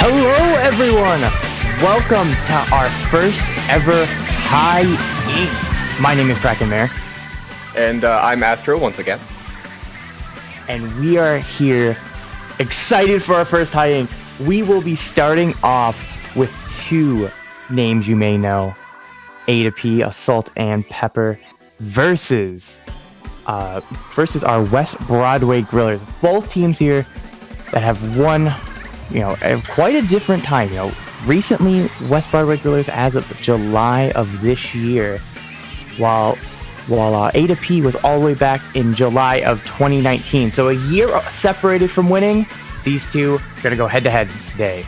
Hello, everyone. Welcome to our first ever High Ink. My name is Kraken. And I'm Astro once again. And we are here excited for our first High Ink. We will be starting off with two names you may know. A to P, Assault and Pepper versus our West Broadway Grillers. Both teams here that have won, at quite a different time. Recently, West Broadway Grillers, as of July of this year, while A to P was all the way back in July of 2019. So a year separated from winning, these two are going to go head-to-head today.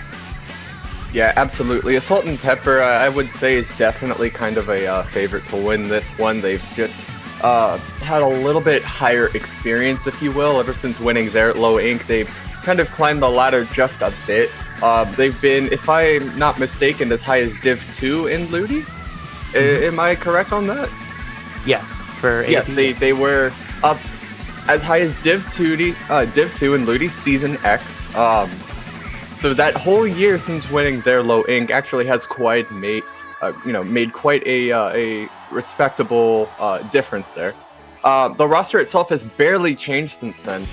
Yeah, absolutely. Assault and Pepper, I would say, is definitely kind of a favorite to win this one. They've just had a little bit higher experience, if you will, ever since winning their low ink. They've kind of climbed the ladder just a bit. They've been, if I'm not mistaken, as high as Div 2 in Ludi. Am I correct on that? Yes. Yes, they were up as high as Div 2 in Ludi Season X. So that whole year since winning their low ink actually has made quite a respectable difference there. The roster itself has barely changed since then.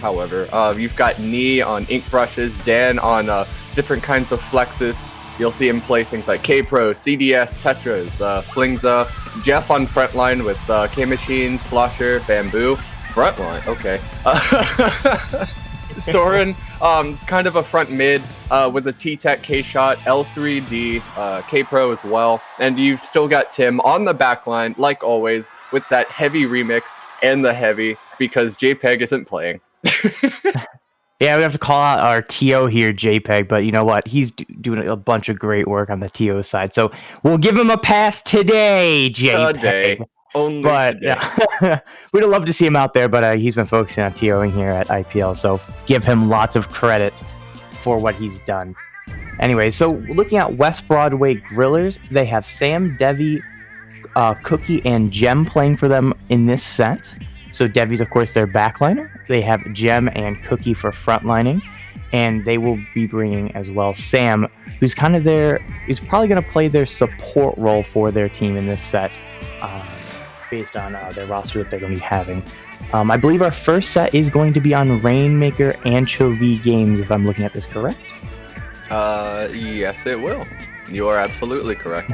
However, you've got Knee on ink brushes, Dan on different kinds of flexes. You'll see him play things like K-Pro, CDS, Tetras, Flingza, Jeff on frontline with K-Machine, Slosher, Bamboo. Frontline, okay. Soren is kind of a front mid with a T-Tech K-Shot, L3D, K-Pro as well. And you've still got Tim on the back line, like always, with that heavy remix and the heavy, because JPEG isn't playing. Yeah, we have to call out our TO here, JPEG, but you know what? He's doing a bunch of great work on the TO side. So we'll give him a pass today, JPEG. Today. Only but yeah, we'd love to see him out there, but he's been focusing on TOing here at IPL, so give him lots of credit for what he's done. Anyway, so looking at West Broadway Grillers, they have Sam, Devi, Cookie, and Gem playing for them in this set. So Devi's, of course, their backliner. They have Gem and Cookie for frontlining, and they will be bringing as well Sam, who's kind of is probably going to play their support role for their team in this set. Based on their roster that they're going to be having. I believe our first set is going to be on Rainmaker Anchovy Games, if I'm looking at this correct. Yes, it will. You are absolutely correct.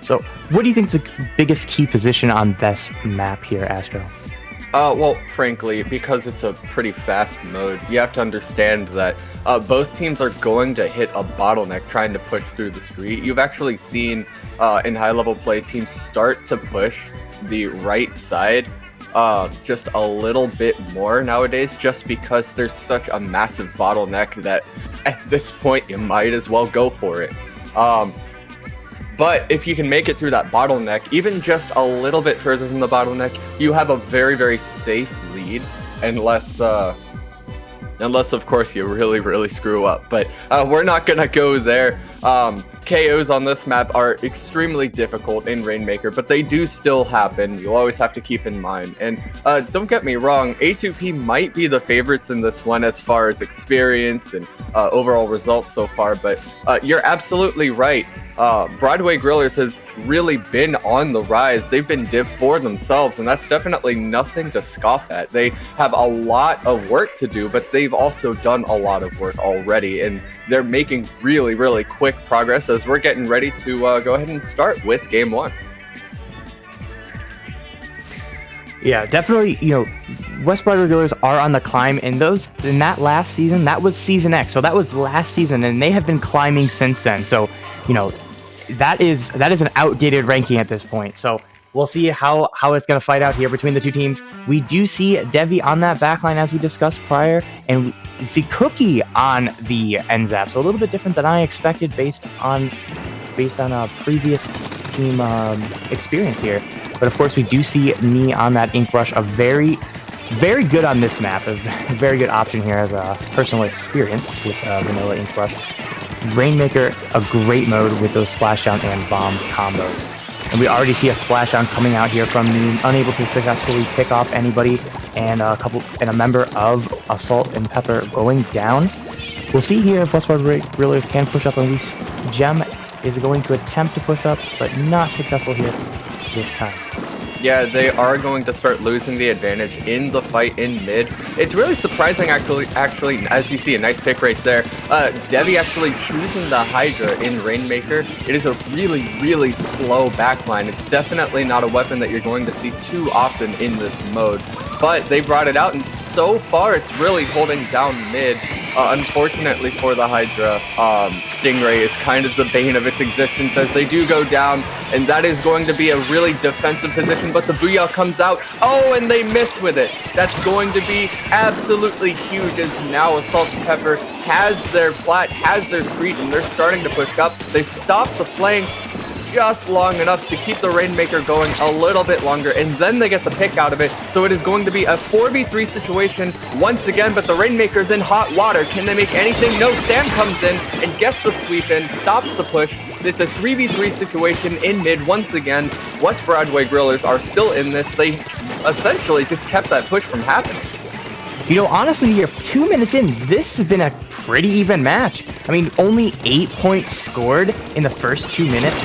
So, what do you think is the biggest key position on this map here, Astro? Well, frankly, because it's a pretty fast mode, you have to understand that both teams are going to hit a bottleneck trying to push through the street. You've actually seen in high-level play teams start to push the right side just a little bit more nowadays, just because there's such a massive bottleneck that at this point you might as well go for it. But if you can make it through that bottleneck, even just a little bit further than the bottleneck, you have a very, very safe lead, unless of course you really, really screw up. But we're not gonna go there. KOs on this map are extremely difficult in Rainmaker, but they do still happen. You'll always have to keep in mind. And don't get me wrong, A2P might be the favorites in this one as far as experience and overall results so far, but you're absolutely right. Broadway Grillers has really been on the rise. They've been Div 4 themselves, and that's definitely nothing to scoff at. They have a lot of work to do, but they've also done a lot of work already, and they're making really, really quick progress as we're getting ready to go ahead and start with Game 1. Yeah, definitely, West Broadway Grillers are on the climb, and in that last season, that was Season X, so that was last season, and they have been climbing since then. So, that is an outdated ranking at this point. So we'll see how it's going to fight out here between the two teams. We do see Devi on that backline as we discussed prior, and we see Cookie on the NZAP. So a little bit different than I expected based on a previous team experience here. But of course, we do see me on that ink brush, a very, very good on this map, a very good option here as a personal experience with vanilla ink brush. Rainmaker, a great mode with those splashdown and bomb combos. And we already see a splashdown coming out here from me, unable to successfully pick off anybody, and a member of Assault and Pepper going down. we'll see here if West Broadway Grillers can push up, and Gem is going to attempt to push up, but not successful here this time. Yeah, they are going to start losing the advantage in the fight in mid. It's really surprising, actually, as you see, a nice pick right there. Devi actually choosing the Hydra in Rainmaker. It is a really, really slow backline. It's definitely not a weapon that you're going to see too often in this mode. But they brought it out, and so far it's really holding down mid. Unfortunately for the Hydra, Stingray is kind of the bane of its existence as they do go down, and that is going to be a really defensive position, but the Booyah comes out. Oh, and they miss with it. That's going to be absolutely huge as now Assault and Pepper has their Splat, has their Screed, and they're starting to push up. They stopped the flank just long enough to keep the Rainmaker going a little bit longer, and then they get the pick out of it. So it is going to be a 4v3 situation once again, but the Rainmaker's in hot water. Can they make anything? No, Sam comes in and gets the sweep in, stops the push. It's a 3v3 situation in mid once again. West Broadway Grillers are still in this. They essentially just kept that push from happening. You know, honestly, here, 2 minutes in, this has been a pretty even match. I mean, only 8 points scored in the first 2 minutes.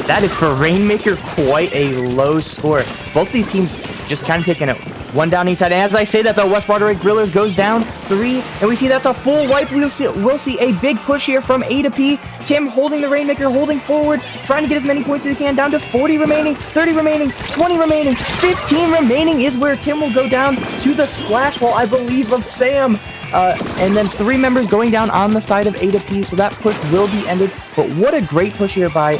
That is for Rainmaker quite a low score. Both these teams just kind of taking it one down each side. And as I say that, though, West Broadway Grillers goes down 3, and we see that's a full wipe. We'll see a big push here from A to P. Tim holding the Rainmaker, holding forward, trying to get as many points as he can, down to 40 remaining, 30 remaining, 20 remaining, 15 remaining is where Tim will go down to the splash wall, I believe, of Sam. And then 3 members going down on the side of A to P, so that push will be ended. But what a great push here by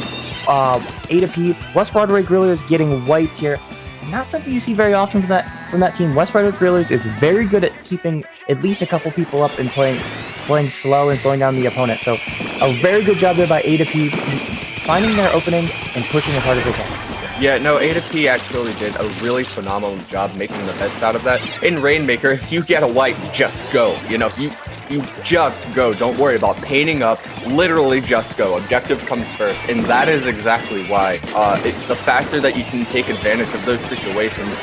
A to P. West Broadway Grillers getting wiped here. Not something you see very often from that team. West Broadway Grillers is very good at keeping at least a couple people up and playing slow and slowing down the opponent. So a very good job there by A to P, finding their opening and pushing as hard as they can. Yeah, no, A to P actually did a really phenomenal job making the best out of that. In Rainmaker, if you get a wipe, just go. You know, if you just go. Don't worry about painting up. Literally just go. Objective comes first. And that is exactly why. It's the faster that you can take advantage of those situations,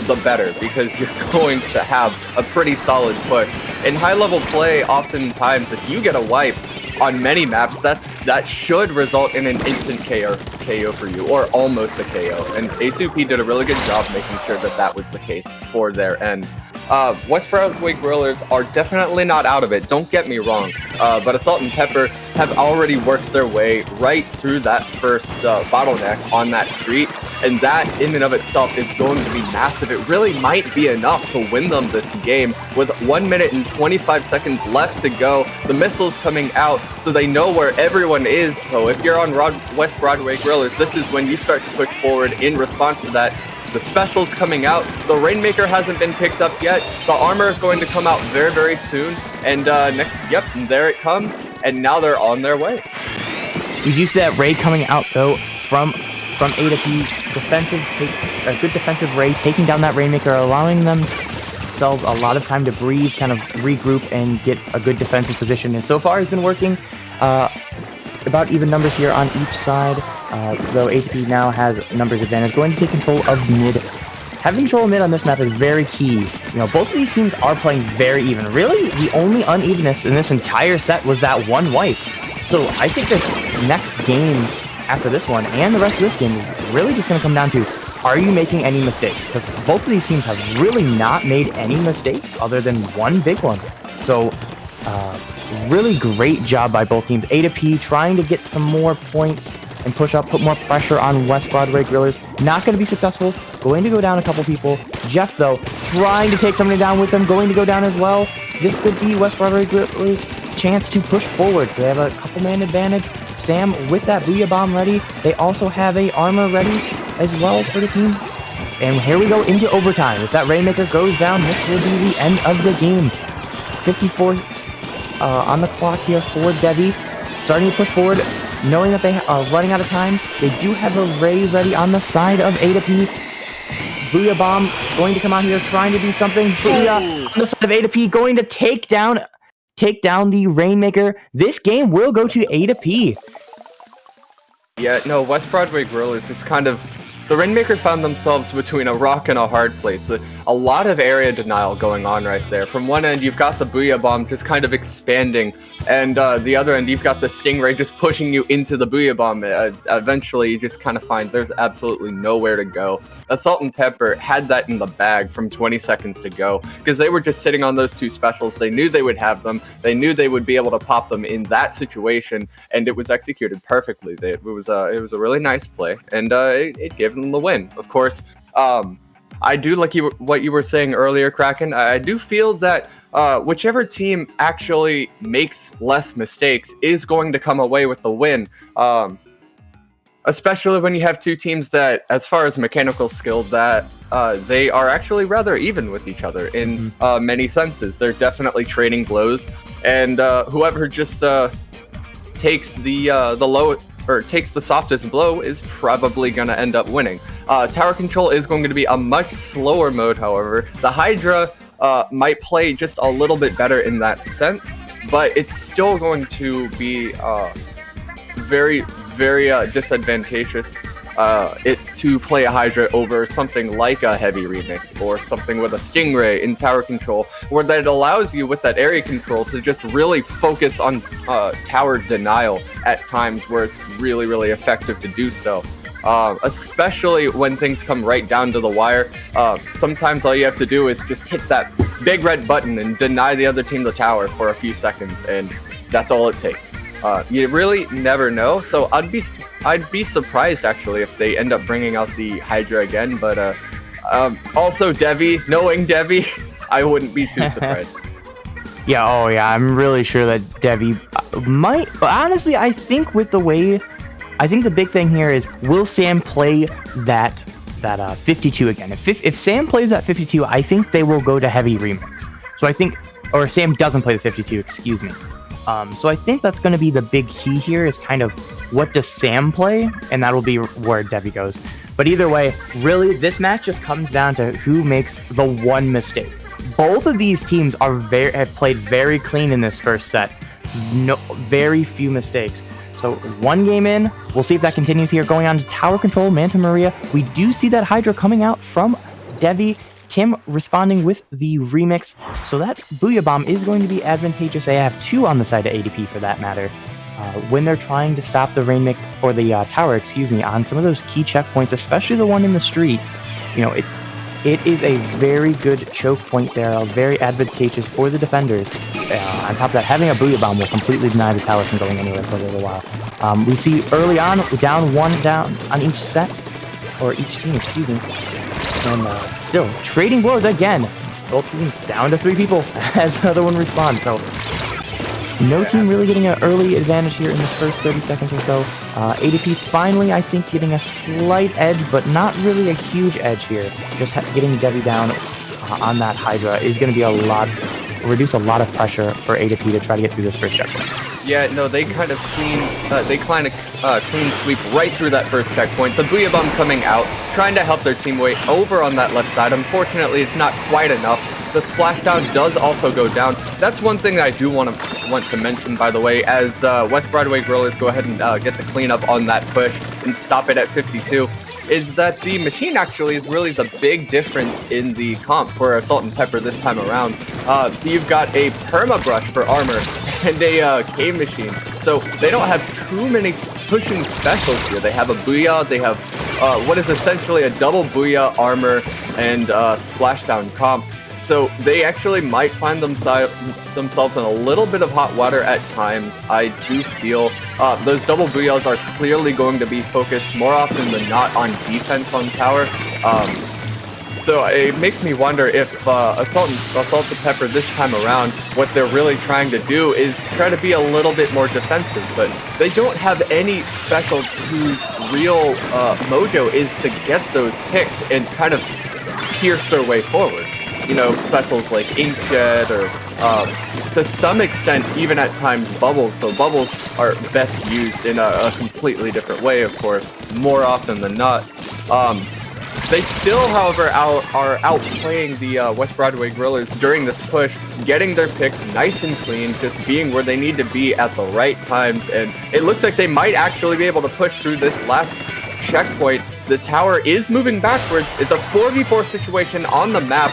the better. Because you're going to have a pretty solid push. In high-level play, oftentimes, if you get a wipe on many maps, that should result in an instant KO for you, or almost a KO. And A2P did a really good job making sure that that was the case for their end. West Broadway Grillers are definitely not out of it, don't get me wrong, but Assault and Pepper have already worked their way right through that first bottleneck on that street, and that in and of itself is going to be massive. It really might be enough to win them this game with 1 minute and 25 seconds left to go. The missiles coming out, so they know where everyone is. So if you're on West Broadway Grillers, this is when you start to push forward in response to that. The special's coming out. The Rainmaker hasn't been picked up yet. The armor is going to come out very, very soon. And and there it comes. And now they're on their way. Did you see that raid coming out, though, from A to P? A good defensive raid, taking down that Rainmaker, allowing themselves a lot of time to breathe, kind of regroup, and get a good defensive position. And so far, it's been working. About even numbers here on each side, though A2P now has numbers advantage. Going to take control of mid. Having control of mid on this map is very key. You know, both of these teams are playing very even. Really, the only unevenness in this entire set was that one wipe. So I think this next game after this one and the rest of this game is really just going to come down to, are you making any mistakes? Because both of these teams have really not made any mistakes other than one big one. So, really great job by both teams. A to P trying to get some more points and push up, put more pressure on West Broadway Grillers. Not going to be successful. Going to go down a couple people. Jeff, though, trying to take somebody down with them. Going to go down as well. This could be West Broadway Grillers' chance to push forward. So they have a couple man advantage. Sam with that Booyah Bomb ready. They also have a armor ready as well for the team. And here we go into overtime. If that Rainmaker goes down, this will be the end of the game. 54 on the clock here for Devi, starting to push forward, knowing that they are running out of time. They do have a Ray ready on the side of A to P. Booyah Bomb going to come out here, trying to do something. Booyah on the side of A to P, going to take down the Rainmaker. This game will go to A to P. Yeah, no, West Broadway Grillers is kind of the Rainmaker found themselves between a rock and a hard place. A lot of area denial going on right there. From one end, you've got the Booyah Bomb just kind of expanding, and the other end, you've got the Stingray just pushing you into the Booyah Bomb. Eventually, you just kind of find there's absolutely nowhere to go. Assault and Pepper had that in the bag from 20 seconds to go, because they were just sitting on those two specials. They knew they would have them. They knew they would be able to pop them in that situation, and it was executed perfectly. It was a really nice play, and it gave them the win. Of course, I do like what you were saying earlier, Kraken. I do feel that whichever team actually makes less mistakes is going to come away with the win. Especially when you have two teams that, as far as mechanical skill, that they are actually rather even with each other in many senses. They're definitely trading blows, and whoever just takes the low or takes the softest blow is probably going to end up winning. Tower control is going to be a much slower mode, however. The Hydra might play just a little bit better in that sense, but it's still going to be very disadvantageous to play a Hydra over something like a heavy remix or something with a Stingray in tower control, where that allows you with that area control to just really focus on tower denial at times where it's really effective to do so. Especially when things come right down to the wire. Sometimes all you have to do is just hit that big red button and deny the other team the tower for a few seconds, and that's all it takes. You really never know, so I'd be surprised actually if they end up bringing out the Hydra again. But also Devi, knowing Devi, I wouldn't be too surprised. Yeah, I'm really sure that Devi might. But honestly, I think the big thing here is, will Sam play that 52 again? If Sam plays that 52, I think they will go to heavy remix. So I think, or Sam doesn't play the 52, excuse me. So I think that's going to be the big key here, is kind of what does Sam play, and that'll be where Devi goes. But either way, really, this match just comes down to who makes the one mistake. Both of these teams have played very clean in this first set. No, very few mistakes. So one game in, we'll see if that continues here. Going on to tower control, Manta Maria. We do see that Hydra coming out from Devi. Tim responding with the remix, so that Booyah Bomb is going to be advantageous. They have two on the side of ADP for that matter. When they're trying to stop the Rainmaker, or the tower, on some of those key checkpoints, especially the one in the street, it is a very good choke point there, very advantageous for the defenders. On top of that, having a Booyah Bomb will completely deny the tower from going anywhere for a little while. We see early on, down on each set, or each team, and still trading blows again. Both teams down to 3 people as the other one responds. So no team really getting an early advantage here in this first 30 seconds or so. ADP finally, I think, getting a slight edge, but not really a huge edge here. Just getting Devi down on that Hydra is going to be reduce a lot of pressure for ADP to try to get through this first checkpoint. Yeah, no, they kind of clean sweep right through that first checkpoint. The Booyah Bomb coming out, trying to help their teammate over on that left side. Unfortunately, it's not quite enough. The splashdown does also go down. That's one thing that I do want to mention, by the way, as West Broadway Grillers go ahead and get the cleanup on that push and stop it at 52. Is that the machine actually is really the big difference in the comp for Assault and Pepper this time around. So you've got a Perma Brush for armor and a K machine. So they don't have too many pushing specials here. They have a Booyah, they have what is essentially a double Booyah armor and splashdown comp. So they actually might find themselves in a little bit of hot water at times. I do feel those double Booyahs are clearly going to be focused more often than not on defense on tower. So it makes me wonder if Assault and Pepper this time around, what they're really trying to do is try to be a little bit more defensive, but they don't have any specials whose real mojo is to get those picks and kind of pierce their way forward. Specials like Inkjet or to some extent, even at times Bubbles, though Bubbles are best used in a completely different way, of course, more often than not. They still, however, are outplaying the West Broadway Grillers during this push, getting their picks nice and clean, just being where they need to be at the right times, and it looks like they might actually be able to push through this last checkpoint The tower is moving backwards. It's a 4v4 situation on the map.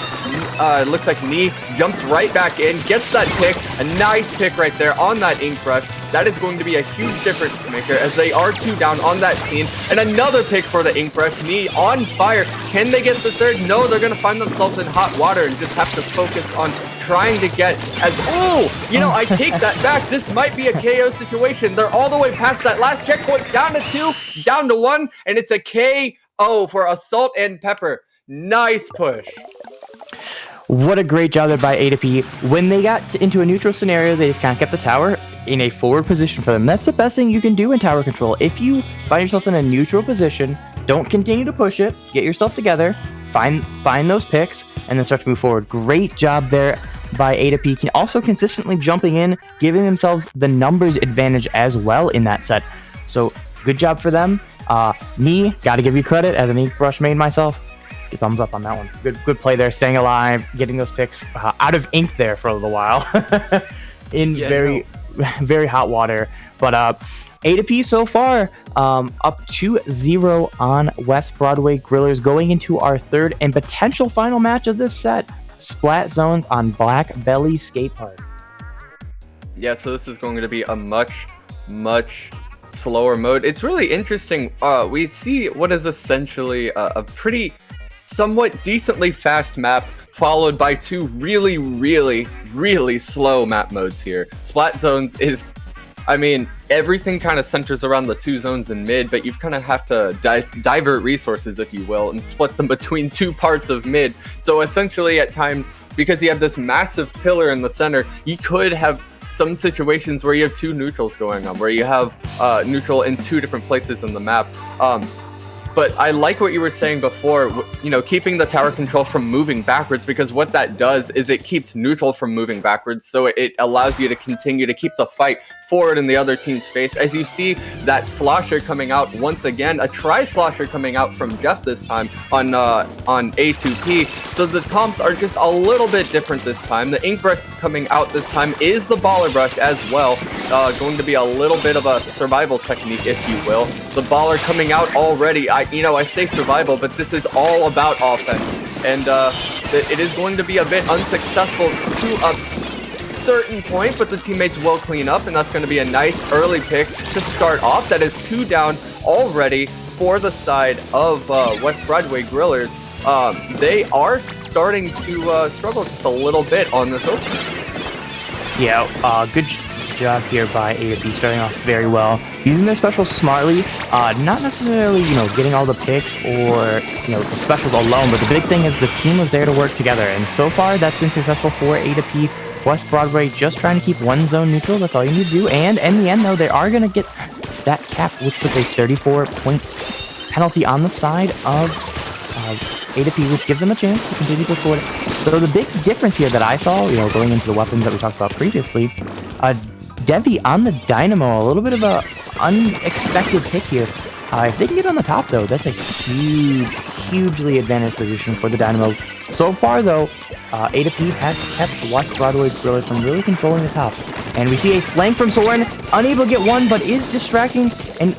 It looks like Knee jumps right back in, gets that pick. A nice pick right there on that ink brush. That is going to be a huge difference maker as they are 2 down on that scene. And another pick for the ink brush. Knee on fire. Can they get the third? No, they're going to find themselves in hot water and just have to focus on trying to get as... Oh, you know, I take that back. This might be a KO situation. They're all the way past that last checkpoint. Down to 2, down to 1, and it's a KO for Assault and Pepper. Nice push. What a great job there by A2P. When they got into a neutral scenario, they just kind of kept the tower in a forward position for them. That's the best thing you can do in tower control. If you find yourself in a neutral position, don't continue to push it. Get yourself together, find those picks, and then start to move forward. Great job there by A2P. Also consistently jumping in, giving themselves the numbers advantage as well in that set. So good job for them. Me, got to give you credit as an ink brush main myself. Good thumbs up on that one. Good play there, staying alive, getting those picks out of ink there for a little while in very hot water. But A2P so far up 2-0 on West Broadway Grillers, going into our third and potential final match of this set. Splat zones on Black Belly Skate Park. Yeah, so this is going to be a much slower mode. It's really interesting. We see what is essentially a pretty somewhat decently fast map, followed by 2 really slow map modes here. Splat zones is, I mean, everything kind of centers around the 2 zones in mid, but you kind of have to divert resources, if you will, and split them between 2 parts of mid. So essentially at times, because you have this massive pillar in the center, you could have some situations where you have 2 neutrals going on, where you have neutral in 2 different places in the map. But I like what you were saying before, you know, keeping the tower control from moving backwards, because what that does is it keeps neutral from moving backwards, so it allows you to continue to keep the fight forward in the other team's face. As you see that slosher coming out once again, a tri-slosher coming out from Jeff this time on A2P. So the comps are just a little bit different this time. The ink brush coming out this time is the baller brush as well. Going to be a little bit of a survival technique, if you will. The baller coming out already. I say survival, but this is all about offense. And it is going to be a bit unsuccessful to a certain point, but the teammates will clean up, and that's going to be a nice early pick to start off. That is 2 down already for the side of West Broadway Grillers. They are starting to struggle just a little bit on this opening. Yeah, good job here by A2P, starting off very well, using their specials smartly, not necessarily, getting all the picks or, the specials alone, but the big thing is the team was there to work together, and so far that's been successful for A2P. West Broadway just trying to keep 1 zone neutral, that's all you need to do, and in the end, though, they are going to get that cap, which puts a 34-point penalty on the side of A2P, which gives them a chance to continue to push forward. So the big difference here that I saw, going into the weapons that we talked about previously, Devi on the Dynamo, a little bit of a unexpected pick here. If they can get on the top, though, that's a hugely advantaged position for the Dynamo. So far, though, A2P has kept West Broadway Grillers from really controlling the top. And we see a flank from Soren, unable to get one, but is distracting, and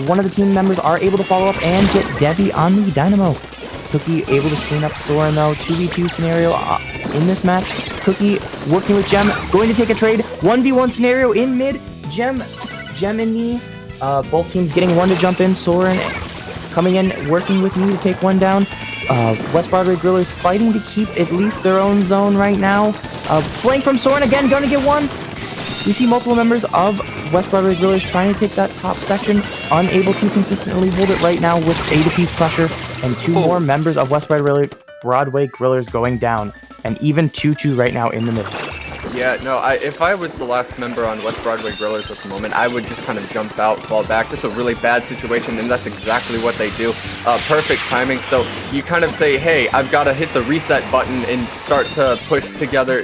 one of the team members are able to follow up and get Devi on the Dynamo. Cookie able to clean up Soren, though. 2v2 scenario in this match. Cookie working with Gem, going to take a trade. 1v1 scenario in mid. Gem and me, both teams getting one to jump in. Soren coming in, working with me to take one down. West Broadway Grillers fighting to keep at least their own zone right now. Flank from Soren again, gonna get one. We see multiple members of West Broadway Grillers trying to take that top section, unable to consistently hold it right now with A2P's pressure, and 2 more members of West Broadway Grillers going down, and even 2-2 right now in the middle. Yeah, no, if I was the last member on West Broadway Grillers at the moment, I would just kind of jump out, fall back. That's a really bad situation, and that's exactly what they do. Perfect timing, so you kind of say, hey, I've got to hit the reset button and start to push together.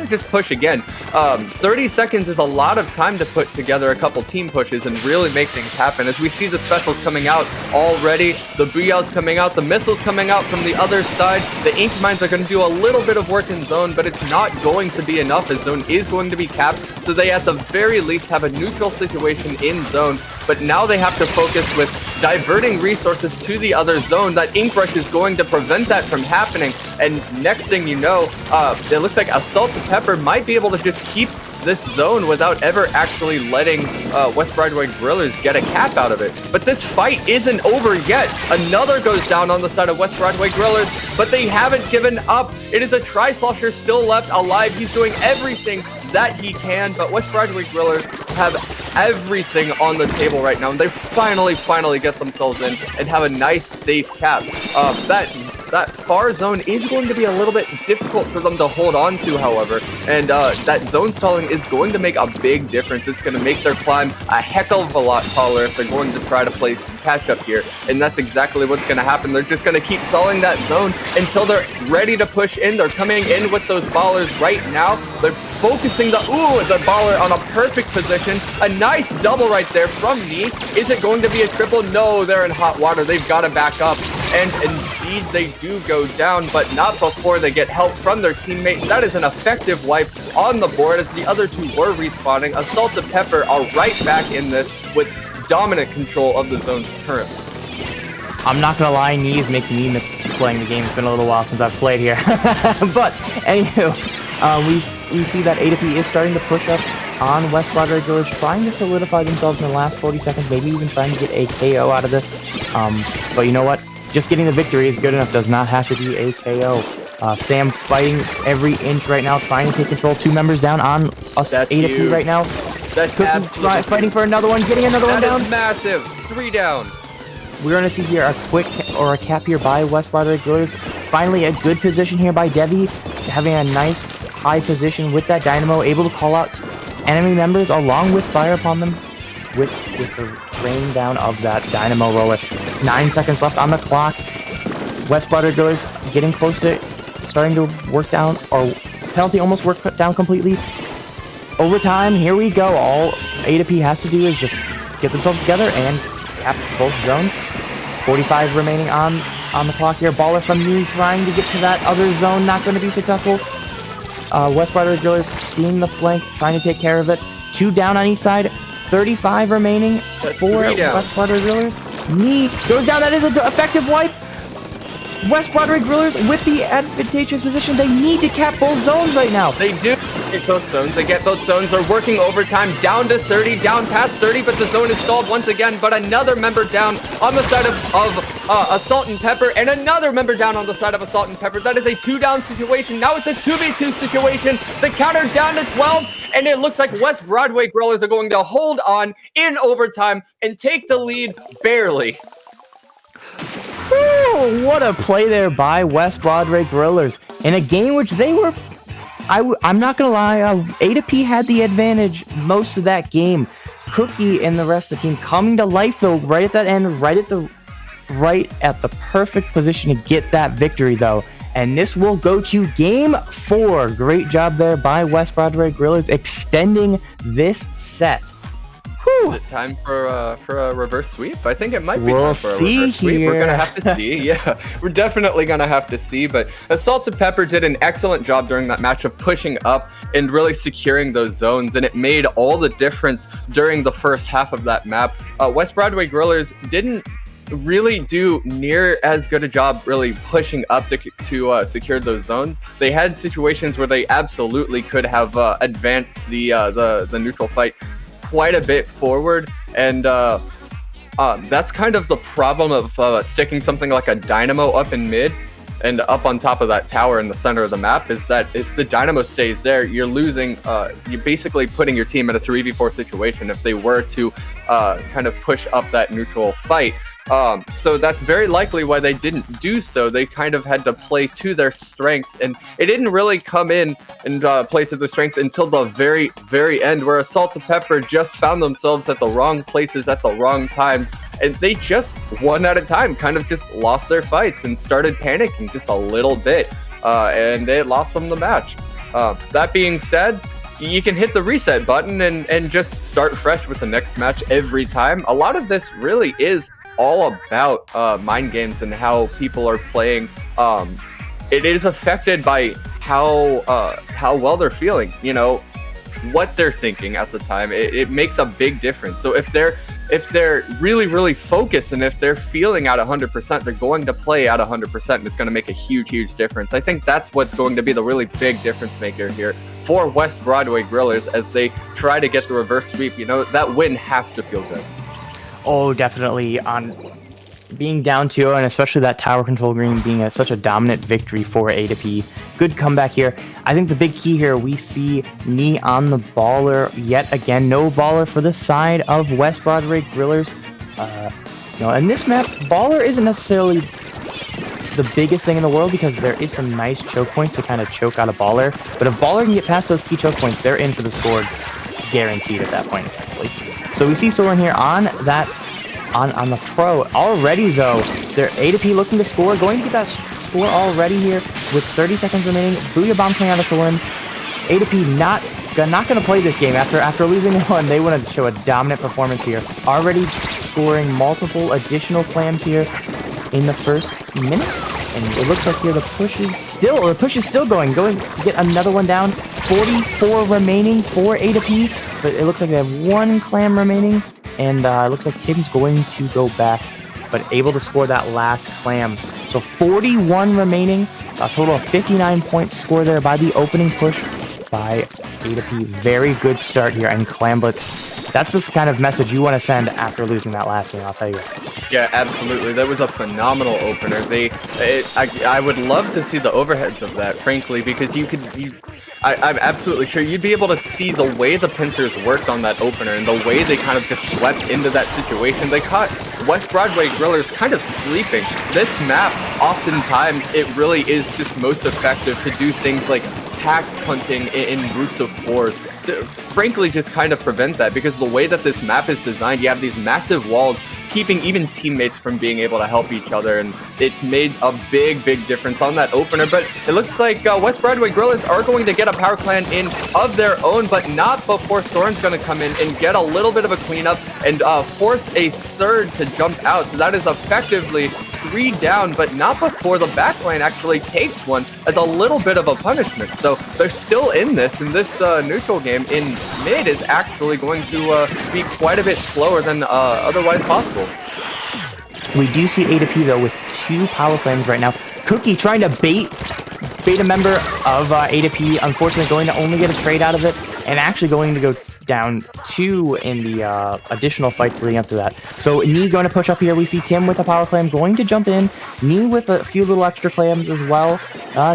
Just push again. 30 seconds is a lot of time to put together a couple team pushes and really make things happen. As we see the specials coming out already, the BLs coming out, the missiles coming out from the other side, the ink mines are going to do a little bit of work in zone, but it's not going to be likely enough, a zone is going to be capped, so they at the very least have a neutral situation in zone, but now they have to focus with diverting resources to the other zone. That Ink Rush is going to prevent that from happening, and next thing you know, it looks like Assault to Pepper might be able to just keep this zone without ever actually letting West Broadway Grillers get a cap out of it. But this fight isn't over yet. Another goes down on the side of West Broadway Grillers, but they haven't given up. It is a Tri-Slosher still left alive. He's doing everything that he can, but West Broadway Grillers have everything on the table right now, and they finally get themselves in and have a nice safe cap. That far zone is going to be a little bit difficult for them to hold on to, however, and that zone stalling is going to make a big difference. It's going to make their climb a heck of a lot taller if they're going to try to play some catch up here, and that's exactly what's going to happen. They're just going to keep stalling that zone until they're ready to push in. They're coming in with those ballers right now. They're focusing the baller on a perfect position. A nice double right there from me. Is it going to be a triple? No, they're in hot water. They've got to back up, and indeed they do go down, but not before they get help from their teammate. That is an effective wipe on the board as the other two were respawning. Assault to Pepper are right back in this with dominant control of the zones currently. I'm not gonna lie, knee is making me miss playing the game. It's been a little while since I've played here. But anywho, we see that A2P is starting to push up on West Broadway Village, trying to solidify themselves in the last 40 seconds, maybe even trying to get a KO out of this. But you know what? Just getting the victory is good enough. Does not have to be a KO. Sam fighting every inch right now, trying to take control. 2 members down on us. A2P right now. That's Cookie fighting for another one, getting another one down. That is massive. 3 down. We're going to see here a quick or a cap here by West Broadway Grillers. Finally, a good position here by Devi, having a nice high position with that Dynamo, able to call out enemy members along with fire upon them with the rain down of that Dynamo roller. 9 seconds left on the clock. West Broadway Grillers getting close to starting to work down, or penalty almost worked down completely. Overtime, here we go. All A2P has to do is just get themselves together and cap both zones. 45 remaining on the clock here. Baller from you trying to get to that other zone, not going to be successful. West Broadway Grillers seeing the flank, trying to take care of it. 2 down on each side. 35 remaining for West Broadway Grillers. Knee goes down. That is an effective wipe. West Broadway Grillers with the advantageous position. They need to cap both zones right now. They do get both zones. They get both zones. They're working overtime down to 30, down past 30, but the zone is stalled once again. But another member down on the side of Assault and Pepper, and another member down on the side of Assault and Pepper. That is a 2-down situation. Now it's a 2v2 situation. The counter down to 12. And it looks like West Broadway Grillers are going to hold on in overtime and take the lead barely. Whew, what a play there by West Broadway Grillers in a game which they were... I'm not gonna lie, A2P had the advantage most of that game. Cookie and the rest of the team coming to life though, right at that end, right at the perfect position to get that victory though. And this will go to game 4. Great job there by West Broadway Grillers extending this set. Whew. Is it time for a reverse sweep? I think it might be time for a reverse sweep. We're gonna have to see. Yeah, we're definitely gonna have to see. But Assault to Pepper did an excellent job during that match of pushing up and really securing those zones, and it made all the difference during the first half of that map. West Broadway Grillers didn't really do near as good a job really pushing up to secure those zones. They had situations where they absolutely could have advanced the neutral fight quite a bit forward, and that's kind of the problem of sticking something like a Dynamo up in mid and up on top of that tower in the center of the map, is that if the Dynamo stays there, you're losing, you're basically putting your team in a 3v4 situation if they were to kind of push up that neutral fight. So that's very likely why they didn't do so. They kind of had to play to their strengths, and it didn't really come in and play to their strengths until the very, very end, where Assault to Pepper just found themselves at the wrong places at the wrong times, and they just, one at a time, kind of just lost their fights and started panicking just a little bit, and it lost them the match. That being said, you can hit the reset button and just start fresh with the next match every time. A lot of this really is all about mind games and how people are playing. It is affected by how well they're feeling, you know, what they're thinking at the time. It makes a big difference. So if they're really, really focused and if they're feeling at 100%, they're going to play at 100%, and it's going to make a huge, huge difference. I think that's what's going to be the really big difference maker here for West Broadway Grillers as they try to get the reverse sweep. You know, that win has to feel good. Oh, definitely. On being down 2-0, and especially that tower control green being such a dominant victory for A to P. Good comeback here. I think the big key here, we see Knee on the baller yet again. No baller for the side of West Broadway Grillers. You know, and this map, baller isn't necessarily the biggest thing in the world because there is some nice choke points to kind of choke out a baller. But if baller can get past those key choke points, they're in for the score, guaranteed at that point. So we see Soren here on that. On the pro. Already, though, they're A to P looking to score. Going to get that score already here with 30 seconds remaining. Booyah Bomb coming out of Soren. A to P not going to play this game. After losing one, they want to show a dominant performance here. Already scoring multiple additional clams here in the first minute. And it looks like here the push is still going. Going to get another one down. 44 remaining for A to P. But it looks like they have one clam remaining. And it looks like Tim's going to go back, but able to score that last clam. So 41 remaining, a total of 59 points scored there by the opening push by A to P. Very good start here, and Clamblitz, that's the kind of message you want to send after losing that last game, I'll tell you. Yeah, absolutely. That was a phenomenal opener. I would love to see the overheads of that, frankly, because I'm absolutely sure you'd be able to see the way the pincers worked on that opener and the way they kind of just swept into that situation. They caught West Broadway Grillers kind of sleeping. This map, oftentimes, it really is just most effective to do things like pack hunting in groups of 4s to frankly just kind of prevent that, because the way that this map is designed, you have these massive walls keeping even teammates from being able to help each other, and it's made a big, big difference on that opener. But it looks like West Broadway Grillers are going to get a power clan in of their own, but not before Soren's going to come in and get a little bit of a cleanup and force a third to jump out. So that is effectively 3 down, but not before the backline actually takes one as a little bit of a punishment. So they're still in this, and this neutral game in mid is actually going to be quite a bit slower than otherwise possible. We do see A to P, though, with 2 power clams right now. Cookie trying to bait a member of A to P, unfortunately going to only get a trade out of it, and actually going to go down 2 in the additional fights leading up to that. So Knee going to push up here. We see Tim with a power clam going to jump in. Knee with a few little extra clams as well.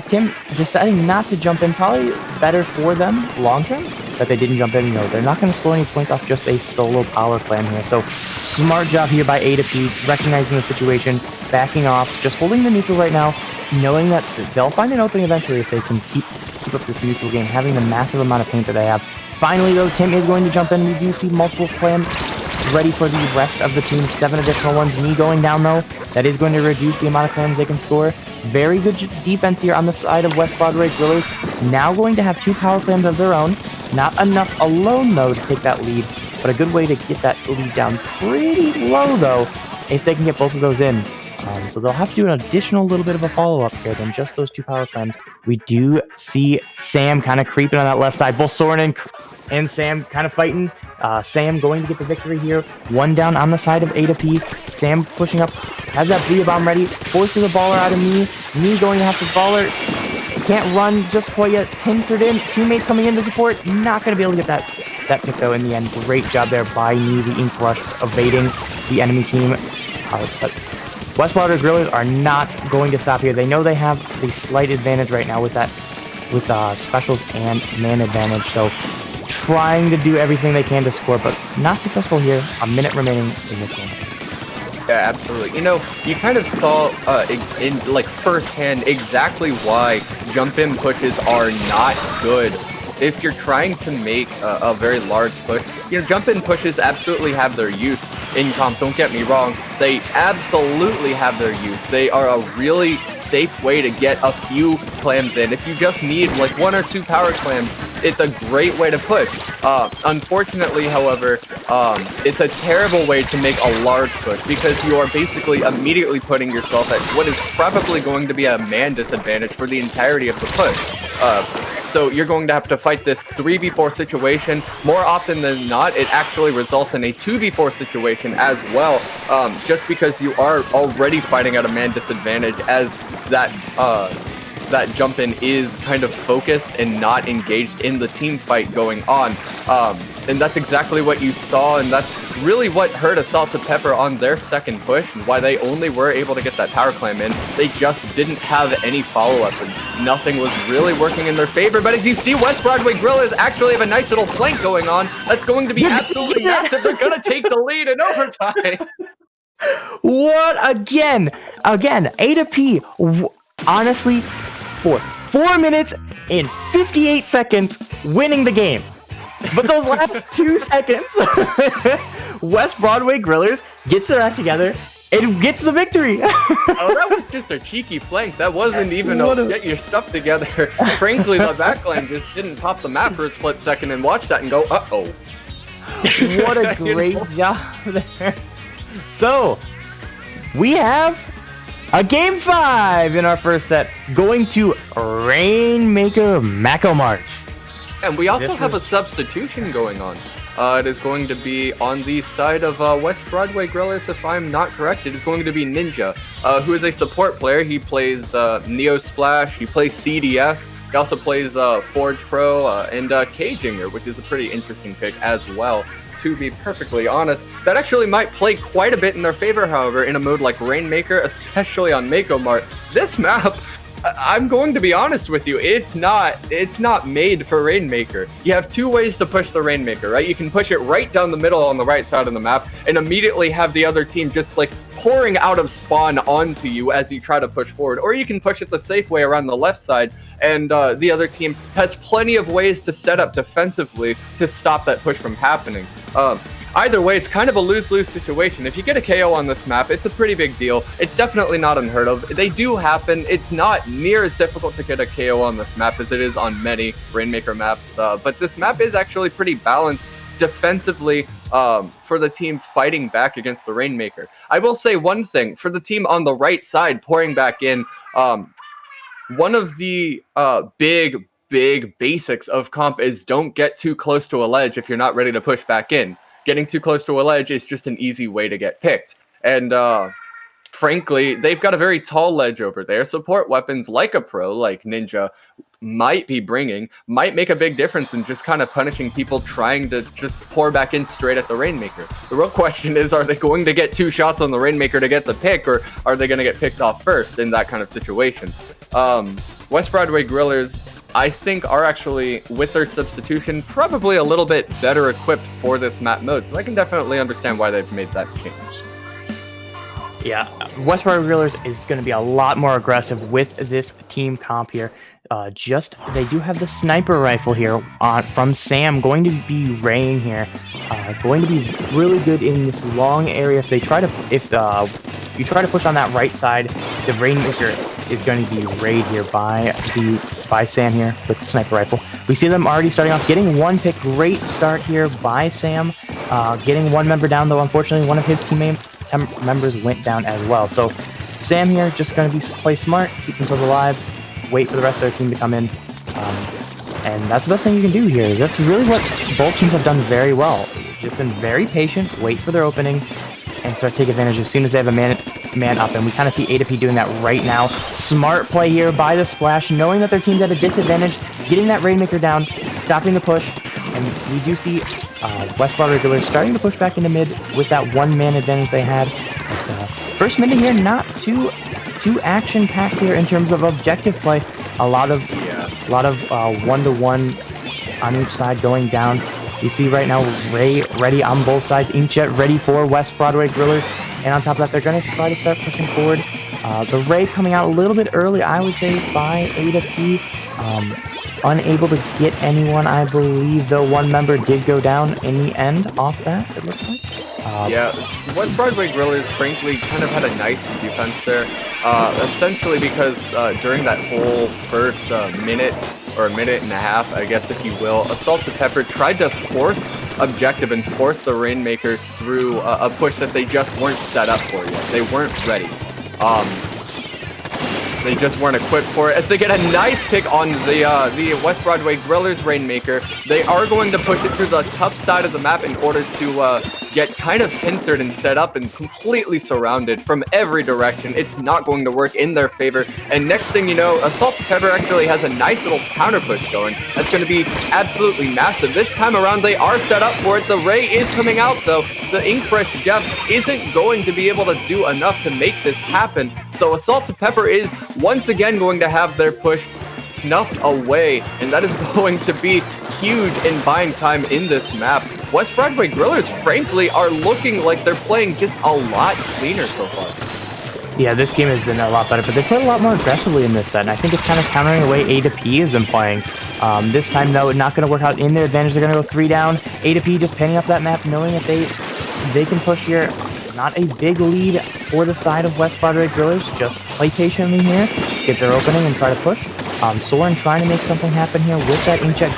Tim deciding not to jump in. Probably better for them long term that they didn't jump in. You know, they're not going to score any points off just a solo power clam here. So smart job here by A to P, recognizing the situation, backing off, just holding the neutral right now, knowing that they'll find an opening eventually if they can keep up this neutral game, having the massive amount of paint that they have. Finally, though, Tim is going to jump in. We do see multiple clams ready for the rest of the team. 7 additional ones. Knee going down, though. That is going to reduce the amount of clams they can score. Very good defense here on the side of West Broadway Grillers. Now going to have 2 power clams of their own. Not enough alone, though, to take that lead, but a good way to get that lead down pretty low, though, if they can get both of those in. So they'll have to do an additional little bit of a follow-up here than just those 2 power clams. We do see Sam kind of creeping on that left side. Both Soren and Sam kind of fighting. Sam going to get the victory here. 1 down on the side of A to P. Sam pushing up, has that Booyah Bomb ready, forces a baller out of Knee. Knee going to have to baller. Can't run just quite yet. Pincered in. Teammates coming in to support. Not going to be able to get that pick, though, in the end. Great job there by Knee, the Ink Rush, evading the enemy team. But West Broadway Grillers are not going to stop here. They know they have the slight advantage right now with specials and man advantage. So trying to do everything they can to score, but not successful here. A minute remaining in this game. Yeah, absolutely. You know, you kind of saw in like firsthand exactly why jump-in pushes are not good. If you're trying to make a very large push, you know, jump-in pushes absolutely have their use in comp. Don't get me wrong. They absolutely have their use. They are a really safe way to get a few clams in. If you just need like 1 or 2 power clams, it's a great way to push. Unfortunately, however, it's a terrible way to make a large push because you are basically immediately putting yourself at what is probably going to be a man disadvantage for the entirety of the push. So you're going to have to fight this 3v4 situation. More often than not, it actually results in a 2v4 situation as well, just because you are already fighting at a man disadvantage, as that jump in is kind of focused and not engaged in the team fight going on. And that's exactly what you saw, and that's really what hurt Assault to Pepper on their second push, and why they only were able to get that power climb in. They just didn't have any follow-up, and nothing was really working in their favor. But as you see, West Broadway Grillers actually have a nice little flank going on. That's going to be absolutely massive. They're going to take the lead in overtime. What again? Again, A to P. Honestly, for 4 minutes and 58 seconds, winning the game. But those last 2 seconds, West Broadway Grillers gets their act together and gets the victory. Oh, that was just a cheeky flank. That wasn't even get your stuff together. Frankly, the backline just didn't pop the map for a split second and watch that and go, uh-oh. What a great job there. So, we have a game 5 in our first set, going to Rainmaker Macomart. And we also have a substitution going on. It is going to be on the side of West Broadway Grillers, if I'm not correct. It is going to be Ninja, who is a support player. He plays Neo Splash, he plays CDS, he also plays Forge Pro, and K-Jinger, which is a pretty interesting pick as well, to be perfectly honest. That actually might play quite a bit in their favor, however, in a mode like Rainmaker, especially on Macomart. This map, I'm going to be honest with you, it's not made for Rainmaker. You have 2 ways to push the Rainmaker, right? You can push it right down the middle on the right side of the map and immediately have the other team just like pouring out of spawn onto you as you try to push forward. Or you can push it the safe way around the left side, and the other team has plenty of ways to set up defensively to stop that push from happening. Either way, it's kind of a lose-lose situation. If you get a KO on this map, it's a pretty big deal. It's definitely not unheard of. They do happen. It's not near as difficult to get a KO on this map as it is on many Rainmaker maps, but this map is actually pretty balanced defensively for the team fighting back against the Rainmaker. I will say one thing, for the team on the right side pouring back in, one of the big basics of comp is don't get too close to a ledge if you're not ready to push back in. Getting too close to a ledge is just an easy way to get picked. And frankly, they've got a very tall ledge over there. Support weapons like a pro, like Ninja, might make a big difference in just kind of punishing people trying to just pour back in straight at the Rainmaker. The real question is, are they going to get 2 shots on the Rainmaker to get the pick, or are they going to get picked off first in that kind of situation? West Broadway Grillers, I think, are actually, with their substitution, probably a little bit better equipped for this map mode, so I can definitely understand why they've made that change. Yeah, West Broadway Grillers is going to be a lot more aggressive with this team comp here. They do have the sniper rifle here from Sam, going to be Rain here, going to be really good in this long area. If you try to push on that right side, the Rainmaker is going to be raided here by Sam here with the sniper rifle. We see them already starting off, getting 1 pick. Great start here by Sam, getting 1 member down, though unfortunately one of his team members went down as well. So Sam here just going to play smart, keep themselves alive, wait for the rest of their team to come in, and that's the best thing you can do here. That's really what both teams have done very well. Just been very patient, wait for their opening, and start to take advantage as soon as they have a man up. And we kind of see A to P doing that right now. Smart play here by the Splash, knowing that their team's at a disadvantage, getting that Rainmaker down, stopping the push, and we do see West Broadway Grillers starting to push back into mid with that 1-man advantage they had. But, first minute here, not too action-packed here in terms of objective play. A lot of 1-to-1 on each side going down. You see right now Ray ready on both sides, Inkjet ready for West Broadway Grillers, and on top of that, they're going to try to start pushing forward. The Ray coming out a little bit early, I would say, by A to P. Unable to get anyone, I believe, though 1 member did go down in the end off that, it looks like. Yeah, West Broadway Grillers, frankly, kind of had a nice defense there. Essentially because during that whole first minute or a minute and a half, I guess, if you will, Assault to Pepper tried to force objective and force the Rainmaker through a push that they just weren't set up for yet. They weren't ready. They just weren't equipped for it. As they get a nice pick on the West Broadway Grillers Rainmaker, they are going to push it through the tough side of the map in order to get kind of pincered and set up and completely surrounded from every direction. It's not going to work in their favor. And next thing you know, Assault Pepper actually has a nice little counter push going. That's going to be absolutely massive. This time around, they are set up for it. The Ray is coming out, though. The Ink Fresh Jeff isn't going to be able to do enough to make this happen. So Assault Pepper is once again going to have their push snuffed away, and that is going to be huge in buying time in this map. West Broadway Grillers, frankly, are looking like they're playing just a lot cleaner so far. Yeah, this game has been a lot better, but they played a lot more aggressively in this set, and I think it's kind of countering the way A to P has been playing. This time, though, not going to work out in their advantage. They're going to go 3 down. A to P just penning up that map, knowing that they can push here. Not a big lead for the side of West Broadway Grillers. Just play patiently here, get their opening, and try to push. Soren trying to make something happen here with that inkjet.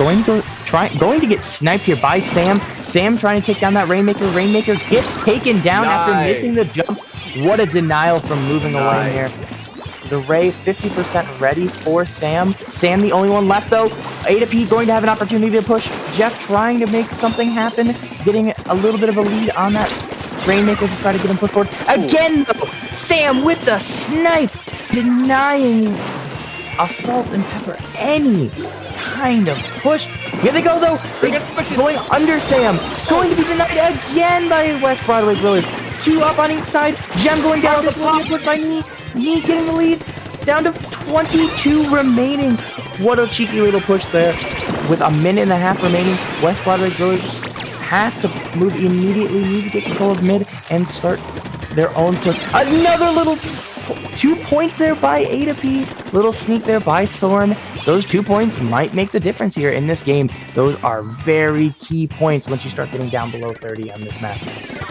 Going to get sniped here by Sam. Sam trying to take down that Rainmaker. Rainmaker gets taken down after missing the jump. What a denial from moving away here. The Ray 50% ready for Sam. Sam the only one left though. A to P going to have an opportunity to push. Jeff trying to make something happen. Getting a little bit of a lead on that Rainmaker to try to get him pushed forward. Again though, Sam with the snipe. Denying Assault and Pepper any kind of push. Here they go though. They're going under Sam. Going to be denied again by West Broadway Grillers. 2 up on each side. Gem going down. This will be a push by Knee. Knee getting the lead. Down to 22 remaining. What a cheeky little push there. With a minute and a half remaining, West Broadway Grillers has to move immediately. Need to get control of mid and start their own push. Another little 2 points there by A to P. Little sneak there by Soren. Those 2 points might make the difference here in this game. Those are very key points once you start getting down below 30 on this map.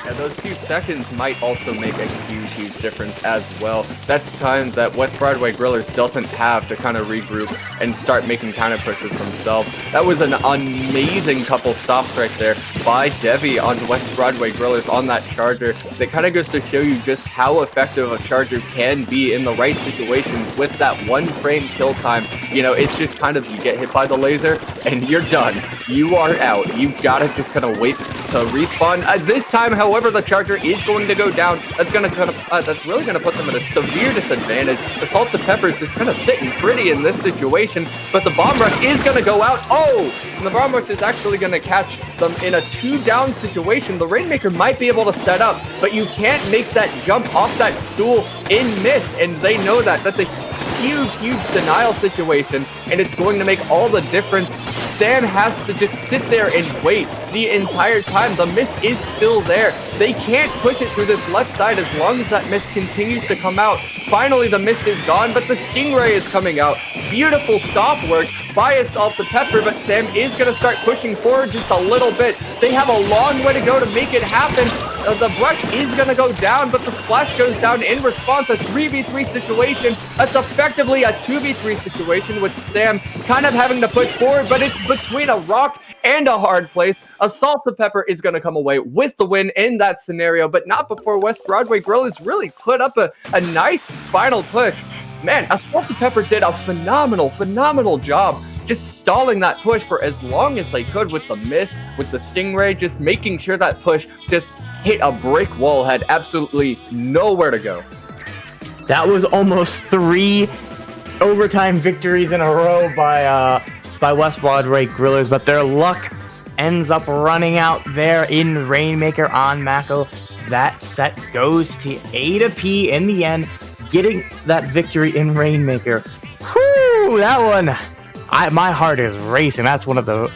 Yeah, those few seconds might also make a huge difference as well. That's time that West Broadway Grillers doesn't have to kind of regroup and start making counter pushes themselves. That was an amazing couple stops right there by Devi on West Broadway Grillers on that charger. That kind of goes to show you just how effective a charger can be in the right situations with that 1 frame kill time. You know, it's just kind of, you get hit by the laser and you're done. You are out. You gotta just kind of wait to respawn. This time, however, the charger is going to go down. That's gonna kind of that's really gonna put them at a severe disadvantage. Assault to Pepper is just kind of sitting pretty in this situation, but the bomb rush is gonna go out. Oh, and the bomb rush is actually gonna catch them in a 2 down situation. The Rainmaker might be able to set up, but you can't make that jump off that stool in miss, and they know that. That's a huge denial situation, and it's going to make all the difference. Sam has to just sit there and wait the entire time. The mist is still there. They can't push it through this left side as long as that mist continues to come out. Finally, the mist is gone, but the Stingray is coming out. Beautiful stop work by Assault to Pepper, but Sam is going to start pushing forward just a little bit. They have a long way to go to make it happen. The brush is going to go down, but the splash goes down in response. A 3v3 situation. That's effectively a 2v3 situation with Sam kind of having to push forward, but it's between a rock and a hard place. Assault to Pepper is going to come away with the win in that scenario, but not before West Broadway Grillers really put up a nice final push. Man, Assault to Pepper did a phenomenal job just stalling that push for as long as they could with the mist, with the Stingray, just making sure that push just hit a brick wall, had absolutely nowhere to go. That was almost 3 overtime victories in a row by West Broadway Grillers, but their luck ends up running out there in Rainmaker on Mako. That set goes to A to P in the end, getting that victory in Rainmaker. Whew, that one. My heart is racing. That was one of the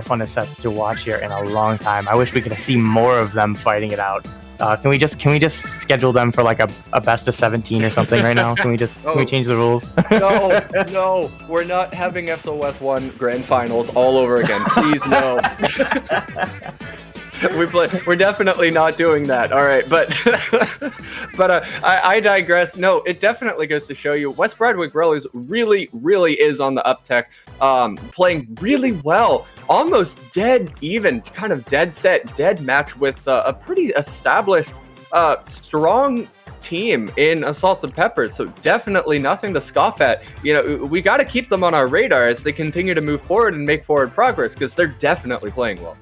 funnest sets to watch here in a long time. I wish we could see more of them fighting it out. Can we just schedule them for like a best of 17 or something right now? Can we change the rules? No, we're not having SOS 1 grand finals all over again. Please no. We're definitely not doing that. All right, but I digress. No, it definitely goes to show you West Broadway Grillers really is on the uptick, playing really well, almost dead even, kind of dead set, dead match with a pretty established, strong team in Assault and Peppers, so definitely nothing to scoff at. You know, we got to keep them on our radar as they continue to move forward and make forward progress, because they're definitely playing well.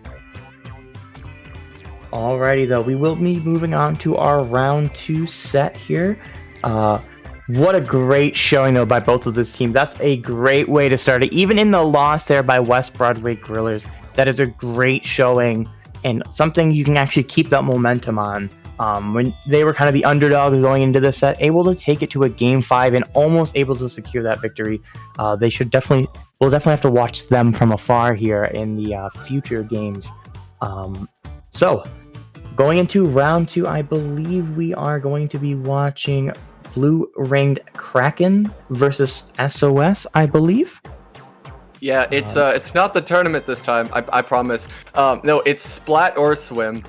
Alrighty, though, we will be moving on to our round 2 set here. What a great showing, though, by both of these teams. That's a great way to start it. Even in the loss there by West Broadway Grillers, that is a great showing and something you can actually keep that momentum on. When they were kind of the underdogs going into this set, able to take it to a game 5 and almost able to secure that victory. We'll definitely have to watch them from afar here in the future games. So, going into round 2, I believe we are going to be watching Blue Ringed Kraken versus SOS, I believe. Yeah, it's not the tournament this time, I promise. No, it's Splat or Swim.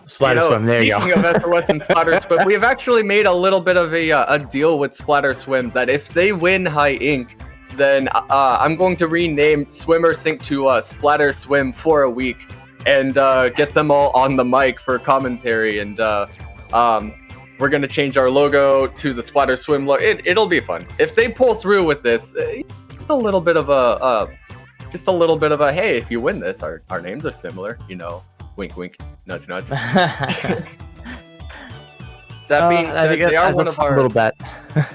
Splat or Swim, there you go. Speaking of SOS and Splat or Swim, we have actually made a little bit of a deal with Splat or Swim that if they win High Ink, then I'm going to rename Swimmer Sync to Splatter Swim for a week and get them all on the mic for commentary. And we're going to change our logo to the Splatter Swim logo. It'll be fun. If they pull through with this, just a little bit of a hey, if you win this, our names are similar, you know, wink wink, nudge nudge. That being said, they are one of our little bet.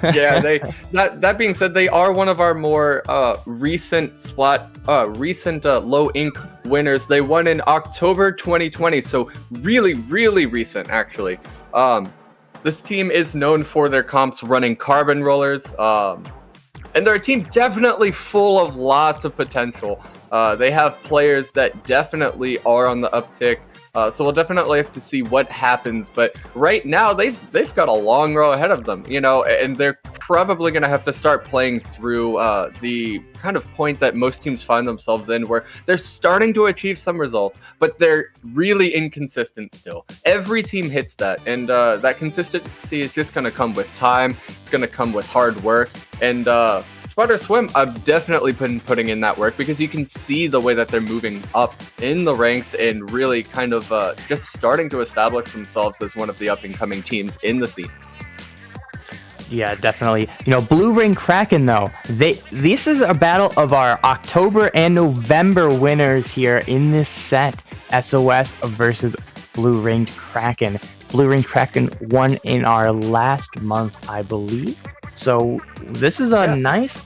Yeah, that being said, they are one of our more recent low ink winners. They won in October 2020, so really recent actually. This team is known for their comps running carbon rollers, and they're a team definitely full of lots of potential. They have players that definitely are on the uptick, so we'll definitely have to see what happens. But right now, they've got a long row ahead of them, you know, and they're probably going to have to start playing through the kind of point that most teams find themselves in, where they're starting to achieve some results, but they're really inconsistent still. Every team hits that, and that consistency is just going to come with time. It's going to come with hard work, and Splatter Swim, I've definitely been putting in that work, because you can see the way that they're moving up in the ranks and really kind of just starting to establish themselves as one of the up-and-coming teams in the scene. Yeah, definitely. You know, Blue Ring Kraken, though, this is a battle of our October and November winners here in this set. SOS versus Blue Ringed Kraken. Blue Ring Kraken won in our last month, I believe. So this is a nice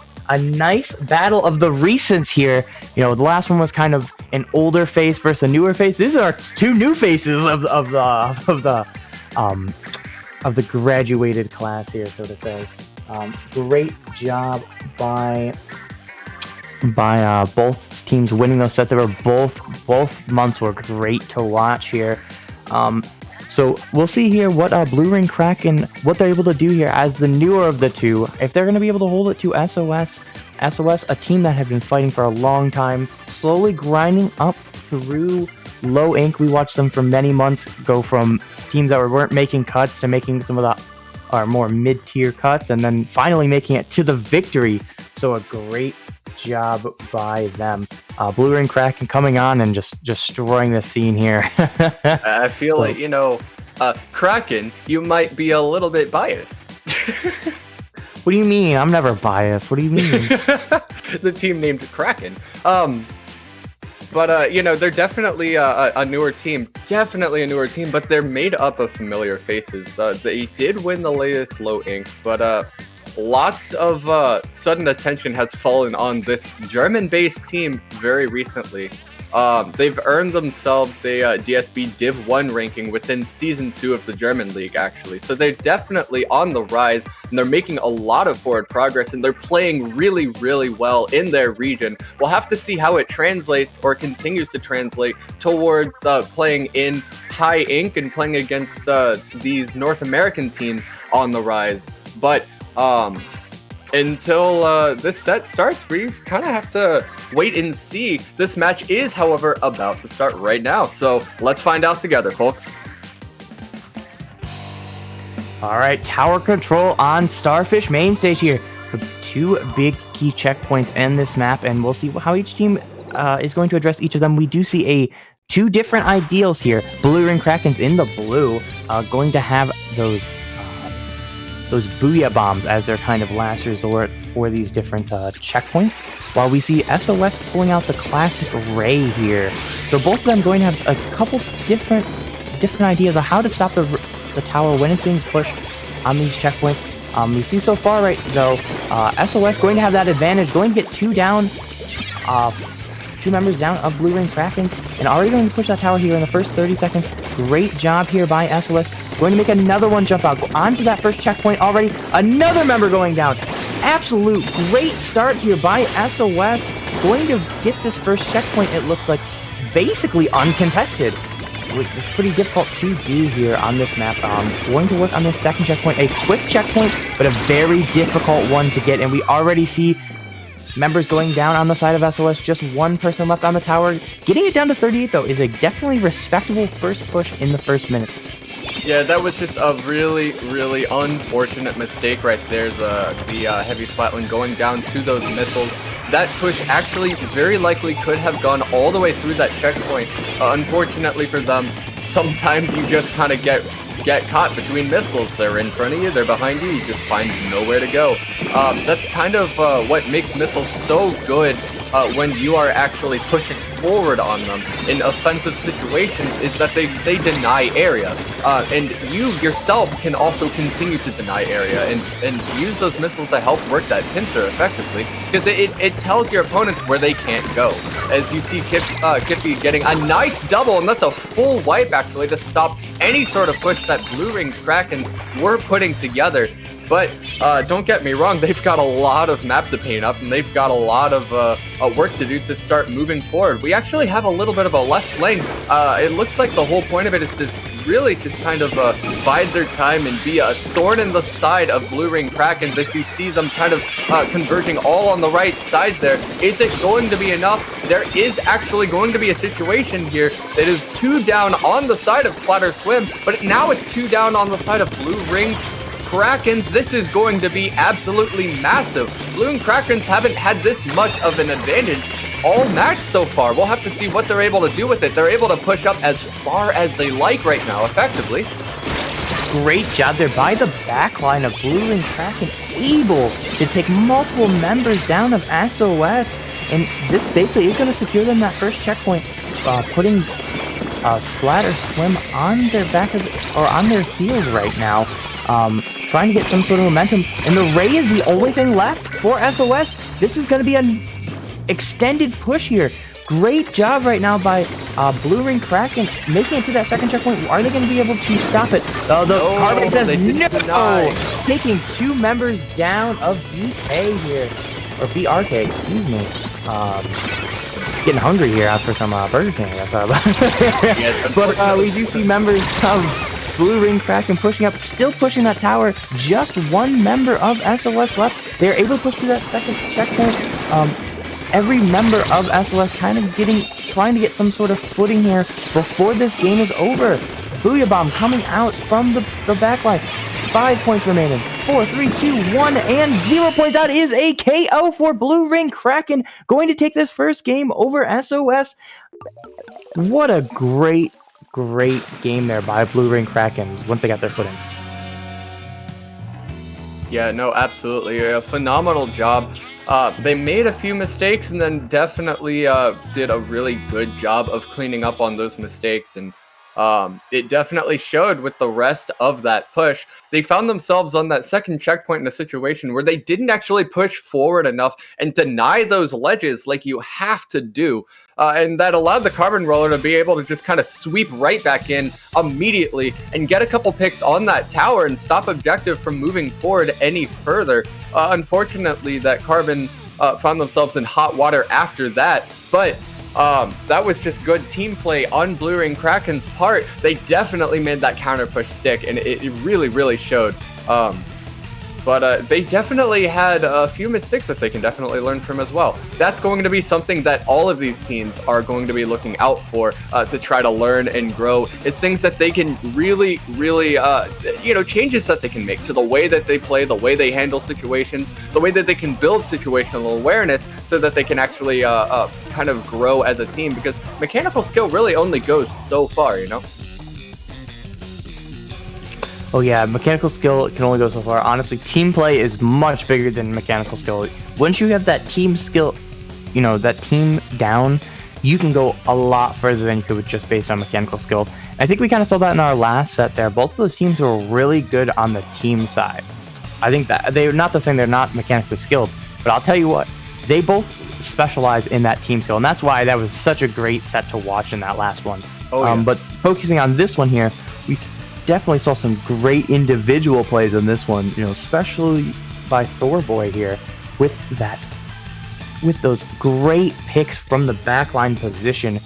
battle of the recents here. You know, the last one was kind of an older face versus a newer face. These are 2 new faces of the graduated class here, so to say. Great job by both teams winning those sets. They were both months were great to watch here. So we'll see here what Blue Ring Kraken, what they're able to do here as the newer of the 2. If they're going to be able to hold it to SOS, a team that have been fighting for a long time, slowly grinding up through low ink. We watched them for many months go from teams that weren't making cuts to making some of the more mid-tier cuts, and then finally making it to the victory. So a great job by them. Blue Ring Kraken coming on and just destroying the scene here. I feel like, you know, Kraken, you might be a little bit biased. What do you mean? I'm never biased. What do you mean? The team named Kraken. But, you know, they're definitely a newer team. Definitely a newer team, but they're made up of familiar faces. They did win the latest low ink, but lots of sudden attention has fallen on this German-based team very recently. They've earned themselves a DSB Div 1 ranking within Season 2 of the German League, actually. So they're definitely on the rise, and they're making a lot of forward progress, and they're playing really well in their region. We'll have to see how it translates, or continues to translate, towards playing in High Ink and playing against these North American teams on the rise. But until this set starts, we kind of have to wait and see. This match is, however, about to start right now. So let's find out together, folks. All right, tower control on Starfish main stage here. 2 big key checkpoints in this map, and we'll see how each team is going to address each of them. We do see 2 different ideals here. Blue Ring Kraken's in the blue, going to have those those Booyah Bombs as their kind of last resort for these different checkpoints, while we see SOS pulling out the classic Ray here. So both of them going to have a couple different ideas on how to stop the tower when it's being pushed on these checkpoints. We see so far right though, SOS going to have that advantage, going to get 2 down, 2 members down of Blue Ring Kraken, and already going to push that tower here in the first 30 seconds. Great job here by SOS. Going to make another one jump out, go onto that first checkpoint already. Another member going down. Absolute great start here by SOS. Going to get this first checkpoint, it looks like, basically uncontested, which is pretty difficult to do here on this map. Going to work on this second checkpoint. A quick checkpoint, but a very difficult one to get, and we already see members going down on the side of SOS. Just 1 person left on the tower. Getting it down to 38, though, is a definitely respectable first push in the first minute. Yeah, that was just a really, really unfortunate mistake right there. The heavy Splatland going down to those missiles. That push actually very likely could have gone all the way through that checkpoint. Unfortunately for them, sometimes you just kind of get caught between missiles. They're in front of you, they're behind you, you just find nowhere to go. That's kind of what makes missiles so good when you are actually pushing forward on them in offensive situations, is that they deny area. And you yourself can also continue to deny area and use those missiles to help work that pincer effectively, because it tells your opponents where they can't go. As you see Kippy getting a nice double, and that's a full wipe actually to stop any sort of push that Blue Ring Krakens were putting together. But don't get me wrong, they've got a lot of map to paint up, and they've got a lot of work to do to start moving forward. We actually have a little bit of a left lane. It looks like the whole point of it is to really just kind of bide their time and be a thorn in the side of Blue Ring Krakens as you see them kind of converging all on the right side there. Is it going to be enough? There is actually going to be a situation here that is 2 down on the side of Splatter Swim, but now it's 2 down on the side of Blue Ring Krakens. This is going to be absolutely massive. Blue Ring Krakens haven't had this much of an advantage all match so far. We'll have to see what they're able to do with it. They're able to push up as far as they like right now, effectively. Great job there by the backline of Blue Ring Kraken, able to take multiple members down of SOS, and this basically is going to secure them that first checkpoint, putting Splatter Swim on their back or on their heels right now. Trying to get some sort of momentum, and the Ray is the only thing left for SOS. This is going to be an extended push here. Great job right now by Blue Ring Kraken making it to that second checkpoint. Are they going to be able to stop it? Oh, the Carbon says no! Taking 2 members down of BK here, or BRK, excuse me. Getting hungry here after some Burger King, I guess. But we do see members of Blue Ring Kraken pushing up, still pushing that tower. Just 1 member of SOS left. They're able to push to that second checkpoint. Every member of SOS kind of trying to get some sort of footing here before this game is over. Booyah Bomb coming out from the backline. 5 points remaining. 4, 3, 2, 1, and 0 points out is a KO for Blue Ring Kraken. Going to take this first game over SOS. What a great game there by Blue Ring Kraken once they got their footing. Yeah, no, absolutely. A phenomenal job. They made a few mistakes and then definitely did a really good job of cleaning up on those mistakes. And it definitely showed with the rest of that push. They found themselves on that second checkpoint in a situation where they didn't actually push forward enough and deny those ledges like you have to do. And that allowed the Carbon Roller to be able to just kind of sweep right back in immediately and get a couple picks on that tower and stop Objective from moving forward any further. Unfortunately, that Carbon found themselves in hot water after that, but that was just good team play on Blue Ring Kraken's part. They definitely made that counter push stick, and it really, really showed. But they definitely had a few mistakes that they can definitely learn from as well. That's going to be something that all of these teams are going to be looking out for to try to learn and grow. It's things that they can really, changes that they can make to the way that they play, the way they handle situations, the way that they can build situational awareness so that they can actually kind of grow as a team, because mechanical skill really only goes so far, Oh yeah, mechanical skill can only go so far. Honestly, team play is much bigger than mechanical skill. Once you have that team skill, that team down, you can go a lot further than you could with just based on mechanical skill. I think we kind of saw that in our last set there. Both of those teams were really good on the team side. I think that they're not saying they're not mechanically skilled, but I'll tell you what, they both specialize in that team skill, and that's why that was such a great set to watch in that last one. Oh, yeah. But focusing on this one here, we definitely saw some great individual plays in this one, especially by Thorboy here with those great picks from the backline position,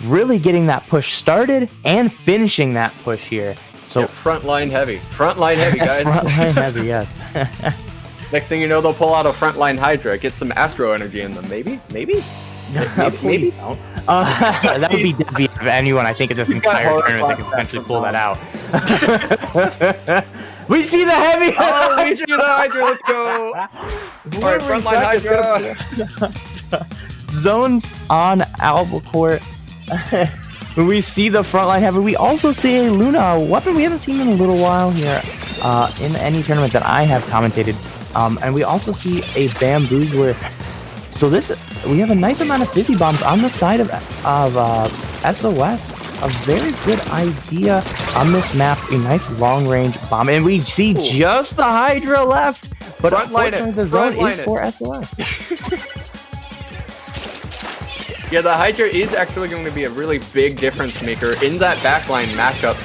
really getting that push started and finishing that push here. So yeah, front line heavy, guys. Front line heavy, yes. Next thing you know, they'll pull out a frontline Hydra, get some Astro energy in them. Maybe. Maybe. That would be deadly of anyone. I think in this entire tournament that can potentially pull that out. We see the heavy. Oh, we see the Hydra. Let's go. All right, frontline Hydra. Zones on Albacore. We see the frontline heavy. We also see a Luna, a weapon we haven't seen in a little while here in any tournament that I have commentated. And we also see a Bamboozler. So we have a nice amount of fizzy bombs on the side of SOS. A very good idea on this map. A nice long range bomb, and we see just the Hydra left. But unfortunately, the zone is for SOS. Yeah, the Hydra is actually going to be a really big difference maker in that backline matchup.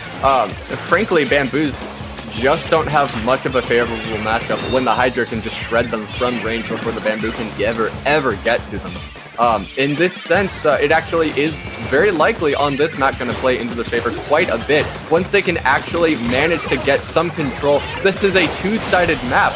Frankly, Bamboos just don't have much of a favorable matchup when the Hydra can just shred them from range before the Bamboo can ever get to them. In this sense, it actually is very likely on this map going to play into the favor quite a bit. Once they can actually manage to get some control, this is a two-sided map.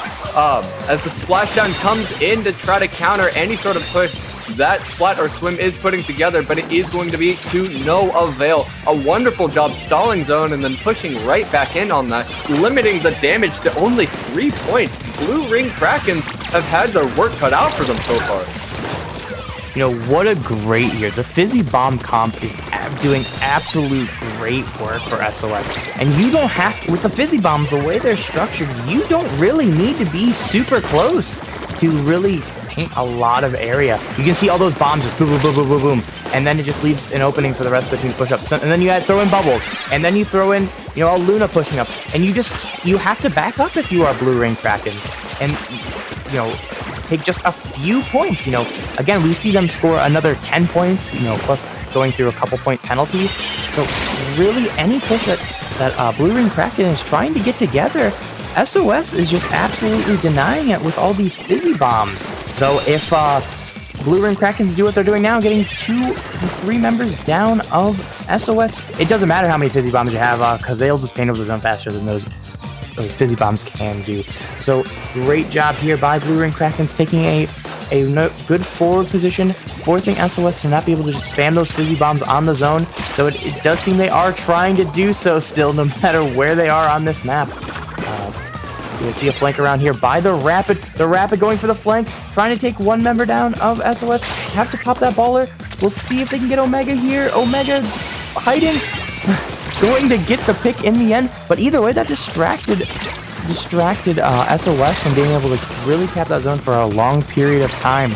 As the splashdown comes in to try to counter any sort of push that Splat or Swim is putting together, but it is going to be to no avail. A wonderful job stalling zone and then pushing right back in on that, limiting the damage to only 3 points. Blue Ring Krakens have had their work cut out for them so far. What a great year. The Fizzy Bomb comp is doing absolute great work for SOS. And you don't have to, with the Fizzy Bombs, the way they're structured, you don't really need to be super close to really paint a lot of area. You can see all those bombs just boom, boom, boom, boom, boom, boom. And then it just leaves an opening for the rest of the team to push up. So, and then you throw in bubbles. And then you throw in, a Luna pushing up. And you have to back up if you are Blue Ring Kraken. And, take just a few points. Again, we see them score another 10 points, plus going through a couple point penalties. So really any push that Blue Ring Kraken is trying to get together, SOS is just absolutely denying it with all these fizzy bombs. Though if Blue Ring Krakens do what they're doing now, getting 2 to 3 members down of SOS, it doesn't matter how many fizzy bombs you have, because they'll just paint over the zone faster than those fizzy bombs can do. So great job here by Blue Ring Krakens, taking a good forward position, forcing SOS to not be able to just spam those fizzy bombs on the zone. So it does seem they are trying to do so still, no matter where they are on this map. You can see a flank around here by the Rapid. The Rapid going for the flank, trying to take 1 member down of SOS. Have to pop that baller. We'll see if they can get Omega here. Omega hiding. Going to get the pick in the end, but either way, that distracted SOS from being able to really cap that zone for a long period of time.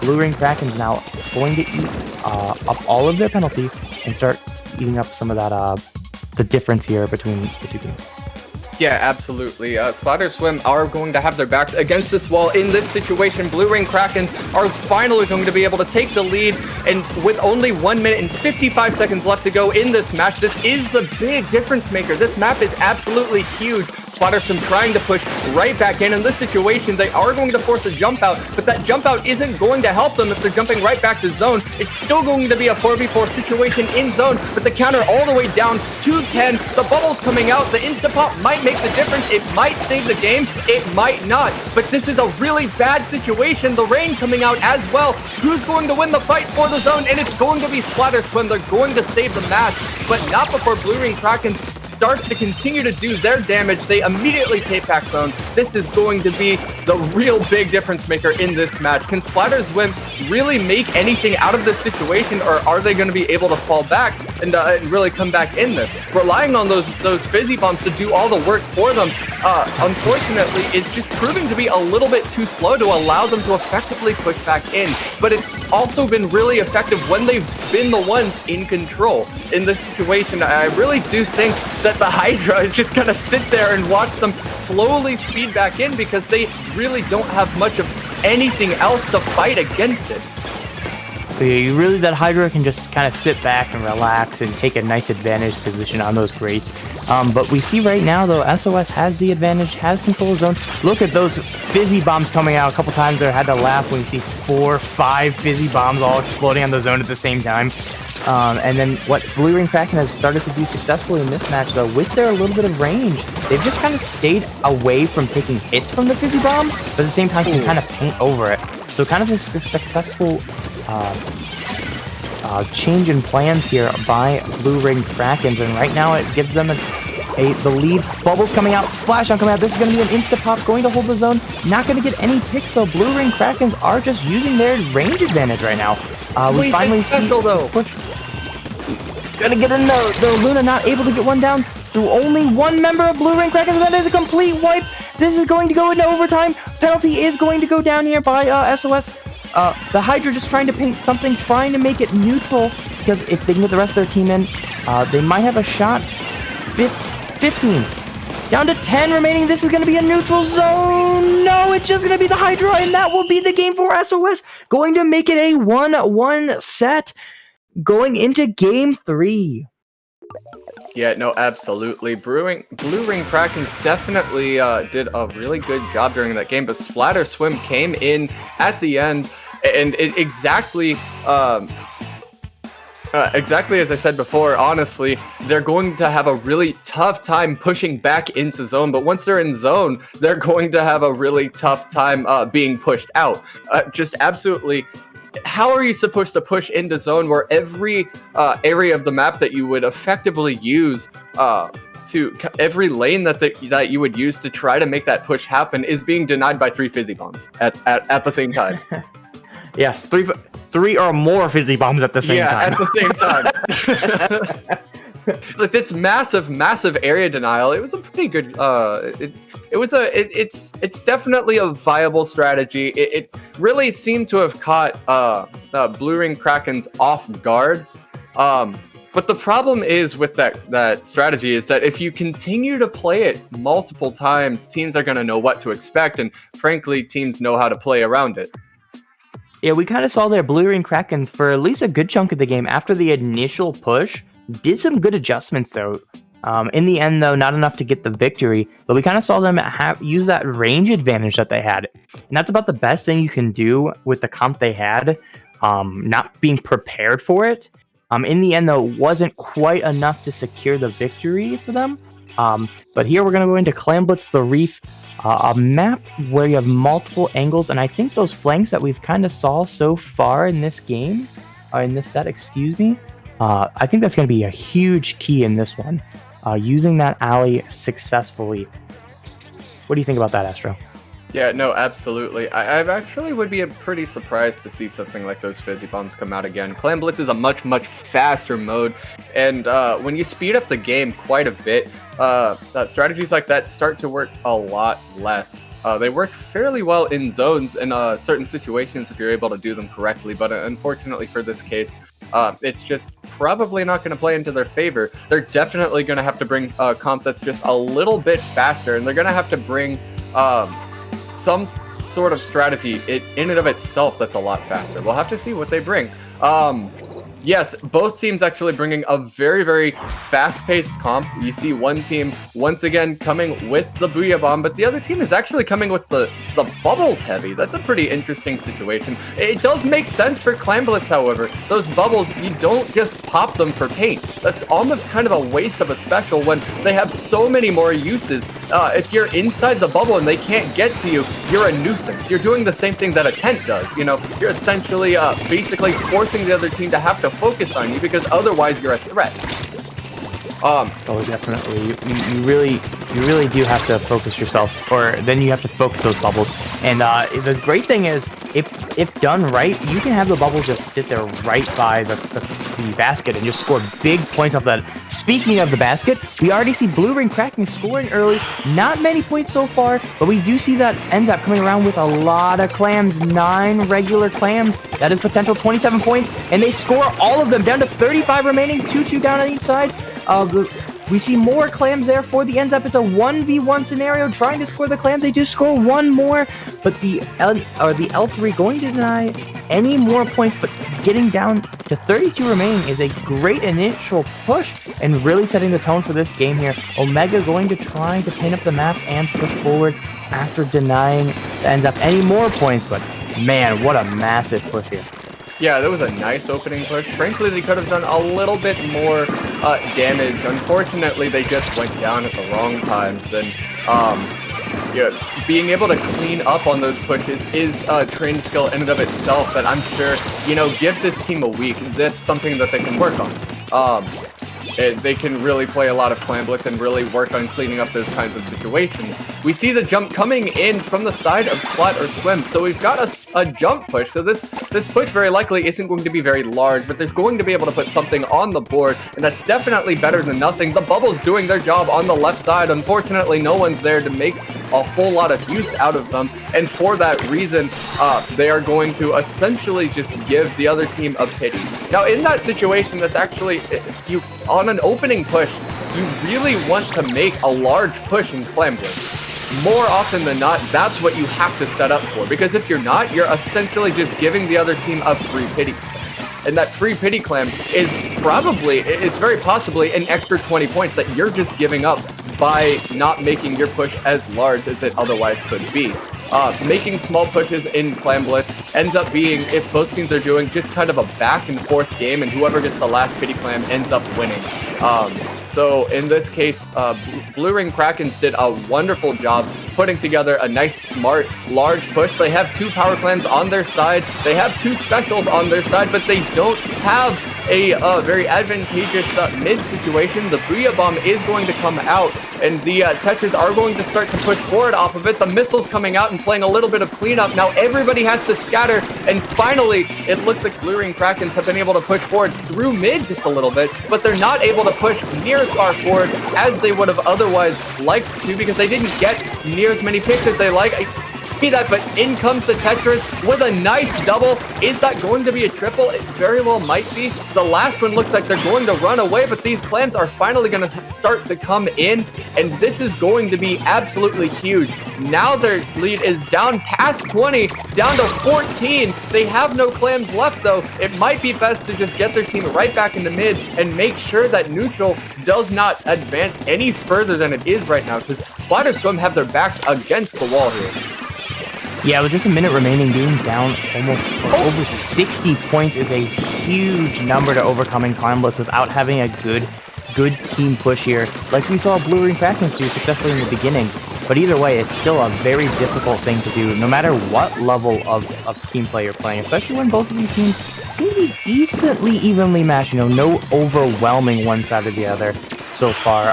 Blue Ring Kraken's now going to eat up all of their penalty and start eating up some of that the difference here between the two teams. Yeah, absolutely. Splat or Swim are going to have their backs against this wall in this situation. Blue Ring Krakens are finally going to be able to take the lead, and with only 1 minute and 55 seconds left to go in this match, this is the big difference maker. This map is absolutely huge. Splat or Swim trying to push right back in this situation. They are going to force a jump out, but that jump out isn't going to help them if they're jumping right back to zone. It's still going to be a 4v4 situation in zone, but the counter all the way down to 10. The bubbles coming out. The insta-pop might make the difference. It might save the game. It might not, but this is a really bad situation. The rain coming out as well. Who's going to win the fight for the zone? And it's going to be Splat or Swim. They're going to save the match, but not before Blue Ring Krakens starts to continue to do their damage. They immediately take back zone. This is going to be the real big difference maker in this match. Can Splat or Swim really make anything out of this situation, or are they going to be able to fall back? and really come back in this. Relying on those fizzy bombs to do all the work for them, unfortunately, it's just proving to be a little bit too slow to allow them to effectively push back in. But it's also been really effective when they've been the ones in control. In this situation, I really do think that the Hydra is just gonna sit there and watch them slowly speed back in because they really don't have much of anything else to fight against it. So yeah, really that Hydra can just kind of sit back and relax and take a nice advantage position on those grates. But we see right now, though, SOS has the advantage, has control of zone. Look at those fizzy bombs coming out a couple times there. I had to laugh when you see 4 or 5 fizzy bombs all exploding on the zone at the same time. And then what Blue Ring Kraken has started to do successfully in this match, though, with their little bit of range, they've just kind of stayed away from taking hits from the fizzy bomb, but at the same time can kind of paint over it. So kind of a successful change in plans here by Blue Ring Krakens, and right now it gives them the lead. Bubbles coming out, Splash on coming out. This is going to be an insta-pop, going to hold the zone, not going to get any picks, so Blue Ring Krakens are just using their range advantage right now. We finally see though. Push. Gonna get in the Luna, not able to get one down through only one member of Blue Ring Krakens. That is a complete wipe. This is going to go into overtime. Penalty is going to go down here by SOS. The Hydra just trying to paint something, trying to make it neutral, because if they can get the rest of their team in, they might have a shot. 15. Down to 10 remaining. This is going to be a neutral zone. No, it's just going to be the Hydra, and that will be the game for SOS. Going to make it a 1-1 set going into game 3. Yeah, no, absolutely. Blue Ring Krakens definitely did a really good job during that game, but Splatter Swim came in at the end, and exactly as I said before, honestly, they're going to have a really tough time pushing back into zone, but once they're in zone, they're going to have a really tough time being pushed out. Just absolutely. How are you supposed to push into zone where every area of the map that you would effectively use to every lane that you would use to try to make that push happen is being denied by 3 fizzy bombs at the same time? Yes, three or more fizzy bombs at the same time. Yeah, at the same time. Like, it's massive area denial. It was a pretty good. It's definitely a viable strategy. It really seemed to have caught Blue Ring Krakens off guard. But the problem is with that strategy is that if you continue to play it multiple times, teams are going to know what to expect, and frankly, teams know how to play around it. Yeah, we kind of saw their Blue Ring Krakens for at least a good chunk of the game after the initial push. Did some good adjustments, though. In the end, though, not enough to get the victory, but we kind of saw them use that range advantage that they had. And that's about the best thing you can do with the comp they had, not being prepared for it. In the end, though, it wasn't quite enough to secure the victory for them. But here we're going to go into Clan Blitz the Reef, a map where you have multiple angles, and I think those flanks that we've kind of saw so far in this game, in this set, excuse me, I think that's going to be a huge key in this one, using that alley successfully. What do you think about that, Astro? Yeah, no, absolutely. I actually would be pretty surprised to see something like those fizzy bombs come out again. Clan Blitz is a much faster mode, and when you speed up the game quite a bit, strategies like that start to work a lot less. They work fairly well in zones in certain situations if you're able to do them correctly, but unfortunately for this case, it's just probably not going to play into their favor. They're definitely going to have to bring a comp that's just a little bit faster, and they're going to have to bring some sort of strategy in and of itself that's a lot faster. We'll have to see what they bring. Yes, both teams actually bringing a very fast-paced comp. You see one team once again coming with the Booyah Bomb, but the other team is actually coming with the Bubbles Heavy. That's a pretty interesting situation. It does make sense for Clan Blitz, however. Those bubbles, you don't just pop them for paint. That's almost kind of a waste of a special when they have so many more uses. If you're inside the bubble and they can't get to you, you're a nuisance. You're doing the same thing that a tent does. You know, you're essentially basically forcing the other team to have to focus on you because otherwise you're a threat. Oh, definitely. You really do have to focus yourself, or then you have to focus those bubbles. And the great thing is if done right, you can have the bubble just sit there right by the basket and just score big points off that. Speaking of the basket, we already see Blue Ring Kraken scoring early. Not many points so far, but we do see that ends up coming around with a lot of clams. 9 regular clams. That is potential 27 points, and they score all of them down to 35 remaining. 2-2 down on each side. We see more clams there for the ends up. It's a 1v1 scenario trying to score the clams. They do score one more, but the L3 going to deny any more points, but getting down to 32 remaining is a great initial push and really setting the tone for this game here. Omega going to try to paint up the map and push forward after denying the ends up any more points, but man, what a massive push here. Yeah, that was a nice opening push. Frankly, they could have done a little bit more damage. Unfortunately, they just went down at the wrong times. And being able to clean up on those pushes is a trained skill in and of itself that I'm sure, give this team a week. That's something that they can work on. They can really play a lot of clam blitz and really work on cleaning up those kinds of situations. We see the jump coming in from the side of Splat or Swim, so we've got a jump push. So this push very likely isn't going to be very large, but there's going to be able to put something on the board, and that's definitely better than nothing. The bubble's doing their job on the left side. Unfortunately, no one's there to make a whole lot of use out of them, and for that reason, they are going to essentially just give the other team a pity. Now, in that situation, that's actually, on an opening push, you really want to make a large push in clam blitz. More often than not, that's what you have to set up for, because if you're not, you're essentially just giving the other team a free pity. And that free pity clam is it's very possibly an extra 20 points that you're just giving up by not making your push as large as it otherwise could be. Making small pushes in Clam Blitz ends up being, if both teams are doing, just kind of a back and forth game, and whoever gets the last pity clam ends up winning. So in this case, Blue Ring Krakens did a wonderful job putting together a nice, smart, large push. They have 2 power clams on their side. They have 2 specials on their side, but they don't have a very advantageous mid situation. The Booyah Bomb is going to come out, and the Tetras are going to start to push forward off of it. The missile's coming out and playing a little bit of cleanup. Now everybody has to scatter, and finally, it looks like Blue Ring Krakens have been able to push forward through mid just a little bit, but they're not able to push near as far forward as they would have otherwise liked to, because they didn't get near as many picks as they like. See that, but in comes the Tetras with a nice double. Is that going to be a triple? It very well might be. The last one looks like they're going to run away, but these clams are finally going to start to come in, and this is going to be absolutely huge. Now their lead is down past 20, down to 14. They have no clams left, though. It might be best to just get their team right back into mid and make sure that neutral does not advance any further than it is right now, because Splat or Swim have their backs against the wall here. Yeah, with just a minute remaining, being down almost over 60 points is a huge number to overcoming Clam Blitz without having a good team push here, like we saw Blue Ring Kraken do successfully in the beginning. But either way, it's still a very difficult thing to do, no matter what level of team play you're playing, especially when both of these teams seem to be decently evenly matched, no overwhelming one side or the other so far.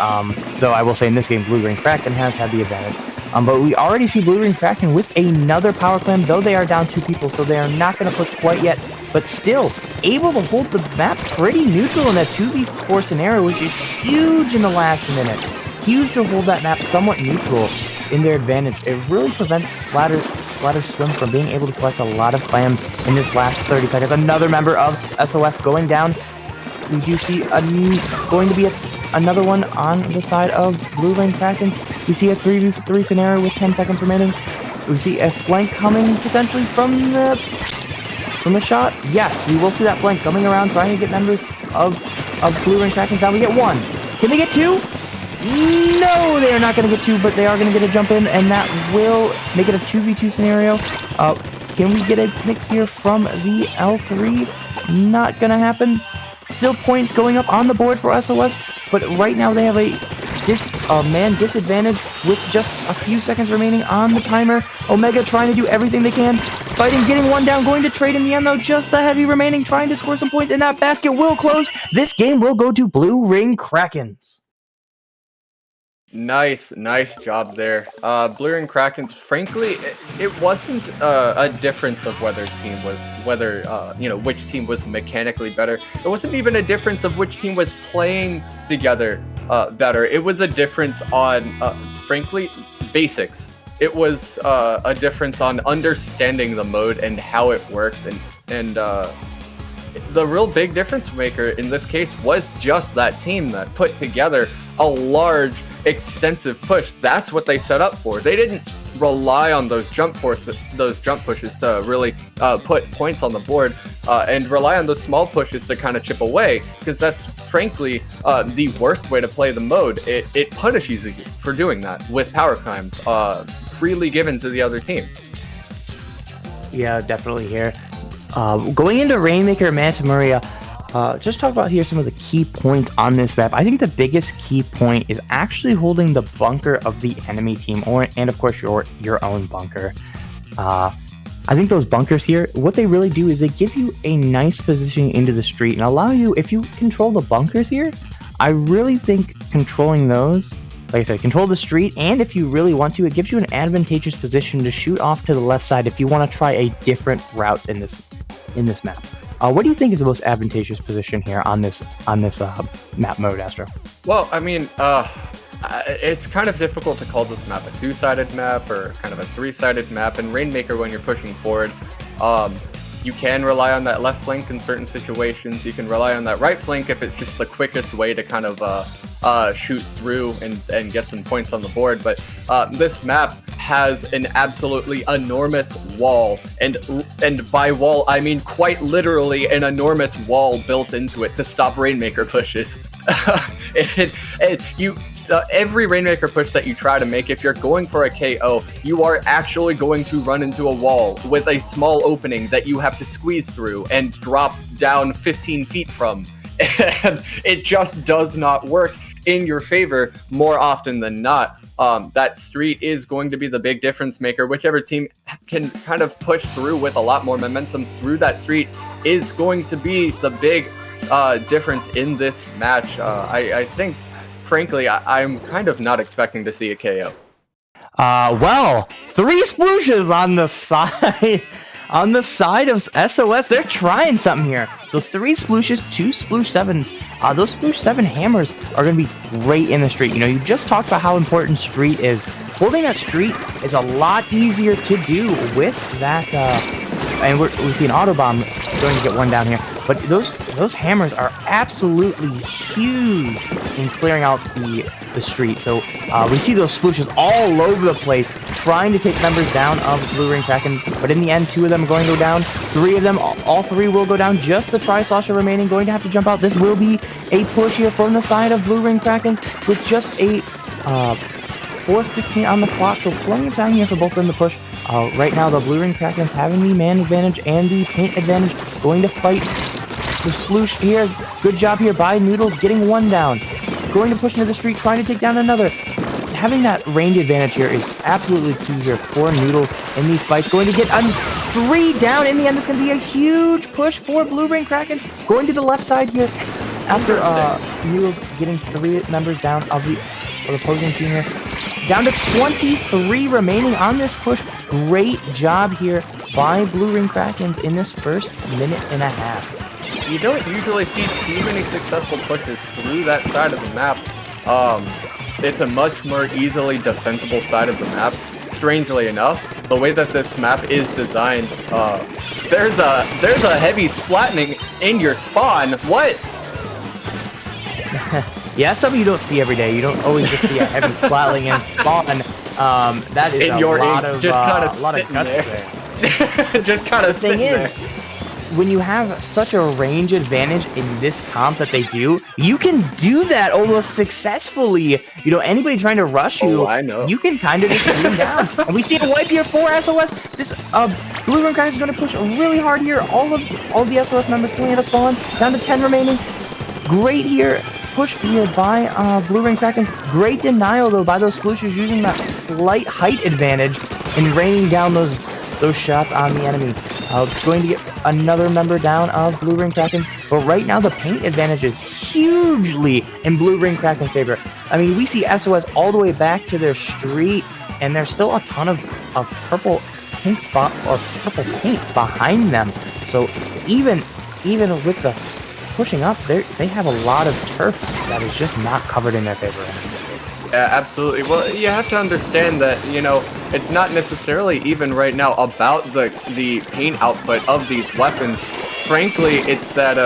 Though I will say in this game, Blue Ring Kraken has had the advantage. But we already see Blue Ring Kraken with another power clam, though they are down 2 people, so they are not going to push quite yet, but still able to hold the map pretty neutral in that 2v4 scenario, which is huge in the last minute. Huge to hold that map somewhat neutral in their advantage. It really prevents Splat or Swim from being able to collect a lot of clams in this last 30 seconds. Another member of SOS going down. We do see going to be another one on the side of Blue Ring Kraken. We see a 3v3 scenario with 10 seconds remaining. We see a flank coming potentially from the shot. Yes, we will see that flank coming around, trying to get members of Blue Ring Kraken down. We get 1. Can they get 2? No, they are not going to get 2, but they are going to get a jump in, and that will make it a 2v2 scenario. Can we get a pick here from the L3? Not going to happen. Still points going up on the board for SOS, but right now they have a man disadvantage with just a few seconds remaining on the timer. Omega trying to do everything they can. Fighting, getting 1 down, going to trade in the end though. Just the heavy remaining, trying to score some points, and that basket will close. This game will go to Blue Ring Krakens. Nice job there. Blue Ring Krakens, frankly, it wasn't a difference of which team was mechanically better. It wasn't even a difference of which team was playing together better. It was a difference on, frankly, basics. It was a difference on understanding the mode and how it works, and the real big difference maker in this case was just that team that put together a large, extensive push. That's what they set up for. They didn't rely on those jump pushes to really put points on the board, and rely on those small pushes to kind of chip away, because that's frankly the worst way to play the mode. It punishes you for doing that with power climbs freely given to the other team. Yeah, definitely here. Going into Rainmaker and Manta Maria, just talk about here some of the key points on this map. I think the biggest key point is actually holding the bunker of the enemy team, and of course your own bunker. I think those bunkers here, what they really do is they give you a nice positioning into the street and allow you, if you control the bunkers here, I really think controlling those, like I said, control the street, and if you really want to, it gives you an advantageous position to shoot off to the left side if you want to try a different route in this map. What do you think is the most advantageous position here on this map mode, Astro? Well, I mean, it's kind of difficult to call this map a two-sided map or kind of a three-sided map. In Rainmaker, when you're pushing forward, you can rely on that left flank in certain situations. You can rely on that right flank if it's just the quickest way to kind of shoot through and get some points on the board. But this map has an absolutely enormous wall, and by wall I mean quite literally an enormous wall built into it to stop Rainmaker pushes. Every Rainmaker push that you try to make, if you're going for a KO, you are actually going to run into a wall with a small opening that you have to squeeze through and drop down 15 feet from. And it just does not work in your favor more often than not. That street is going to be the big difference maker. Whichever team can kind of push through with a lot more momentum through that street is going to be the big difference in this match. I think, frankly, I'm kind of not expecting to see a KO. Well, 3 splooshes on the side. On the side of SOS, they're trying something here. So 3 splooshes, 2 sploosh 7s. Those sploosh 7 hammers are going to be great in the street. You know, you just talked about how important street is. Holding that street is a lot easier to do with that. And we see an autobomb going to get one down here. But those hammers are absolutely huge in clearing out the street. So we see those splooshes all over the place, trying to take members down of Blue Ring Kraken. But in the end, 2 of them are going to go down. 3 of them, all 3 will go down. Just the Tri-Slasher remaining, going to have to jump out. This will be a push here from the side of Blue Ring Kraken with just a 4:15 on the clock. So plenty of time here for both of them to push. Right now, the Blue Ring Krakens having the man advantage and the paint advantage, going to fight the sploosh here. Good job here by Noodles, getting 1 down. Going to push into the street, trying to take down another. Having that range advantage here is absolutely key here for Noodles in these fights. Going to get 3 down. In the end, it's going to be a huge push for Blue Ring Kraken. Going to the left side here after Noodles getting 3 members down of the opposing team here. Down to 23 remaining on this push. Great job here by Blue Ring Krakens in this first minute and a half. You don't usually see too many successful pushes through that side of the map. It's a much more easily defensible side of the map. Strangely enough, the way that this map is designed, there's a heavy splatting in your spawn. What? Yeah, that's something you don't see every day. You don't always just see a heavy splatling and spawn. That is a lot of guts there. Just kind of sitting there. When you have such a range advantage in this comp that they do, you can do that almost successfully. You know, anybody trying to rush you, I know. You can kind of just shoot them down. And we see a wipe here for SOS. This Blue Ring Kraken is going to push really hard here. All of the SOS members going to spawn. Down to 10 remaining. Great here. Push here by Blue Ring Kraken. Great denial, though, by those splooshes using that slight height advantage and raining down those those shots on the enemy. Going to get another member down of Blue Ring Kraken, but right now the paint advantage is hugely in Blue Ring Kraken's favor. I mean, we see SOS all the way back to their street, and there's still a ton of purple paint behind them. So even with the pushing up, they have a lot of turf that is just not covered in their favor. Yeah, absolutely. Well, you have to understand that, it's not necessarily even right now about the paint output of these weapons. Frankly, it's that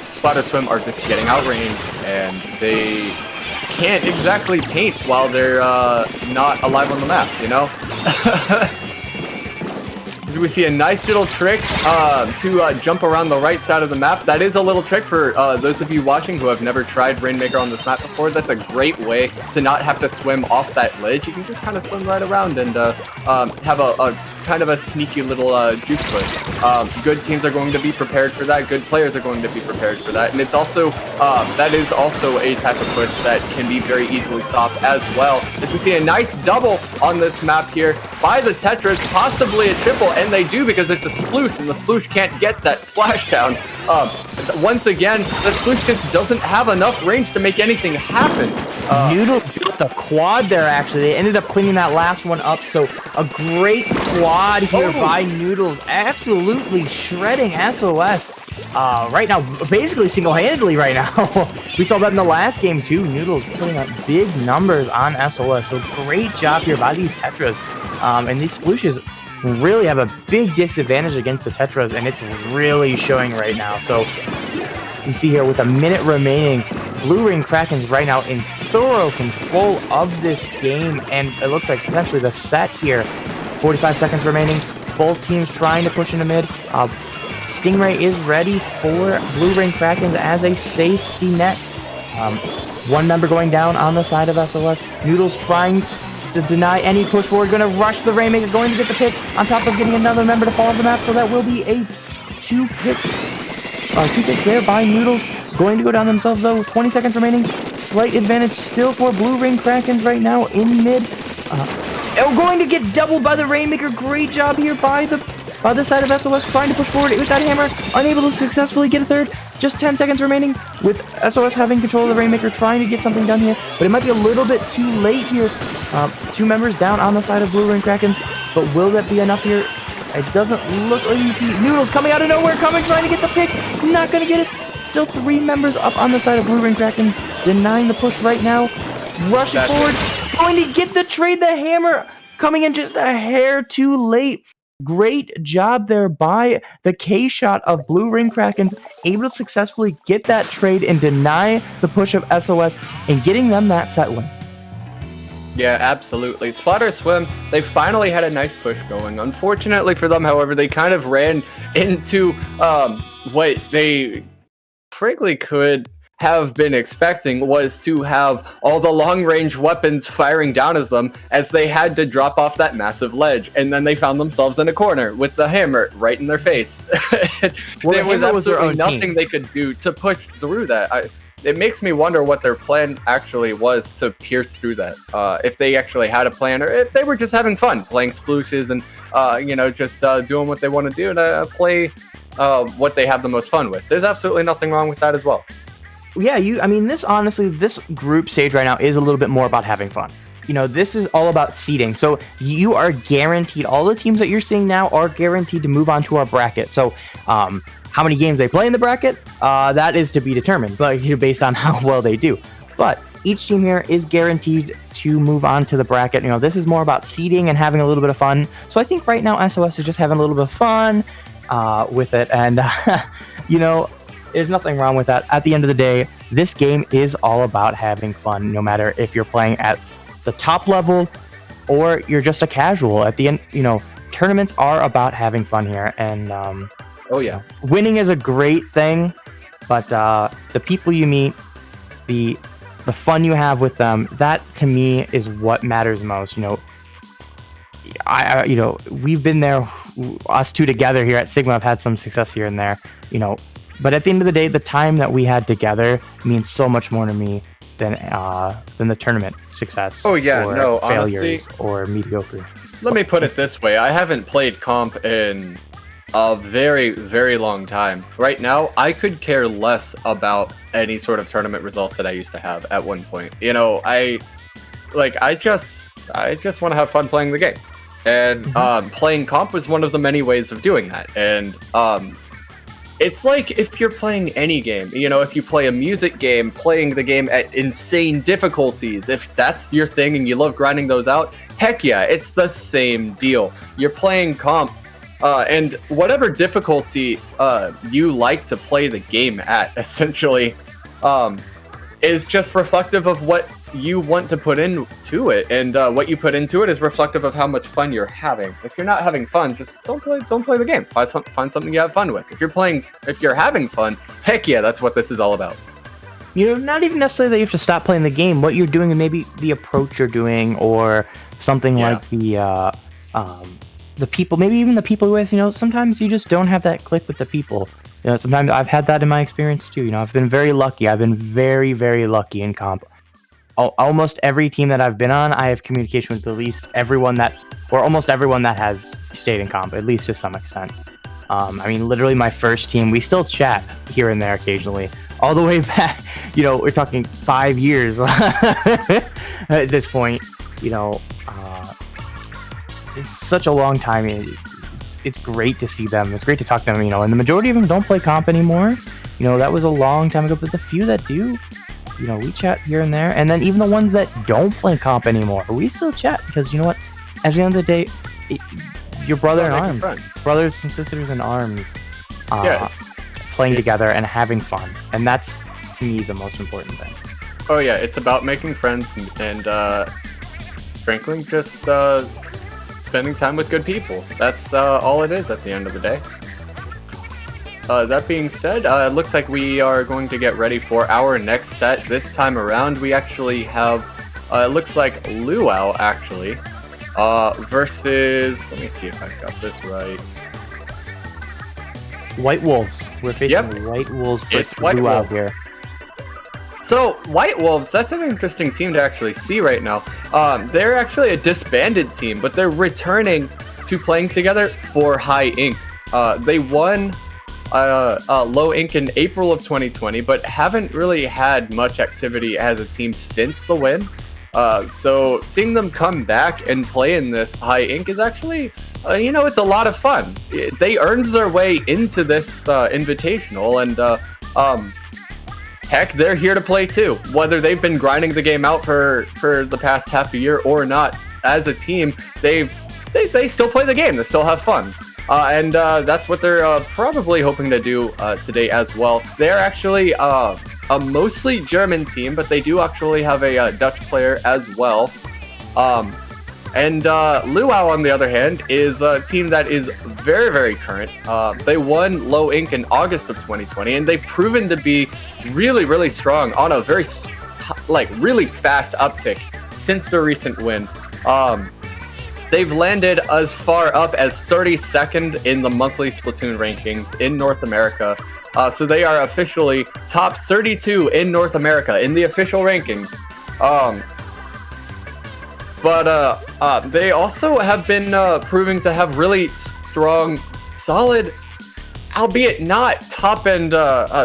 Splat or Swim are just getting outranged, and they can't exactly paint while they're not alive on the map, We see a nice little trick to jump around the right side of the map. That is a little trick for those of you watching who have never tried Rainmaker on this map before. That's a great way to not have to swim off that ledge. You can just kind of swim right around and have a kind of a sneaky little juke push. Good teams are going to be prepared for that. Good players are going to be prepared for that. And it's also that is also a type of push that can be very easily stopped as well. As we see a nice double on this map here by the Tetras, possibly a triple, and they do because it's a sploosh, and the sploosh can't get that splashdown. Once again, the sploosh just doesn't have enough range to make anything happen. Noodles got the quad there, actually. They ended up cleaning that last one up, so a great quad here by Noodles. Absolutely shredding SOS right now, basically single-handedly right now. We saw that in the last game, too. Noodles putting up big numbers on SOS, so great job here by these Tetras. And these splooshes really have a big disadvantage against the Tetras, and it's really showing right now. So you see here with a minute remaining, Blue Ring Kraken's right now in thorough control of this game, and it looks like potentially the set here. 45 seconds remaining. Both teams trying to push into mid. Stingray is ready for Blue Ring Kraken as a safety net. One member going down on the side of SOS. Noodles trying to deny any push forward. Going to rush the Rainmaker, going to get the pick on top of getting another member to fall off the map. So that will be a two picks there by Noodles. Going to go down themselves though. 20 seconds remaining. Slight advantage still for Blue Ring Krakens right now in mid. Going to get doubled by the Rainmaker. Great job here by the side of SOS, trying to push forward with that hammer. Unable to successfully get a third. Just 10 seconds remaining with SOS having control of the Rainmaker, trying to get something done here. But it might be a little bit too late here. Two members down on the side of Blue Ring Krakens. But will that be enough here? It doesn't look like you see Noodles coming out of nowhere, trying to get the pick. Not going to get it. Still three members up on the side of Blue Ring Krakens, denying the push right now. Rushing forward, going to get the trade. The hammer coming in just a hair too late. Great job there by the K-shot of Blue Ring Krakens, able to successfully get that trade and deny the push of SOS and getting them that set win. Yeah, absolutely. Splat or Swim, they finally had a nice push going. Unfortunately for them, however, they kind of ran into what they frankly could have been expecting, was to have all the long-range weapons firing down at them as they had to drop off that massive ledge, and then they found themselves in a corner with the hammer right in their face. There was absolutely nothing they could do to push through that. It makes me wonder what their plan actually was to pierce through that. If they actually had a plan, or if they were just having fun playing splooshes and just doing what they want to do to play what they have the most fun with. There's absolutely nothing wrong with that as well. Yeah, this group stage right now is a little bit more about having fun. This is all about seeding. So you are guaranteed, all the teams that you're seeing now are guaranteed to move on to our bracket. So how many games they play in the bracket, that is to be determined, but based on how well they do. But each team here is guaranteed to move on to the bracket. This is more about seeding and having a little bit of fun. So I think right now SOS is just having a little bit of fun with it. And, there's nothing wrong with that. At the end of the day, this game is all about having fun, no matter if you're playing at the top level or you're just a casual. At the end, tournaments are about having fun here. And, winning is a great thing, but the people you meet, the fun you have with them, that to me is what matters most. We've been there, us two together here at Sigma have had some success here and there, but at the end of the day, the time that we had together means so much more to me than the tournament success. Oh yeah, or no, failures honestly, or mediocre. let me put it this way. I haven't played comp in a very, very long time. Right now, I could care less about any sort of tournament results that I used to have at one point. You know, I just want to have fun playing the game. And playing comp was one of the many ways of doing that. And it's like if you're playing any game, you know, if you play a music game, playing the game at insane difficulties, if that's your thing and you love grinding those out, heck yeah, it's the same deal. You're playing comp, and whatever difficulty you like to play the game at, essentially, is just reflective of what you want to put into it, and what you put into it is reflective of how much fun you're having. If you're not having fun, just don't play the game. Find something you have fun with. If you're having fun, heck yeah, that's what this is all about. You know, not even necessarily that you have to stop playing the game. What you're doing, and maybe the approach you're doing, or something like the people, maybe even the people with, you know, sometimes you just don't have that click with the people. You know, sometimes I've had that in my experience too. You know, I've been very lucky. I've been very, very lucky in comp. Almost every team that I've been on, I have communication with at least almost everyone that has stayed in comp, at least to some extent. I mean, literally my first team, we still chat here and there occasionally, all the way back, you know, we're talking 5 years at this point, you know, it's such a long time. It's great to see them. It's great to talk to them, you know, and the majority of them don't play comp anymore. You know, that was a long time ago, but the few that do, you know, we chat here and there. And then even the ones that don't play comp anymore, we still chat because, you know what, at the end of the day, your brother in arms, brothers and sisters in arms, playing together and having fun. And that's, to me, the most important thing. Oh yeah, it's about making friends and, frankly, just spending time with good people. That's all it is at the end of the day. That being said, it looks like we are going to get ready for our next set. This time around, we actually have, it looks like Luau, actually, versus, let me see if I got this right. White Wolves. We're facing White Wolves versus Luau here. So, White Wolves, that's an interesting team to actually see right now. They're actually a disbanded team, but they're returning to playing together for High Ink. They won Low Ink in April of 2020, but haven't really had much activity as a team since the win. So seeing them come back and play in this High Ink is actually, you know, it's a lot of fun. They earned their way into this Invitational, and heck, they're here to play too. Whether they've been grinding the game out for the past half a year or not, as a team, they still play the game. They still have fun. And that's what they're probably hoping to do today as well. They're actually a mostly German team, but they do actually have a Dutch player as well. And Luau, on the other hand, is a team that is very, very current. They won Low Ink in August of 2020, and they've proven to be really, really strong on a very, really fast uptick since their recent win. They've landed as far up as 32nd in the monthly Splatoon rankings in North America. So they are officially top 32 in North America in the official rankings. But they also have been proving to have really strong, solid, albeit not top-end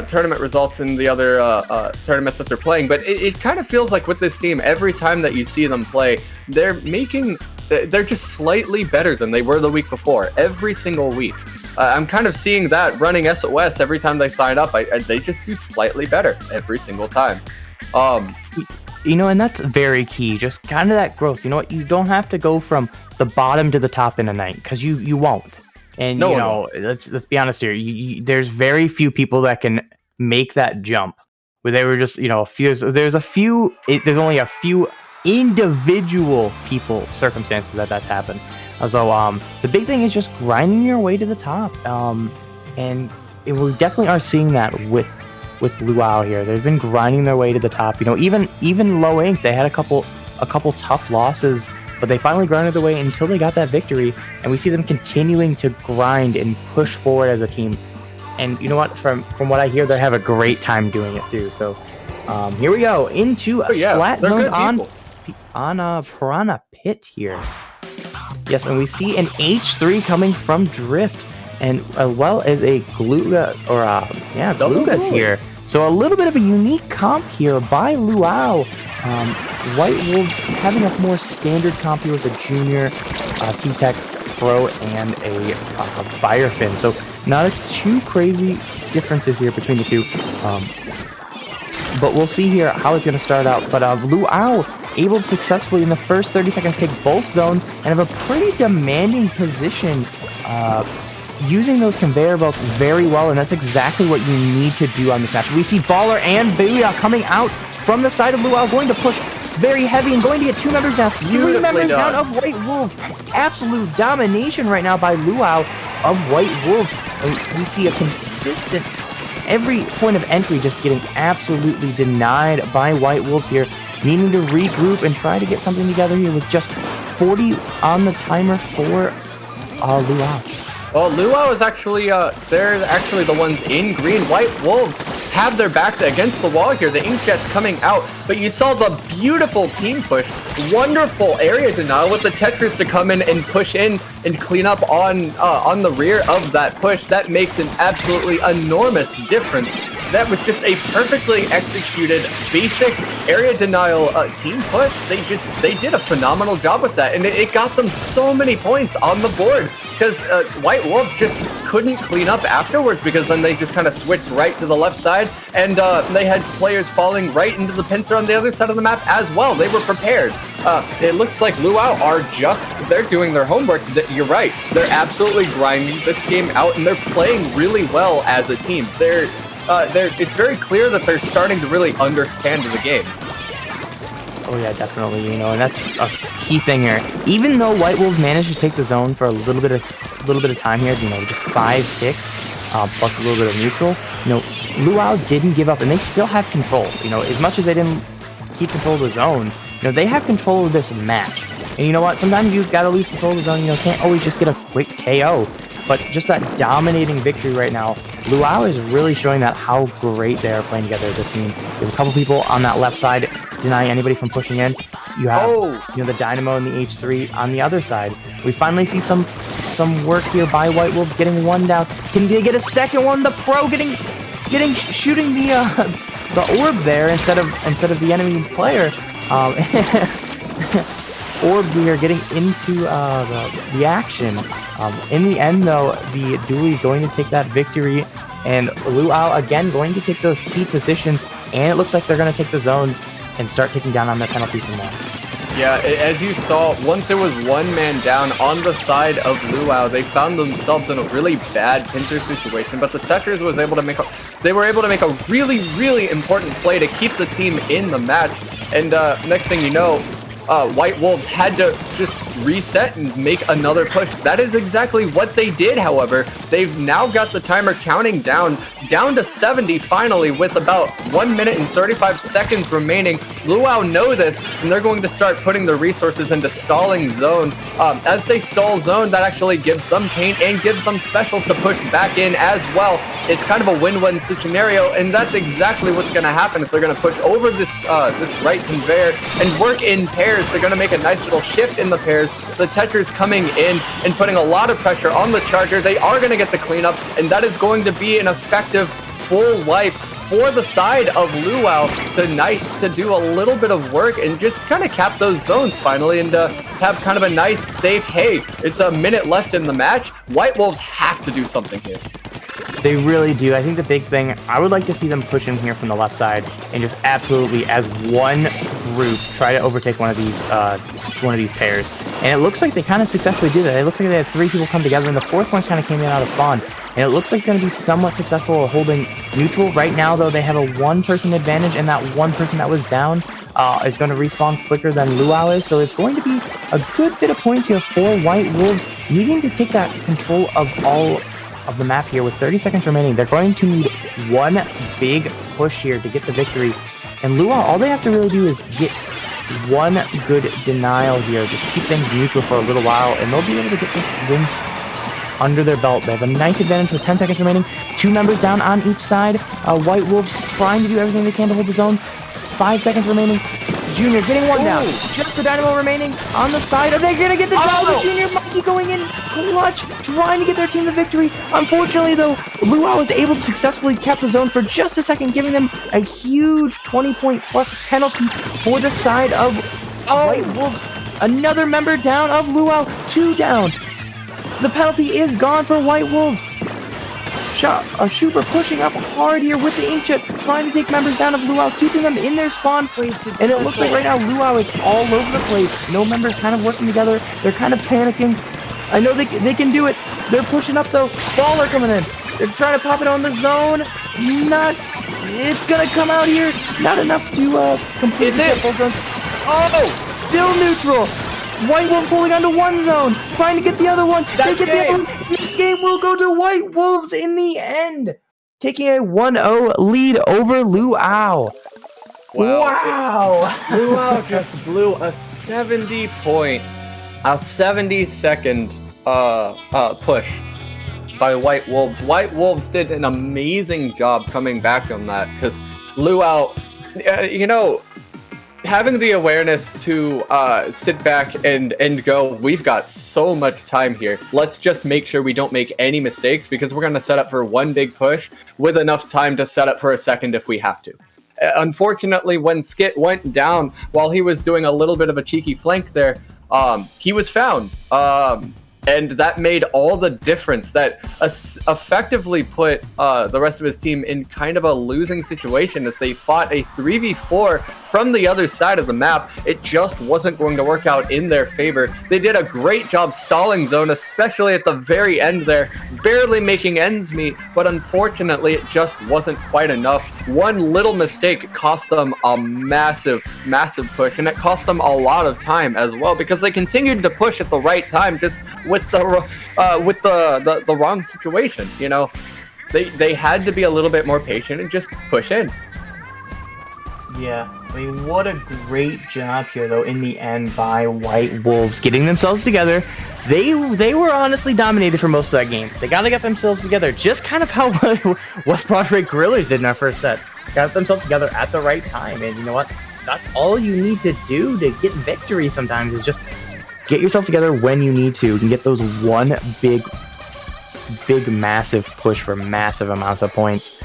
tournament results in the other tournaments that they're playing. But it kind of feels like with this team, every time that you see them play, they're just slightly better than they were the week before, every single week. I'm kind of seeing that running SOS every time they sign up. They just do slightly better every single time. You know, and that's very key. Just kind of that growth. You know what? You don't have to go from the bottom to the top in a night, because you won't. And you know, let's be honest here. There's very few people that can make that jump. Where they were just, you know, there's only a few individual people circumstances that's happened. So the big thing is just grinding your way to the top. And we definitely are seeing that with Luau here. They've been grinding their way to the top. You know, even Low Ink, they had a couple tough losses, but they finally grinded their way until they got that victory. And we see them continuing to grind and push forward as a team. And you know what? From what I hear, they have a great time doing it too. So here we go into a Splat zone on Piranha Pit here. Yes, and we see an H3 coming from Drift, and as well as a Glooga, Glooga's here. So a little bit of a unique comp here by Luau. White Wolves having a more standard comp here with a Junior, T-Tech, Pro, and a Firefin. So not too crazy differences here between the two. But we'll see here how it's going to start out. But Luau able to successfully in the first 30 seconds take both zones and have a pretty demanding position, using those conveyor belts very well, and that's exactly what you need to do on this map. We see Baller and Booyah coming out from the side of Luau, going to push very heavy and going to get 2 members down. 3 members down of White Wolves. Absolute domination right now by Luau of White Wolves. And we see a consistent, every point of entry just getting absolutely denied by White Wolves here, needing to regroup and try to get something together here with just 40 on the timer for Luau. Well, Luau is actually, they're actually the ones in green. White Wolves have their backs against the wall here. The Inkjet's coming out, but you saw the beautiful team push. Wonderful area denial with the Tetris to come in and push in and clean up on the rear of that push. That makes an absolutely enormous difference. That was just a perfectly executed basic area denial team push. They did a phenomenal job with that, and it got them so many points on the board because White Wolves just couldn't clean up afterwards, because then they just kind of switched right to the left side, and they had players falling right into the pincer on the other side of the map as well. They were prepared. It looks like Luau they're doing their homework. You're right. They're absolutely grinding this game out, and they're playing really well as a team. It's very clear that they're starting to really understand the game. Oh yeah, definitely, and that's a key thing here. Even though White Wolves managed to take the zone for a little bit of time here, just 5 ticks, plus a little bit of neutral, Luau didn't give up, and they still have control. As much as they didn't keep control of the zone, they have control of this match. And you know what? Sometimes you've got to lose control of the zone. Can't always just get a quick KO. But just that dominating victory right now, Luau is really showing that how great they are playing together as a team. You have a couple people on that left side denying anybody from pushing in. You have the Dynamo and the H3 on the other side. We finally see some work here by White Wolves, getting one down. Can they get a second one? The Pro shooting the orb there instead of the enemy player. Orb here getting into the action. In the end, though, the Dooley is going to take that victory, and Luau again going to take those key positions, and it looks like they're going to take the zones and start taking down on their penalties some more. Yeah, as you saw, once it was one man down on the side of Luau, they found themselves in a really bad pincer situation, but the Tetris was able to make a really, really important play to keep the team in the match, and next thing you know, White Wolves had to just reset and make another push. That is exactly what they did, however. They've now got the timer counting down to 70 finally, with about 1 minute and 35 seconds remaining. Luau know this, and they're going to start putting their resources into stalling zone. As they stall zone, that actually gives them paint and gives them specials to push back in as well. It's kind of a win-win scenario, and that's exactly what's going to happen. Is they're going to push over this right conveyor and work in pairs. They're going to make a nice little shift in the pairs. The Tetris coming in and putting a lot of pressure on the Charger. They are going to get the cleanup, and that is going to be an effective full life for the side of Luau tonight to do a little bit of work and just kind of cap those zones finally, and have kind of a nice, safe, hey, it's a minute left in the match. White Wolves have to do something here. They really do. I think the big thing, I would like to see them push in here from the left side and just absolutely, as one group, try to overtake one of these pairs. And it looks like they kind of successfully did it. It looks like they had 3 people come together, and the 4th one kind of came in out of spawn. And it looks like it's going to be somewhat successful at holding neutral. Right now, though, they have a 1-person advantage, and that 1 person that was down is going to respawn quicker than Luau is. So it's going to be a good bit of points here for White Wolves, needing to take that control of all of the map here with 30 seconds remaining. They're going to need one big push here to get the victory. And Luau, all they have to really do is get one good denial here. Just keep things neutral for a little while, and they'll be able to get this wins under their belt. They have a nice advantage with 10 seconds remaining. 2 members down on each side. White Wolves trying to do everything they can to hold the zone. 5 seconds remaining. Junior getting one down. Just the Dynamo remaining on the side. Are they going to get the job? The Junior Monkey going in clutch, trying to get their team the victory. Unfortunately, though, Luau was able to successfully cap the zone for just a second, giving them a huge 20-point plus penalty for the side of White Wolves. Another member down of Luau, 2 down. The penalty is gone for White Wolves. Schuber pushing up hard here with the Inkjet, trying to take members down of Luau, keeping them in their spawn. And it looks like right now Luau is all over the place. No members kind of working together. They're kind of panicking. I know they can do it. They're pushing up though. Baller coming in. They're trying to pop it on the zone. It's gonna come out here. Not enough to complete the full zone. Oh, still neutral. White Wolf holding onto one zone, trying to get the other one. They get the other one. This game will go to White Wolves in the end, taking a 1-0 lead over Luau. Wow. Luau just blew a 70-second push by White Wolves. White Wolves did an amazing job coming back on that because Luau, having the awareness to sit back and go, we've got so much time here. Let's just make sure we don't make any mistakes because we're going to set up for one big push with enough time to set up for a second if we have to. Unfortunately, when Skit went down while he was doing a little bit of a cheeky flank there, he was found. And that made all the difference. That effectively put the rest of his team in kind of a losing situation as they fought a 3v4 from the other side of the map. It just wasn't going to work out in their favor. They did a great job stalling zone, especially at the very end there, barely making ends meet, but unfortunately it just wasn't quite enough. One little mistake cost them a massive push, and it cost them a lot of time as well because they continued to push at the right time, just with the wrong situation. They had to be a little bit more patient and just push in. Yeah, I mean, what a great job here, though, in the end by White Wolves getting themselves together. They were honestly dominated for most of that game. They got to get themselves together, just kind of how West Broadway Gorillas did in our first set. Got themselves together at the right time, and you know what? That's all you need to do to get victory sometimes is just get yourself together when you need to and get those one big massive push for massive amounts of points.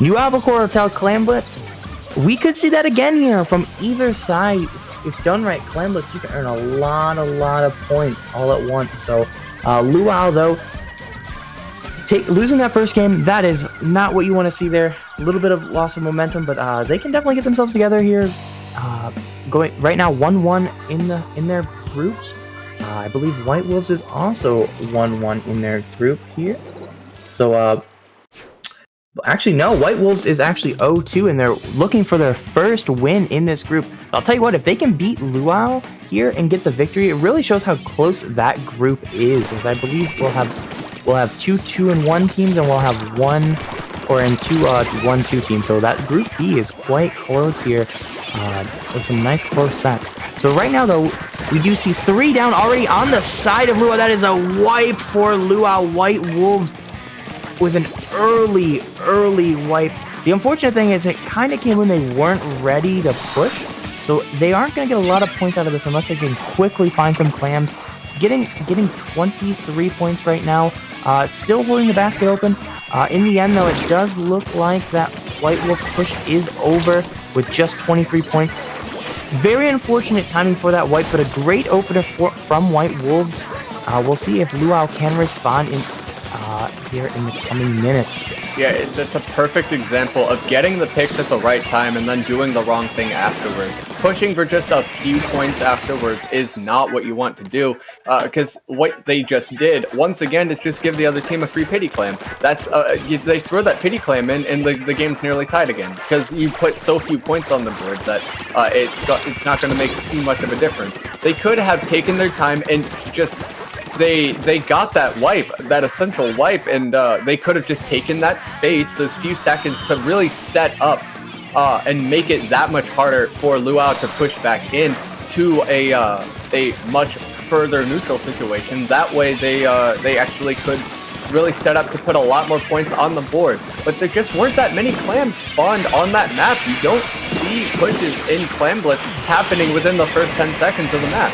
New Albacore Hotel Clam Blitz. We could see that again here from either side. If done right, Clam Blitz, you can earn a lot of points all at once. So Luau, though, losing that first game, that is not what you want to see there. A little bit of loss of momentum, but they can definitely get themselves together here. Going right now 1-1 in their groups. I believe White Wolves is also 1-1 in their group here. So actually no, White Wolves is actually 0-2 and they're looking for their first win in this group. I'll tell you what, if they can beat Luau here and get the victory, it really shows how close that group is. As I believe we'll have 2 2-1 teams and we'll have 1-2 teams. So that group B is quite close here. With some nice close sets. So right now, though, we do see 3 down already on the side of Luau. That is a wipe for Luau. White Wolves with an early wipe. The unfortunate thing is it kind of came when they weren't ready to push. So they aren't going to get a lot of points out of this unless they can quickly find some clams. Getting 23 points right now. Still holding the basket open. In the end, though, it does look like that White Wolf push is over with just 23 points. Very unfortunate timing for that wipe, but a great opener from White Wolves. We'll see if Luau can respond here in the coming minutes. Yeah, that's a perfect example of getting the picks at the right time and then doing the wrong thing afterwards. Pushing for just a few points afterwards is not what you want to do, because what they just did, once again, is just give the other team a free pity clam. That's they throw that pity clam in, and the game's nearly tied again, because you put so few points on the board that it's not going to make too much of a difference. They could have taken their time and just... They got that wipe, that essential wipe, and they could have just taken that space, those few seconds, to really set up and make it that much harder for Luau to push back in to a much further neutral situation. That way, they actually could really set up to put a lot more points on the board. But there just weren't that many clams spawned on that map. You don't see pushes in Clam Blitz happening within the first 10 seconds of the map.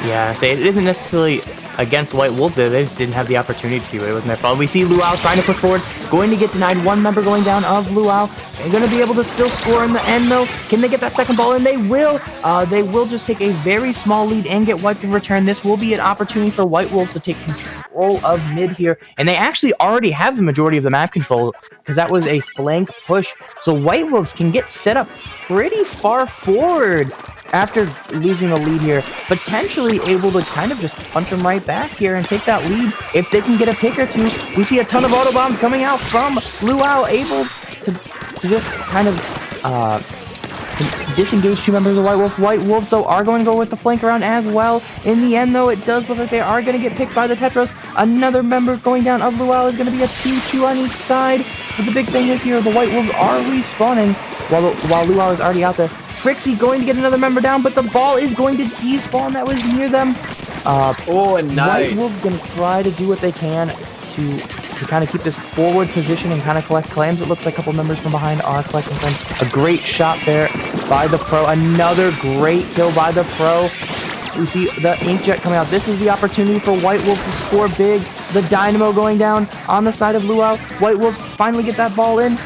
Yeah, say it isn't necessarily against White Wolves there. They just didn't have the opportunity to. It wasn't their fault. We see Luau trying to push forward, going to get denied. One member going down of Luau. They're going to be able to still score in the end, though. Can they get that second ball? And they will. They will just take a very small lead and get wiped in return. This will be an opportunity for White Wolves to take control of mid here. And they actually already have the majority of the map control because that was a flank push. So White Wolves can get set up pretty far forward after losing a lead here, potentially able to kind of just punch them right back here and take that lead if they can get a pick or two. We see a ton of auto bombs coming out from Luau, able to just kind of disengage two members of White Wolves. White Wolves, though, are going to go with the flank around as well. In the end, though, it does look like they are going to get picked by the Tetras. Another member going down of Luau is going to be a 2-2 on each side. But the big thing is here, the White Wolves are respawning while Luau is already out there. Trixie going to get another member down, but the ball is going to despawn. That was near them. Nice. White Wolves going to try to do what they can to kind of keep this forward position and kind of collect clams. It looks like a couple members from behind are collecting clams. A great shot there by the pro. Another great kill by the pro. We see the Inkjet coming out. This is the opportunity for White Wolves to score big. The Dynamo going down on the side of Luau. White Wolves finally get that ball in.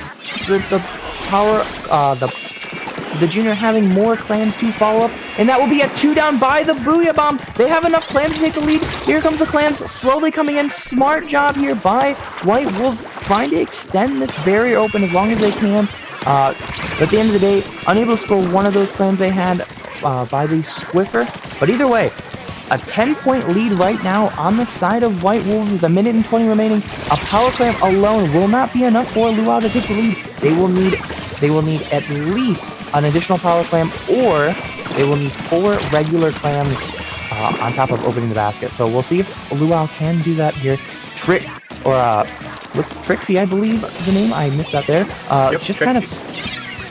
The junior having more clams to follow up, and that will be a 2-down by the Booyah Bomb. They have enough clams to take the lead. Here comes the clams slowly coming in. Smart job here by White Wolves, trying to extend this barrier open as long as they can. But at the end of the day, unable to score one of those clams they had by the Squiffer. But either way, a 10-point lead right now on the side of White Wolves with 1 minute and 20 remaining. A power clam alone will not be enough for Luau to take the lead. They will need at least an additional power clam, or they will need 4 regular clams on top of opening the basket. So we'll see if Luau can do that here. Trixie, I believe the name. I missed that there. Just Trixie. Kind of,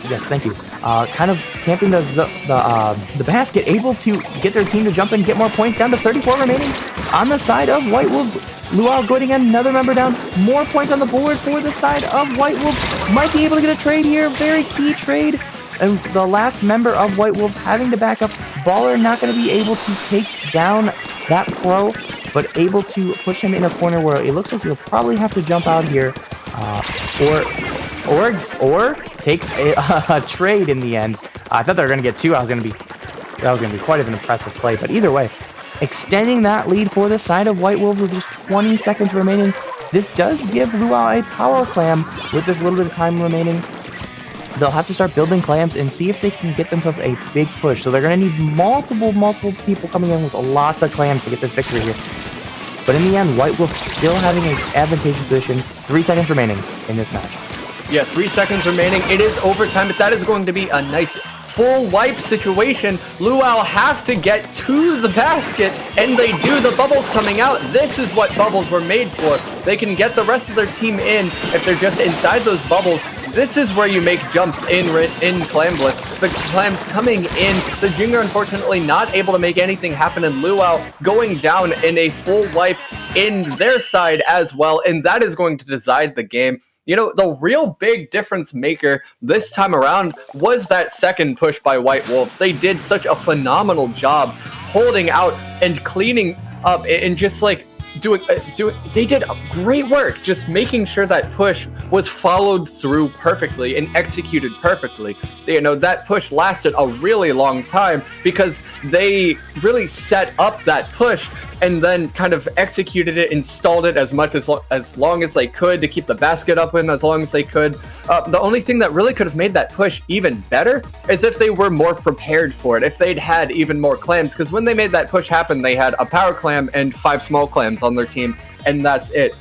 yes, thank you. Kind of camping the basket, able to get their team to jump in, get more points, down to 34 remaining on the side of White Wolves. Luau going to get another member down. More points on the board for the side of White Wolves. Might be able to get a trade here. Very key trade. And the last member of White Wolves having to back up. Baller not going to be able to take down that pro, but able to push him in a corner where it looks like he'll probably have to jump out here, or take a trade in the end. I thought they were going to get 2. That was going to be quite an impressive play. But either way, extending that lead for the side of White Wolves with just 20 seconds remaining. This does give Luau a power clam with this little bit of time remaining. They'll have to start building clams and see if they can get themselves a big push. So they're going to need multiple people coming in with lots of clams to get this victory here. But in the end, White Wolf still having an advantageous position. 3 seconds remaining in this match. Yeah, 3 seconds remaining. It is overtime, but that is going to be a nice full wipe situation. Luau have to get to the basket, and they do. The bubbles coming out. This is what bubbles were made for. They can get the rest of their team in if they're just inside those bubbles. This is where you make jumps in Clam Blitz. The clams coming in. The Junior unfortunately not able to make anything happen, and Luau going down in a full wipe in their side as well, and that is going to decide the game. You know, the real big difference maker this time around was that second push by White Wolves. They did such a phenomenal job holding out and cleaning up and just like they did great work just making sure that push was followed through perfectly and executed perfectly. You know, that push lasted a really long time because they really set up that push and then kind of executed it, installed it as long as they could to keep the basket up in as long as they could. The only thing that really could have made that push even better is if they were more prepared for it, if they'd had even more clams, because when they made that push happen, they had a power clam and 5 small clams on their team, and that's it.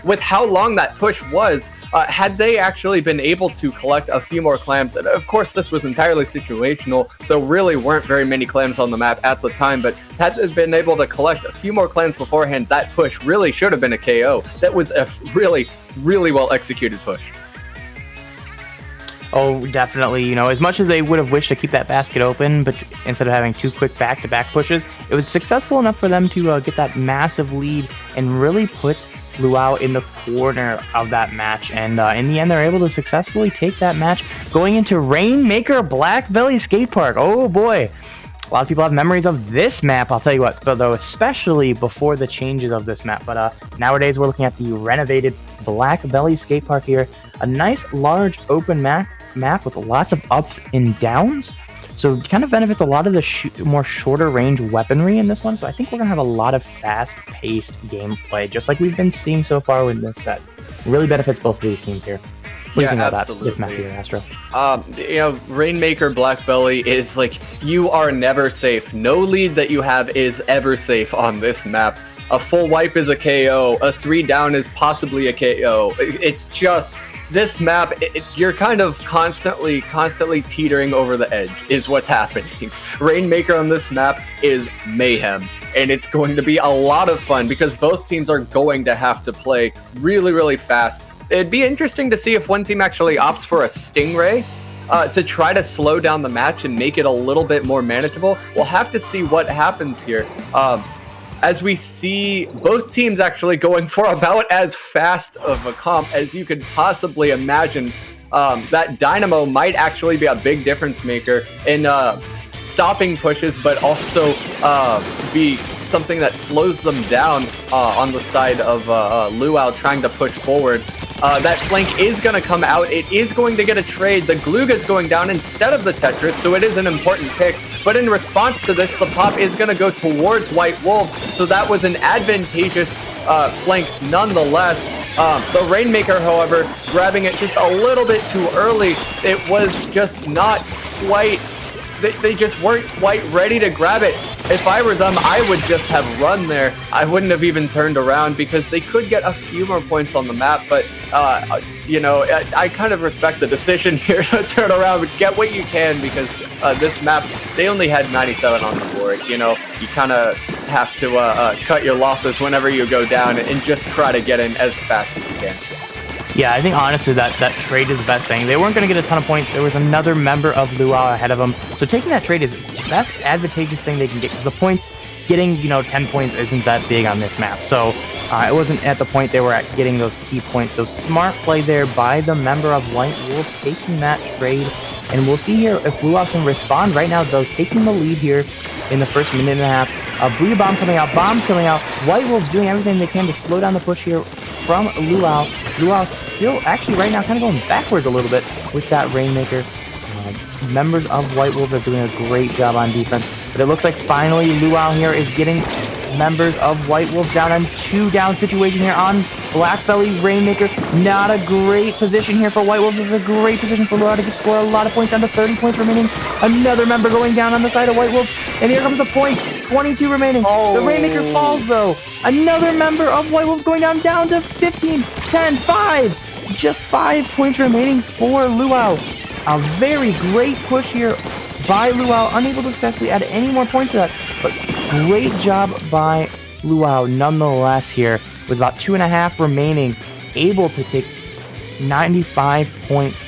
With how long that push was, had they actually been able to collect a few more clams, and of course this was entirely situational, there really weren't very many clams on the map at the time, but had they been able to collect a few more clams beforehand, that push really should have been a KO. That was a really, really well executed push. Oh, definitely. You know, as much as they would have wished to keep that basket open, but instead of having 2 quick back-to-back pushes, it was successful enough for them to get that massive lead and really put Luau in the corner of that match, and in the end, they're able to successfully take that match, going into Rainmaker Black Belly Skate Park. Oh boy, a lot of people have memories of this map, I'll tell you what, though, especially before the changes of this map. But nowadays, we're looking at the renovated Black Belly Skate Park here. A nice, large, open map with lots of ups and downs. So it kind of benefits a lot of the more shorter range weaponry in this one. So I think we're going to have a lot of fast-paced gameplay, just like we've been seeing so far with this set. It really benefits both of these teams here. What do you think about this map here, Astro? Rainmaker Black Belly is like, you are never safe. No lead that you have is ever safe on this map. A full wipe is a KO. A 3 down is possibly a KO. It's just... this map, you're kind of constantly teetering over the edge is what's happening. Rainmaker on this map is mayhem, and it's going to be a lot of fun because both teams are going to have to play really, really fast. It'd be interesting to see if one team actually opts for a Stingray to try to slow down the match and make it a little bit more manageable. We'll have to see what happens here. As we see both teams actually going for about as fast of a comp as you could possibly imagine. That Dynamo might actually be a big difference maker in stopping pushes, but also be something that slows them down on the side of Luau trying to push forward. That flank is going to come out. It is going to get a trade. The Gluga's going down instead of the Tetris, so it is an important pick. But in response to this, the pop is going to go towards White Wolves, so that was an advantageous flank nonetheless. The Rainmaker, however, grabbing it just a little bit too early. It was just not quite... They just weren't quite ready to grab it. If I were them, I would just have run there. I wouldn't have even turned around because they could get a few more points on the map. But, I kind of respect the decision here to turn around and get what you can because this map, they only had 97 on the board. You kind of have to cut your losses whenever you go down and just try to get in as fast as you can. Yeah, I think honestly that trade is the best thing. They weren't going to get a ton of points. There was another member of Luau ahead of them. So taking that trade is the best advantageous thing they can get because the points, getting 10 points isn't that big on this map. So it wasn't at the point they were at getting those key points. So smart play there by the member of White Wolves taking that trade. And we'll see here if Luau can respond. Right now, though, taking the lead here in the first minute and a half. Booyah Bomb coming out, bombs coming out. White Wolves doing everything they can to slow down the push here from Luau. Luau still actually right now kind of going backwards a little bit with that Rainmaker. Members of White Wolves are doing a great job on defense. But it looks like finally Luau here is getting members of White Wolves down on 2-down situation here on Black Belly Rainmaker. Not a great position here for White Wolves. This is a great position for Luau to score a lot of points, down to 30 points remaining. Another member going down on the side of White Wolves. And here comes the points. 22 remaining. Oh. The Rainmaker falls though. Another member of White Wolves going down to 15, 10, 5. Just 5 points remaining for Luau. A very great push here by Luau. Unable to successfully add any more points to that. But great job by Luau nonetheless here. With about 2.5 remaining. Able to take 95 points.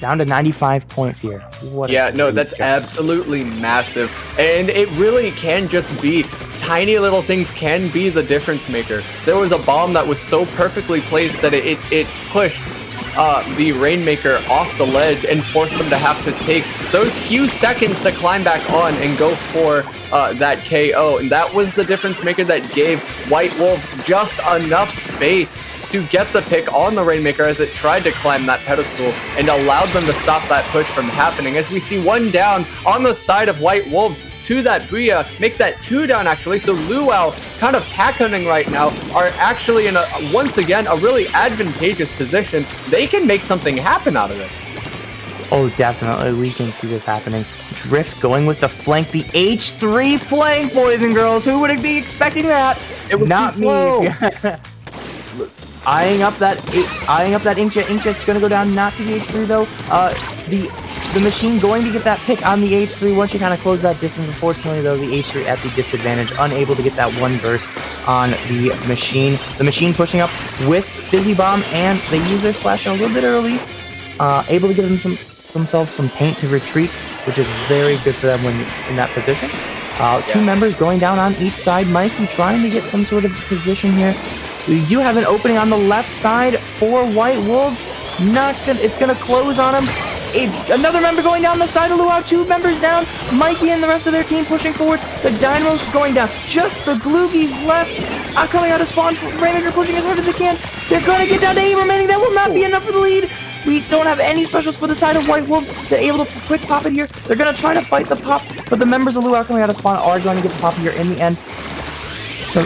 Down to 95 points here. That's absolutely massive. And it really can just be tiny little things can be the difference maker. There was a bomb that was so perfectly placed that it pushed the Rainmaker off the ledge and forced them to have to take those few seconds to climb back on and go for that KO. And that was the difference maker that gave White Wolves just enough space to get the pick on the Rainmaker as it tried to climb that pedestal and allowed them to stop that push from happening. As we see 1 down on the side of White Wolves to that Booyah, make that 2 down actually. So Luau, kind of pack hunting right now, are actually in once again a really advantageous position. They can make something happen out of this. Oh, definitely. We can see this happening. Drift going with the flank, the H3 flank, boys and girls. Who would be expecting that? It was not me. Eyeing up that Inkjet. Inkjet's going to go down, not to the H3 though. The machine going to get that pick on the H3 once you kind of close that distance. Unfortunately though, the H3 at the disadvantage, unable to get that one burst on the machine. The machine pushing up with Fizzy Bomb, and they use their splash a little bit early. Able to give themselves some paint to retreat, which is very good for them when in that position. 2 members going down on each side. Mikey trying to get some sort of position here. We do have an opening on the left side for White Wolves. It's gonna close on them. Another member going down the side of Luau. 2 members down. Mikey and the rest of their team pushing forward. The Dynamo's going down. Just the Gloogies left. Coming out of spawn. Ranger pushing as hard as they can. They're going to get down to 8 remaining. That will not be enough for the lead. We don't have any specials for the side of White Wolves. They're able to quick pop it here. They're going to try to fight the pop, but the members of Luau coming out of spawn are going to get the pop here in the end.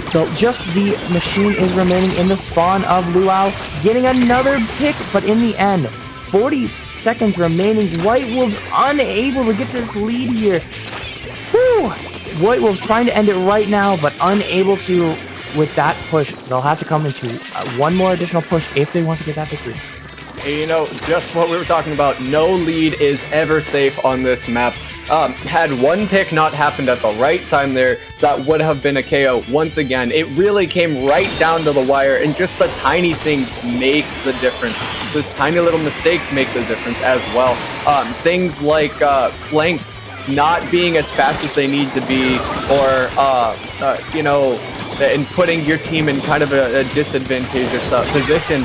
So just the machine is remaining in the spawn of Luau, getting another pick, but in the end, 40 seconds remaining. White Wolves unable to get this lead here. Whew. White Wolves trying to end it right now, but unable to with that push. They'll have to come into one more additional push if they want to get that victory. You know, just what we were talking about, no lead is ever safe on this map. Had one pick not happened at the right time there, that would have been a KO. Once again, it really came right down to the wire, and just the tiny things make the difference. Those tiny little mistakes make the difference as well. Things like flanks not being as fast as they need to be, or, you know, and putting your team in kind of a disadvantageous position.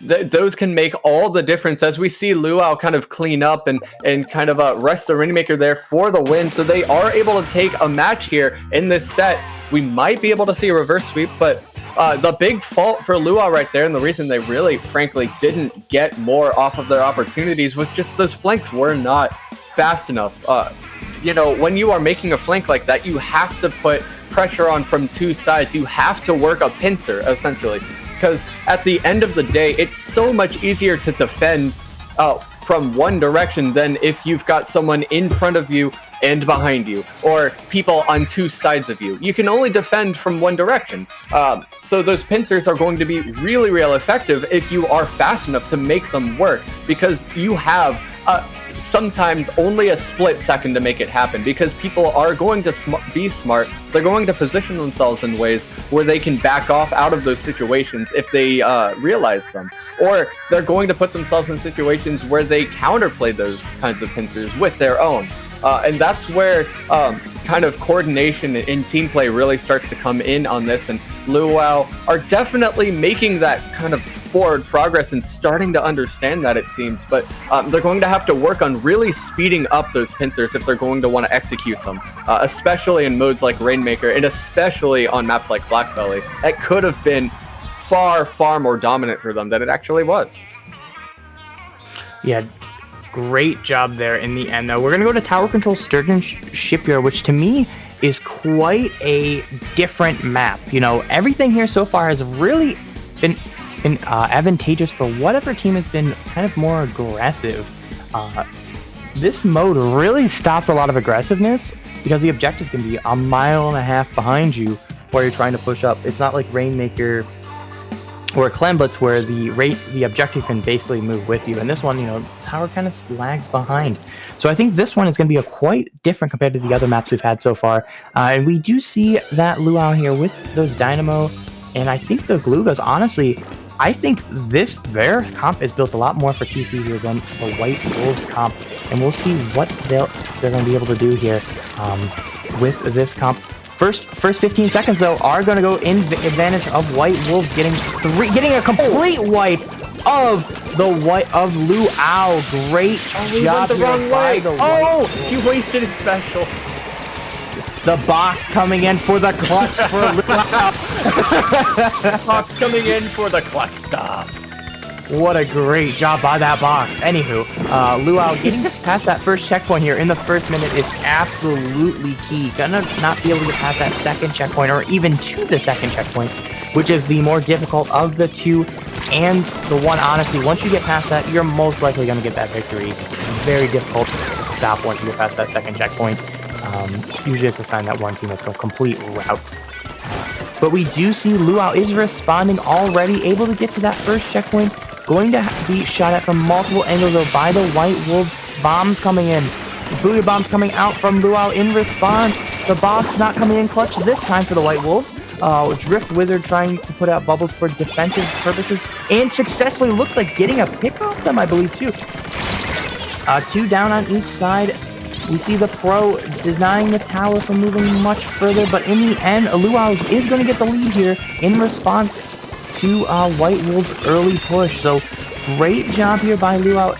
Those can make all the difference as we see Luau kind of clean up and kind of rest the Rainmaker there for the win. So they are able to take a match here in this set. We might be able to see a reverse sweep, but the big fault for Luau right there, and the reason they really, frankly, didn't get more off of their opportunities was just those flanks were not fast enough. You know, when you are making a flank like that, you have to put pressure on from 2 sides. You have to work a pincer, essentially. Because at the end of the day, it's so much easier to defend from one direction than if you've got someone in front of you and behind you, or people on 2 sides of you. You can only defend from one direction. So those pincers are going to be really, really effective if you are fast enough to make them work, because you have sometimes only a split second to make it happen, because people are going to be smart. They're going to position themselves in ways where they can back off out of those situations if they realize them, or they're going to put themselves in situations where they counterplay those kinds of pincers with their own. And that's where kind of coordination and team play really starts to come in on this, and Luau are definitely making that kind of forward progress and starting to understand that, it seems, but they're going to have to work on really speeding up those pincers if they're going to want to execute them, especially in modes like Rainmaker, and especially on maps like Black Belly. That could have been far, far more dominant for them than it actually was. Yeah, great job there in the end, though. We're going to go to Tower Control Sturgeon Shipyard, which to me is quite a different map. You know, everything here so far has really been advantageous for whatever team has been kind of more aggressive. This mode really stops a lot of aggressiveness because the objective can be 1.5 miles behind you while you're trying to push up. It's not like Rainmaker or Clemblitz where the objective can basically move with you. And this one, you know, tower kind of lags behind. So I think this one is going to be quite different compared to the other maps we've had so far. And we do see that Luau here with those Dynamo, and I think the Glugas, honestly, I think their comp is built a lot more for TC here than the White Wolves comp, and we'll see what they're going to be able to do here with this comp. First 15 seconds though are going to go in advantage of White Wolves, getting a complete wipe of Luau. Great job the wrong way. Oh, he wasted his special. The box coming in for the clutch for Luau. Box coming in for the clutch stop. What a great job by that box. Anywho, Luau getting past that first checkpoint here in the first minute is absolutely key. Gonna not be able to get past that second checkpoint, or even to the second checkpoint, which is the more difficult of the two. And the one, honestly, once you get past that, you're most likely going to get that victory. Very difficult to stop once you get past that second checkpoint. Usually it's a sign that one team has a complete rout. But we do see Luau is responding already, able to get to that first checkpoint. Going to be shot at from multiple angles though by the White Wolves. Bombs coming in. Booyah bombs coming out from Luau in response. The box not coming in clutch this time for the White Wolves. Drift Wizard trying to put out bubbles for defensive purposes, and successfully looks like getting a pick off them, I believe, too. 2 down on each side. We see the pro denying the tower from moving much further, but in the end, Luau is going to get the lead here in response to White Wolves' early push. So great job here by Luau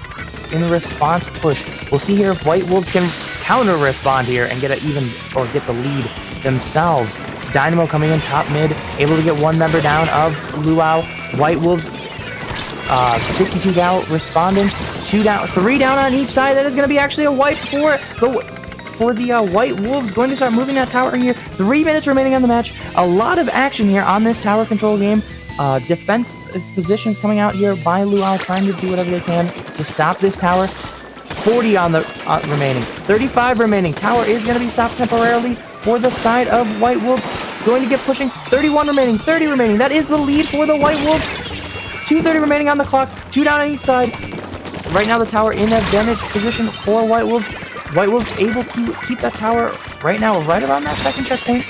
in response push. We'll see here if White Wolves can counter respond here and get the lead themselves. Dynamo coming in top mid, able to get one member down of Luau. White Wolves 52 gal responding, 2 down, 3 down on each side. That is going to be actually a wipe for the White Wolves. Going to start moving that tower here. 3 minutes remaining on the match. A lot of action here on this tower control game. Defense positions coming out here by Luau, trying to do whatever they can to stop this tower. 40 on the remaining, 35 remaining. Tower is going to be stopped temporarily for the side of White Wolves. Going to get pushing. 31 remaining, 30 remaining. That is the lead for the White Wolves. 2:30 remaining on the clock. 2 down on each side. Right now the tower in advantage position for White Wolves. White Wolves able to keep that tower right now right around that second checkpoint.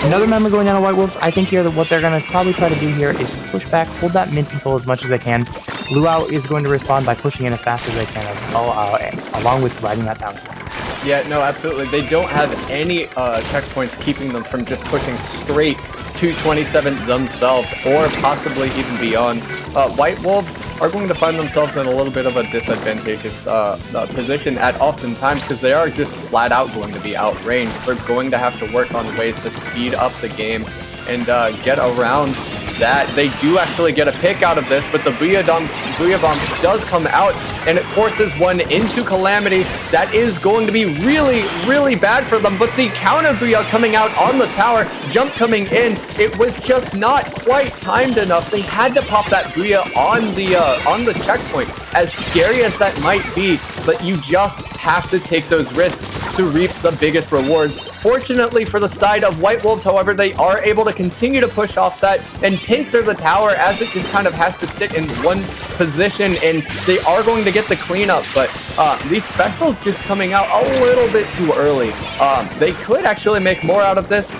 Another member going down to White Wolves. I think here that what they're going to probably try to do here is push back, hold that mid control as much as they can. Luau is going to respond by pushing in as fast as they can, along with riding that tower. Yeah, no, absolutely. They don't have any checkpoints keeping them from just pushing straight to 27 themselves, or possibly even beyond. White Wolves are going to find themselves in a little bit of a disadvantageous position at oftentimes, because they are just flat out going to be outranged. They're going to have to work on ways to speed up the game and get around that. They do actually get a pick out of this, but the Booyah Bomb does come out, and it forces one into Calamity. That is going to be really, really bad for them, but the counter Booyah coming out on the tower, jump coming in, it was just not quite timed enough. They had to pop that Booyah on the checkpoint, as scary as that might be, but you just have to take those risks to reap the biggest rewards. Fortunately for the side of White Wolves, however, they are able to continue to push off that and pincer the tower, as it just kind of has to sit in one position, and they are going to get the cleanup, but these specials just coming out a little bit too early. They could actually make more out of this.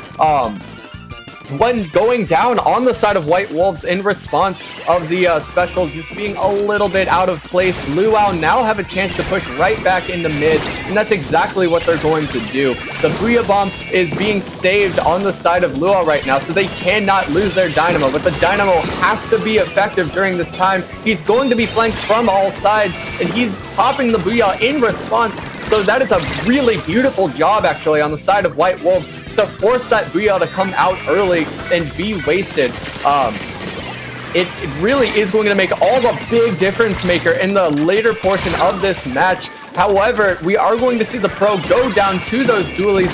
When going down on the side of White Wolves in response of the special just being a little bit out of place, Luau now have a chance to push right back into mid, and that's exactly what they're going to do. The Booyah Bomb is being saved on the side of Luau right now, so they cannot lose their Dynamo, but the Dynamo has to be effective during this time. He's going to be flanked from all sides, and he's popping the Booyah in response, so that is a really beautiful job actually on the side of White Wolves to force that Booyah to come out early and be wasted. It really is going to make all the big difference maker in the later portion of this match. However, we are going to see the pro go down to those dualies.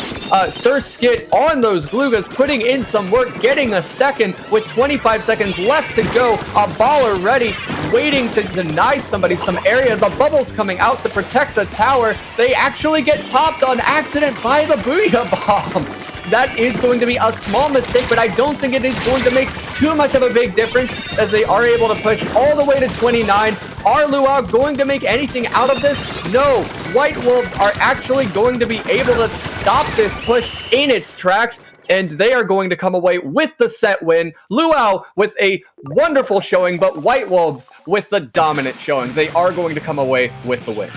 Sir Skit on those Glugas, putting in some work, getting a second with 25 seconds left to go. A baller ready, waiting to deny somebody some area. The bubbles coming out to protect the tower. They actually get popped on accident by the Booyah Bomb. That is going to be a small mistake, but I don't think it is going to make too much of a big difference, as they are able to push all the way to 29. Are Luau going to make anything out of this? No. White Wolves are actually going to be able to stop this push in its tracks, and they are going to come away with the set win. Luau with a wonderful showing, but White Wolves with the dominant showing. They are going to come away with the win.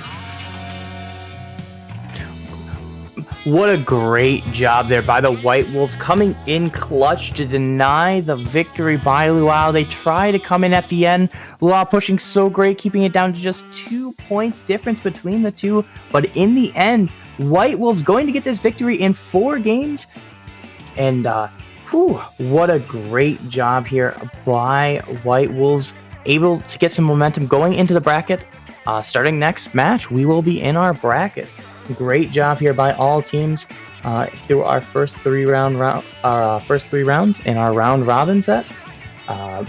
What a great job there by the White Wolves, coming in clutch to deny the victory by Luau. They try to come in at the end. Luau pushing so great, keeping it down to just 2 points difference between the two. But in the end, White Wolves going to get this victory in 4 games. And what a great job here by White Wolves, able to get some momentum going into the bracket. Starting next match, we will be in our brackets. Great job here by all teams through our first 3 rounds in our round robin set. A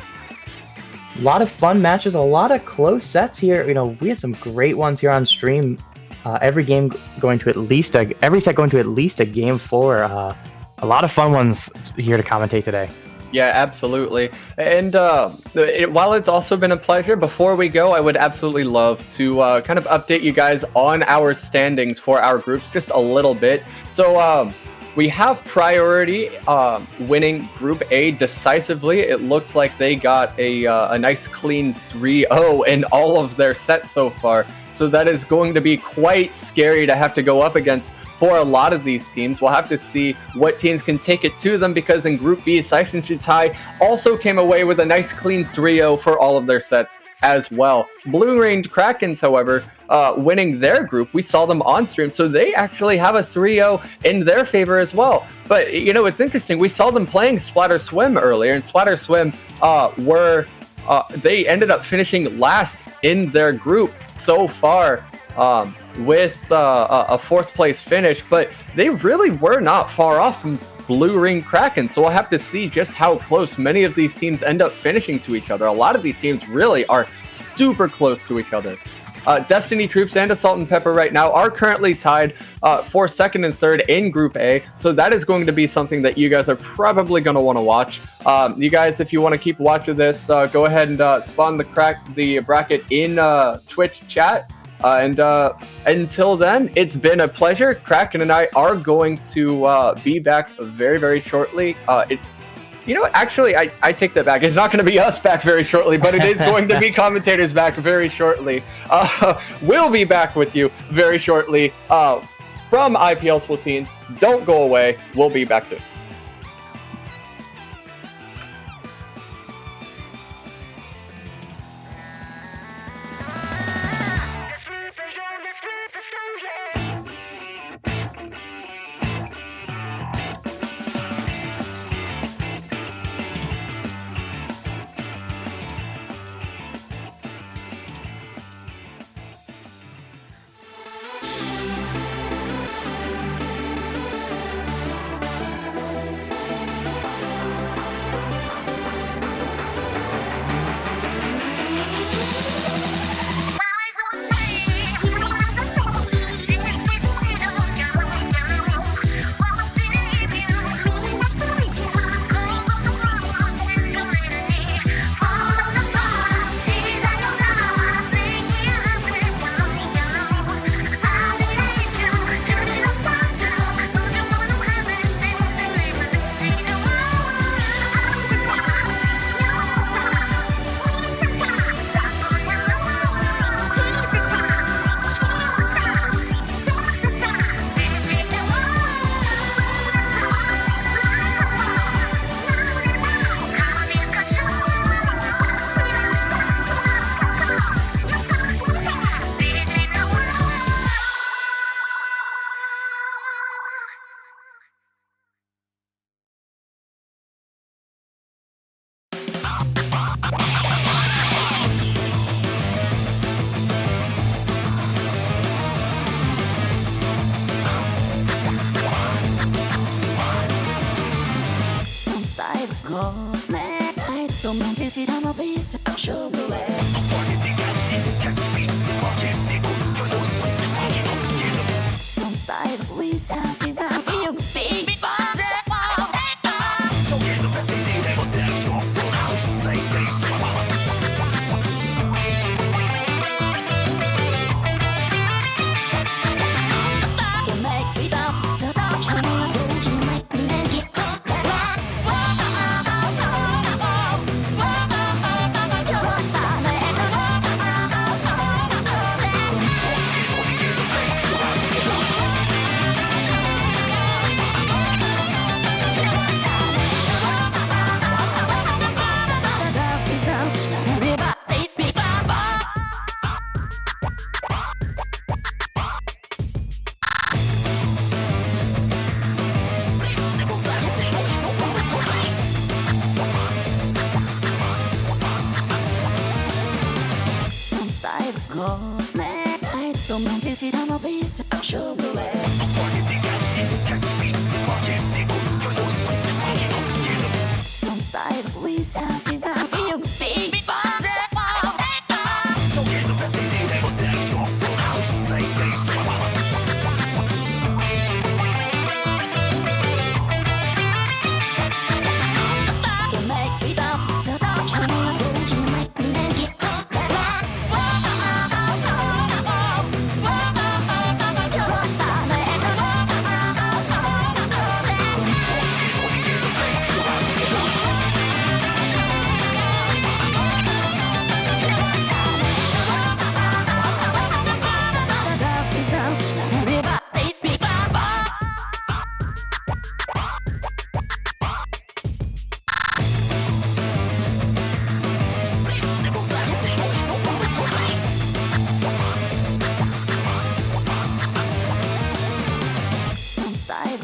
lot of fun matches, a lot of close sets here. You know, we had some great ones here on stream. Every set going to at least a game 4. A lot of fun ones here to commentate today. Yeah, absolutely. And while it's also been a pleasure, before we go, I would absolutely love to kind of update you guys on our standings for our groups just a little bit. So we have Priority winning Group A decisively. It looks like they got a nice clean 3-0 in all of their sets so far. So that is going to be quite scary to have to go up against for a lot of these teams. We'll have to see what teams can take it to them, because in Group B, Seishin and Chitai also came away with a nice clean 3-0 for all of their sets as well. Blue-Range Krakens, however, winning their group. We saw them on stream, so they actually have a 3-0 in their favor as well. But, you know, it's interesting. We saw them playing Splatter Swim earlier, and Splatter Swim they ended up finishing last in their group so far, with a 4th place finish, but they really were not far off from Blue Ring Kraken. So we'll have to see just how close many of these teams end up finishing to each other. A lot of these teams really are super close to each other. Destiny Troops and Assault and Pepper right now are currently tied for 2nd and 3rd in Group A. So that is going to be something that you guys are probably going to want to watch. You guys, if you want to keep watching this, go ahead and spawn the bracket in Twitch chat. And until then, it's been a pleasure. Kraken and I are going to be back very, very shortly. You know what? Actually, I take that back. It's not going to be us back very shortly, but it is going to be Commentators back very shortly. We'll be back with you very shortly from IPL Splatoon. Don't go away. We'll be back soon.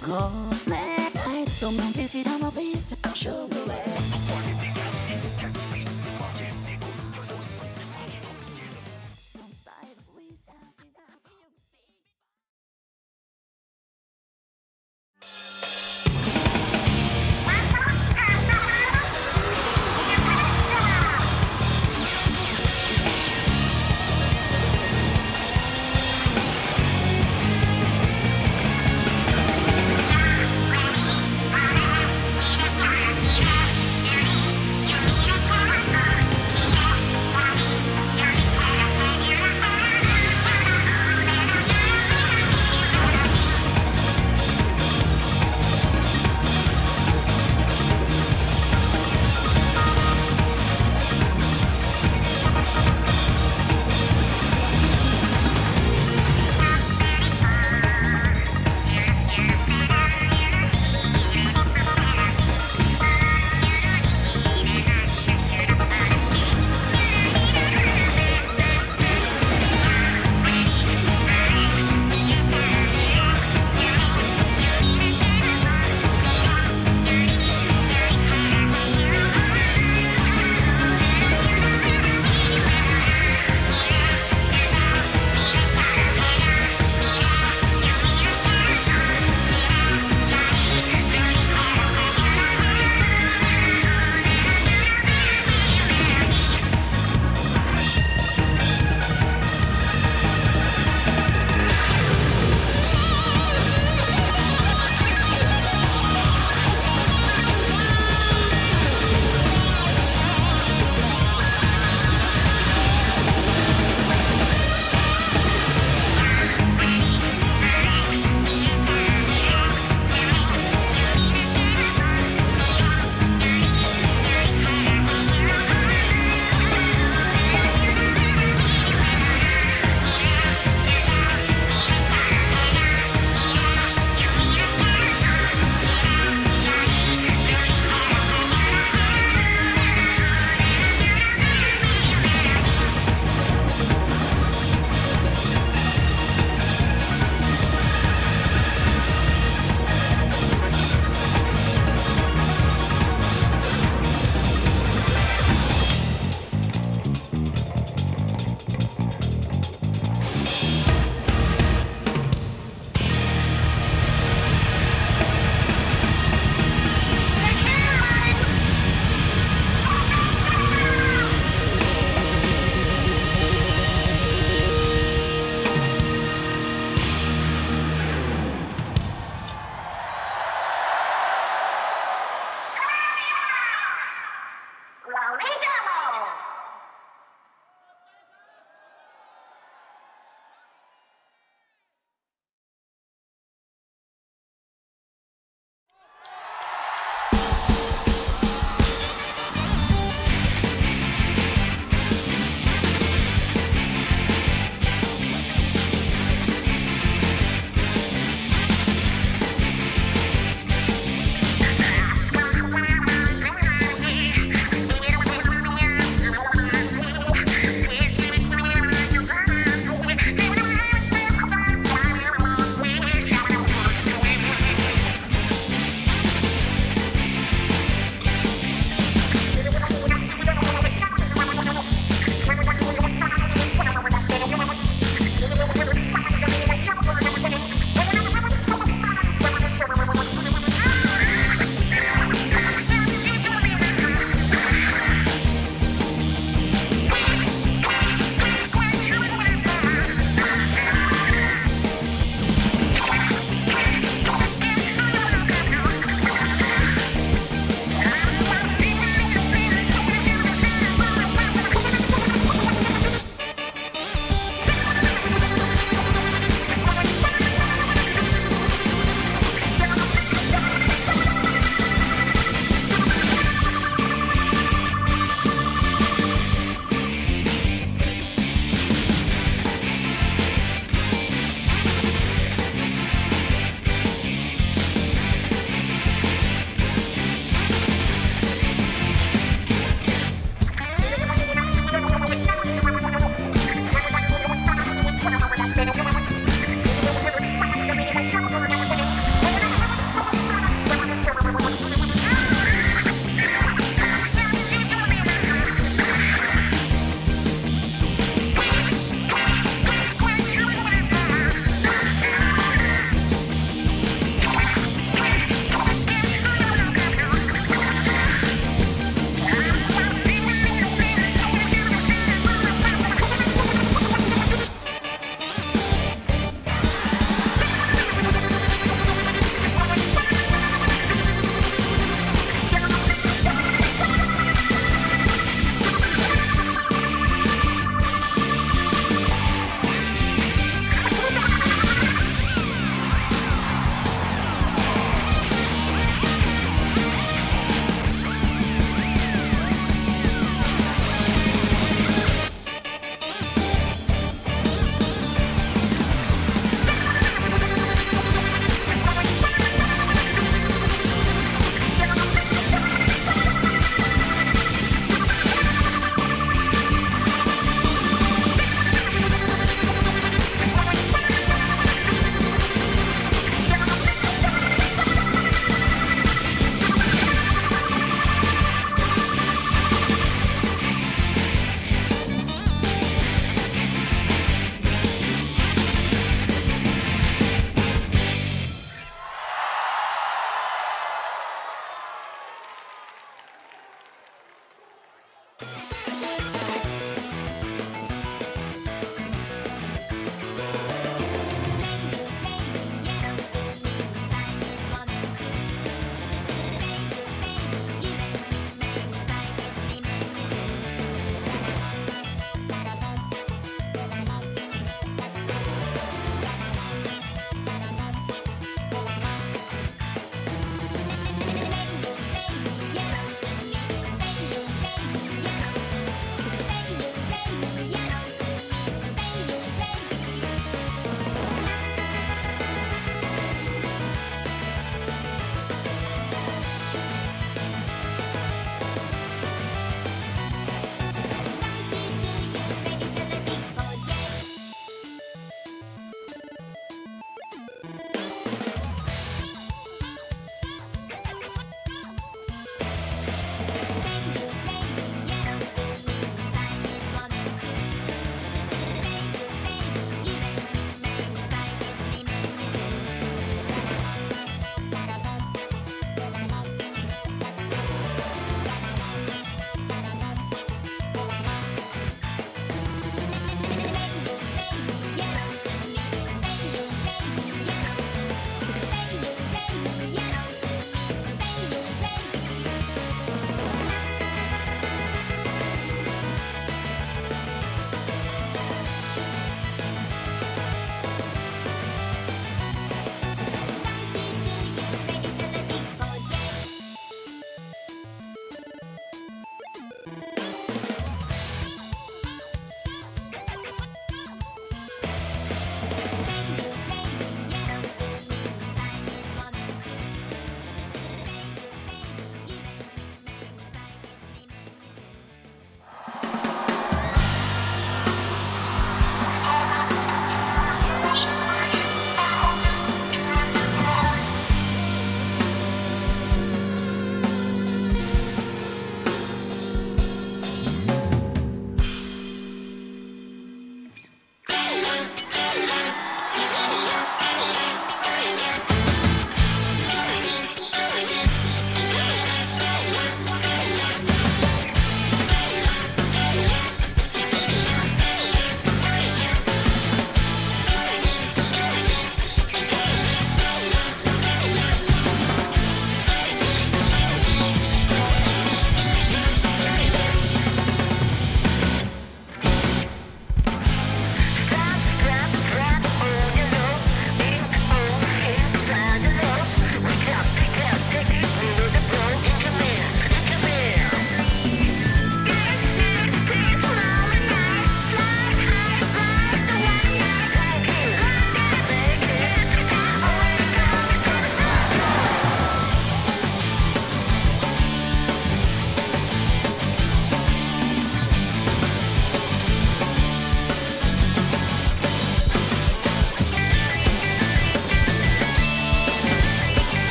go. Let I don't know if it I'm a piece of show the way. Judy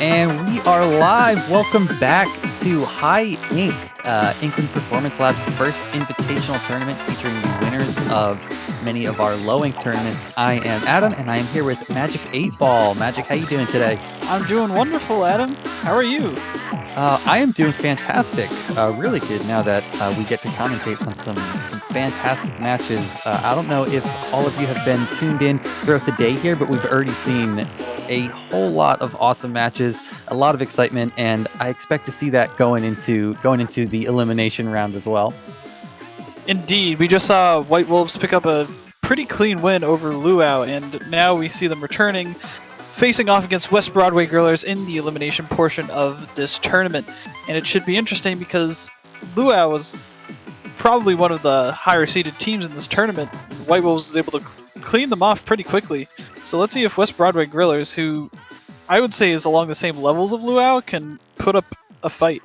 And we are live. Welcome back to High Ink, Inkling Performance Lab's first invitational tournament featuring the winners of many of our low ink tournaments. I am Adam, and I am here with Magic 8 Ball. Magic, how you doing today? I'm doing wonderful, Adam. How are you? I am doing fantastic. Really good now that we get to commentate on some fantastic matches. I don't know if all of you have been tuned in throughout the day here, but we've already seen a whole lot of awesome matches, a lot of excitement, and I expect to see that going into the elimination round as well. Indeed, we just saw White Wolves pick up a pretty clean win over Luau, and now we see them returning, facing off against West Broadway Grillers in the elimination portion of this tournament. And it should be interesting because Luau was probably one of the higher seeded teams in this tournament. White Wolves was able to clean them off pretty quickly. So let's see if West Broadway Grillers, who I would say is along the same levels of Luau, can put up a fight.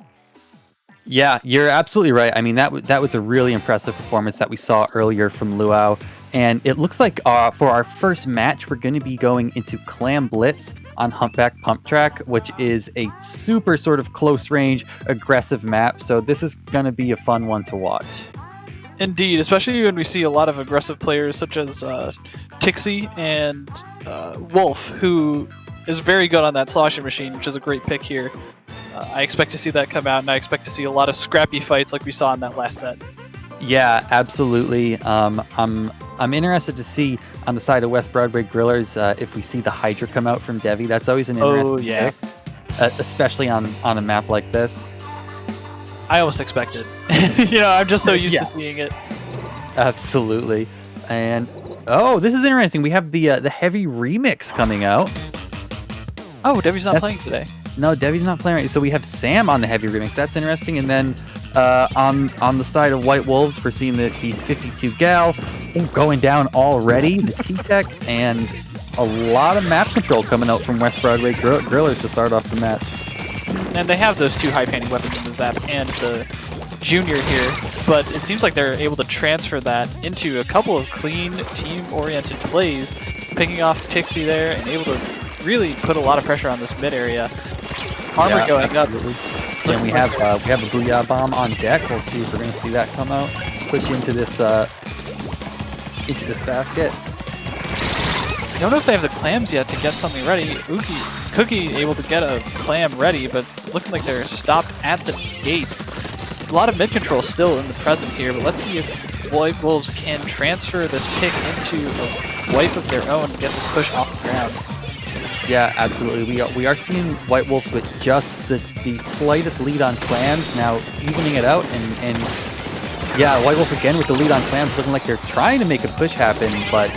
Yeah, you're absolutely right. I mean, that was a really impressive performance that we saw earlier from Luau. And it looks like for our first match, we're going to be going into Clam Blitz on Humpback Pump Track, which is a super sort of close range, aggressive map. So this is going to be a fun one to watch. Indeed, especially when we see a lot of aggressive players such as Tixie and Wolf, who is very good on that sloshing machine, which is a great pick here. I expect to see that come out, and I expect to see a lot of scrappy fights like we saw in that last set. Yeah, absolutely. I'm interested to see on the side of West Broadway Grillers if we see the Hydra come out from Devi. That's always an interesting pick, especially on a map like this. I almost expect it. I'm just so used to seeing it. Absolutely. And this is interesting. We have the Heavy remix coming out. Oh, Debbie's not playing today. No, Debbie's not playing. So we have Sam on the Heavy remix. That's interesting. And then on the side of White Wolves, we're seeing the 52 Gal going down already. The T-Tech and a lot of map control coming out from West Broadway Grillers to start off the match. And they have those two high-painting weapons in the Zap and the Junior here, but it seems like they're able to transfer that into a couple of clean, team-oriented plays, picking off Tixie there and able to really put a lot of pressure on this mid area. Armor going absolutely. up. And we have a Booyah Bomb on deck. We'll see if we're going to see that come out, push into this basket. I don't know if they have the clams yet to get something ready. Cookie able to get a clam ready, but it's looking like they're stopped at the gates. A lot of mid control still in the presence here, but let's see if White Wolves can transfer this pick into a wipe of their own and get this push off the ground. Yeah, absolutely. We are seeing White Wolves with just the slightest lead on clams, now evening it out, and yeah, White Wolf again with the lead on clams, looking like they're trying to make a push happen, but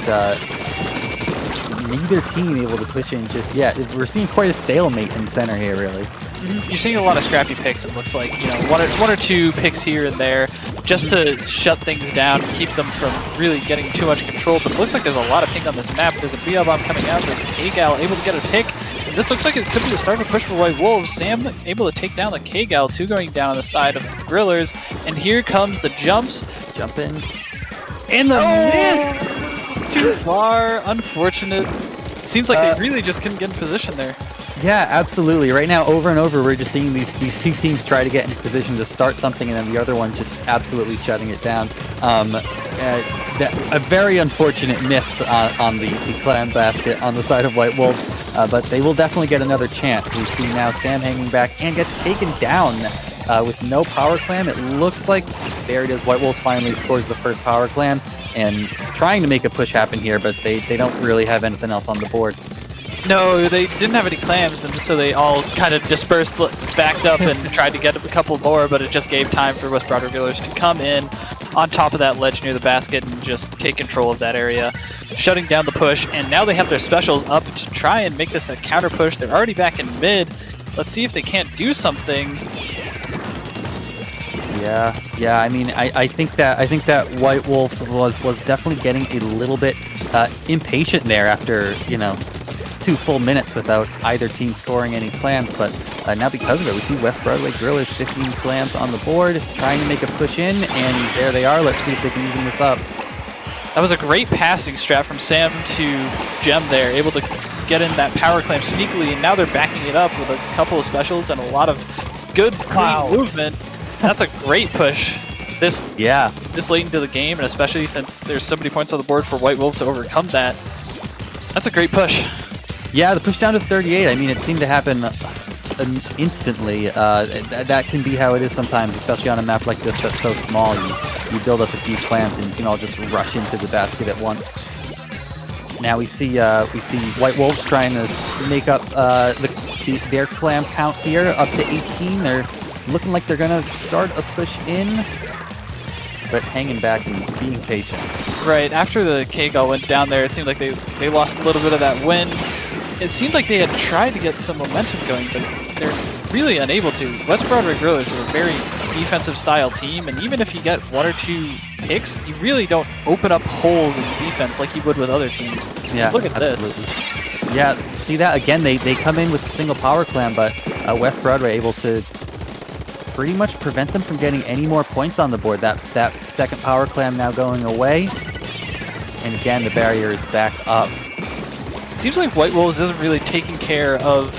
neither team able to push in just yet. We're seeing quite a stalemate in center here, really. You're seeing a lot of scrappy picks, it looks like. One or two picks here and there just to shut things down and keep them from really getting too much control. But it looks like there's a lot of ping on this map. There's a BL bomb coming out. There's K-Gal able to get a pick. And this looks like it could be the start of a push for White Wolves. Sam able to take down the K-Gal, 2 going down on the side of the Grillers. And here comes the jumps. Jump in the mix! It's too far. Unfortunate. It seems like they really just couldn't get in position there. Yeah, absolutely. Right now, over and over, we're just seeing these two teams try to get into position to start something, and then the other one just absolutely shutting it down. A very unfortunate miss on the clam basket on the side of White Wolves, but they will definitely get another chance. We see now Sam hanging back and gets taken down with no power clam. It looks like, there it is, White Wolves finally scores the first power clam, and is trying to make a push happen here, but they don't really have anything else on the board. No, they didn't have any clams, and so they all kind of dispersed, backed up, and tried to get a couple more, but it just gave time for West Broadway Grillers to come in on top of that ledge near the basket and just take control of that area, shutting down the push. And now they have their specials up to try and make this a counter push. They're already back in mid. Let's see if they can't do something. Yeah. I mean, I think that White Wolf was definitely getting a little bit impatient there after 2 full minutes without either team scoring any clams, but now because of it, we see West Broadway Grillers 15 clams on the board, trying to make a push in, and there they are. Let's see if they can even this up. That was a great passing strat from Sam to Gem there, able to get in that power clamp sneakily, and now they're backing it up with a couple of specials and a lot of good, clean movement. That's a great push this late into the game, and especially since there's so many points on the board for White Wolf to overcome that. That's a great push. Yeah, the push down to 38, I mean, it seemed to happen instantly. That can be how it is sometimes, especially on a map like this that's so small. You build up a few clams and you can all just rush into the basket at once. Now we see White Wolves trying to make up their clam count here up to 18. They're looking like they're gonna start a push in, but hanging back and being patient. Right, after the K-Gull went down there, it seemed like they lost a little bit of that wind. It seemed like they had tried to get some momentum going, but they're really unable to. West Broadway Grillers is a very defensive style team, and even if you get 1 or 2 picks, you really don't open up holes in defense like you would with other teams. Yeah, look at absolutely. this. Yeah, see that again, they come in with a single power clam, but West Broadway able to pretty much prevent them from getting any more points on the board. That second power clam now going away, and again the barrier is back up. It seems like White Wolves isn't really taking care of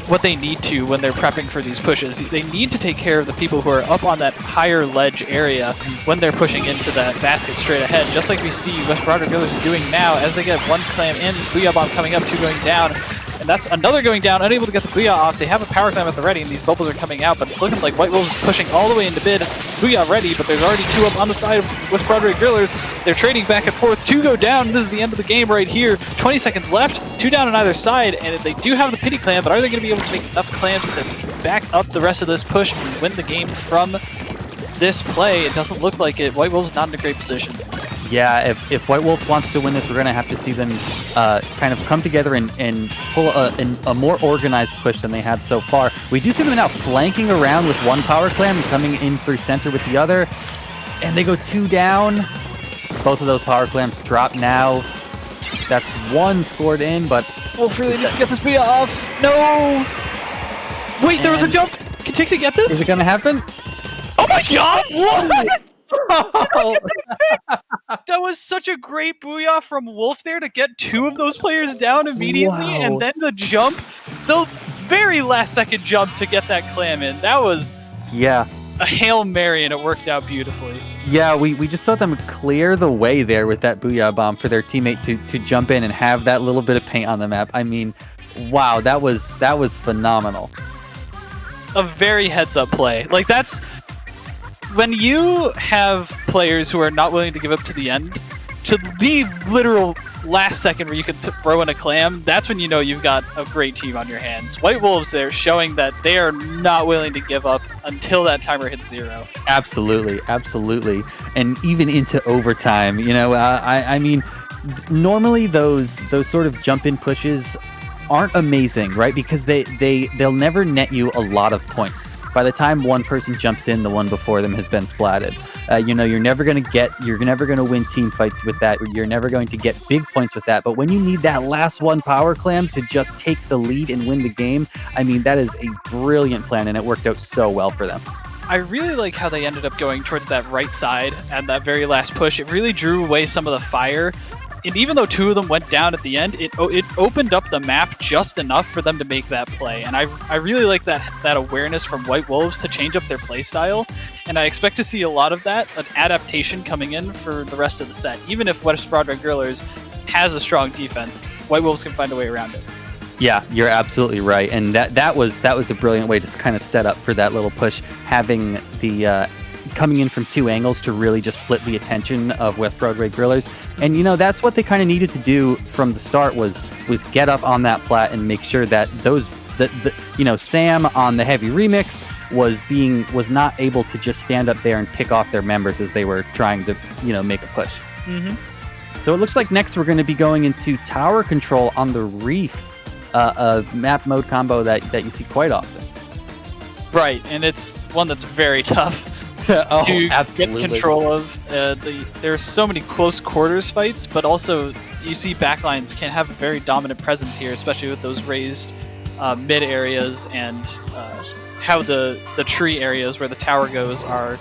what they need to when they're prepping for these pushes. They need to take care of the people who are up on that higher ledge area when they're pushing into that basket straight ahead, just like we see West Broadway Grillers doing now as they get 1 clam in, Booyah Bomb coming up, 2 going down, and that's another going down, unable to get the Booyah off. They have a power clam at the ready, and these bubbles are coming out, but it's looking like White Wolves is pushing all the way into mid. It's Booyah ready, but there's already 2 up on the side of West Broadway Grillers. They're trading back and forth. 2 go down. This is the end of the game right here. 20 seconds left. 2 down on either side, and they do have the pity clam, but are they going to be able to make enough clams to back up the rest of this push and win the game from this play? It doesn't look like it. White Wolves not in a great position. Yeah, if White Wolves wants to win this, we're going to have to see them kind of come together and pull a more organized push than they have so far. We do see them now flanking around with 1 power clam and coming in through center with the other, and they go 2 down. Both of those power clams drop now. That's 1 scored in, but Wolf really needs to get this Booyah off. No! Wait, there was a jump! Can Tixie get this? Is it going to happen? Oh my god! What? That was such a great Booyah from Wolf there to get 2 of those players down immediately, Wow. and then the jump, the very last second jump to get that clam in. That was a Hail Mary, and it worked out beautifully. Yeah, we just saw them clear the way there with that Booyah Bomb for their teammate to jump in and have that little bit of paint on the map. I mean, wow, that was phenomenal. A very heads-up play. Like, that's... When you have players who are not willing to give up to the end, to the literal last second where you can throw in a clam, that's when you know you've got a great team on your hands. White Wolves there showing that they are not willing to give up until that timer hits 0. Absolutely, absolutely. And even into overtime, you know, I mean, normally those sort of jump-in pushes aren't amazing, right? Because they'll never net you a lot of points. By the time one person jumps in, the one before them has been splatted. You know, you're never going to win team fights with that. You're never going to get big points with that. But when you need that last 1 power clam to just take the lead and win the game, I mean, that is a brilliant plan, and it worked out so well for them. I really like how they ended up going towards that right side and that very last push. It really drew away some of the fire. And even though 2 of them went down at the end, it opened up the map just enough for them to make that play. And I really like that awareness from White Wolves to change up their play style. And I expect to see a lot of that, an adaptation coming in for the rest of the set. Even if West Broadway Grillers has a strong defense, White Wolves can find a way around it. Yeah, you're absolutely right. And that was a brilliant way to kind of set up for that little push, having the coming in from 2 angles to really just split the attention of West Broadway Grillers. And, you know, that's what they kind of needed to do from the start was get up on that plat and make sure that Sam on the heavy remix was not able to just stand up there and pick off their members as they were trying to, you know, make a push. Mm-hmm. So it looks like next we're going to be going into tower control on the Reef, a map mode combo that you see quite often. Right, and it's one that's very tough. Oh, to absolutely. get control of. There are so many close quarters fights, but also you see backlines can have a very dominant presence here, especially with those raised mid areas and how the tree areas where the tower goes are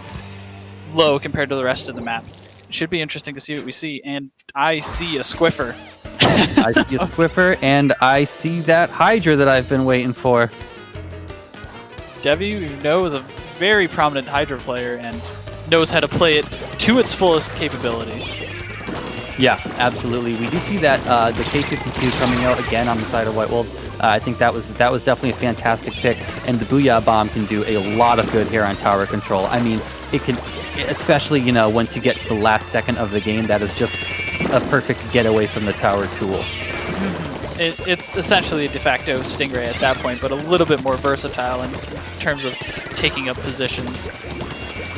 low compared to the rest of the map. It should be interesting to see what we see, and I see a Squiffer. I see a Swiffer, and I see that Hydra that I've been waiting for. Devi, you know, is a very prominent Hydra player and knows how to play it to its fullest capability. Yeah, absolutely. We do see that the K-52 coming out again on the side of White Wolves. I think that was definitely a fantastic pick, and the Booyah Bomb can do a lot of good here on tower control. I mean, it can, especially, you know, once you get to the last second of the game, that is just a perfect getaway from the tower tool. It's essentially a de facto Stingray at that point, but a little bit more versatile in terms of taking up positions.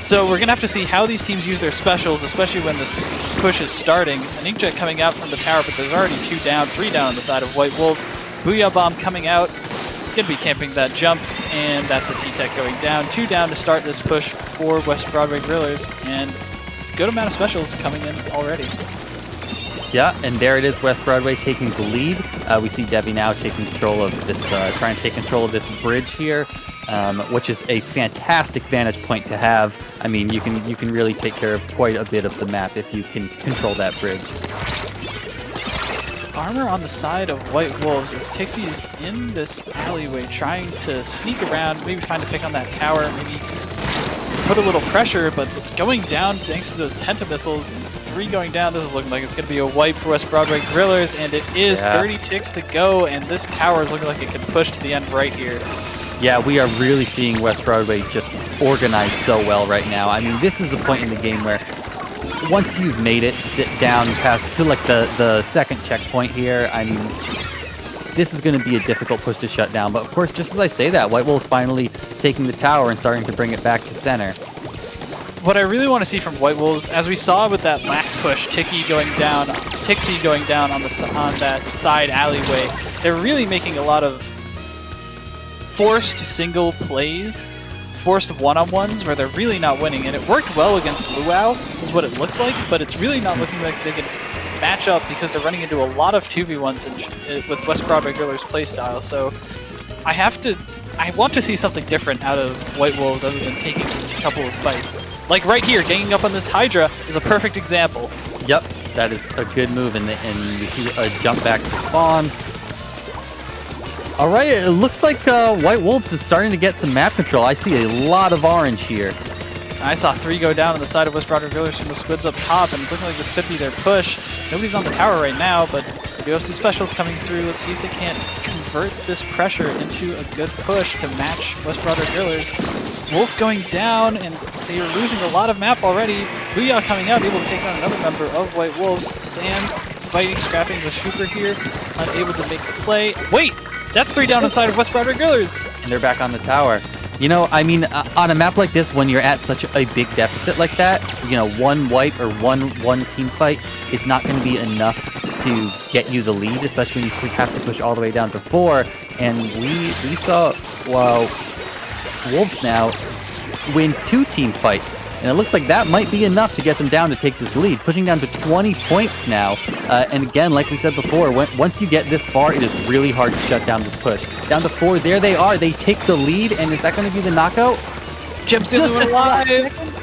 So we're going to have to see how these teams use their specials, especially when this push is starting. An Inkjet coming out from the tower, but there's already 2 down, 3 down on the side of White Wolves. Booyah Bomb coming out, going to be camping that jump, and that's a T-Tech going down. 2 down to start this push for West Broadway Grillers, and good amount of specials coming in already. Yeah, and there it is, West Broadway taking the lead. We see Debbie now taking control of this, trying to take control of this bridge here, which is a fantastic vantage point to have. I mean, you can really take care of quite a bit of the map if you can control that bridge. Armor on the side of White Wolves as Tixie is in this alleyway trying to sneak around, maybe find a pick on that tower, maybe put a little pressure, but going down thanks to those Tenta missiles, and 3 going down. This is looking like it's going to be a wipe for West Broadway Grillers, and it is. 30 ticks to go, and this tower is looking like it can push to the end right here. Yeah, we are really seeing West Broadway just organize so well right now. I mean, this is the point in the game where once you've made it down past to like the second checkpoint here, I mean, this is going to be a difficult push to shut down. But of course, just as I say that, White Wolves finally taking the tower and starting to bring it back to center. What I really want to see from White Wolves, as we saw with that last push, Tixie going down on that side alleyway, they're really making a lot of forced single plays, forced one-on-ones where they're really not winning, and it worked well against Luau, is what it looked like, but it's really not looking like they can match up because they're running into a lot of 2v1s with West Broadway Grillers playstyle. So I want to see something different out of White Wolves other than taking a couple of fights. Like right here, ganging up on this Hydra is a perfect example. Yep, that is a good move, and we see a jump back to spawn. All right, it looks like White Wolves is starting to get some map control. I see a lot of orange here. I saw 3 go down on the side of West Broadway Grillers from the squids up top, and it's looking like this could be their push. Nobody's on the tower right now, but the OC Special's coming through. Let's see if they can't convert this pressure into a good push to match West Broadway Grillers. Wolf going down, and they are losing a lot of map already. Booyah coming out, able to take on another member of White Wolves. Sam fighting, scrapping with Shooper here, unable to make the play. Wait! That's 3 down inside of West Broadway Grillers! And they're back on the tower. You know, I mean, on a map like this, when you're at such a big deficit like that, you know, one wipe or one team fight is not going to be enough to get you the lead, especially when you have to push all the way down to 4. And we saw, well, Wolves now win 2 team fights, and it looks like that might be enough to get them down to take this lead, pushing down to 20 points now. And again, like we said before, once you get this far, it is really hard to shut down this push. Down to 4, there they are. They take the lead, and is that going to be the knockout? Jim's still alive!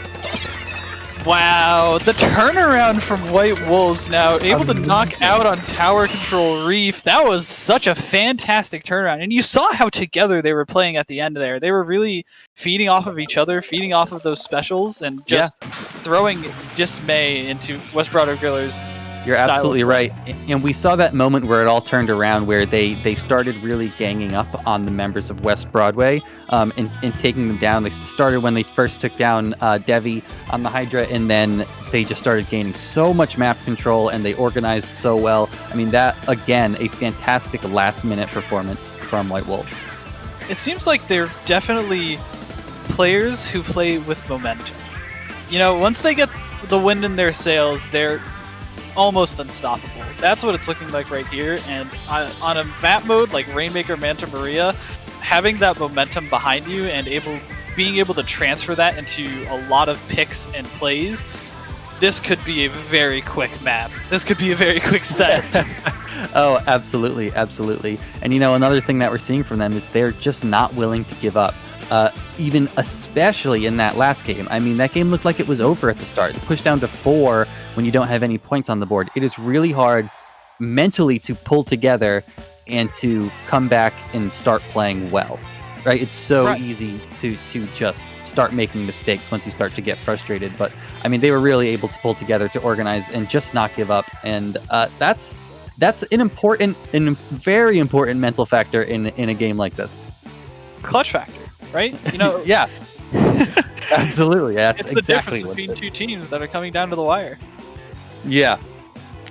Wow, the turnaround from White Wolves now, able to knock out on tower control Reef. That was such a fantastic turnaround. And you saw how together they were playing at the end there. They were really feeding off of each other, feeding off of those specials, and just throwing dismay into West Broadway Grillers. You're absolutely right. And we saw that moment where it all turned around, where they started really ganging up on the members of West Broadway and taking them down. They started when they first took down Devi on the Hydra, and then they just started gaining so much map control, and they organized so well. I mean, that, again, a fantastic last-minute performance from White Wolves. It seems like they're definitely players who play with momentum. You know, once they get the wind in their sails, they're almost unstoppable. That's what it's looking like right here, and on a map mode like Rainmaker Manta Maria, having that momentum behind you and being able to transfer that into a lot of picks and plays, this could be a very quick map. This could be a very quick set. Oh, absolutely, absolutely. And you know, another thing that we're seeing from them is they're just not willing to give up. Even especially in that last game. I mean, that game looked like it was over at the start. Push down to 4 when you don't have any points on the board. It is really hard mentally to pull together and to come back and start playing well, right? It's so easy to just start making mistakes once you start to get frustrated. But I mean, they were really able to pull together to organize and just not give up. And that's an very important mental factor in a game like this. Clutch factor, right? You know, yeah, absolutely. Yeah, that's it's the exactly difference what between it is. two teams that are coming down to the wire. Yeah.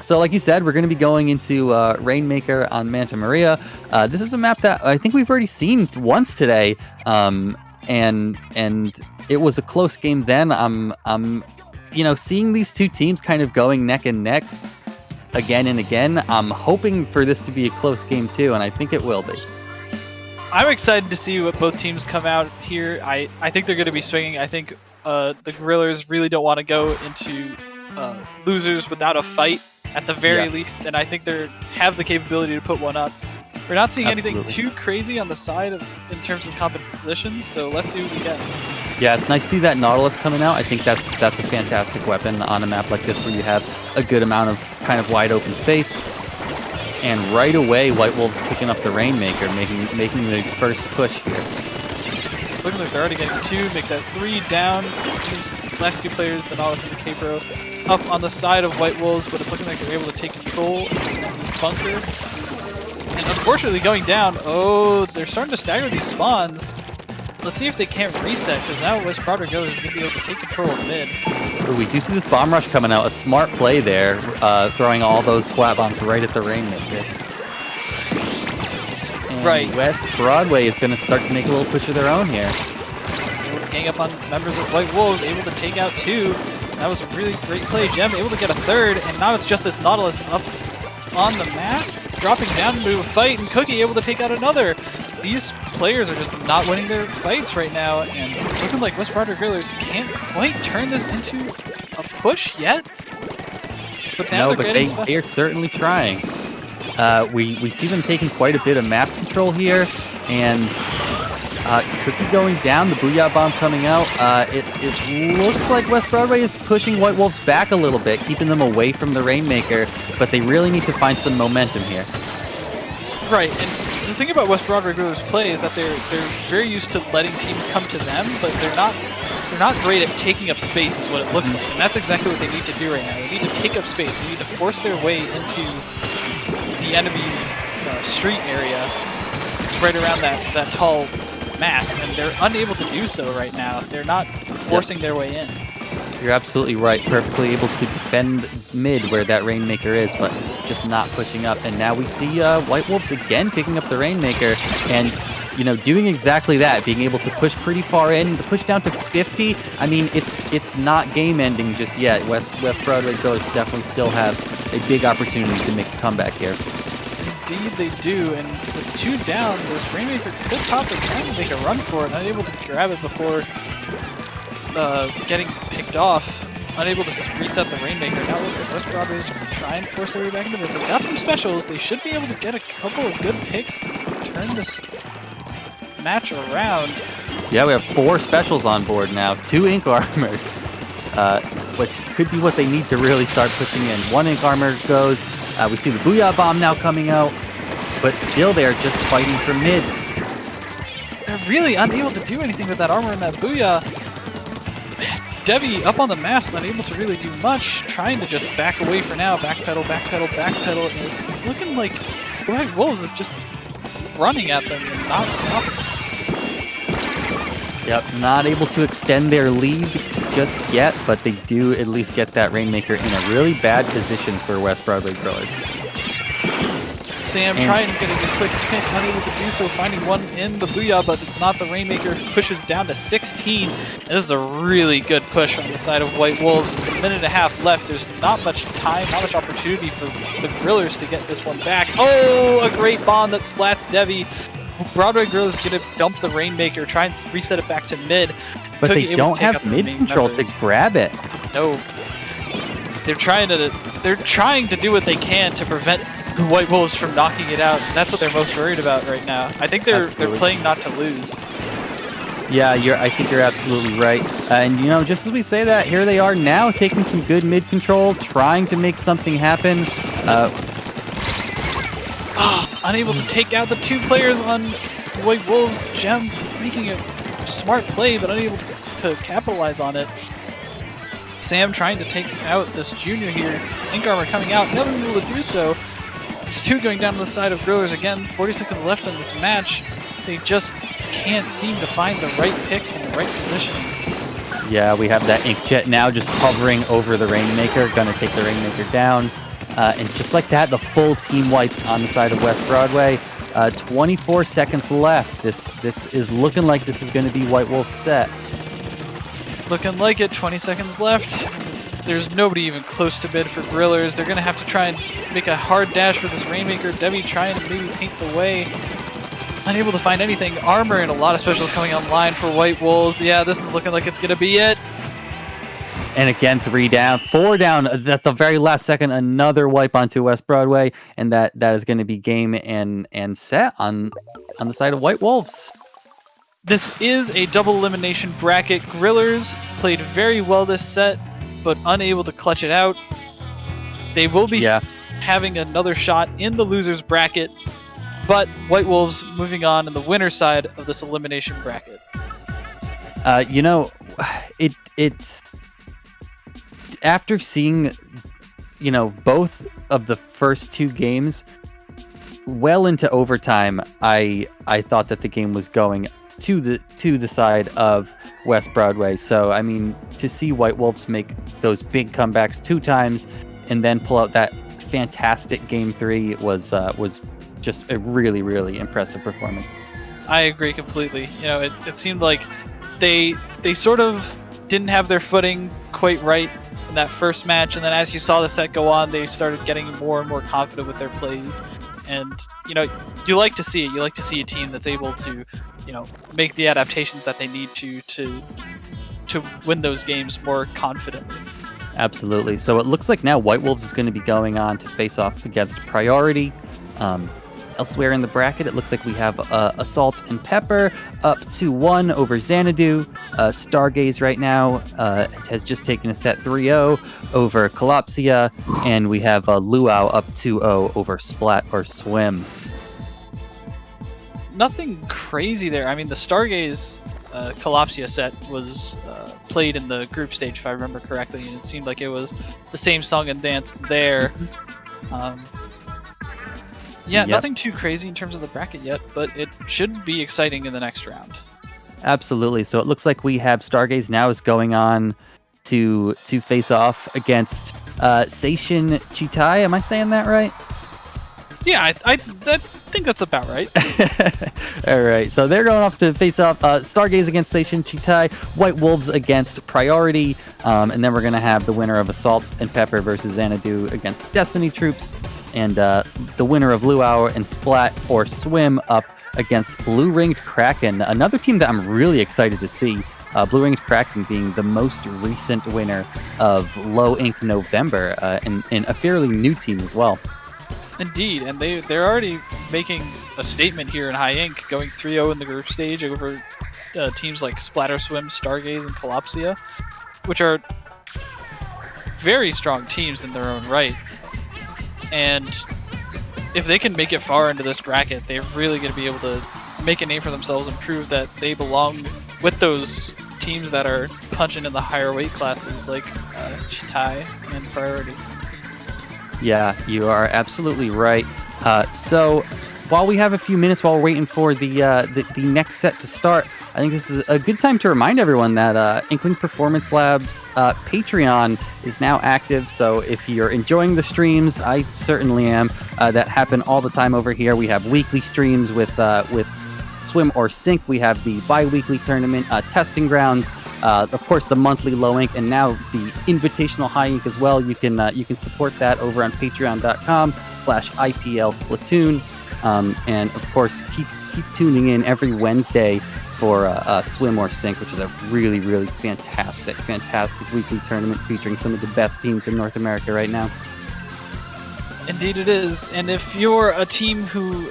So like you said, we're going to be going into Rainmaker on Manta Maria. This is a map that I think we've already seen once today, and it was a close game then. I'm seeing these two teams kind of going neck and neck again and again. I'm hoping for this to be a close game too, and I think it will be. I'm excited to see what both teams come out here. I think they're going to be swinging. I think the Guerrillas really don't want to go into losers without a fight at the very least, and I think they have the capability to put one up. We're not seeing anything too crazy on the side in terms of compositions, so let's see what we get. Yeah, it's nice to see that Nautilus coming out. I think that's a fantastic weapon on a map like this where you have a good amount of kind of wide open space. And right away, White Wolves picking up the Rainmaker, making the first push here. It's looking like they're already getting 2, make that 3 down. These last 2 players, the Nautilus and the Capro, up on the side of White Wolves, but it's looking like they're able to take control of this bunker. And unfortunately going down, they're starting to stagger these spawns. Let's see if they can't reset, because now West Broadway Goes is going to be able to take control of mid. We do see this bomb rush coming out. A smart play there, throwing all those Splat bombs right at the Rainmaker. And West Broadway is going to start to make a little push of their own here. Able to gang up on members of White Wolves, able to take out 2. That was a really great play. Gem able to get a 3rd, and now it's just this Nautilus up on the mast, dropping down into a fight, and Cookie able to take out another. These players are just not winning their fights right now, and it's looking like West Broadway Grillers can't quite turn this into a push yet. But now they are certainly trying. We see them taking quite a bit of map control here, and Cookie going down, the Booyah Bomb coming out. It looks like West Broadway is pushing White Wolves back a little bit, keeping them away from the Rainmaker, but they really need to find some momentum here. Right, and the thing about West Broadway Grillers' play is that they're very used to letting teams come to them, but they're not great at taking up space is what it looks like. And that's exactly what they need to do right now. They need to take up space. They need to force their way into the enemy's street area right around that tall mast, and they're unable to do so right now. They're not forcing their way in. You're absolutely right. Perfectly able to defend mid where that Rainmaker is, but just not pushing up. And now we see White Wolves again picking up the Rainmaker and, doing exactly that, being able to push pretty far in, to push down to 50. I mean, it's not game ending just yet. West Broadway Grillers definitely still have a big opportunity to make a comeback here. Indeed they do, and with 2 down, this Rainmaker could pop it, trying to make a run for it, unable to grab it before getting picked off, unable to reset the Rainmaker. Now look at West Broadway is going to try and force their way back into it. They've got some specials. They should be able to get a couple of good picks, turn this match around. Yeah, we have 4 specials on board now, 2 Ink Armors, which could be what they need to really start pushing in. 1 Ink Armor goes. We see the Booyah Bomb now coming out, but still they're just fighting for mid. They're really unable to do anything with that armor and that Booyah. Debbie up on the mast, not able to really do much, trying to just back away for now, backpedal, and looking like White Wolves is just running at them and not stopping. Yep, not able to extend their lead just yet, but they do at least get that Rainmaker in a really bad position for West Broadway Grillers. Sam trying to get a quick pick, unable to do so, finding one in the Booyah, but it's not the Rainmaker, pushes down to 16. And this is a really good push on the side of White Wolves. With a minute and a half left, there's not much time, not much opportunity for the Grillers to get this one back. Oh, a great bomb that splats Devi. Broadway Grillers is going to dump the Rainmaker, try and reset it back to mid. But they don't have mid control to grab it. No. They're trying to do what they can to prevent the White Wolves from knocking it out. That's what they're most worried about right now. I think they're playing not to lose. Yeah, I think you're absolutely right. And just as we say that, here they are now taking some good mid control, trying to make something happen. Unable to take out the 2 players on the White Wolves. Gem making a smart play, but unable to capitalize on it. Sam trying to take out this junior here. Ink Armor coming out, never able to do so. There's 2 going down to the side of Grillers again. 40 seconds left in this match. They just can't seem to find the right picks and the right positioning. Yeah, we have that Inkjet now just hovering over the Rainmaker, gonna take the Rainmaker down. And just like that, the full team wipe on the side of West Broadway. 24 seconds left. This is looking like this is gonna be White Wolf's set. Looking like it, 20 seconds left. There's nobody even close to mid for Grillers. They're gonna have to try and make a hard dash with this Rainmaker. Debbie trying to maybe paint the way. Unable to find anything. Armor and a lot of specials coming online for White Wolves. Yeah, this is looking like it's going to be it. And again, 3 down, 4 down at the very last second. Another wipe onto West Broadway, and that is going to be game and set on the side of White Wolves. This is a double elimination bracket. Grillers played very well this set, but unable to clutch it out. They will be having another shot in the losers bracket. But White Wolves moving on in the winner side of this elimination bracket. It's after seeing, both of the first 2 games, well into overtime, I thought that the game was going to the side of West Broadway. So I mean, to see White Wolves make those big comebacks 2 times and then pull out that fantastic game 3 was just a really, really impressive performance. I agree completely. It seemed like they sort of didn't have their footing quite right in that first match, and then as you saw the set go on, they started getting more and more confident with their plays. And you like to see it. You like to see a team that's able to, make the adaptations that they need to win those games more confidently. Absolutely. So it looks like now White Wolves is going to be going on to face off against Priority. Elsewhere in the bracket, it looks like we have Assault and Pepper up 2-1 over Xanadu. Stargaze right now has just taken a set 3-0 over Collapsia, and we have Luau up 2-0 over Splat or Swim. Nothing crazy there. I mean, the Stargaze Collapsia set was played in the group stage, if I remember correctly, and it seemed like it was the same song and dance there. Nothing too crazy in terms of the bracket yet, but it should be exciting in the next round. Absolutely. So it looks like we have Stargaze now is going on to face off against Seishin Chitai. Am I saying that right? Yeah, I think that's about right. All right, so they're going off to face off Stargaze against Seishin Chitai, White Wolves against Priority, and then we're going to have the winner of Assault and Pepper versus Xanadu against Destiny Troops, and the winner of Luau and Splat or Swim up against Blue Ringed Kraken, another team that I'm really excited to see. Blue Ringed Kraken being the most recent winner of Low Ink November, and a fairly new team as well. Indeed, and they're already making a statement here in High Ink, going 3-0 in the group stage over teams like Splatter Swim, Stargaze, and Collapsia, which are very strong teams in their own right. And if they can make it far into this bracket, they're really going to be able to make a name for themselves and prove that they belong with those teams that are punching in the higher weight classes like Chitai and Priority. Yeah, you are absolutely right. So while we have a few minutes while we're waiting for the next set to start, I think this is a good time to remind everyone that Inkling Performance Labs Patreon is now active. So if you're enjoying the streams, I certainly am, that happen all the time over here. We have weekly streams with Swim or Sync. We have the bi-weekly tournament, Testing Grounds, of course the monthly Low Ink, and now the Invitational High Ink as well. You can support that over on patreon.com/IPL Splatoon, and of course keep tuning in every Wednesday for Swim or Sync, which is a really, really fantastic weekly tournament featuring some of the best teams in North America right now. Indeed it is. And if you're a team who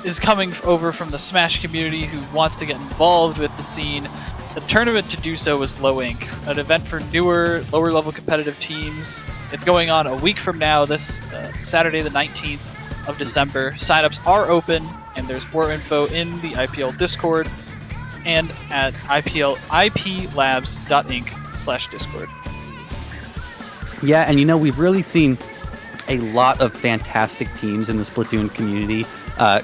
is coming over from the Smash community who wants to get involved with the scene, the tournament to do so is Low Ink, an event for newer, lower level competitive teams. It's going on a week from now, this Saturday the 19th. of December. Signups are open, and there's more info in the IPL Discord and at iplabs.inc/discord. Yeah, and we've really seen a lot of fantastic teams in the Splatoon community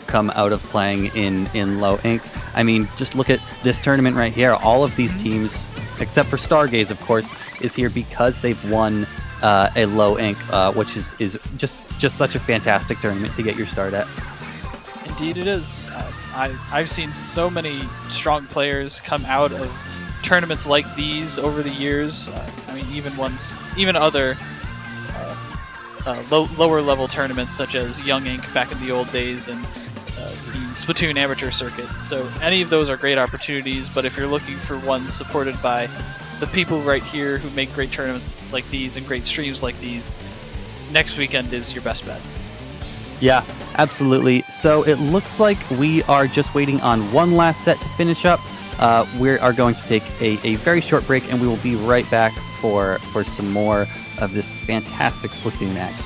come out of playing in Low Inc. I mean, just look at this tournament right here. All of these teams, except for Stargaze, of course, is here because they've won a Low Inc., which is just such a fantastic tournament to get your start at. Indeed it is. I've seen so many strong players come out of tournaments like these over the years. I mean, even other lower level tournaments such as Young Inc. back in the old days and the Splatoon amateur circuit. So any of those are great opportunities, but if you're looking for one supported by the people right here who make great tournaments like these and great streams like these, next weekend is your best bet. Yeah, absolutely. So it looks like we are just waiting on one last set to finish up. We are going to take a very short break, and we will be right back for some more of this fantastic Splatoon action.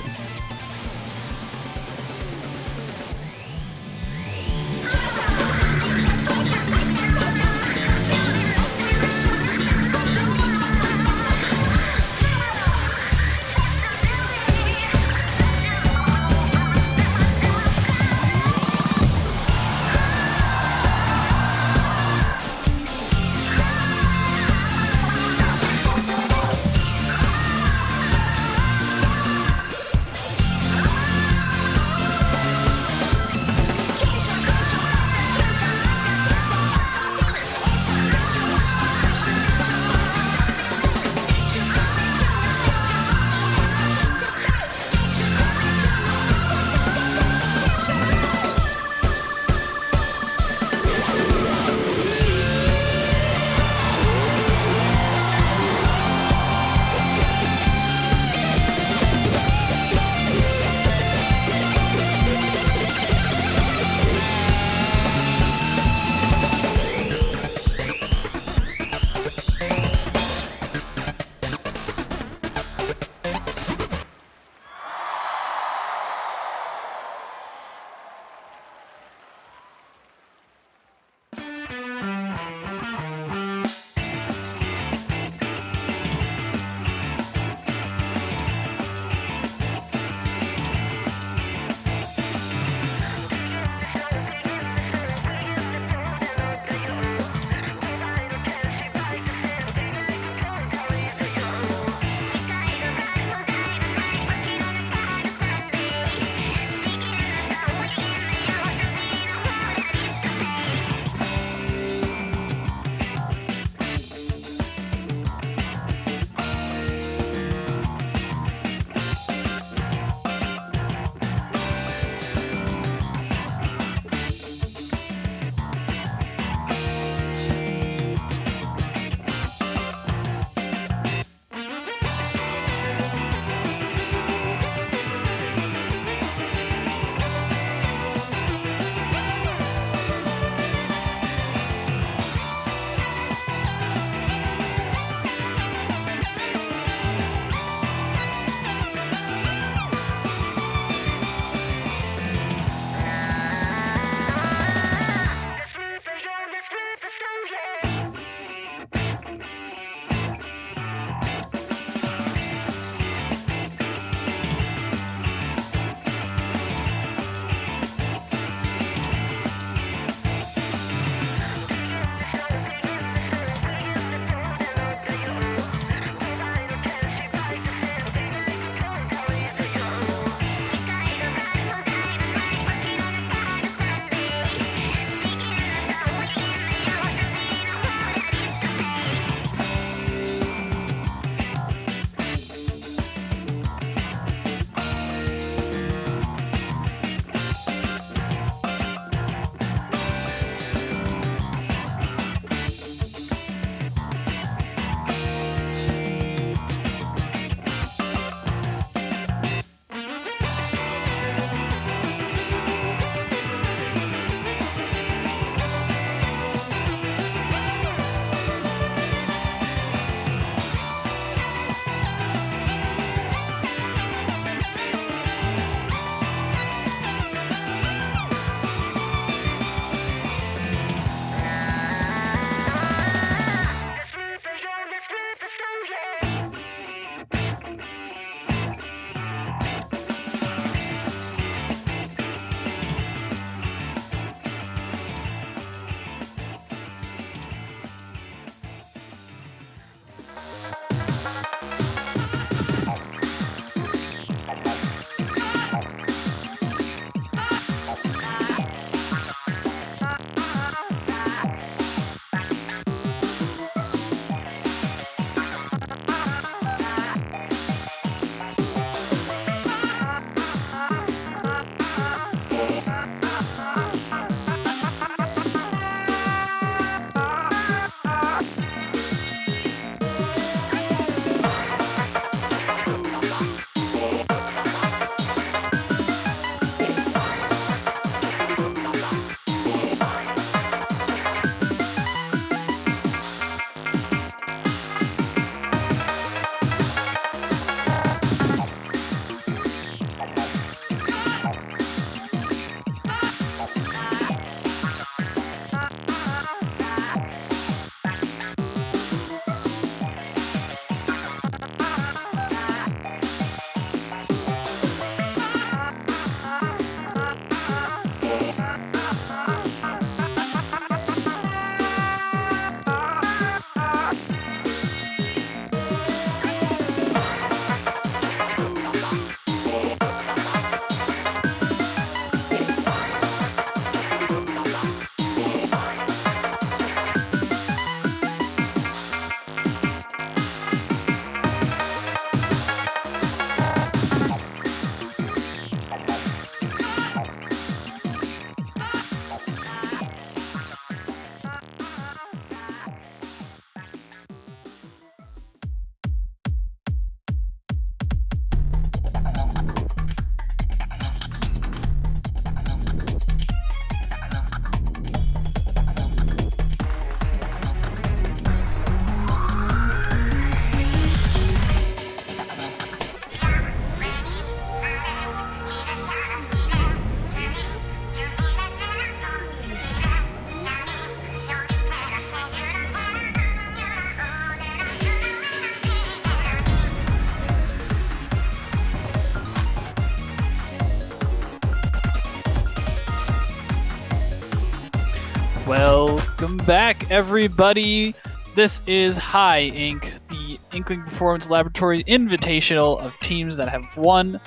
Welcome back, everybody. This is High Inc., the Inkling Performance Laboratory Invitational of teams that have won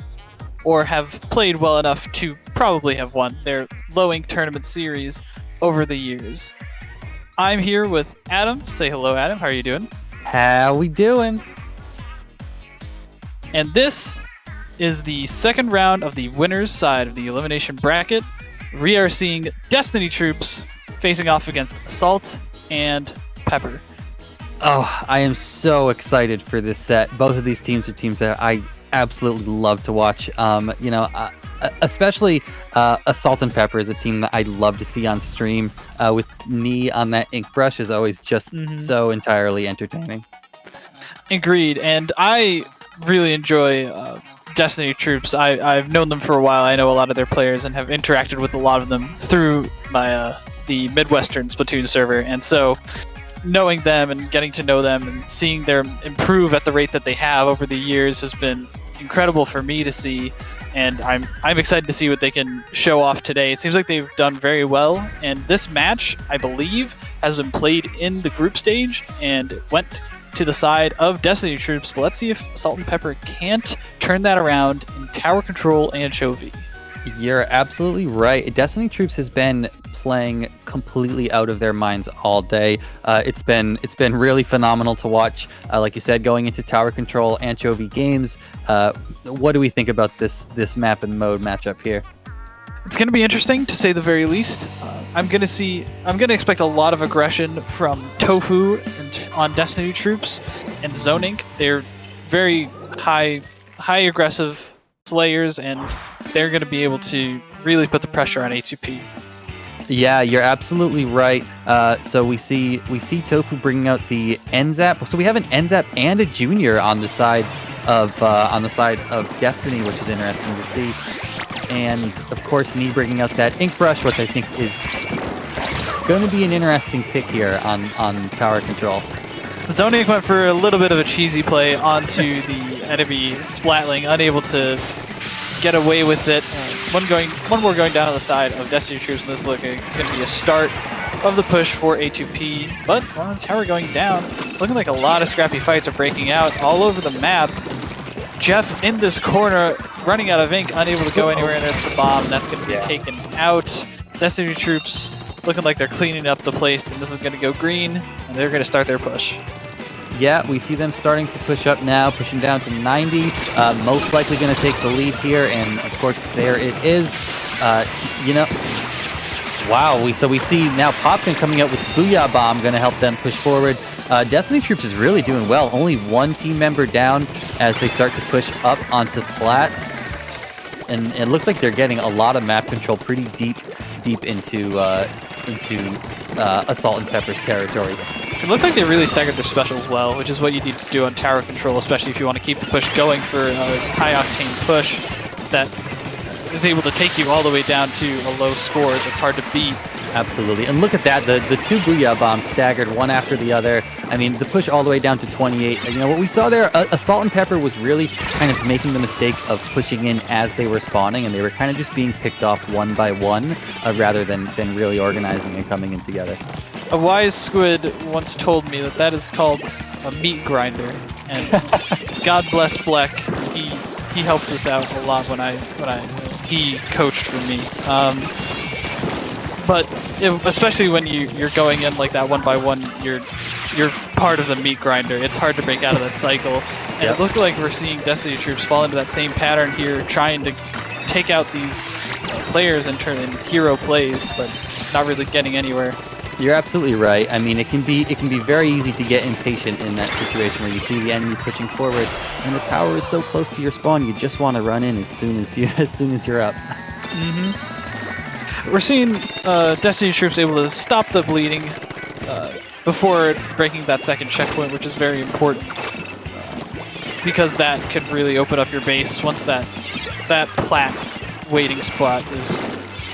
or have played well enough to probably have won their Low Inc. tournament series over the years. I'm here with Adam. Say hello, Adam. How are you doing? How we doing? And this is the second round of the winner's side of the elimination bracket. We are seeing Destiny Troops facing off against Assault and Pepper. Oh, I am so excited for this set. Both of these teams are teams that I absolutely love to watch. Especially Assault and Pepper is a team that I'd love to see on stream. With Knee on that ink brush is always just so entirely entertaining. Agreed, and I really enjoy Destiny Troops. I've known them for a while. I know a lot of their players and have interacted with a lot of them through my the Midwestern Splatoon server, and so knowing them and getting to know them and seeing them improve at the rate that they have over the years has been incredible for me to see, and I'm excited to see what they can show off today. It seems like they've done very well, and this match, I believe, has been played in the group stage and went to the side of Destiny Troops, but let's see if Salt and Pepper can't turn that around in Tower Control Anchovy. You're absolutely right. Destiny Troops has been playing completely out of their minds all day. It's been really phenomenal to watch. Like you said, going into Tower Control Anchovy games. What do we think about this map and mode matchup here? It's going to be interesting, to say the very least. I'm going to expect a lot of aggression from Tofu on Destiny Troops and Zone Inc. They're very high aggressive slayers, and they're going to be able to really put the pressure on A2P. Yeah, you're absolutely right. So we see Tofu bringing out the NZAP. So we have an NZAP and a Junior on the side of Destiny, which is interesting to see. And of course, Knee bringing out that ink brush, which I think is going to be an interesting pick here on Tower Control. Zone Inc. went for a little bit of a cheesy play onto the enemy Splatling, unable to get away with it. One more going down on the side of Destiny Troops, and this it's going to be a start of the push for A2P, but Tower going down. It's looking like a lot of scrappy fights are breaking out all over the map. Jeff in this corner, running out of ink, unable to go anywhere, and it's the bomb. That's going to be taken out. Destiny Troops looking like they're cleaning up the place, and this is going to go green, and they're going to start their push. Yeah, we see them starting to push up now, pushing down to 90. Most likely going to take the lead here, and of course, there it is. Wow, we see now Popkin coming out with Booyah Bomb, going to help them push forward. Destiny Troops is really doing well. Only one team member down as they start to push up onto Splat. And it looks like they're getting a lot of map control pretty deep into Assault and Pepper's territory. It looked like they really staggered their specials well, which is what you need to do on Tower Control, especially if you want to keep the push going for a high-octane push that is able to take you all the way down to a low score that's hard to beat. Absolutely. And look at that, the two Booyah Bombs staggered one after the other. I mean, the push all the way down to 28. What we saw there, Assault and Pepper was really kind of making the mistake of pushing in as they were spawning, and they were kind of just being picked off one by one rather than really organizing and coming in together. A wise squid once told me that is called a meat grinder, and God bless Bleck, he helped us out a lot when he coached for me. But especially when you're going in like that one by one, you're part of the meat grinder. It's hard to break out of that cycle. And It looked like we're seeing Destiny Troops fall into that same pattern here, trying to take out these players and turn in hero plays, but not really getting anywhere. You're absolutely right. I mean, it can be very easy to get impatient in that situation where you see the enemy pushing forward, and the tower is so close to your spawn, you just want to run in as soon as you're up. We're seeing Destiny Troops able to stop the bleeding before breaking that second checkpoint, which is very important because that could really open up your base once that plat waiting spot is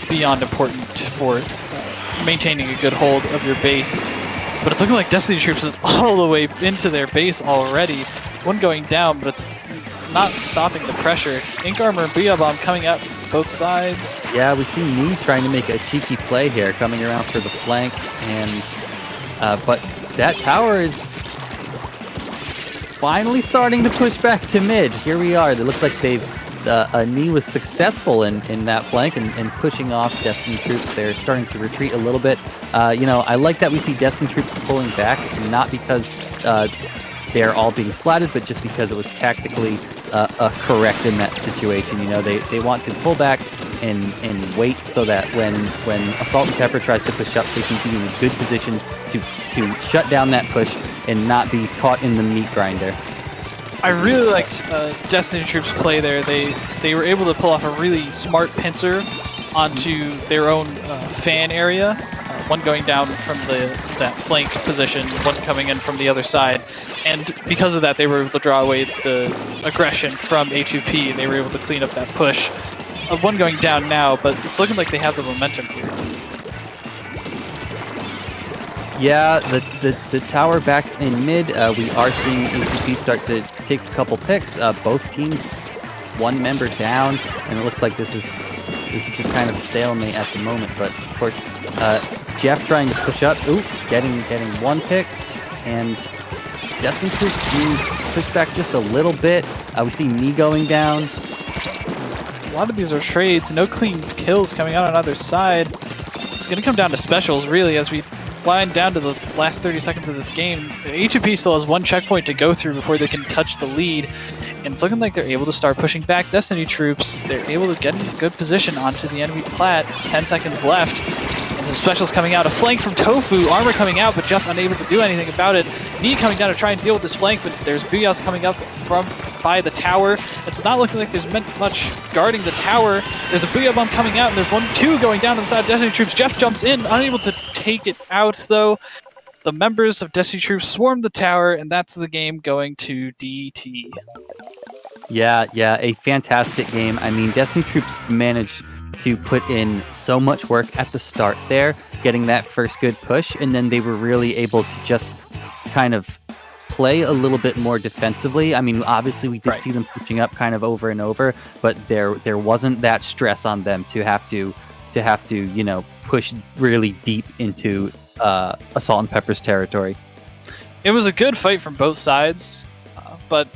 beyond important for maintaining a good hold of your base. But it's looking like Destiny Troops is all the way into their base already. One going down, but it's not stopping the pressure. Ink Armor and Booyah Bomb coming out both sides. Yeah, we see me trying to make a cheeky play here, coming around for the flank, and but that tower is finally starting to push back to mid. Here we are. It looks like they've Knee was successful in that flank and pushing off Destiny troops. They're starting to retreat a little bit. I like that we see Destiny troops pulling back, not because they're all being splatted, but just because it was tactically correct in that situation. They want to pull back and wait so that when Assault and Pepper tries to push up, they can be in a good position to shut down that push and not be caught in the meat grinder. I really liked Destiny Troops' play there. They were able to pull off a really smart pincer onto their own fan area. One going down from that flank position, one coming in from the other side. And because of that, they were able to draw away the aggression from A2P. They were able to clean up that push. One going down now, but it's looking like they have the momentum here. Yeah, the tower back in mid, we are seeing A2P start to take a couple picks. Both teams, one member down, and it looks like this is just kind of a stalemate at the moment. But of course, Jeff trying to push up, getting one pick, and Destiny Troops do push back just a little bit. We see Me going down. A lot of these are trades, no clean kills coming out on either side. It's going to come down to specials, really, as we wind down to the last 30 seconds of this game. A2P still has one checkpoint to go through before they can touch the lead, and it's looking like they're able to start pushing back Destiny Troops. They're able to get in a good position onto the enemy plat. 10 seconds left, and some specials coming out. A flank from Tofu, armor coming out, but Jeff unable to do anything about it. Knee coming down to try and deal with this flank, but there's Booyahs coming up by the tower. It's not looking like there's much guarding the tower. There's a Booyah bomb coming out, and there's 1-2 going down to the side of Destiny Troops. Jeff jumps in, unable to take it out, though. The members of Destiny Troops swarm the tower, and that's the game going to DT. Yeah, a fantastic game. I mean, Destiny Troops managed to put in so much work at the start there, getting that first good push, and then they were really able to just kind of play a little bit more defensively. I mean, obviously we did see them pushing up kind of over and over, but there wasn't that stress on them to have to push really deep into Assault and Pepper's territory. It was a good fight from both sides, but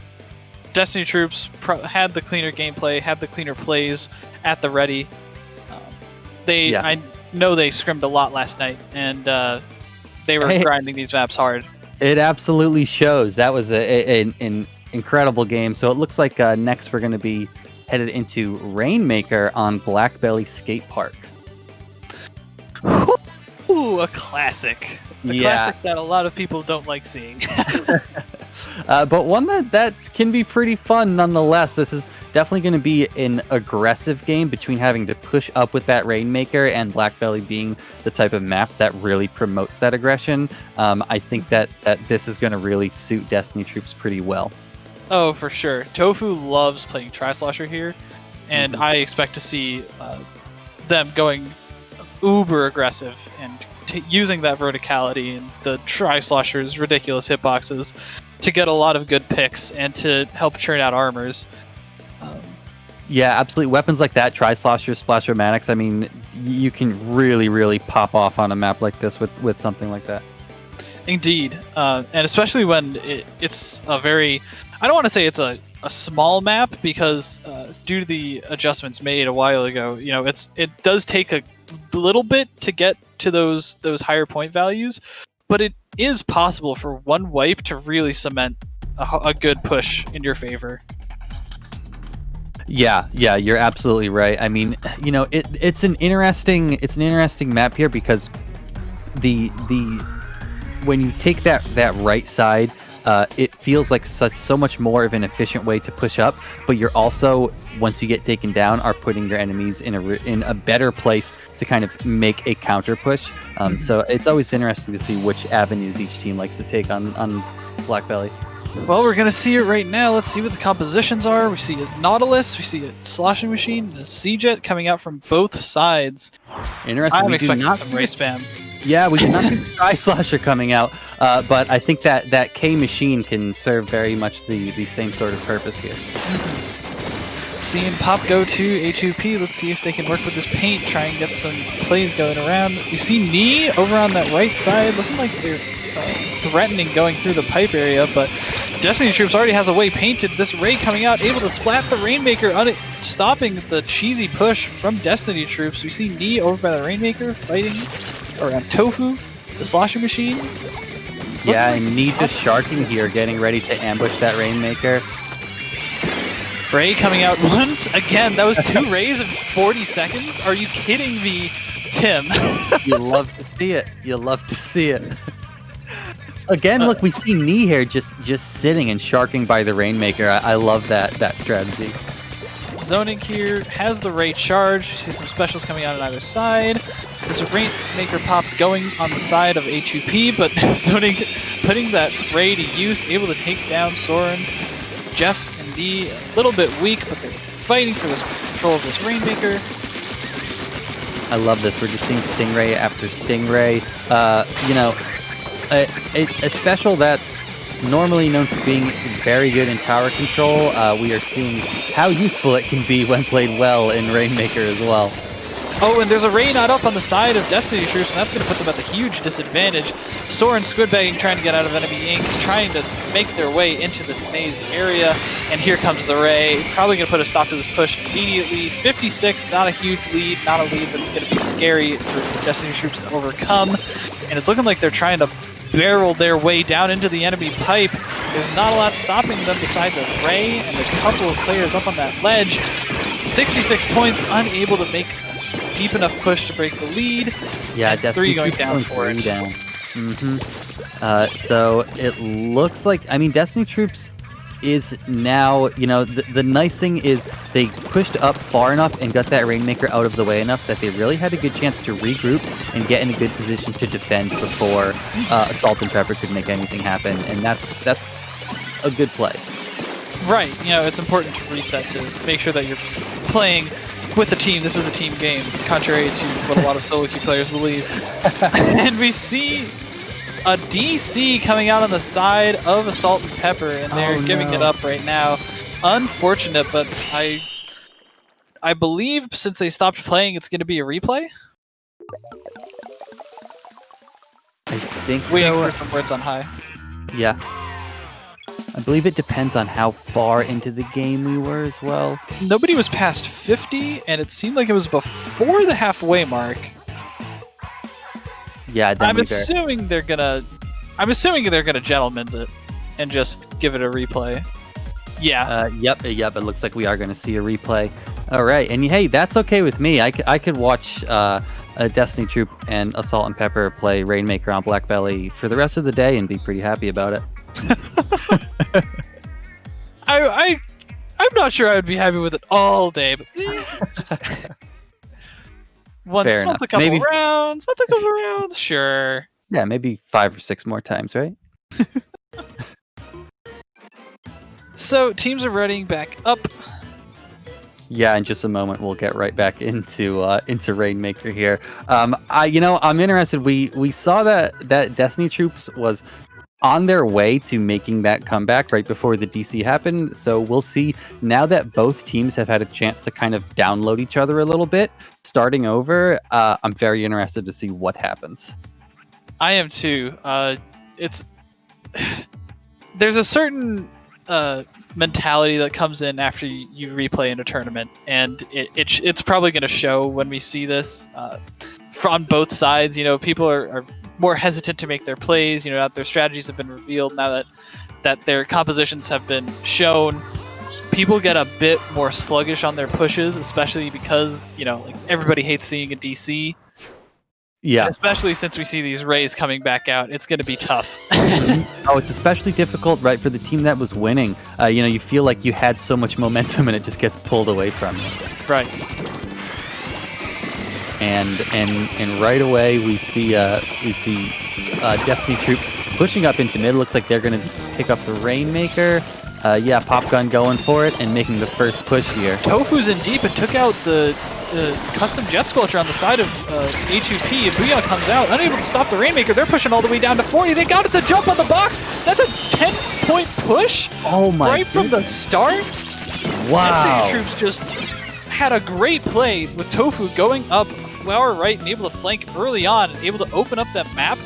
Destiny Troops had the cleaner gameplay, had the cleaner plays at the ready. I know they scrimmed a lot last night, and they were grinding these maps hard. It absolutely shows. That was an incredible game. So it looks like next we're going to be headed into Rainmaker on Blackbelly Skate Park. Ooh, a classic. A classic that a lot of people don't like seeing. But one that can be pretty fun nonetheless. This is definitely going to be an aggressive game between having to push up with that Rainmaker and Blackbelly being the type of map that really promotes that aggression. I think that this is going to really suit Destiny Troops pretty well. Oh, for sure. Tofu loves playing Tri-Slosher here, and I expect to see them going uber aggressive and using that verticality and the Tri-Slosher's ridiculous hitboxes to get a lot of good picks and to help churn out armors. Yeah, absolutely. Weapons like that, Tri-Slosher, Splash Romantics, I mean, you can really, really pop off on a map like this with something like that. Indeed. And especially when it's a very... I don't want to say it's a small map because due to the adjustments made a while ago, it does take a little bit to get to those higher point values, but it is possible for one wipe to really cement a good push in your favor. Yeah, you're absolutely right. I mean, it's an interesting map here because the when you take that right side, it feels like so much more of an efficient way to push up, but you're also, once you get taken down, are putting your enemies in a better place to kind of make a counter push. So it's always interesting to see which avenues each team likes to take on Blackbelly. Well, we're going to see it right now. Let's see what the compositions are. We see a Nautilus, we see a Sloshing Machine, and a Sea-Jet coming out from both sides. Interesting. I'm expecting some race spam. Yeah, we did not see the Tri-Slosher coming out, but I think that K-Machine can serve very much the same sort of purpose here. Seeing Pop go to H2P. Let's see if they can work with this paint, try and get some plays going around. You see Knee over on that right side, looking like they're threatening going through the pipe area, but Destiny Troops already has a way painted. This Ray coming out, able to splat the Rainmaker, stopping the cheesy push from Destiny Troops. We see Knee over by the Rainmaker fighting around Tofu, the sloshing machine. Yeah, and Knee just sharking here, getting ready to ambush that Rainmaker. Ray coming out once again. That was 2 Rays in 40 seconds. Are you kidding me, Tim? You love to see it. You love to see it. Again, look, we see Knee here just sitting and sharking by the Rainmaker. I love that strategy. Zoning here has the Ray charge. You see some specials coming out on either side. This Rainmaker Pop going on the side of H2P, but Zoning putting that Ray to use, able to take down Soren. Jeff and D a little bit weak, but they're fighting for this control of this Rainmaker. I love this. We're just seeing Stingray after Stingray. You know, a special that's normally known for being very good in tower control. We are seeing how useful it can be when played well in Rainmaker as well. Oh, and there's a Ray not up on the side of Destiny Troops, and that's going to put them at the huge disadvantage. Soren squidbagging, trying to get out of enemy ink, trying to make their way into this maze area, and here comes the Ray. Probably going to put a stop to this push immediately. 56, not a huge lead, not a lead that's going to be scary for Destiny Troops to overcome. And it's looking like they're trying to barrel their way down into the enemy pipe. There's not a lot stopping them besides a Ray and a couple of players up on that ledge. 66 points, unable to make a deep enough push to break the lead. Yeah, and Destiny 3 going Troops down for it. Down. So it looks like, I mean, Destiny Troops is now, you know, the nice thing is they pushed up far enough and got that Rainmaker out of the way enough that they really had a good chance to regroup and get in a good position to defend before Assault and Pepper could make anything happen, and that's a good play. Right. You know, it's important to reset to make sure that you're playing with the team. This is a team game, contrary to what a lot of solo queue players believe. And we see a DC coming out on the side of Assault and Pepper, and they're giving it up right now. Unfortunate, but I believe since they stopped playing, it's going to be a replay. I think Waiting so. for some words on high. Yeah. I believe it depends on how far into the game we were as well. Nobody was past 50, and it seemed like it was before the halfway mark. Yeah, I'm assuming they're gonna gentleman's it and just give it a replay. Yeah. Yep. It looks like we are going to see a replay. All right, and hey, that's okay with me. I could watch a Destiny Troop and Assault and Pepper play Rainmaker on Black Belly for the rest of the day and be pretty happy about it. I'm not sure I would be happy with it all day, but once a couple rounds, sure. Yeah, maybe 5 or 6 more times, right? So teams are readying back up. Yeah, in just a moment we'll get right back into Rainmaker here. I'm interested. We saw that Destiny Troops was on their way to making that comeback right before the DC happened. So we'll see now that both teams have had a chance to kind of download each other a little bit, starting over. I'm very interested to see what happens. I am too. There's a certain mentality that comes in after you replay in a tournament, and it's probably going to show when we see this from both sides. You know, people are more hesitant to make their plays, you know, that their strategies have been revealed, now that their compositions have been shown. People get a bit more sluggish on their pushes, especially because, you know, like everybody hates seeing a DC. Yeah. And especially since we see these Rays coming back out, it's going to be tough. Oh, it's especially difficult, right, for the team that was winning. You feel like you had so much momentum and it just gets pulled away from you. Right. And right away we see Destiny Troop pushing up into mid. Looks like they're going to pick up the Rainmaker. Pop Gun going for it and making the first push here. Tofu's in deep and took out the custom Jet Squelcher on the side of A2P. Booyah comes out, unable to stop the Rainmaker. They're pushing all the way down to 40. They got it to jump on the box. That's a 10-point push. Oh my! Right from the start. Wow. Destiny Troops just had a great play with Tofu going up flower right and able to flank early on and able to open up that map.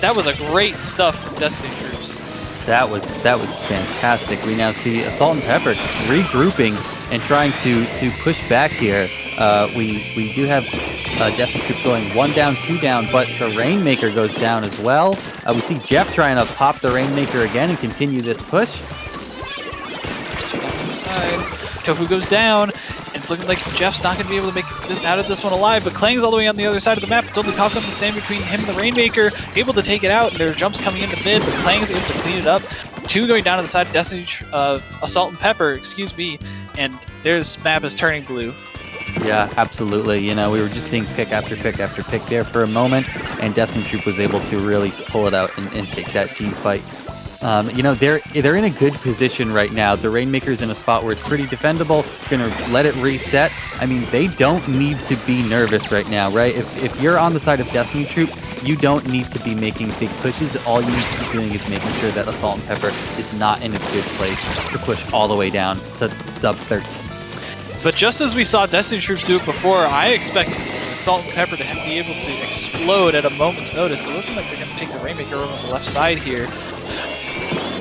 That was a great stuff from Destiny Troops. That was fantastic. We now see Assault and Pepper regrouping and trying to push back here. We do have Destiny Troops going 1 down, 2 down, but the Rainmaker goes down as well. We see Jeff trying to pop the Rainmaker again and continue this push. Tofu goes down, and it's looking like Jeff's not going to be able to make this out of this one alive, but Klang's all the way on the other side of the map. It's only Falcon and Sam between him and the Rainmaker, able to take it out, and there are jumps coming into mid, but Klang's able to clean it up. 2 going down to the side of Destiny, Assault and Pepper, excuse me, and this map is turning blue. Yeah, absolutely. You know, we were just seeing pick after pick after pick there for a moment, and Destiny Troop was able to really pull it out and take that team fight. You know, they're in a good position right now. The Rainmaker's in a spot where it's pretty defendable. Gonna let it reset. I mean, they don't need to be nervous right now, right? If you're on the side of Destiny Troop, you don't need to be making big pushes. All you need to be doing is making sure that Assault and Pepper is not in a good place to push all the way down to sub 13. But just as we saw Destiny Troops do it before, I expect Assault and Pepper to be able to explode at a moment's notice. It looking like they're going to take the Rainmaker over on the left side here.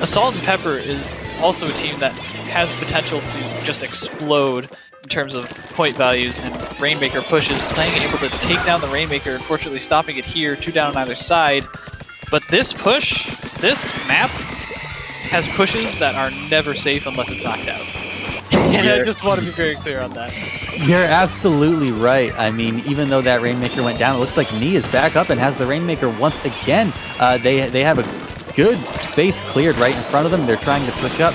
Assault and Pepper is also a team that has the potential to just explode in terms of point values, and Rainmaker pushes, playing able to take down the Rainmaker, unfortunately stopping it here, 2 down on either side. But this map has pushes that are never safe unless it's knocked out. And I just want to be very clear on that. You're absolutely right. I mean, even though that Rainmaker went down, it looks like Nee is back up and has the Rainmaker once again. They have a good space cleared right in front of them. They're trying to push up,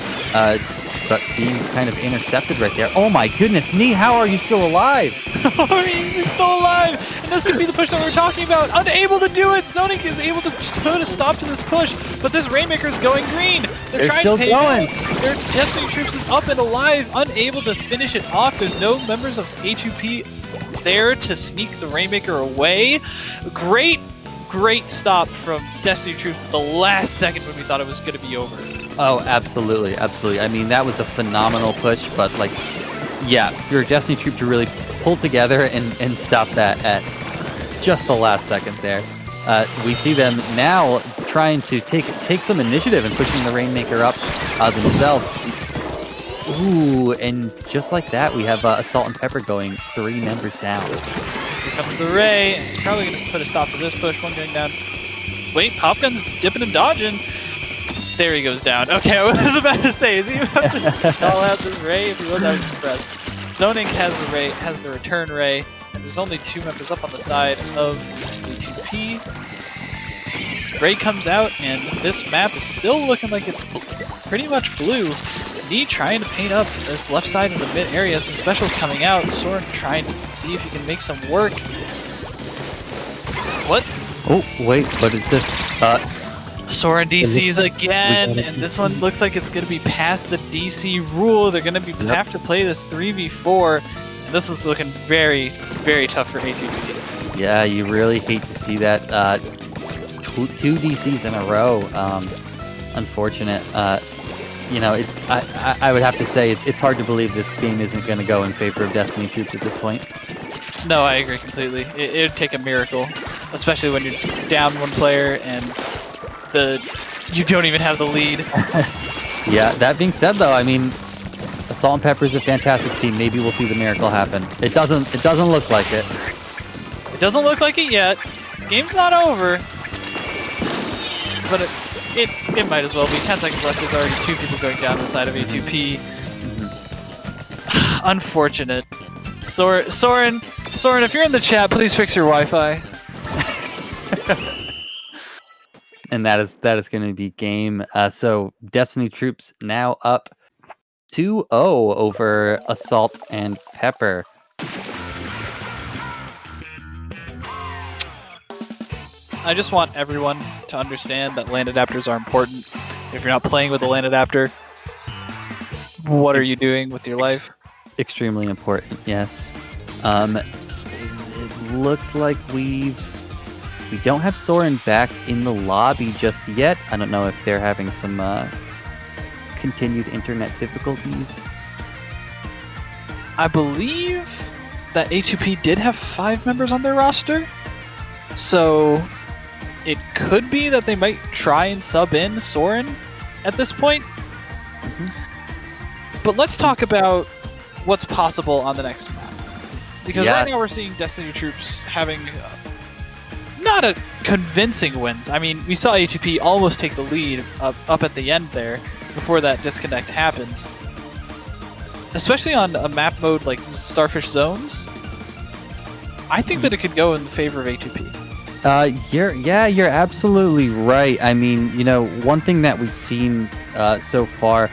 but being kind of intercepted right there. Oh my goodness, Nee, how are you still alive? I mean, he's still alive, and this could be the push that we're talking about. Unable to do it. Sonic is able to put a stop to this push, but this Rainmaker is going green. They're trying still to pay going. Their Destiny Troops is up and alive, unable to finish it off. There's no members of A2P there to sneak the Rainmaker away. Great stop from Destiny Troops at the last second when we thought it was going to be over. Oh, absolutely, absolutely. I mean, that was a phenomenal push, but like, yeah, for a Destiny Troop to really pull together and stop that at just the last second there. We see them now trying to take some initiative and pushing the Rainmaker up themselves. Ooh, and just like that, we have Assault and Pepper going 3 members down. Here comes the Ray. It's probably going to put a stop to this push. 1 going down. Wait, Popgun's dipping and dodging. There he goes down. Okay, I was about to say, is he about to call out this Ray? If he was, I was impressed. Zoning has the Ray, has the return Ray, and there's only 2 members up on the side of A2P. Ray comes out, and this map is still looking like it's pretty much blue. Nee trying to paint up this left side of the mid area. Some specials coming out. Soren trying to see if he can make some work. What? Oh, wait, what is this? Soren DCs again, and this one looks like it's going to be past the DC rule. They're going to have to play this 3v4. And this is looking very, very tough for A2P. Yeah, you really hate to see that. 2 DCs in a row. Unfortunate. You know, it's I would have to say it's hard to believe this game isn't going to go in favor of Destiny Troops at this point. No, I agree completely. It would take a miracle, especially when you're down 1 player and you don't even have the lead. Yeah, that being said, though, I mean, Assault and Pepper is a fantastic team. Maybe we'll see the miracle happen. It doesn't look like it. It doesn't look like it yet. The game's not over, but it might as well be. 10 seconds left. There's already 2 people going down the side of A2P. Unfortunate. Soren, if you're in the chat, please fix your Wi-Fi. And that is going to be game. So Destiny Troops now up 2-0 over Assault and Pepper. I just want everyone to understand that LAN adapters are important. If you're not playing with a LAN adapter, what are you doing with your life? Extremely important, yes. It looks like we don't have Soren back in the lobby just yet. I don't know if they're having some continued internet difficulties. I believe that A2P did have 5 members on their roster, so it could be that they might try and sub in Soren at this point. But let's talk about what's possible on the next map. Because right now we're seeing Destiny Troops having not a convincing wins. I mean, we saw A2P almost take the lead up at the end there before that disconnect happened. Especially on a map mode like Starfish Zones, I think that it could go in favor of A2P. You're absolutely right. I mean, one thing that we've seen so far,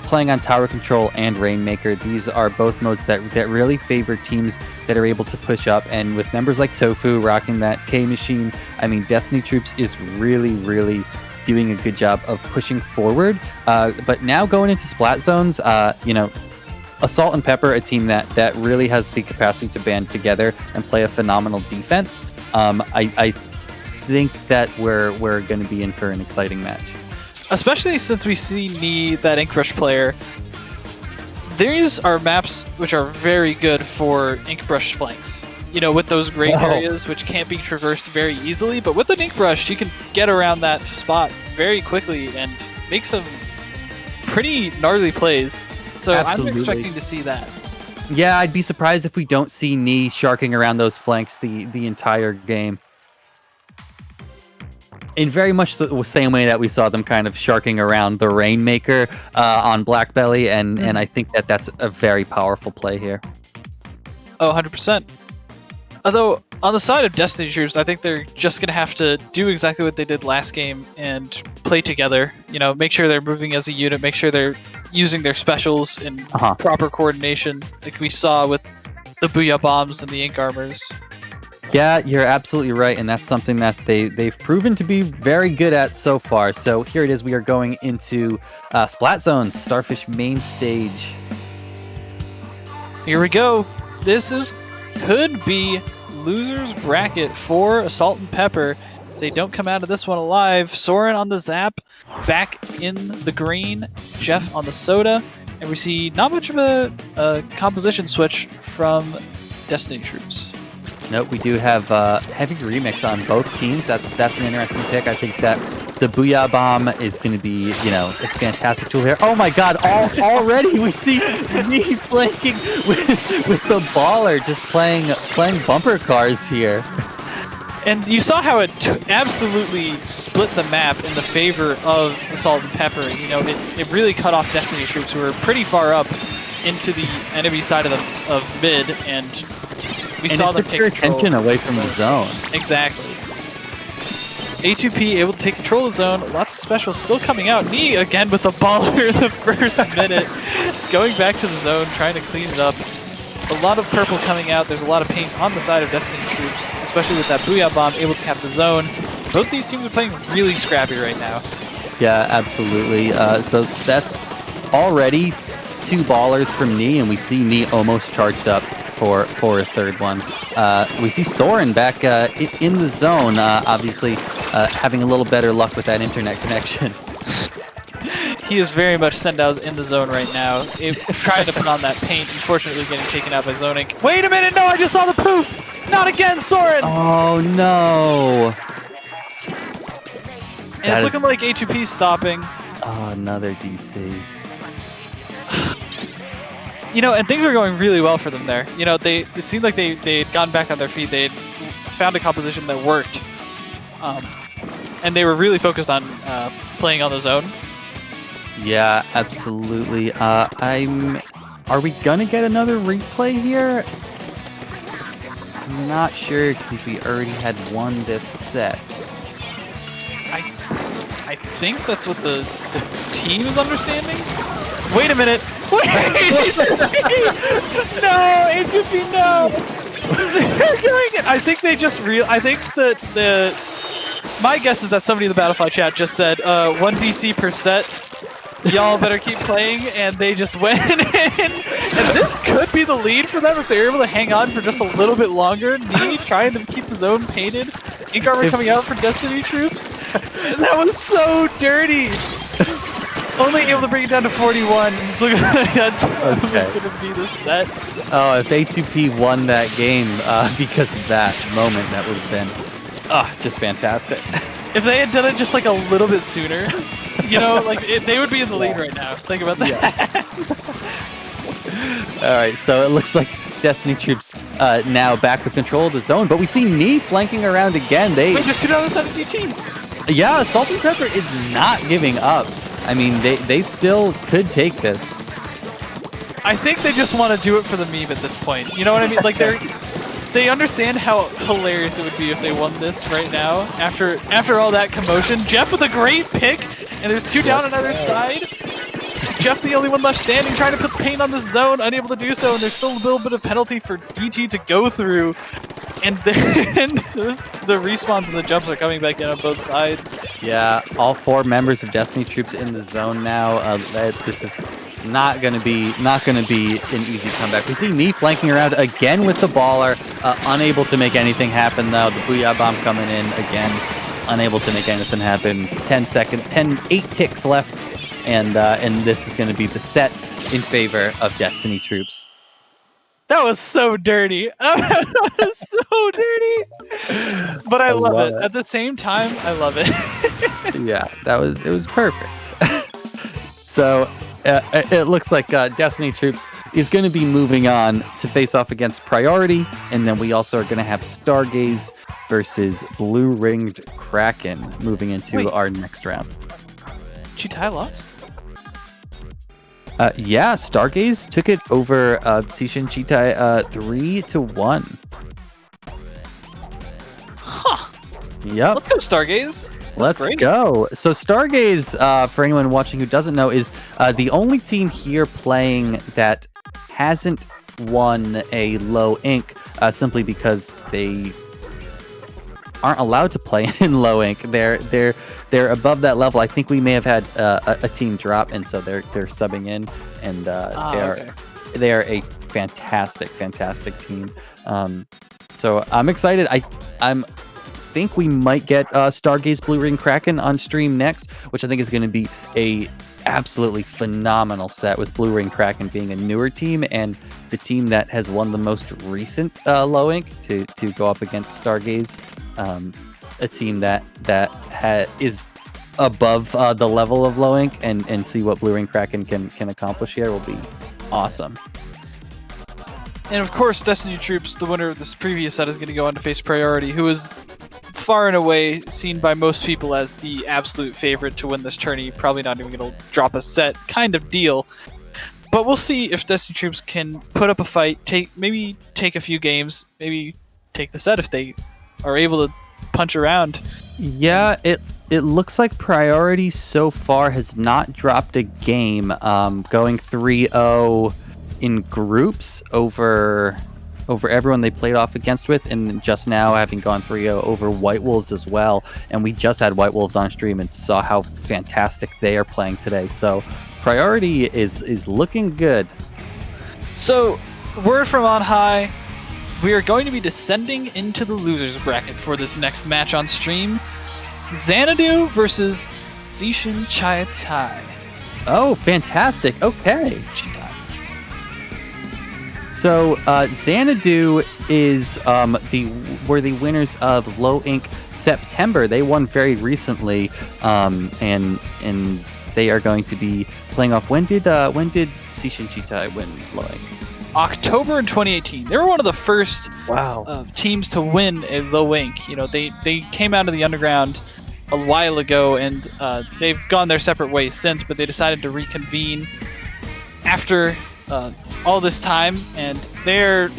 playing on Tower Control and Rainmaker, these are both modes that really favor teams that are able to push up. And with members like Tofu rocking that K machine, I mean, Destiny Troops is really, really doing a good job of pushing forward. But now going into Splat Zones, Assault and Pepper, a team that really has the capacity to band together and play a phenomenal defense. I think that we're going to be in for an exciting match. Especially since we see Nee, that Inkbrush player. These are maps which are very good for Inkbrush flanks. With those gray areas which can't be traversed very easily. But with an Inkbrush, you can get around that spot very quickly and make some pretty gnarly plays. So absolutely. I'm expecting to see that. Yeah, I'd be surprised if we don't see Nee sharking around those flanks the entire game. In very much the same way that we saw them kind of sharking around the Rainmaker on Blackbelly, and I think that's a very powerful play here. Oh, 100%. Although, on the side of Destiny Troops, I think they're just going to have to do exactly what they did last game and play together. Make sure they're moving as a unit, make sure they're using their specials in proper coordination, like we saw with the Booyah Bombs and the Ink Armors. Yeah, you're absolutely right, and that's something that they've proven to be very good at so far. So here it is, we are going into Splat Zones, Starfish main stage. Here we go. This could be loser's bracket for Assault and Pepper. If they don't come out of this one alive, Soren on the Zap, back in the green, Jeff on the Soda, and we see not much of a composition switch from Destiny Troops. Nope, we do have heavy remix on both teams. That's an interesting pick. I think that the Booyah Bomb is going to be, a fantastic tool here. Oh my God! Already we see me playing with the baller, just playing bumper cars here. And you saw how it absolutely split the map in the favor of Assault and Pepper. It really cut off Destiny Troops, who were pretty far up into the enemy side of mid, and we saw them take control. Attention away from the zone. Exactly. A2P able to take control of the zone. Lots of specials still coming out. Nee again with a baller in the first minute. Going back to the zone, trying to clean it up. A lot of purple coming out. There's a lot of paint on the side of Destiny Troops, especially with that Booyah Bomb able to cap the zone. Both these teams are playing really scrappy right now. Yeah, absolutely. So that's already 2 ballers from Nee, and we see Nee almost charged up for a third one. We see Soren back in the zone, obviously having a little better luck with that internet connection. He is very much Sendao's in the zone right now. Trying to put on that paint, unfortunately getting taken out by Zoning. Wait a minute, no, I just saw the poof! Not again, Soren! Oh no! And it's looking like A2P stopping. Oh, another DC. And things were going really well for them there. It seemed like they had gotten back on their feet. They had found a composition that worked. And they were really focused on playing on the zone. Yeah, absolutely. Are we gonna get another replay here? I'm not sure because we already had one this set. I think that's what the team is understanding. Wait a minute. Wait! No, A2P, no! They're doing it! I think they just I think that my guess is that somebody in the Battlefly chat just said 1 DC per set. Y'all better keep playing, and they just went in. And this could be the lead for them if they're able to hang on for just a little bit longer. Nee trying to keep the zone painted. Ink Armor coming out for Destiny Troops. That was so dirty. Only able to bring it down to 41. It's looking like that's probably Okay. going to be the set. Oh, if A2P won that game because of that moment, that would have been just fantastic. If they had done it just like a little bit sooner, they would be in the lead right now. Think about that. All right, so it looks like Destiny Troops now back with control of the zone, but we see Knee flanking around again. Wait, just 2 down the side of DT. Yeah, Salt and Pepper is not giving up. I mean, they still could take this. I think they just want to do it for the meme at this point. You know what I mean? Like they understand how hilarious it would be if they won this right now. After all that commotion, Jeff with a great pick, and there's 2 down on either side. Jeff the only one left standing, trying to put paint on the zone, unable to do so, and there's still a little bit of penalty for DT to go through. And then the respawns and the jumps are coming back in on both sides. Yeah, all 4 members of Destiny Troops in the zone now. This is not gonna be an easy comeback. We see Knee flanking around again with the baller, unable to make anything happen though. The Booyah Bomb coming in again, unable to make anything happen. 8 ticks left, and this is gonna be the set in favor of Destiny Troops. That was so dirty. That was so dirty. But I love it. At the same time, I love it. Yeah, it was perfect. So it looks like Destiny Troops is going to be moving on to face off against Priority, and then we also are going to have Stargaze versus Blue Ringed Kraken moving into our next round. Chitai lost? Yeah, Stargaze took it over Seishin Chitai 3-1. Huh. Yep. Let's go, Stargaze. Let's great. go. So Stargaze, for anyone watching who doesn't know, is the only team here playing that hasn't won a low ink simply because they aren't allowed to play in low ink. They're above that level. I think we may have had a team drop, and so they're subbing in, and they are a fantastic team. So I'm excited. I think we might get Stargaze Blue Ring Kraken on stream next, which I think is going to be a absolutely phenomenal set, with Blue Ring Kraken being a newer team and the team that has won the most recent low ink to go up against Stargaze, a team that is above the level of low ink, and see what Blue Ring Kraken can accomplish here will be awesome. And of course, Destiny Troops, the winner of this previous set, is going to go on to face Priority, who is far and away seen by most people as the absolute favorite to win this tourney. Probably not even going to drop a set kind of deal. But we'll see if Destiny Troops can put up a fight, maybe take a few games, maybe take the set if they are able to punch around. Yeah, it looks like Priority so far has not dropped a game, going 3-0 in groups over everyone they played off against with, and just now having gone 3-0 over White Wolves as well. And we just had White Wolves on stream and saw how fantastic they are playing today. So Priority is looking good. So, word from on high, we are going to be descending into the losers bracket for this next match on stream. Xanadu versus Seishin Chitai. Oh, fantastic. Okay. Chitai. So Xanadu were the winners of Low Ink September. They won very recently, and they are going to be playing off. When did Seishin Chitai win Low Ink? October in 2018. They were one of the first teams to win a Low Ink. You know, they came out of the underground a while ago, and they've gone their separate ways since. But they decided to reconvene after all this time, and they're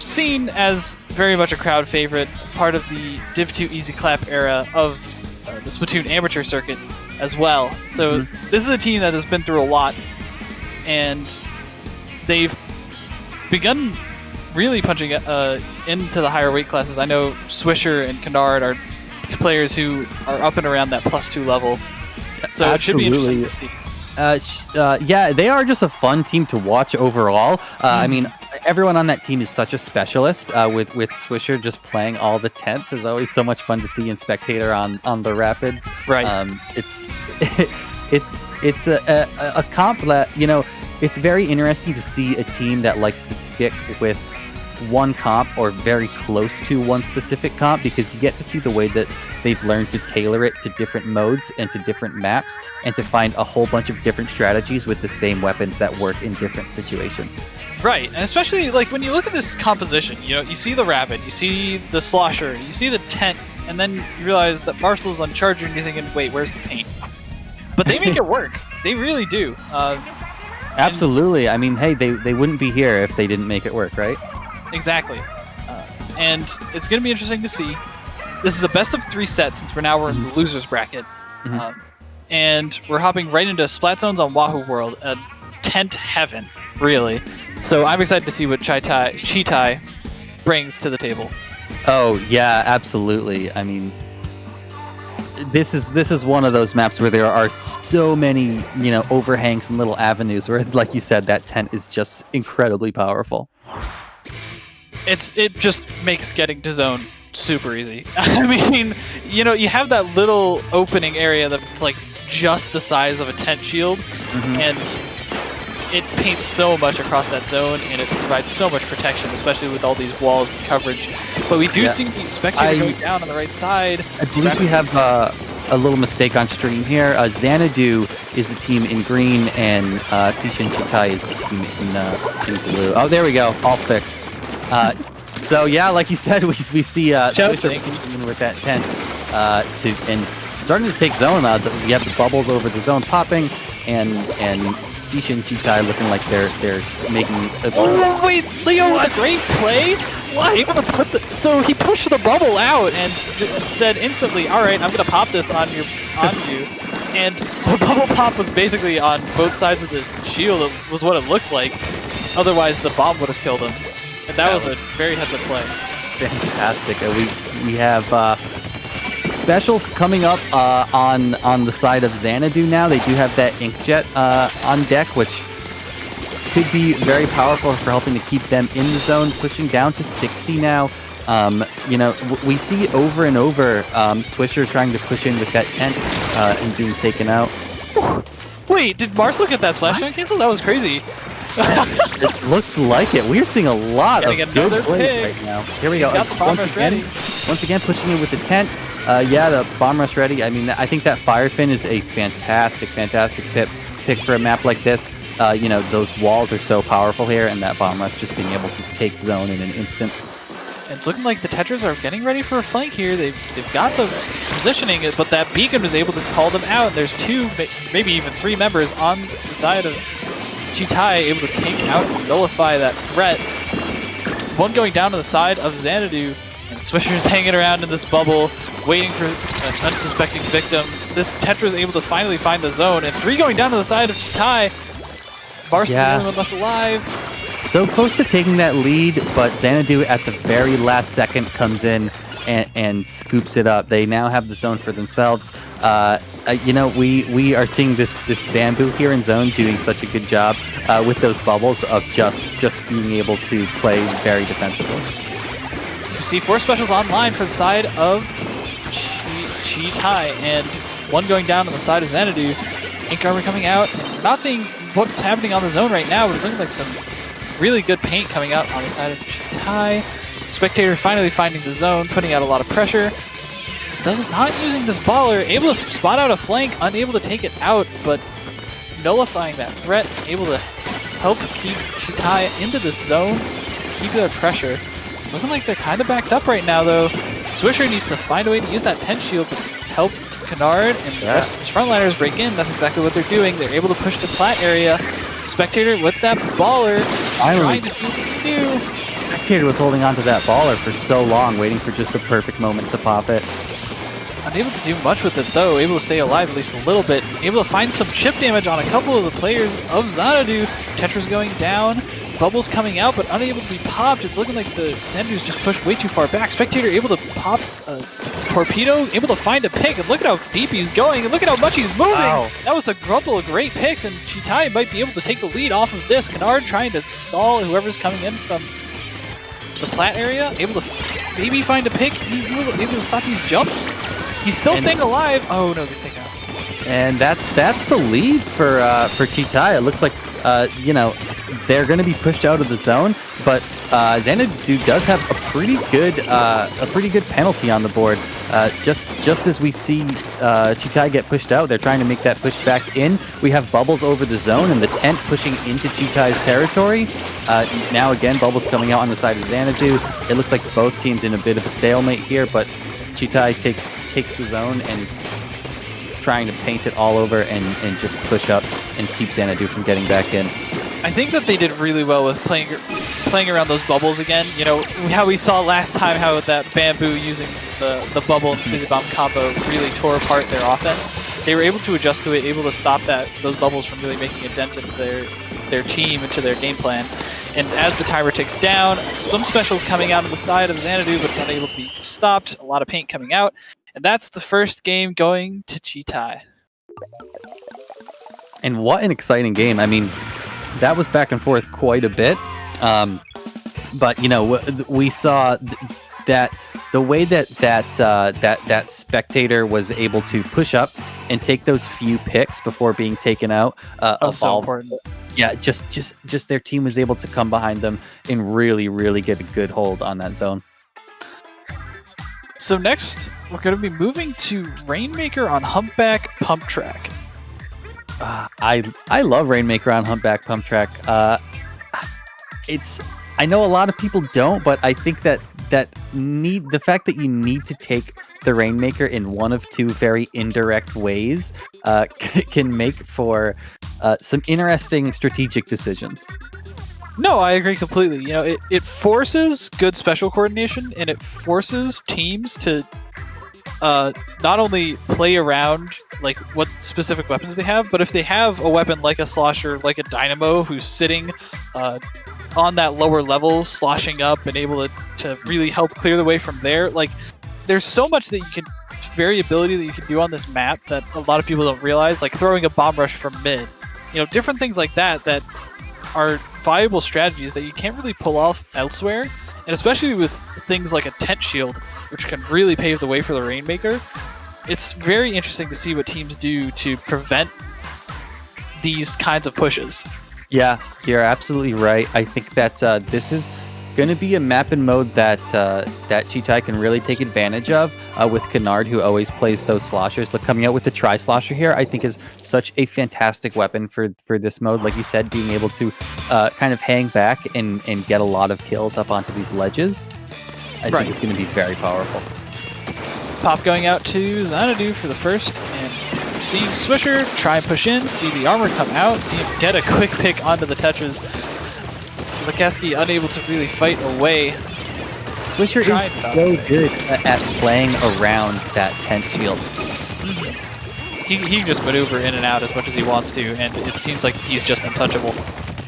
seen as very much a crowd favorite, part of the Div 2 Easy Clap era of the Splatoon amateur circuit as well. So this is a team that has been through a lot, and they've begun really punching into the higher weight classes. I know Swisher and Kennard are players who are up and around that +2 level, so it should be interesting to see. Yeah, they are just a fun team to watch overall. I mean, everyone on that team is such a specialist. With Swisher just playing all the tents is always so much fun to see, and Spectator on the Rapids. Right. It's it's a comp that, it's very interesting to see a team that likes to stick with one comp or very close to one specific comp, because you get to see the way that they've learned to tailor it to different modes and to different maps, and to find a whole bunch of different strategies with the same weapons that work in different situations. Right, and especially like when you look at this composition, you see the rabbit, you see the slosher, you see the tent, and then you realize that Marcel's on charger, and you're thinking, wait, where's the paint? But they make it work. They really do. Absolutely. I mean, hey, they wouldn't be here if they didn't make it work, right? Exactly. And it's going to be interesting to see. This is a best of 3 set, since we're in the losers bracket. And we're hopping right into Splat Zones on Wahoo World, a tent heaven, really. So I'm excited to see what Chitai brings to the table. Oh, yeah, absolutely. I mean, this is one of those maps where there are so many, overhangs and little avenues where, like you said, that tent is just incredibly powerful. It just makes getting to zone super easy. I mean, you have that little opening area that's like just the size of a tent shield, and it paints so much across that zone, and it provides so much protection, especially with all these walls and coverage. But we do see the Spectator going down on the right side. I believe we have a little mistake on stream here. Xanadu is the team in green, and Seishin Chitai is the team in blue. Oh, there we go. All fixed. So yeah, like you said, we see with that tent and starting to take zone. You have the bubbles over the zone popping, and Seishin Chitai looking like they're making. Oh wait, Leo, a great play. What? Able to so he pushed the bubble out and said instantly, "All right, I'm gonna pop this on you." And the bubble pop was basically on both sides of the shield. It was what it looked like. Otherwise, the bomb would have killed him. And that was a very heads-up play. Fantastic. We have specials coming up on the side of Xanadu now. They do have that Inkjet on deck, which could be very powerful for helping to keep them in the zone, pushing down to 60 now. We see over and over Swisher trying to push in with that tent and being taken out. Wait, did Mars look at that splash down cancel? That was crazy. It looks like it. We're seeing a lot of good plays right now. Here we go. Once again, pushing in with the tent. The bomb rush ready. I mean, I think that fire fin is a fantastic pick for a map like this. Those walls are so powerful here, and that bomb rush just being able to take zone in an instant. It's looking like the Tetras are getting ready for a flank here. They've got the positioning, but that beacon was able to call them out. There's 2, maybe even 3 members on the side of Chitai, able to take out and nullify that threat. One going down to the side of Xanadu, and Swisher's hanging around in this bubble, waiting for an unsuspecting victim. This Tetra is able to finally find the zone, and 3 going down to the side of Chitai. Barcel's the only one left alive. So close to taking that lead, but Xanadu at the very last second comes in and scoops it up. They now have the zone for themselves. We are seeing this bamboo here in zone doing such a good job with those bubbles of just being able to play very defensively. You see 4 specials online for the side of Chitai, and 1 going down on the side of Xanadu. Ink Armor coming out. Not seeing what's happening on the zone right now, but it's looking like some really good paint coming out on the side of Chitai. Spectator finally finding the zone, putting out a lot of pressure. Not using this baller, able to spot out a flank, unable to take it out, but nullifying that threat, able to help keep Chitai into this zone, keep their pressure. It's looking like they're kind of backed up right now, though. Swisher needs to find a way to use that tent shield to help Kennard and the rest of his frontliners break in. That's exactly what they're doing. They're able to push the plat area. Spectator with that baller, trying to do what they do. Spectator was holding on to that baller for so long, waiting for just the perfect moment to pop it. Unable to do much with it though, able to stay alive at least a little bit. Able to find some chip damage on a couple of the players of Xanadu. Tetra's going down, bubbles coming out, but unable to be popped. It's looking like the Xanadu's just pushed way too far back. Spectator able to pop a torpedo, able to find a pick, and look at how deep he's going, and look at how much he's moving! Wow. That was a couple of great picks, and Chitai might be able to take the lead off of this. Kennard trying to stall whoever's coming in from the plat area, able to maybe find a pick, able to stop these jumps. He's still staying alive. Oh no, he's taken out. And that's the lead for Chitai. It looks like they're going to be pushed out of the zone, but Xanadu does have a pretty good penalty on the board. Just as we see Chitai get pushed out, they're trying to make that push back in. We have Bubbles over the zone and the tent pushing into Chitai's territory. Now again, Bubbles coming out on the side of Xanadu. It looks like both teams in a bit of a stalemate here, but Chitai takes the zone and is trying to paint it all over and just push up and keep Xanadu from getting back in. I think that they did really well with playing around those bubbles again. You know, how we saw last time how that bamboo using the bubble and fizzy bomb combo really tore apart their offense. They were able to adjust to it, able to stop those bubbles from really making a dent into their team, into their game plan. And as the timer ticks down, swim specials coming out on the side of Xanadu, but it's not able to be stopped. A lot of paint coming out. And that's the first game going to Chitai. And what an exciting game. I mean, that was back and forth quite a bit. But, we saw that the way that spectator was able to push up and take those few picks before being taken out. So important. Yeah, just their team was able to come behind them and really, really get a good hold on that zone. So next, we're going to be moving to Rainmaker on Humpback Pump Track. I love Rainmaker on Humpback Pump Track. I know a lot of people don't, but I think that the fact that you need to take the Rainmaker in one of two very indirect ways can make for some interesting strategic decisions. No, I agree completely. You know, it forces good special coordination, and it forces teams to not only play around like what specific weapons they have, but if they have a weapon like a slosher, like a dynamo, who's sitting on that lower level, sloshing up and able to really help clear the way from there. Like, there's so much that variability that you can do on this map that a lot of people don't realize, like throwing a bomb rush from mid. You know, different things like that are viable strategies that you can't really pull off elsewhere, and especially with things like a tent shield, which can really pave the way for the Rainmaker. It's very interesting to see what teams do to prevent these kinds of pushes. Yeah, you're absolutely right. I think that this is going to be a map and mode that Chitai can really take advantage of with Kennard, who always plays those sloshers. Look, coming out with the tri-slosher here, I think is such a fantastic weapon for this mode. Like you said, being able to kind of hang back and get a lot of kills up onto these ledges, I think it's going to be very powerful. Pop going out to Xanadu for the first, and seeing Swisher try and push in, see the armor come out, see him get a quick pick onto the Tetras. Lukeski unable to really fight away. Swisher is so good at playing around that tent shield. He can just maneuver in and out as much as he wants to, and it seems like he's just untouchable.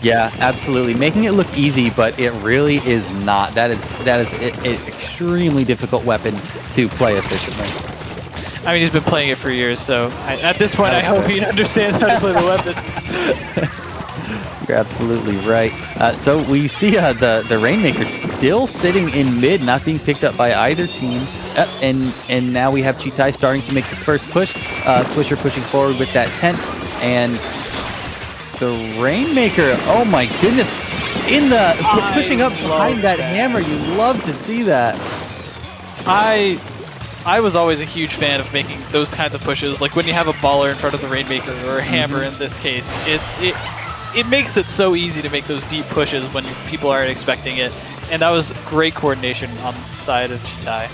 Yeah, absolutely. Making it look easy, but it really is not. That is an extremely difficult weapon to play efficiently. I mean, he's been playing it for years, so at this point, I hope he understands how to play the weapon. You're absolutely right. So we see the Rainmaker still sitting in mid, not being picked up by either team. And now we have Chitai starting to make the first push. Swisher pushing forward with that tent. And the Rainmaker, oh my goodness, pushing up behind that hammer. You love to see that. I was always a huge fan of making those kinds of pushes. Like when you have a baller in front of the Rainmaker, or a hammer in this case, it makes it so easy to make those deep pushes when people aren't expecting it. And that was great coordination on the side of Chitai.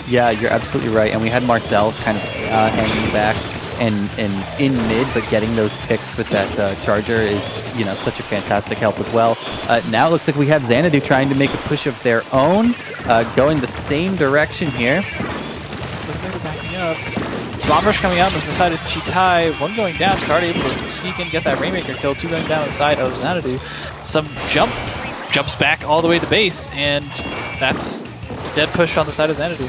Yeah, you're absolutely right. And we had Marcel kind of hanging back and in mid, but getting those picks with that charger is, such a fantastic help as well. Now it looks like we have Xanadu trying to make a push of their own, going the same direction here. Backing up. Bomb rush coming out on the side of Chitai. One going down. Card able to sneak in, get that Rainmaker kill. Two going down on the side of Xanadu. Some jumps back all the way to base, and that's dead push on the side of Xanadu.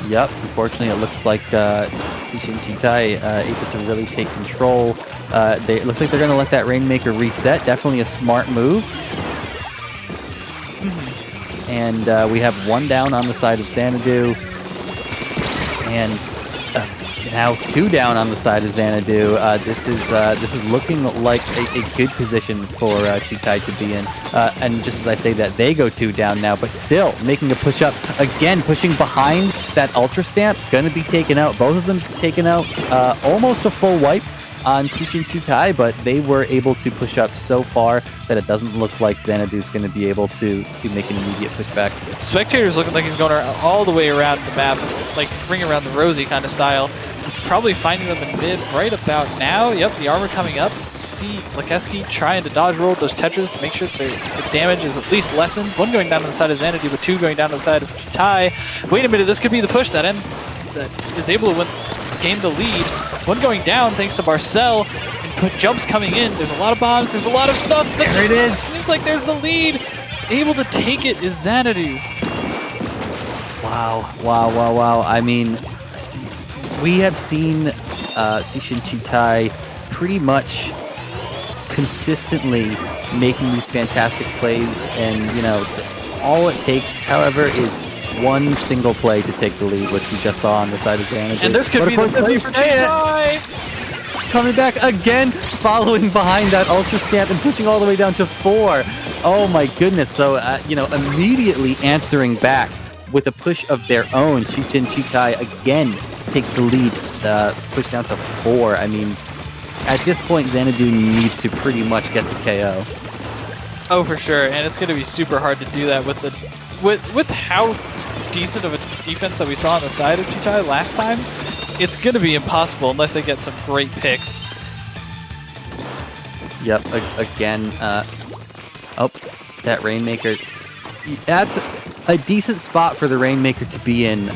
Yep, unfortunately it looks like Seishin and Chitai able to really take control. It looks like they're going to let that Rainmaker reset. Definitely a smart move. And we have one down on the side of Xanadu. And Now 2 down on the side of Xanadu. This is looking like a good position for Chitai to be in. And just as I say that, they go 2 down now, but still making a push up. Again, pushing behind that Ultra Stamp. Going to be taken out. Both of them taken out. Almost a full wipe on Seishin Chitai, but they were able to push up so far that it doesn't look like Xanadu's going to be able to make an immediate pushback. Spectator's looking like he's going all the way around the map, like ring around the rosy kind of style. Probably finding them in mid right about now. Yep, the armor coming up. See Lakeski trying to dodge roll those Tetras to make sure that the damage is at least lessened. 1 going down to the side of Xanadu, but 2 going down to the side of Chitai. Wait a minute, this could be the push that is able to gain the lead. 1 going down thanks to Barcel, and jumps coming in. There's a lot of bombs, there's a lot of stuff. There it is. Seems like there's the lead. Able to take it is Xanadu. Wow. I mean, we have seen Seishin Chitai pretty much consistently making these fantastic plays, and all it takes, however, is 1 single play to take the lead, which we just saw on the side of Xanadu. And this could be the play for Chitai. Coming back again, following behind that Ultra Stamp and pushing all the way down to 4. Oh my goodness. So, immediately answering back with a push of their own. Seishin Chitai again takes the lead, push down to 4. I mean, at this point, Xanadu needs to pretty much get the KO. Oh, for sure. And it's going to be super hard to do that with how decent of a defense that we saw on the side of Chitai last time. It's going to be impossible unless they get some great picks. Yep, again, that Rainmaker, that's a decent spot for the Rainmaker to be in,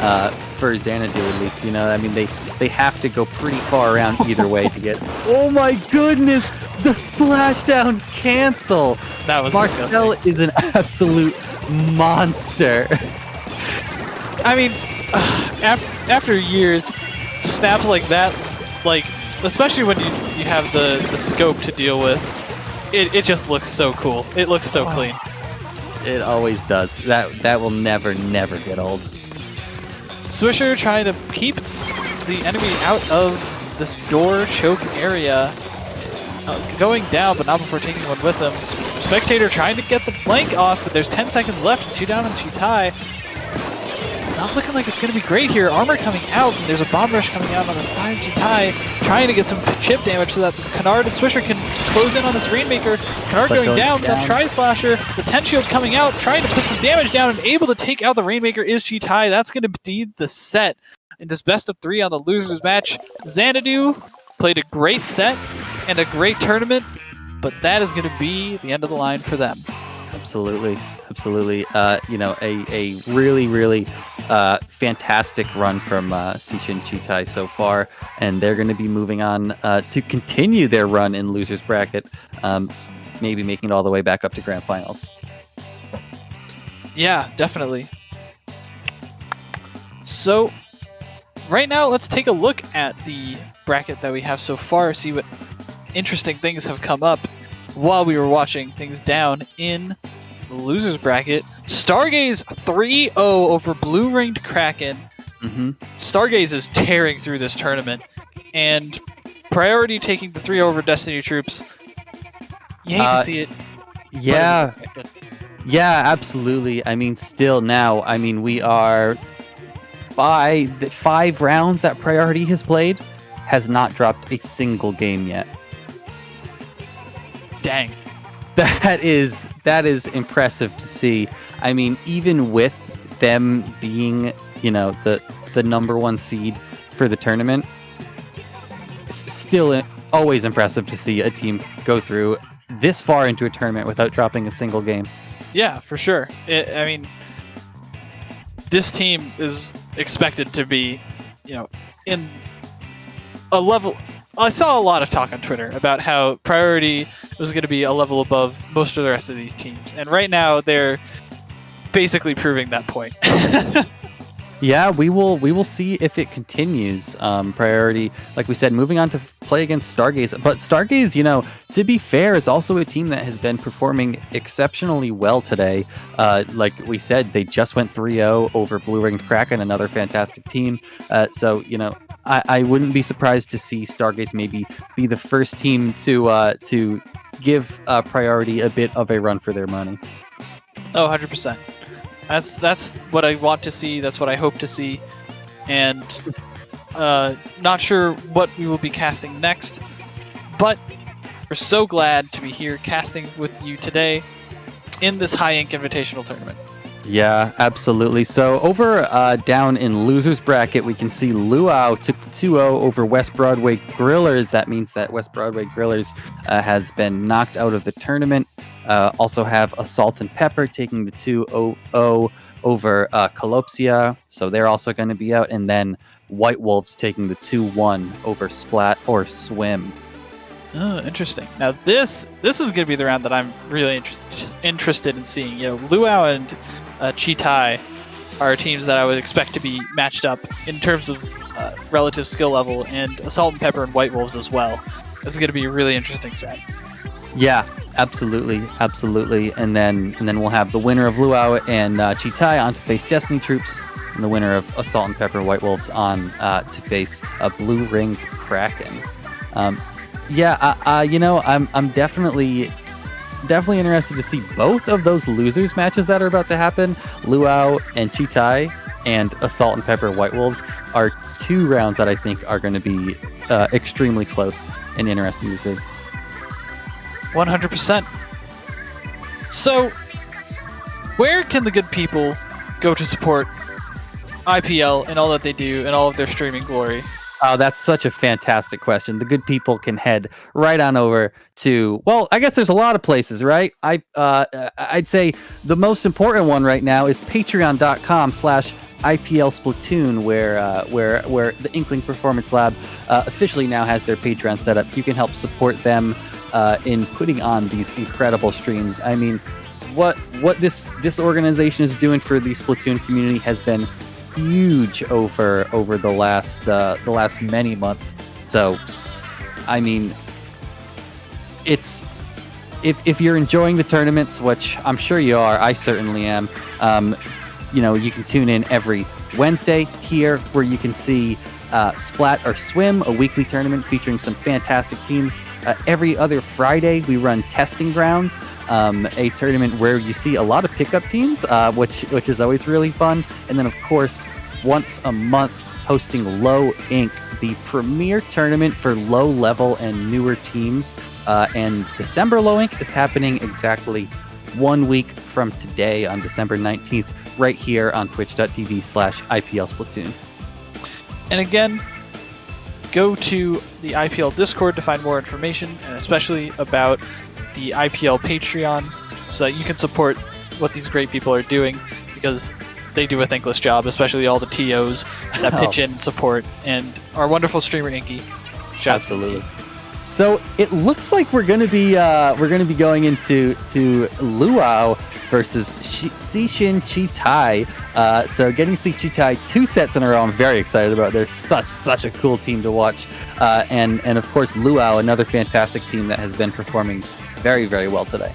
for Xanadu at least, I mean, they have to go pretty far around either way to get... Oh my goodness! The splashdown cancel! That was Marcel is an absolute monster. I mean, after years, snaps like that, especially when you have the scope to deal with, it just looks so cool. It looks so clean. It always does. That will never get old. Swisher trying to keep the enemy out of this door choke area. Going down, but not before taking one with him. Spectator trying to get the flank off, but there's 10 seconds left. 2 down on Chitai. It's not looking like it's going to be great here. Armor coming out, and there's a bomb rush coming out on the side of Chitai, trying to get some chip damage so that Kennard and Swisher can close in on this Rainmaker. Kennard going down, the Tri-Slasher, the 10 shield coming out, trying to put some damage down, and able to take out the Rainmaker is Chitai. That's going to be the set in this best of 3 on the losers match. Xanadu played a great set and a great tournament, but that is going to be the end of the line for them. Absolutely. A really fantastic run from Seishin Chitai so far, and they're going to be moving on to continue their run in losers bracket, maybe making it all the way back up to grand finals. Yeah, definitely. So right now, let's take a look at the bracket that we have so far, see what interesting things have come up while we were watching things down in the losers bracket. Stargaze 3-0 over blue-ringed Kraken. Mm-hmm. Stargaze is tearing through this tournament, and Priority taking the 3 over Destiny Troops. You hate to see it. Yeah, absolutely. I mean, still now, we are 5 rounds that Priority has played, has not dropped a single game yet. Dang. That is impressive to see. I mean, even with them being, the number 1 seed for the tournament, it's still always impressive to see a team go through this far into a tournament without dropping a single game. Yeah, for sure. This team is expected to be, in a level... I saw a lot of talk on Twitter about how Priority was going to be a level above most of the rest of these teams. And right now, they're basically proving that point. Yeah, we will see if it continues. Priority, like we said, moving on to play against Stargaze. But Stargaze, to be fair, is also a team that has been performing exceptionally well today. Like we said, they just went 3-0 over Blue Ringed Kraken, another fantastic team. So I wouldn't be surprised to see Stargaze maybe be the first team to give Priority a bit of a run for their money. Oh, 100%. That's what I want to see. That's what I hope to see. And not sure what we will be casting next, but we're so glad to be here casting with you today in this High Ink Invitational tournament. Yeah, absolutely. So over down in losers bracket, we can see Luau took the 2-0 over West Broadway Grillers. That means that West Broadway Grillers has been knocked out of the tournament. Also have Assault and Pepper taking the 2-0 over Calopsia. So they're also going to be out. And then White Wolves taking the 2-1 over Splat or Swim. Oh, interesting. Now this is going to be the round that I'm really interested in seeing. Luau and Chitai are teams that I would expect to be matched up in terms of relative skill level, and Assault and Pepper and White Wolves as well. It's going to be a really interesting set. Yeah, absolutely. And then we'll have the winner of Luau and Chitai on to face Destiny Troops, and the winner of Assault and Pepper White Wolves on to face a Blue Ringed Kraken. I'm definitely interested to see both of those losers matches that are about to happen. Luau and Chitai and Assault and Pepper White Wolves are two rounds that I think are going to be extremely close and interesting to see. 100%. So, where can the good people go to support IPL and all that they do and all of their streaming glory? Oh, that's such a fantastic question. The good people can head right on over to, well, I guess there's a lot of places, right? I'd say the most important one right now is patreon.com/IPL Splatoon, where the Inkling Performance Lab officially now has their Patreon set up. You can help support them in putting on these incredible streams. I mean, what this organization is doing for the Splatoon community has been huge over the last many months. So, I mean, it's if you're enjoying the tournaments, which I'm sure you are, I certainly am. You can tune in every Wednesday here, where you can see Splat or Swim, a weekly tournament featuring some fantastic teams. Every other Friday, we run Testing Grounds, a tournament where you see a lot of pickup teams, which is always really fun. And then, of course, once a month, hosting Low Inc., the premier tournament for low-level and newer teams. And December Low Inc. is happening exactly 1 week from today on December 19th, right here on twitch.tv/IPL Splatoon. And again, go to the IPL Discord to find more information, and especially about the IPL Patreon, so that you can support what these great people are doing, because they do a thankless job, especially all the TOs that pitch in and support, and our wonderful streamer Inky. Absolutely. So it looks like we're gonna be going into Luau versus Seishin Chitai. So getting to see Chitai 2 sets in a row, I'm very excited about. They're such a cool team to watch. And of course Luau, another fantastic team that has been performing very, very well today.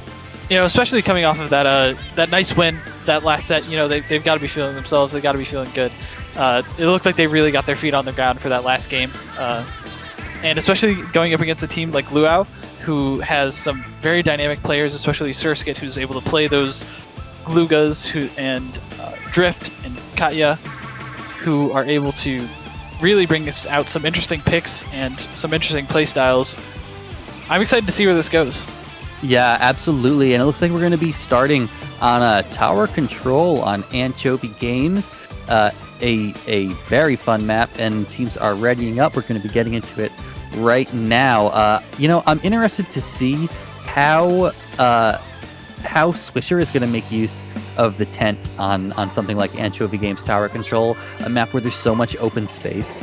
Especially coming off of that nice win, that last set, they've got to be feeling themselves. They've got to be feeling good. It looked like they really got their feet on the ground for that last game. And especially going up against a team like Luau, who has some very dynamic players, especially Surskit, who's able to play those Glugas and Drift and Katya, who are able to really bring us out some interesting picks and some interesting play styles. I'm excited to see where this goes. Yeah, absolutely. And it looks like we're going to be starting on a Tower Control on Anchovy Games, a very fun map, and teams are readying up. We're going to be getting into it right now. I'm interested to see how Swisher is going to make use of the tent on something like Anchovy Games Tower Control, a map where there's so much open space.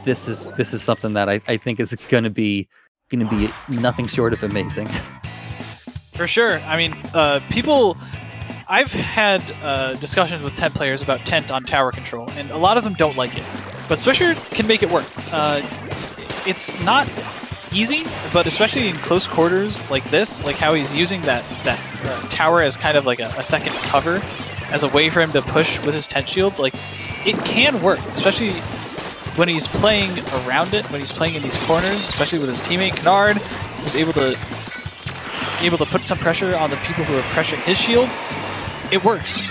This is something that I think is going to be nothing short of amazing. For sure. I mean, people I've had discussions with Tent players about Tent on tower control, and a lot of them don't like it. But Swisher can make it work. It's not easy, but especially in close quarters like this, like how he's using that tower as kind of like a second cover, as a way for him to push with his Tent shield, like it can work, especially when he's playing around it, when he's playing in these corners, especially with his teammate Kennard, who's able to put some pressure on the people who are pressuring his shield. It works.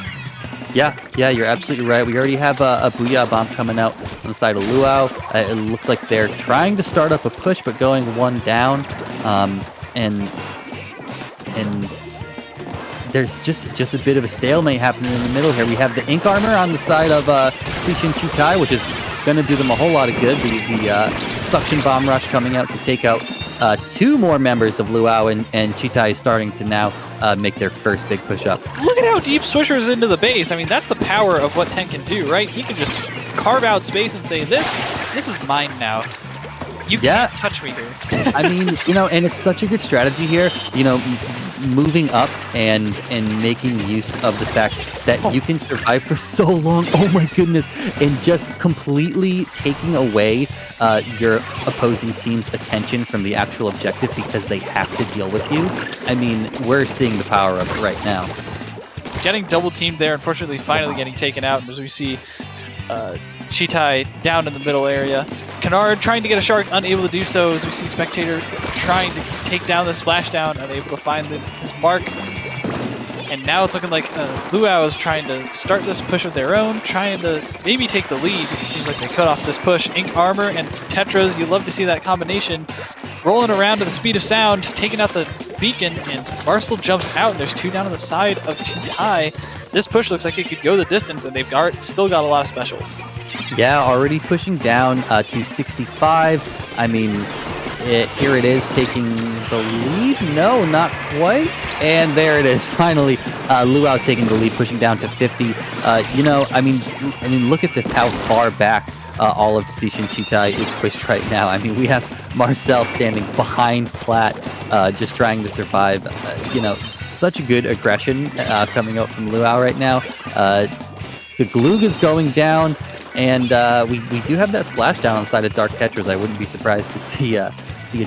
Yeah, you're absolutely right. We already have a Booyah Bomb coming out on the side of Luau. It looks like they're trying to start up a push, but going one down. And there's just a bit of a stalemate happening in the middle here. We have the Ink Armor on the side of Seishin Chitai, which is going to do them a whole lot of good. The Suction Bomb Rush coming out to take out two more members of Luau, and Chitai is starting to now make their first big push up. Look at how deep Swisher is into the base. I mean, that's the power of what Tent can do, right? He can just carve out space and say, this is mine now. You can't touch me here. I mean, and it's such a good strategy here, moving up and making use of the fact that you can survive for so long, oh my goodness, and just completely taking away your opposing team's attention from the actual objective because they have to deal with you. I mean, we're seeing the power of it right now. Getting double teamed there, unfortunately finally getting taken out, as we see Chitai down in the middle area. Kennard trying to get a shark, unable to do so, as we see Spectator trying to take down the splashdown, unable to find his mark. And now it's looking like Luau is trying to start this push of their own, trying to maybe take the lead. It seems like they cut off this push. Ink Armor and Tetras, you love to see that combination. Rolling around to the speed of sound, taking out the beacon, and Barcel jumps out, and there's two down on the side of Chitai. This push looks like it could go the distance, and they've still got a lot of specials. Yeah, already pushing down to 65. I mean, here it is taking the lead. No, not quite. And there it is. Finally, Luau taking the lead, pushing down to 50. I mean, look at this, how far back all of Seishin Chitai is pushed right now. I mean, we have Marcel standing behind Splat, just trying to survive. Such a good aggression coming out from Luau right now. The Glug is going down. And we do have that splashdown on the side of Dark Tetras. I wouldn't be surprised to see a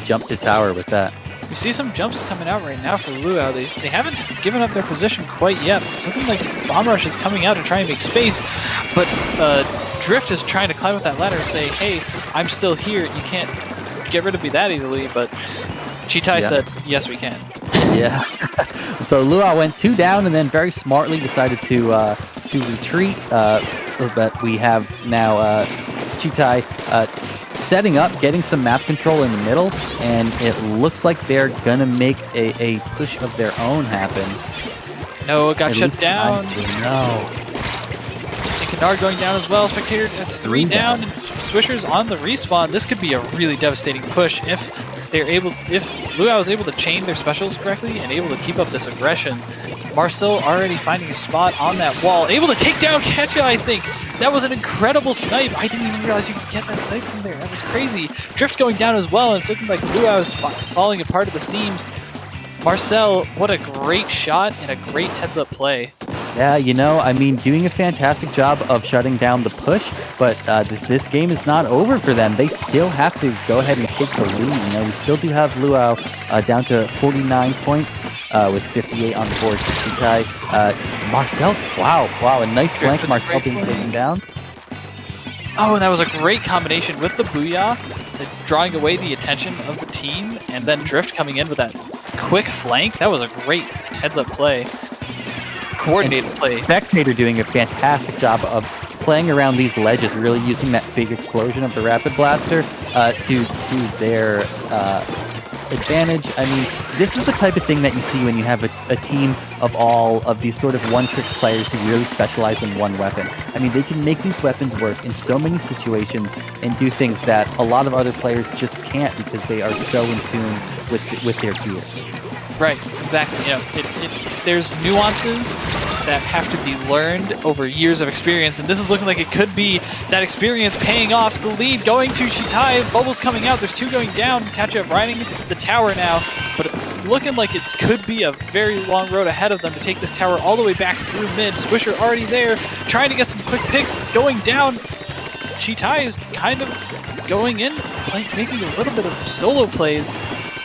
jump to tower with that. You see some jumps coming out right now for Luau. They haven't given up their position quite yet. Something like Bomb Rush is coming out to try and make space, but Drift is trying to climb up that ladder and say, hey, I'm still here. You can't get rid of me that easily, but Chitai said, yes, we can. Yeah. So Luau went two down and then very smartly decided to retreat. But we have now Chitai setting up, getting some map control in the middle, and it looks like they're gonna make a push of their own happen. No, it got shut down. No. And Kennard going down as well. Spectator, that's three down. And Swisher's on the respawn. This could be a really devastating push if Luau is able to chain their specials correctly and able to keep up this aggression. Marcel already finding a spot on that wall, able to take down Ketcha, I think. That was an incredible snipe. I didn't even realize you could get that snipe from there. That was crazy. Drift going down as well, and it's looking like Luau is falling apart at the seams. Marcel, what a great shot and a great heads-up play. Yeah, doing a fantastic job of shutting down the push, but this game is not over for them. They still have to go ahead and take the lead. We still do have Luau down to 49 points with 58 on the board for Chitai. Marcel, wow, a nice flank. Marcel being taken down. Oh, and that was a great combination with the Booyah, drawing away the attention of the team, and then Drift coming in with that quick flank. That was a great heads-up play. Coordinated play. Spectator doing a fantastic job of playing around these ledges, really using that big explosion of the Rapid Blaster to their advantage. I mean, this is the type of thing that you see when you have a team of all of these sort of one-trick players who really specialize in one weapon. I mean, they can make these weapons work in so many situations and do things that a lot of other players just can't because they are so in tune with their gear. Right, exactly. There's nuances that have to be learned over years of experience, and this is looking like it could be that experience paying off. The lead going to Chitai, bubbles coming out, there's two going down, catch up riding the tower now. but it's looking like it could be a very long road ahead of them to take this tower all the way back through mid. Swisher already there, trying to get some quick picks, going down. Chitai is kind of going in, making a little bit of solo plays.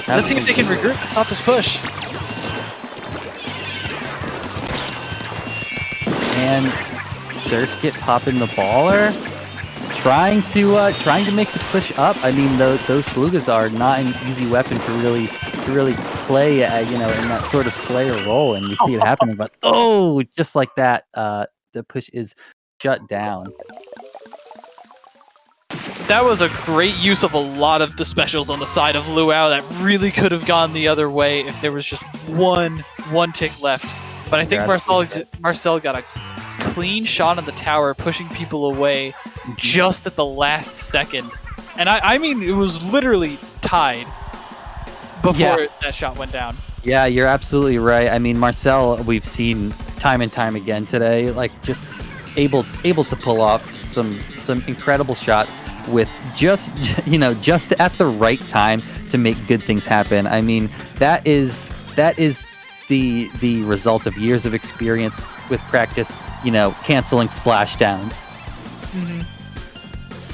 Let's see if they can regroup and stop this push. And Surskit popping the baller, trying to make the push up. I mean, those Belugas are not an easy weapon to really play, in that sort of Slayer role, and you see it happening. But just like that, the push is shut down. That was a great use of a lot of the specials on the side of Luau. That really could have gone the other way if there was just one tick left. But I think Marcel got a clean shot on the tower, pushing people away just at the last second. And I mean, it was literally tied before that shot went down. Yeah, you're absolutely right. I mean, Marcel, we've seen time and time again today, like just able to pull off some incredible shots with just at the right time to make good things happen. I mean, that is the result of years of experience with practice, canceling splashdowns. Mm-hmm.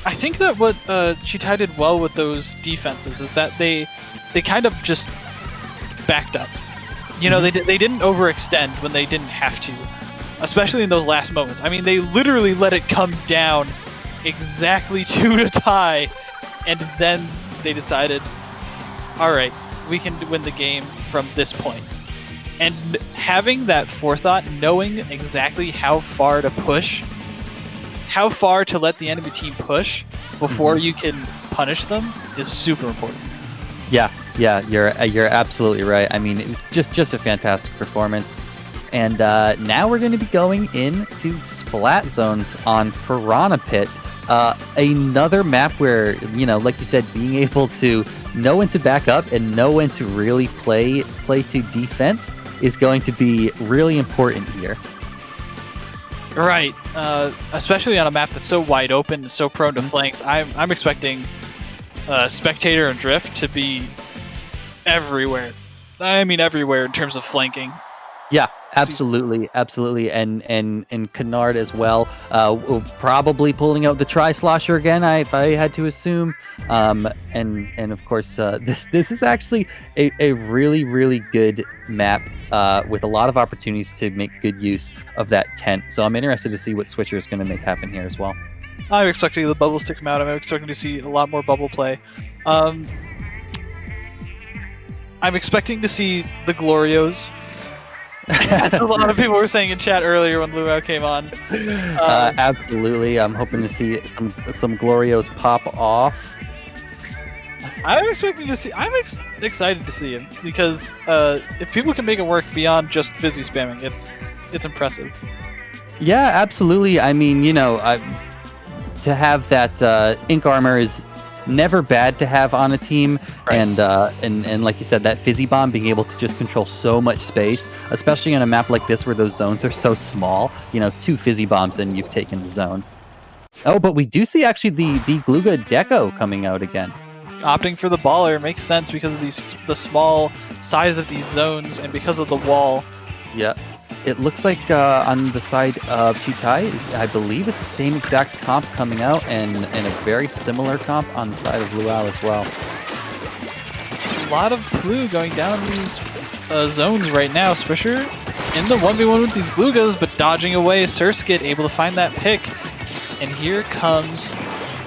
I think that what Chitai did well with those defenses is that they kind of just backed up. They didn't overextend when they didn't have to, especially in those last moments. I mean, they literally let it come down exactly to tie, and then they decided, all right, we can win the game from this point. And having that forethought, knowing exactly how far to push, how far to let the enemy team push before you can punish them, is super important. Yeah, you're absolutely right. I mean, just a fantastic performance. And now we're going to be going into Splat zones on Piranha Pit. Another map where, like you said, being able to know when to back up and know when to really play to defense is going to be really important here. Right, especially on a map that's so wide open, so prone to flanks. I'm expecting Spectator and Drift to be everywhere. I mean, everywhere in terms of flanking. Yeah, absolutely, and Kennard as well. Probably pulling out the Tri-Slosher again, if I had to assume. And of course, this is actually a really, really good map with a lot of opportunities to make good use of that tent. So I'm interested to see what Switcher is going to make happen here as well. I'm expecting the bubbles to come out. I'm expecting to see a lot more bubble play. I'm expecting to see the Glorios. That's a lot of people were saying in chat earlier when Luau came on. Absolutely, I'm hoping to see some Glorios pop off. I'm expecting to see. I'm excited to see him because if people can make it work beyond just fizzy spamming, it's impressive. Yeah, absolutely. I mean, to have that ink armor is never bad to have on a team, right. And like you said, that fizzy bomb being able to just control so much space, especially on a map like this where those zones are so small. 2 fizzy bombs and you've taken the zone. Oh, but we do see actually the Gluga Deco coming out again. Opting for the baller makes sense because of the small size of these zones and because of the wall. Yeah. It looks like on the side of Chitai, I believe it's the same exact comp coming out and a very similar comp on the side of Luau as well. A lot of blue going down these zones right now. Swisher in the 1v1 with these Glugas, but dodging away. Surskit able to find that pick. And here comes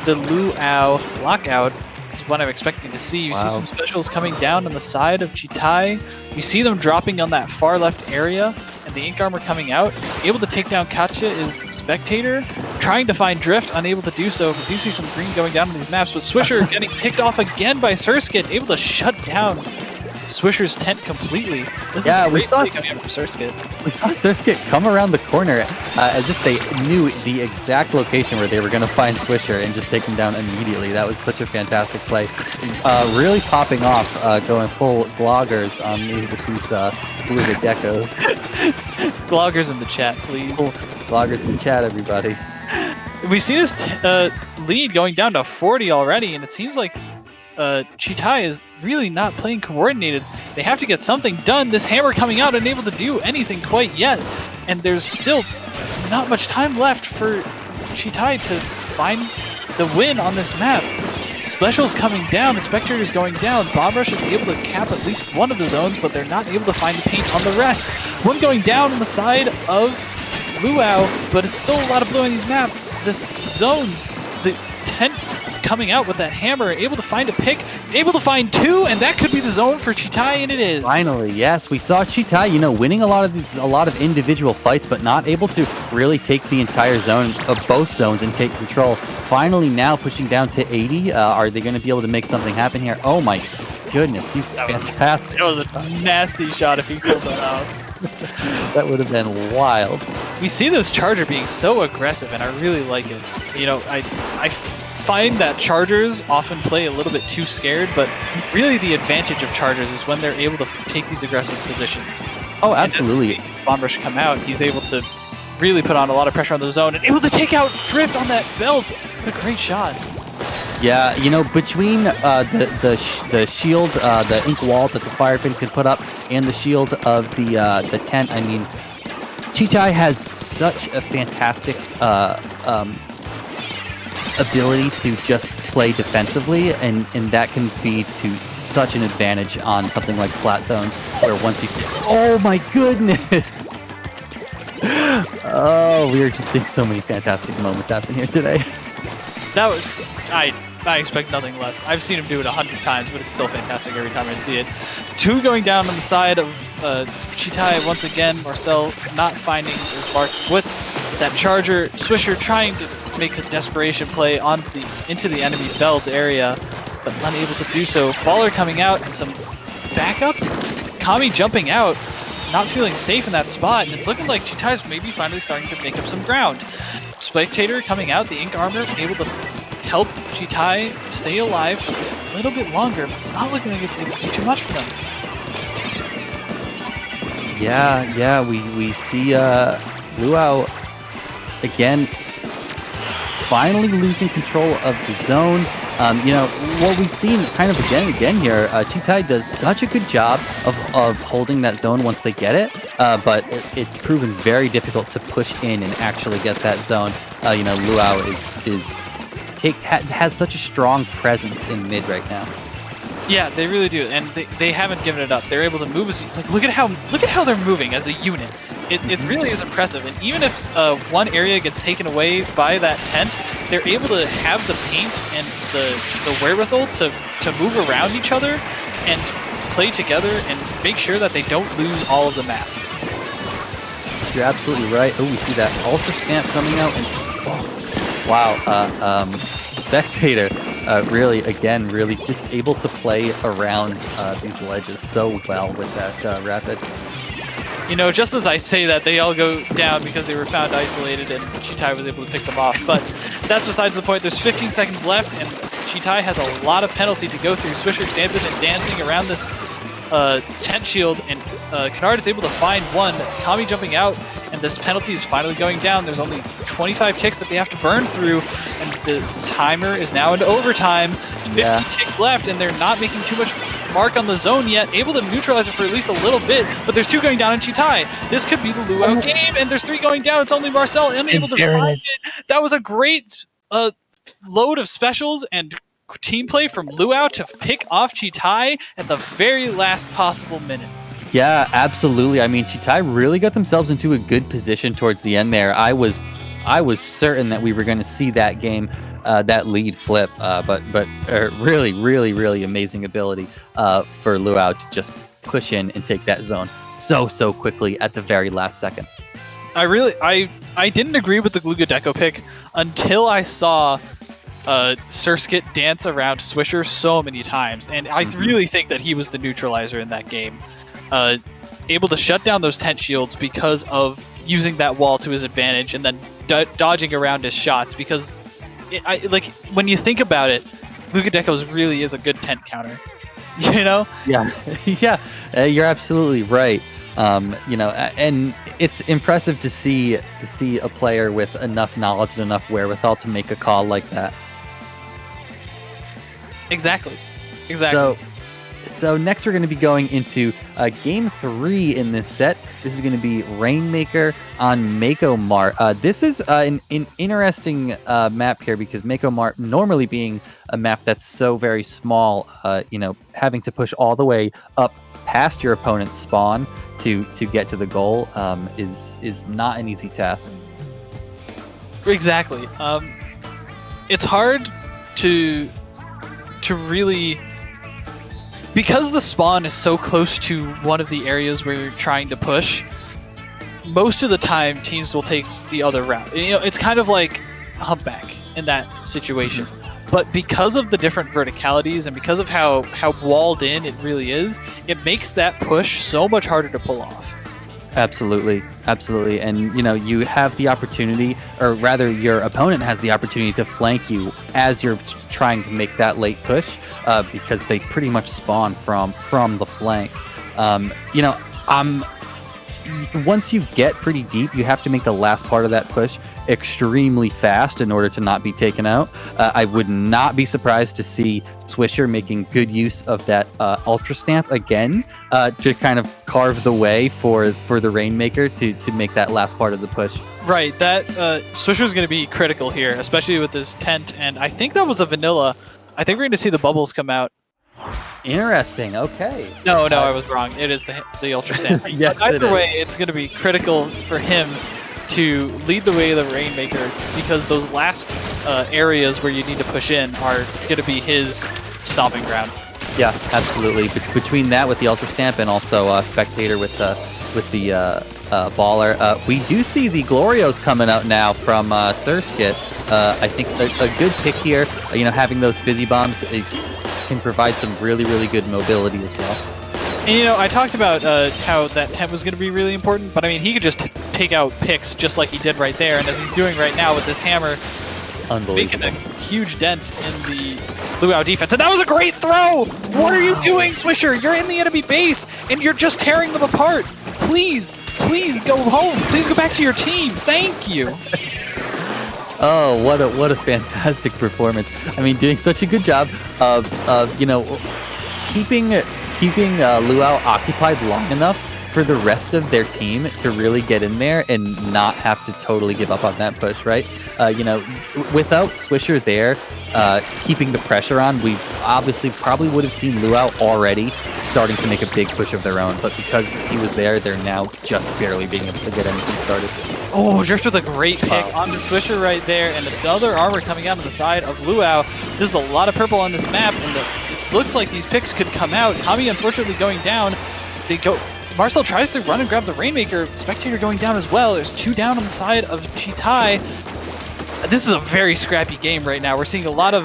the Luau lockout. Is what I'm expecting to see. You see some specials coming down on the side of Chitai. You see them dropping on that far left area. And the ink armor coming out. Able to take down Katya is Spectator. Trying to find Drift, unable to do so. But do see some green going down on these maps. But Swisher getting picked off again by Surskit. Able to shut down Swisher's tent completely. This is great play coming out from Surskit. We saw Surskit come around the corner as if they knew the exact location where they were going to find Swisher and just take him down immediately. That was such a fantastic play. Really popping off, going full bloggers on these Gluga Deco. Bloggers in the chat, please. Bloggers in the chat, everybody. We see this lead going down to 40 already, and it seems like Chitai is really not playing coordinated. They have to get something done. This hammer coming out unable to do anything quite yet, and there's still not much time left for Chitai to find the win on this map. Specials coming down, the Spectators going down. Bomb Rush is able to cap at least one of the zones, but they're not able to find the paint on the rest. One going down on the side of Luau, but it's still a lot of blue on these map. This zones, the tent coming out with that hammer, able to find a pick, able to find two, and that could be the zone for Chitai, and it is. Finally, yes, we saw Chitai, winning a lot of individual fights, but not able to really take the entire zone of both zones and take control. Finally, now pushing down to 80. Are they going to be able to make something happen here? Oh my goodness, he's fantastic. That was a nasty shot if he pulled that out. That would have been wild. We see this Charger being so aggressive, and I really like it. I find that Chargers often play a little bit too scared, but really the advantage of Chargers is when they're able to take these aggressive positions. Oh, absolutely. Bomb Rush come out, he's able to really put on a lot of pressure on the zone and able to take out Drift on that belt. What a great shot. Yeah, between the shield, the ink wall that the Firefin can put up, and the shield of the tent, I mean, Chitai has such a fantastic ability to just play defensively, and that can be to such an advantage on something like Splat zones, where once you... Oh my goodness! Oh, we are just seeing so many fantastic moments happen here today. That was... I expect nothing less. I've seen him do it 100 times, but it's still fantastic every time I see it. Two going down on the side of Chitai once again. Marcel not finding his mark with that Charger. Swisher trying to make a desperation play into the enemy belt area, but unable to do so. Baller coming out and some backup. Kami jumping out, not feeling safe in that spot, and it's looking like Chitai's maybe finally starting to make up some ground. Spectator coming out, the ink armor, able to help Chitai stay alive for just a little bit longer, but it's not looking like it's able to do too much for them. Yeah, we see Luau again finally losing control of the zone. What we've seen kind of again and again here, Chitai does such a good job of holding that zone once they get it, but it's proven very difficult to push in and actually get that zone. Luau has such a strong presence in mid right now. Yeah, they really do, and they haven't given it up. They're able to move look at how they're moving as a unit. It really is impressive, and even if one area gets taken away by that tent, they're able to have the paint and the wherewithal to move around each other and play together and make sure that they don't lose all of the map. You're absolutely right. Oh, we see that Ultra Stamp coming out, and wow, Spectator really just able to play around these ledges so well with that Rapid. Just as I say that, they all go down because they were found isolated and Chitai was able to pick them off. But that's besides the point. There's 15 seconds left, and Chitai has a lot of penalty to go through. Swisher dancing and dancing around this tent shield, and Kennard is able to find one. Tommy jumping out, and this penalty is finally going down. There's only 25 ticks that they have to burn through, and the timer is now into overtime. 15 ticks left, and they're not making too much mark on the zone yet, able to neutralize it for at least a little bit, but there's two going down in Chitai. This could be the Luau game, and there's three going down. It's only Marcel unable to find it. That was a great load of specials and team play from Luau to pick off Chitai at the very last possible minute. Yeah, absolutely. I mean, Chitai really got themselves into a good position towards the end there. I was certain that we were going to see that game, that lead flip, but really, really, really amazing ability for Luau to just push in and take that zone so quickly at the very last second. I didn't agree with the Glugadeco pick until I saw Surskit dance around Swisher so many times, and I really think that he was the neutralizer in that game. Able to shut down those tent shields because of using that wall to his advantage, and then dodging around his shots, because when you think about it, Glugadeco really is a good tent counter. Yeah, you're absolutely right. And it's impressive to see a player with enough knowledge and enough wherewithal to make a call like that. Exactly. Exactly. So next we're going to be going into game 3 in this set. This is going to be Rainmaker on Mako Mart. This is an interesting map here because Mako Mart normally being a map that's so very small, having to push all the way up past your opponent's spawn to get to the goal is not an easy task. Exactly. It's hard to really, because the spawn is so close to one of the areas where you're trying to push. Most of the time, teams will take the other route. It's kind of like Humpback in that situation. But because of the different verticalities and because of how walled in it really is, it makes that push so much harder to pull off. Absolutely. And, you have the opportunity, or rather your opponent has the opportunity to flank you as you're trying to make that late push because they pretty much spawn from the flank. Once you get pretty deep, you have to make the last part of that push extremely fast in order to not be taken out. I would not be surprised to see Swisher making good use of that Ultra Stamp again to kind of carve the way for the Rainmaker to make that last part of the push. Right, that Swisher is going to be critical here, especially with this tent, and I think that was a vanilla. I think we're going to see the bubbles come out. Interesting. Okay. No, I was wrong. It is the Ultra Stamp. Yes, but either way, it's going to be critical for him to lead the way of the Rainmaker because those last areas where you need to push in are going to be his stomping ground. Yeah, absolutely. Between that with the Ultra Stamp and also Spectator with the Baller, we do see the Glorios coming out now from Surskit. I think a good pick here. Having those Fizzy Bombs can provide some really, really good mobility as well. And I talked about how that temp was going to be really important, but I mean, he could just take out picks just like he did right there, and as he's doing right now with this hammer, making a huge dent in the Luau defense. And that was a great throw! What are you doing, Swisher? You're in the enemy base, and you're just tearing them apart. Please go home. Please go back to your team. Thank you. Oh, what a fantastic performance! I mean, doing such a good job of keeping Luau occupied long enough for the rest of their team to really get in there and not have to totally give up on that push, right? Without Swisher there, keeping the pressure on, we obviously probably would have seen Luau already starting to make a big push of their own, but because he was there, they're now just barely being able to get anything started. Oh, Drift with a great pick on the Swisher right there, and another armor coming out on the side of Luau. This is a lot of purple on this map, and it looks like these picks could come out. Kami unfortunately going down. Marcel tries to run and grab the Rainmaker. Spectator going down as well. There's 2 down on the side of Chitai. This is a very scrappy game right now. We're seeing a lot of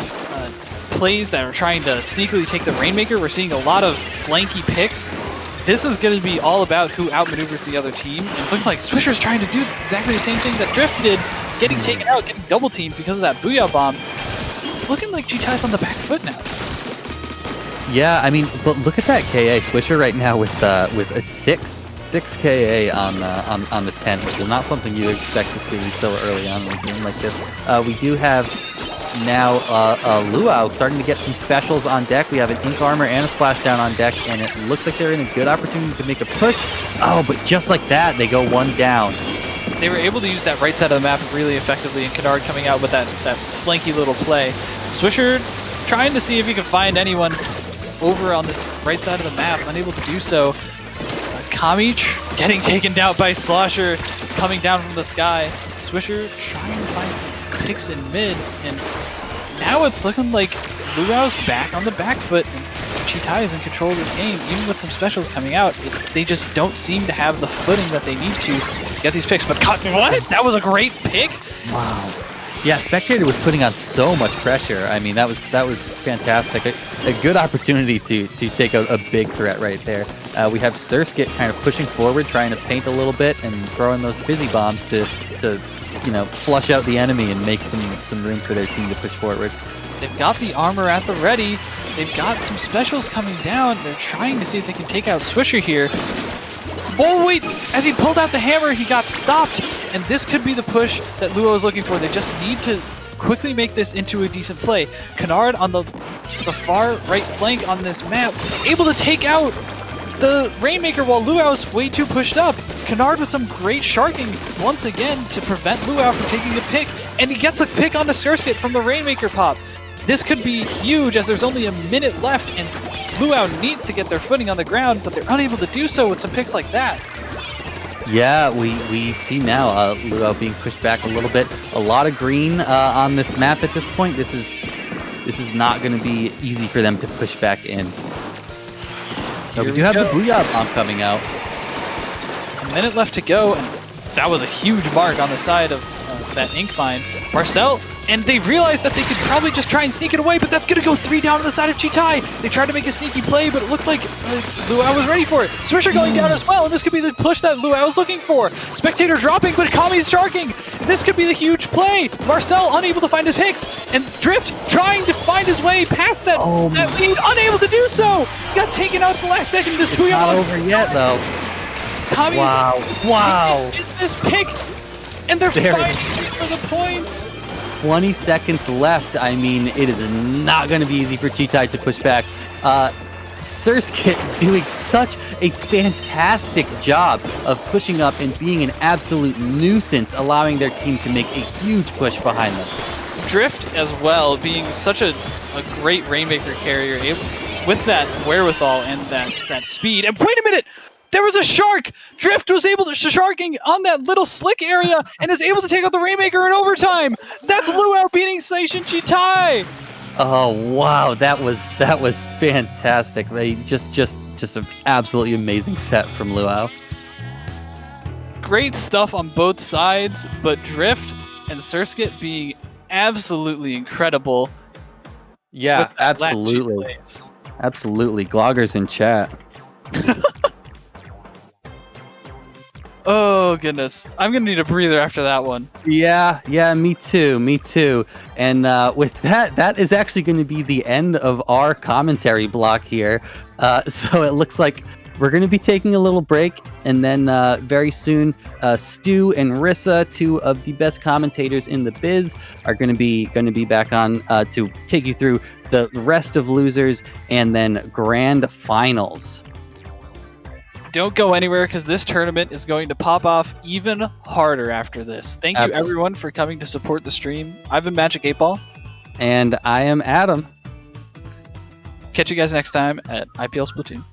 plays that are trying to sneakily take the Rainmaker. We're seeing a lot of flanky picks. This is going to be all about who outmaneuvers the other team. And it's looking like Swisher's trying to do exactly the same thing that Drift did, getting taken out, getting double teamed because of that Booyah Bomb. It's looking like Chitai's on the back foot now. Yeah, I mean, but look at that KA Swisher right now with a 6 KA on the 10, which is not something you expect to see so early on in a game like this. We do have now Luau starting to get some specials on deck. We have an Ink Armor and a Splashdown on deck, and it looks like they're in a good opportunity to make a push. Oh, but just like that, they go 1 down. They were able to use that right side of the map really effectively, and Kennard coming out with that flanky little play. Swisher trying to see if he can find anyone over on this right side of the map, unable to do so. Kami getting taken down by Slosher, coming down from the sky. Swisher trying to find some picks in mid, and now it's looking like Luau's back on the back foot, and Chitai is in control of this game. Even with some specials coming out, they just don't seem to have the footing that they need to get these picks. But what? That was a great pick! Wow. Yeah, Spectator was putting on so much pressure. I mean, that was fantastic. A good opportunity to take a big threat right there. We have Surskit kind of pushing forward, trying to paint a little bit and throwing those Fizzy Bombs to flush out the enemy and make some room for their team to push forward. They've got the armor at the ready. They've got some specials coming down. They're trying to see if they can take out Swisher here. Oh, wait! As he pulled out the hammer, he got stopped. And this could be the push that Luau is looking for. They just need to quickly make this into a decent play. Kennard on the far right flank on this map, able to take out the Rainmaker while Luau's way too pushed up. Kennard with some great sharking once again to prevent Luau from taking a pick, and he gets a pick on the Surskit from the Rainmaker pop. This could be huge as there's only a minute left and Luau needs to get their footing on the ground, but they're unable to do so with some picks like that. Yeah, we see now Luau being pushed back a little bit. A lot of green on this map at this point. This is not going to be easy for them to push back in. So we do have the Booyah Bomb coming out. A minute left to go, and that was a huge mark on the side of that ink mine. Marcel, and they realized that they could probably just try and sneak it away, but that's going to go 3 down to the side of Chitai. They tried to make a sneaky play, but it looked like Luau was ready for it. Swisher going down as well, and this could be the push that Luau was looking for. Spectator dropping, but Kami's sharking. This could be the huge play. Marcel unable to find his picks, and Drift trying to find his way past that lead, unable to do so. Got taken out at the last second. This It's not over yet, though. Kami's Wow. in this pick, and they're fighting for the points. 20 seconds left. I mean, it is not going to be easy for Chitai to push back. Surskit doing such a fantastic job of pushing up and being an absolute nuisance, allowing their team to make a huge push behind them. Drift as well, being such a great Rainmaker carrier, with that wherewithal and that speed. And wait a minute! There was a shark! Drift was able to sharking on that little slick area and is able to take out the Rainmaker in overtime! That's Luau beating Seishin Chitai! Oh wow, that was fantastic. They just an absolutely amazing set from Luau. Great stuff on both sides, but Drift and Surskit being absolutely incredible. Yeah, absolutely. Absolutely. Glogger's in chat. Oh goodness, I'm gonna need a breather after that one. Yeah, me too. And with that is actually going to be the end of our commentary block here. So it looks like we're going to be taking a little break, and then very soon, Stu and Rissa, 2 of the best commentators in the biz, are going to be back on to take you through the rest of losers and then grand finals. Don't go anywhere because this tournament is going to pop off even harder after this. Thank you everyone for coming to support the stream. I've been Magic 8 Ball. And I am Adam. Catch you guys next time at IPL Splatoon.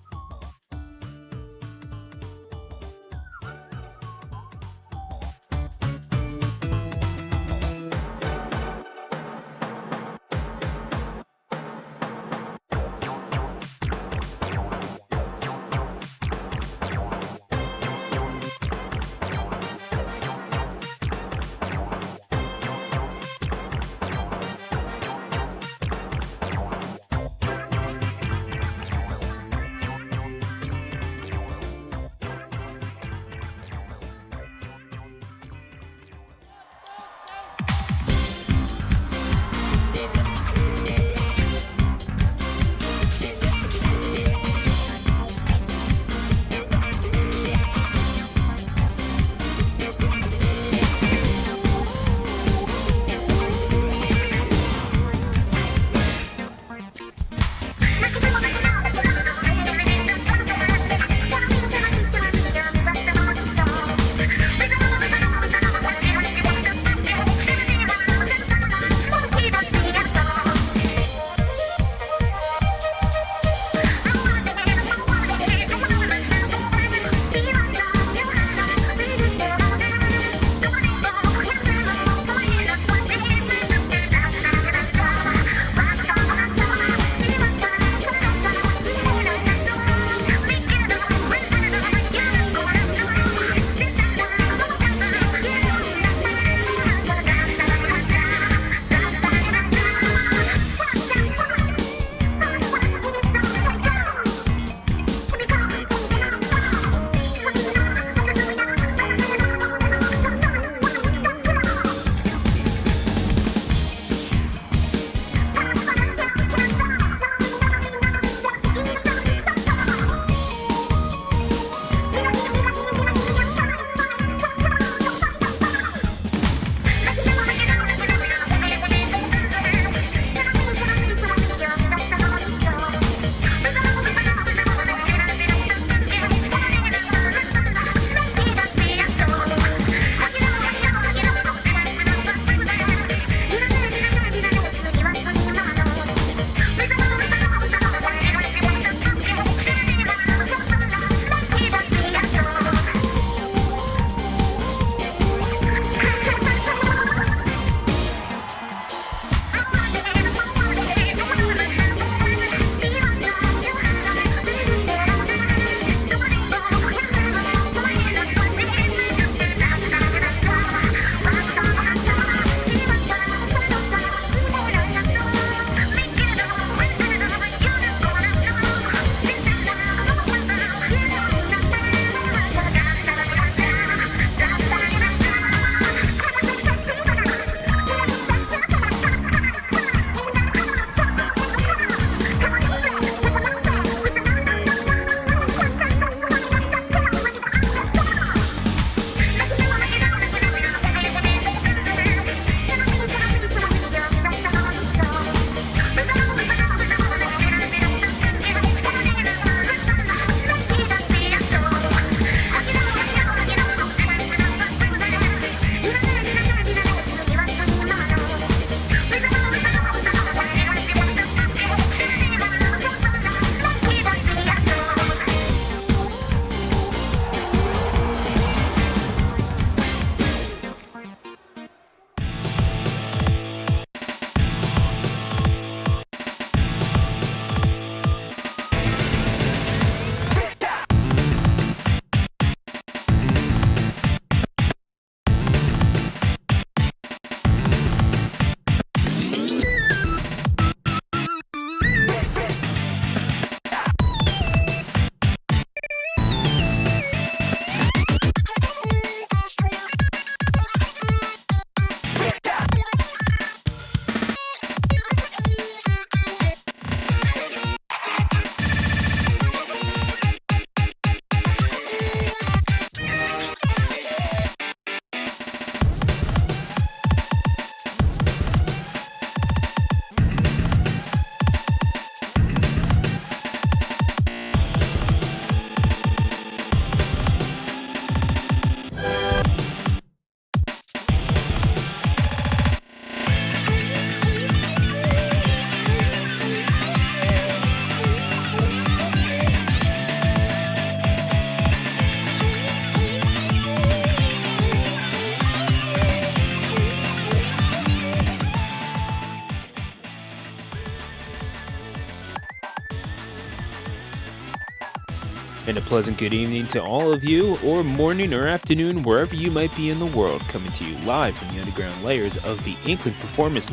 And a pleasant good evening to all of you, or morning or afternoon, wherever you might be in the world, coming to you live from the underground layers of the Inkling Performance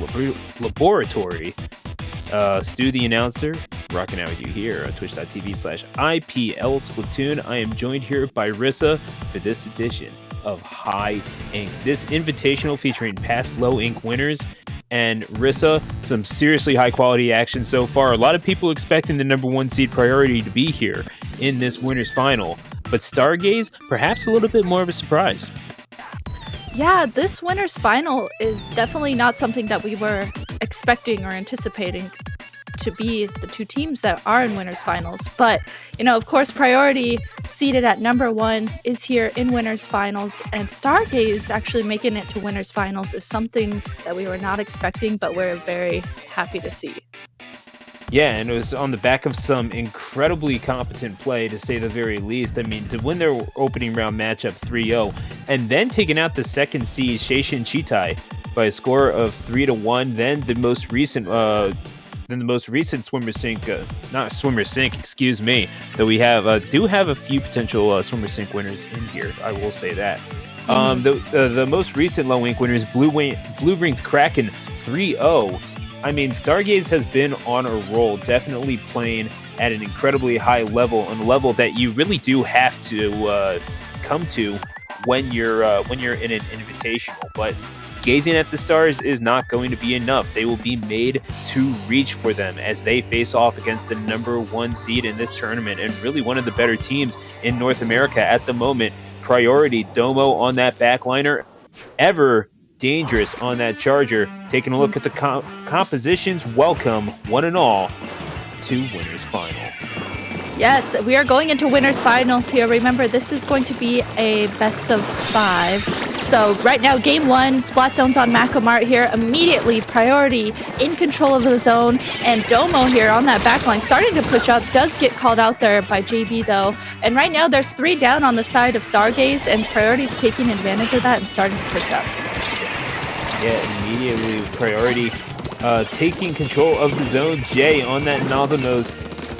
Laboratory. Stu the announcer, rocking out with you here on twitch.tv/IPL Splatoon. I am joined here by Rissa for this edition of High Ink. This invitational featuring past low ink winners. And Rissa, some seriously high quality action so far. A lot of people expecting the number 1 seed Priority to be here in this winners final. But Stargaze, perhaps a little bit more of a surprise. Yeah, this winners final is definitely not something that we were expecting or anticipating to be the 2 teams that are in winners finals. But, of course, Priority seated at number 1 is here in winners finals, and Stargaze actually making it to winners finals is something that we were not expecting, but we're very happy to see. Yeah, and it was on the back of some incredibly competent play, to say the very least. I mean, to win their opening round matchup 3-0, and then taking out the second seed Seishin Chitai by a score of 3-1, then the most recent swimmer sync, excuse me, that we have, do have a few potential swimmer sync winners in here, I will say that. The most recent low ink winners, blue-ringed Kraken 3-0. I mean, Stargaze has been on a roll, definitely playing at an incredibly high level, on a level that you really do have to come to when you're in an invitational. But gazing at the stars is not going to be enough. They will be made to reach for them as they face off against the number 1 seed in this tournament, and really one of the better teams in North America at the moment. Priority, Domo on that backliner, ever dangerous on that charger. Taking a look at the compositions, welcome one and all to winners final. Yes, we are going into winners finals here. Remember, this is going to be a best of 5. So right now, game 1, Splat Zone's on Macamart here. Immediately, Priority in control of the zone. And Domo here on that backline, starting to push up. Does get called out there by JB, though. And right now, there's 3 down on the side of Stargaze, and Priority's taking advantage of that and starting to push up. Yeah, immediately, Priority taking control of the zone. Jay on that nozzle nose,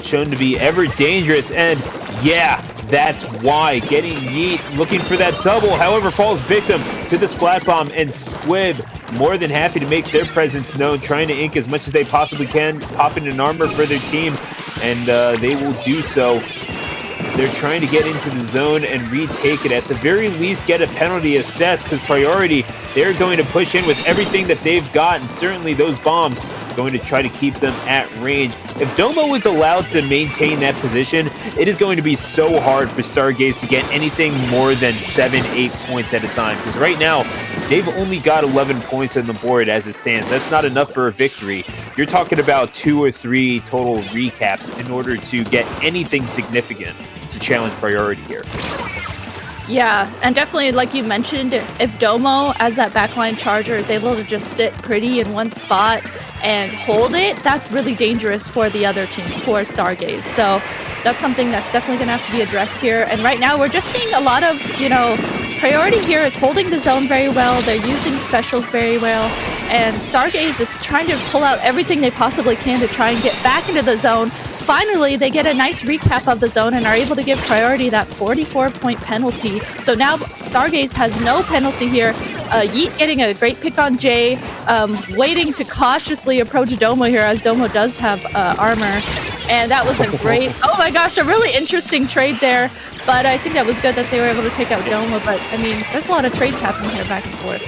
shown to be ever dangerous, and yeah, that's why. Getting Yeet, looking for that double, however, falls victim to the Splat Bomb, and Squib more than happy to make their presence known, trying to ink as much as they possibly can, pop in an armor for their team, and they will do so. They're trying to get into the zone and retake it, at the very least get a penalty assessed, because Priority, they're going to push in with everything that they've got, and certainly those bombs going to try to keep them at range. If Domo is allowed to maintain that position, it is going to be so hard for Stargaze to get anything more than 7-8 points at a time, because right now they've only got 11 points on the board as it stands. That's not enough for a victory. You're talking about 2 or 3 total recaps in order to get anything significant to challenge Priority here. Yeah, and definitely, like you mentioned, if Domo, as that backline charger, is able to just sit pretty in one spot and hold it, that's really dangerous for the other team, for Stargaze. So that's something that's definitely going to have to be addressed here. And right now, we're just seeing a lot of, Priority here is holding the zone very well. They're using specials very well. And Stargaze is trying to pull out everything they possibly can to try and get back into the zone. Finally, they get a nice recap of the zone and are able to give Priority that 44-point penalty. So now Stargaze has no penalty here. Yeet getting a great pick on Jay, waiting to cautiously approach Domo here, as Domo does have armor. And that was a great, oh my gosh, a really interesting trade there. But I think that was good that they were able to take out Domo. But, I mean, there's a lot of trades happening here back and forth.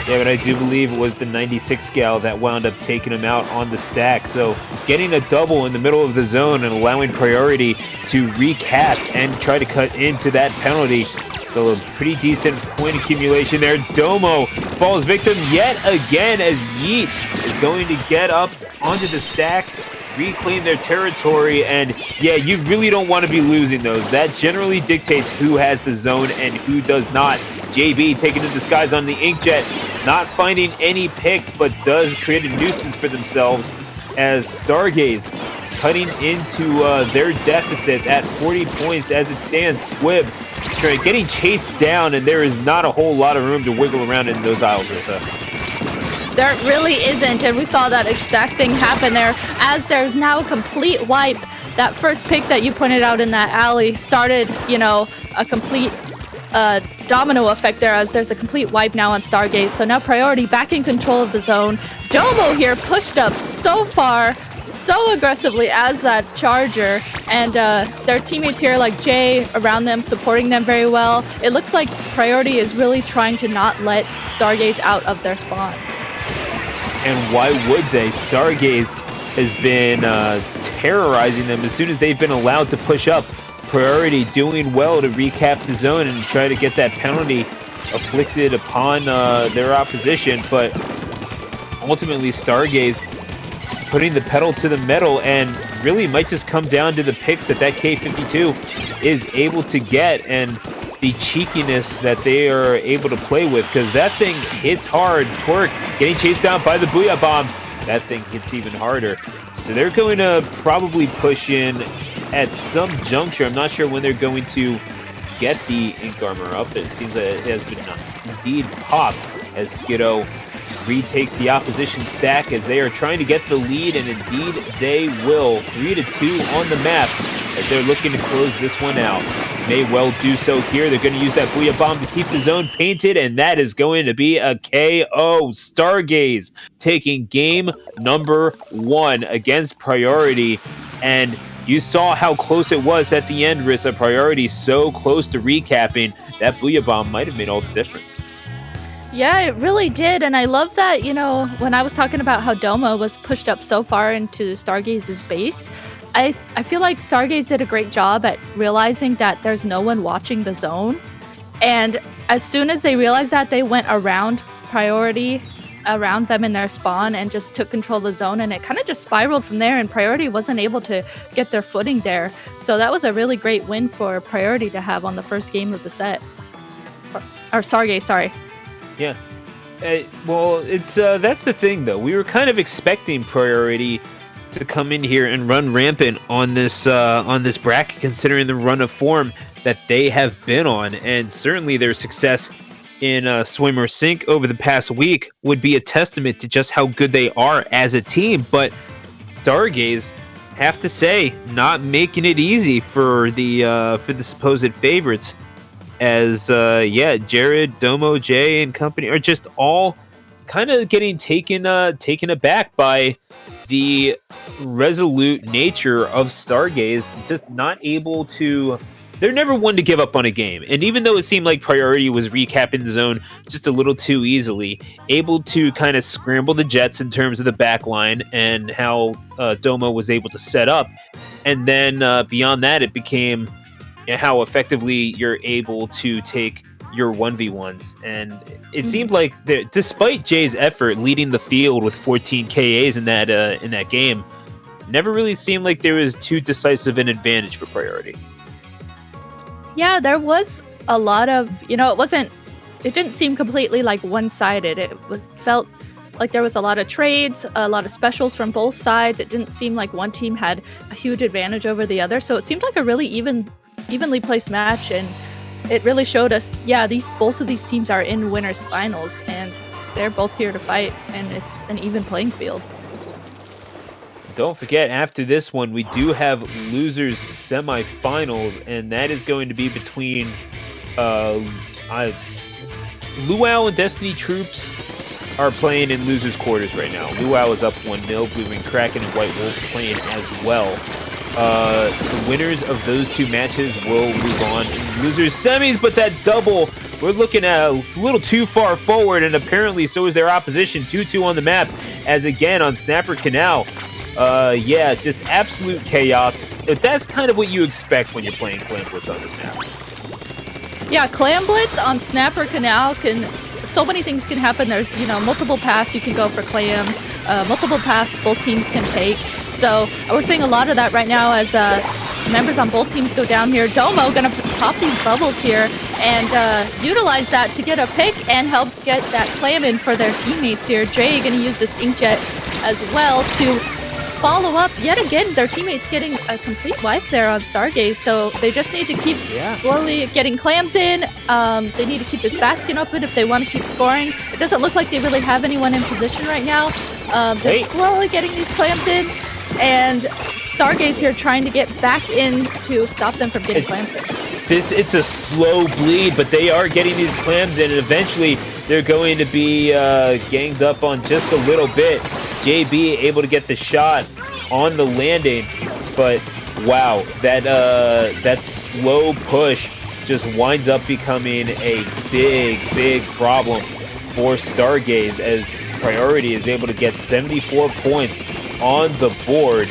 Yeah, but I do believe it was the 96 gal that wound up taking him out on the stack. So getting a double in the middle of the zone and allowing Priority to recap and try to cut into that penalty. So a pretty decent point accumulation there. Domo falls victim yet again as Yeet is going to get up onto the stack, reclaim their territory, and yeah, you really don't want to be losing those. That generally dictates who has the zone and who does not. JB taking the disguise on the Inkjet, not finding any picks, but does create a nuisance for themselves as Stargaze cutting into their deficit at 40 points as it stands. Squib getting chased down, and there is not a whole lot of room to wiggle around in those aisles, Rissa. There really isn't, and we saw that exact thing happen there as there's now a complete wipe that first pick that you pointed out in that alley started, a complete domino effect there, as there's a complete wipe now on Stargaze. So now Priority back in control of the zone. Domo here pushed up so far, so aggressively as that charger, and their teammates here like Jay around them supporting them very well. It looks like Priority is really trying to not let Stargaze out of their spawn. And why would they? Stargaze has been terrorizing them as soon as they've been allowed to push up. Priority doing well to recap the zone and try to get that penalty afflicted upon their opposition, but ultimately Stargaze putting the pedal to the metal, and really might just come down to the picks that K52 is able to get and the cheekiness that they are able to play with, because that thing hits hard. Quirk getting chased down by the Booyah Bomb. That thing hits even harder. So they're going to probably push in at some juncture. I'm not sure when they're going to get the Ink Armor up. It seems that it has been indeed popped as Skiddo retakes the opposition stack as they are trying to get the lead, and indeed they will. 3-2 on the map as they're looking to close this one out. May well do so here. They're going to use that Booyah Bomb to keep the zone painted, and that is going to be a KO. Stargaze taking game number 1 against Priority, and you saw how close it was at the end, Rissa. Priority so close to recapping. That Booyah Bomb might have made all the difference. Yeah, it really did, and I love that, when I was talking about how Domo was pushed up so far into Stargaze's base, I feel like Stargaze did a great job at realizing that there's no one watching the zone, and as soon as they realized that, they went around Priority, around them in their spawn, and just took control of the zone, and it kind of just spiraled from there, and Priority wasn't able to get their footing there. So that was a really great win for Priority to have on the first game of the set. Or Stargaze, sorry. Yeah. Well, it's that's the thing, though. We were kind of expecting Priority to come in here and run rampant on this bracket, considering the run of form that they have been on, and certainly their success in Swimmer Sync over the past week would be a testament to just how good they are as a team. But Stargaze, have to say, not making it easy for the supposed favorites. As Jared, Domo, Jay, and company are just all kind of getting taken aback by the resolute nature of Stargaze. Just not able to. They're never one to give up on a game, and even though it seemed like Priority was recapping the zone just a little too easily, able to kind of scramble the Jets in terms of the back line and how Domo was able to set up, and then beyond that, it became how effectively you're able to take your 1v1s. And it seemed like despite Jay's effort leading the field with 14 KAs in that game, never really seemed like there was too decisive an advantage for Priority. Yeah, there was a lot of, it didn't seem completely like one-sided. It felt like there was a lot of trades, a lot of specials from both sides. It didn't seem like one team had a huge advantage over the other. So it seemed like a really evenly placed match, and it really showed us, both of these teams are in winners finals, and they're both here to fight, and it's an even playing field. Don't forget, after this one, we do have losers semifinals, and that is going to be between Luau and Destiny Troops are playing in losers quarters right now. Luau is up 1-0. Blue Ring Kraken and White Wolves playing as well. The winners of those two matches will move on in losers semis, but that double, we're looking at a little too far forward, and apparently so is their opposition. 2-2 on the map, as again on Snapper Canal. Just absolute chaos. That's kind of what you expect when you're playing Clam Blitz on this map. Yeah, Clam Blitz on Snapper Canal so many things can happen. There's, multiple paths you can go for clams, multiple paths both teams can take. So we're seeing a lot of that right now as members on both teams go down here. Domo gonna pop these bubbles here and utilize that to get a pick and help get that clam in for their teammates here. Jay gonna use this Inkjet as well to follow up yet again. Their teammates getting a complete wipe there on Stargaze, so they just need to keep slowly getting clams in. They need to keep this basket open if they want to keep scoring. It doesn't look like they really have anyone in position right now. They're slowly getting these clams in. and Stargaze here trying to get back in to stop them from getting clams in. It's a slow bleed, but they are getting these clams in, and eventually they're going to be ganged up on just a little bit. JB able to get the shot on the landing, but wow, that slow push just winds up becoming a big problem for Stargaze, as Priority is able to get 74 points on the board.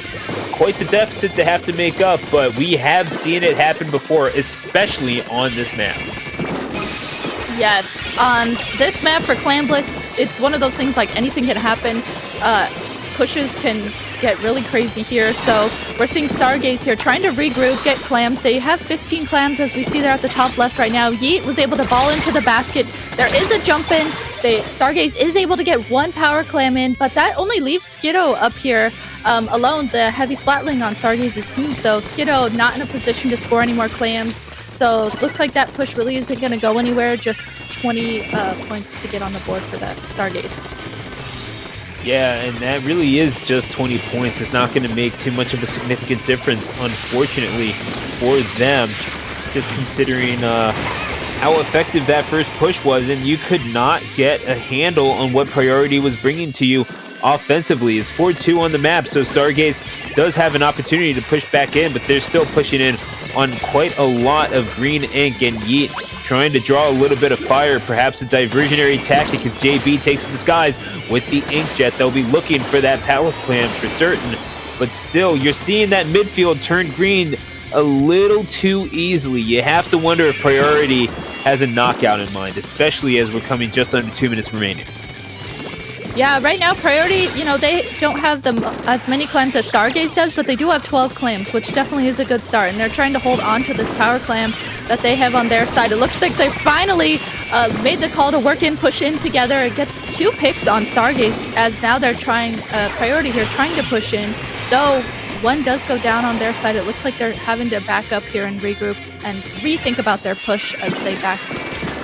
Quite the deficit to have to make up, but we have seen it happen before, especially on this map. Yes, on this map for Clam Blitz, it's one of those things like anything can happen. Pushes can get really crazy here, so we're seeing Stargaze here trying to regroup, get clams. They have 15 clams, as we see there at the top left right now. Yeet was able to ball into the basket. There is a jump in. Stargaze is able to get one power clam in, but that only leaves Skiddo up here alone, the heavy splatling on Stargaze's team. So Skiddo not in a position to score any more clams. So looks like that push really isn't going to go anywhere. Just 20 points to get on the board for that Stargaze. Yeah, and that really is just 20 points. It's not going to make too much of a significant difference, unfortunately, for them, just considering how effective that first push was, and you could not get a handle on what Priority was bringing to you offensively. It's 4-2 on the map, so Stargaze does have an opportunity to push back in, but they're still pushing in on quite a lot of green ink, and Yeet trying to draw a little bit of fire, perhaps a diversionary tactic as JB takes the skies with the inkjet. They'll be looking for that power clam for certain, but still, you're seeing that midfield turn green a little too easily. You have to wonder if Priority has a knockout in mind, especially as we're coming just under 2 minutes remaining. Yeah, right now Priority, they don't have as many clams as Stargaze does, but they do have 12 clams, which definitely is a good start. And they're trying to hold on to this power clam that they have on their side. It looks like they finally made the call to work in, push in together, and get 2 picks on Stargaze, as now they're trying, Priority here, trying to push in. Though one does go down on their side, it looks like they're having to back up here and regroup and rethink about their push as they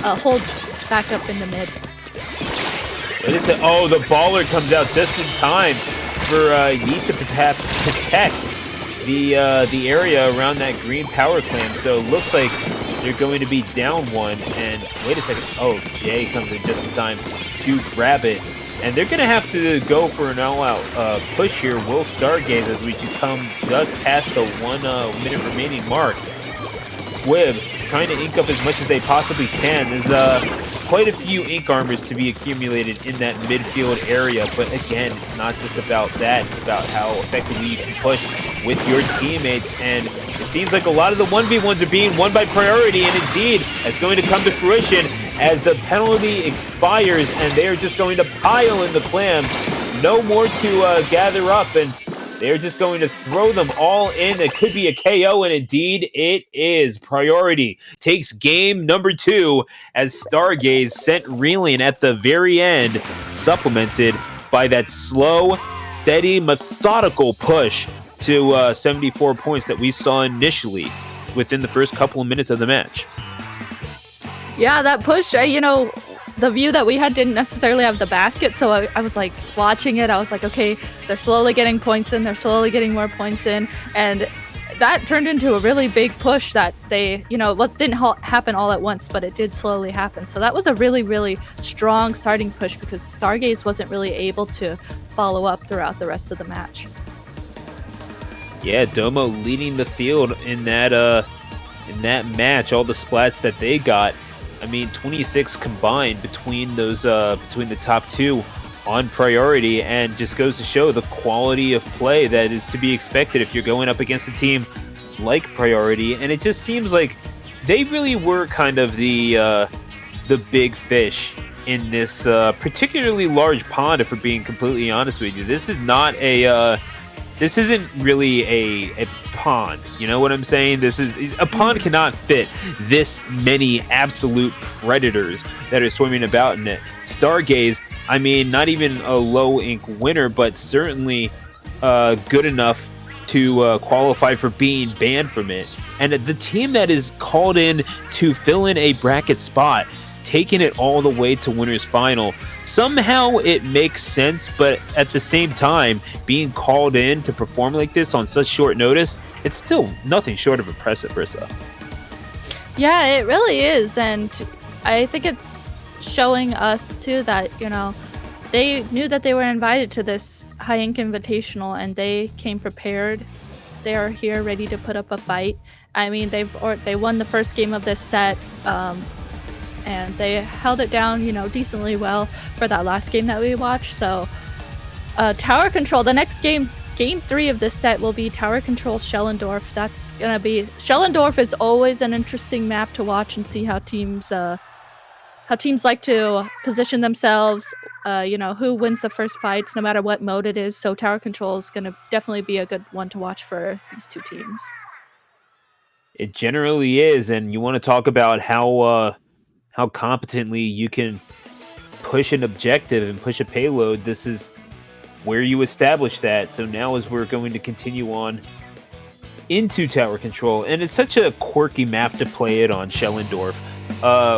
hold back up in the mid. What is it? Oh, the baller comes out just in time for Yeet to perhaps protect the area around that green power clam. So it looks like they're going to be down one. And wait a second. Oh, Jay comes in just in time to grab it. And they're going to have to go for an all-out push here. Will Stargaze as we come just past the 1 minute remaining mark. Squib trying to ink up as much as they possibly can. There's quite a few ink armors to be accumulated in that midfield area, but again, it's not just about that. It's about how effectively you can push with your teammates, and it seems like a lot of the 1v1s are being won by Priority, and indeed, it's going to come to fruition as the penalty expires, and they are just going to pile in the clams. No more to gather up, and they're just going to throw them all in. It could be a KO, and indeed it is. Priority takes game number 2 as Stargaze sent reeling at the very end, supplemented by that slow, steady, methodical push to 74 points that we saw initially within the first couple of minutes of the match. Yeah, that push, the view that we had didn't necessarily have the basket, so I was like watching it. I was like, okay, they're slowly getting points in, they're slowly getting more points in, and that turned into a really big push that they, what didn't happen all at once, but it did slowly happen. So that was a really, really strong starting push because Stargaze wasn't really able to follow up throughout the rest of the match. Yeah, Domo leading the field in that match, all the splats that they got. I mean, 26 combined between those between the top 2 on Priority, and just goes to show the quality of play that is to be expected if you're going up against a team like Priority. And it just seems like they really were kind of the big fish in this particularly large pond, if we're being completely honest with you. This is not this isn't really a pond. You know what I'm saying? A pond cannot fit this many absolute predators that are swimming about in it. Stargaze, I mean, not even a low ink winner, but certainly good enough to qualify for being banned from it. And the team that is called in to fill in a bracket spot taking it all the way to winners final. Somehow it makes sense, but at the same time, being called in to perform like this on such short notice, it's still nothing short of impressive, Brissa. Yeah, it really is, and I think it's showing us too that, you know, they knew that they were invited to this High Ink Invitational, and they came prepared. They are here ready to put up a fight. I mean, they won the first game of this set, and they held it down, you know, decently well for that last game that we watched. So, Tower Control, the next game 3 of this set will be Tower Control Schellendorf. That's gonna be Schellendorf is always an interesting map to watch and see how teams like to position themselves. You know, who wins the first fights, no matter what mode it is. So Tower Control is gonna definitely be a good one to watch for these two teams. It generally is, and you want to talk about how competently you can push an objective and push a payload. This is where you establish that. So now as we're going to continue on into Tower Control, and it's such a quirky map to play it on, Schellendorf,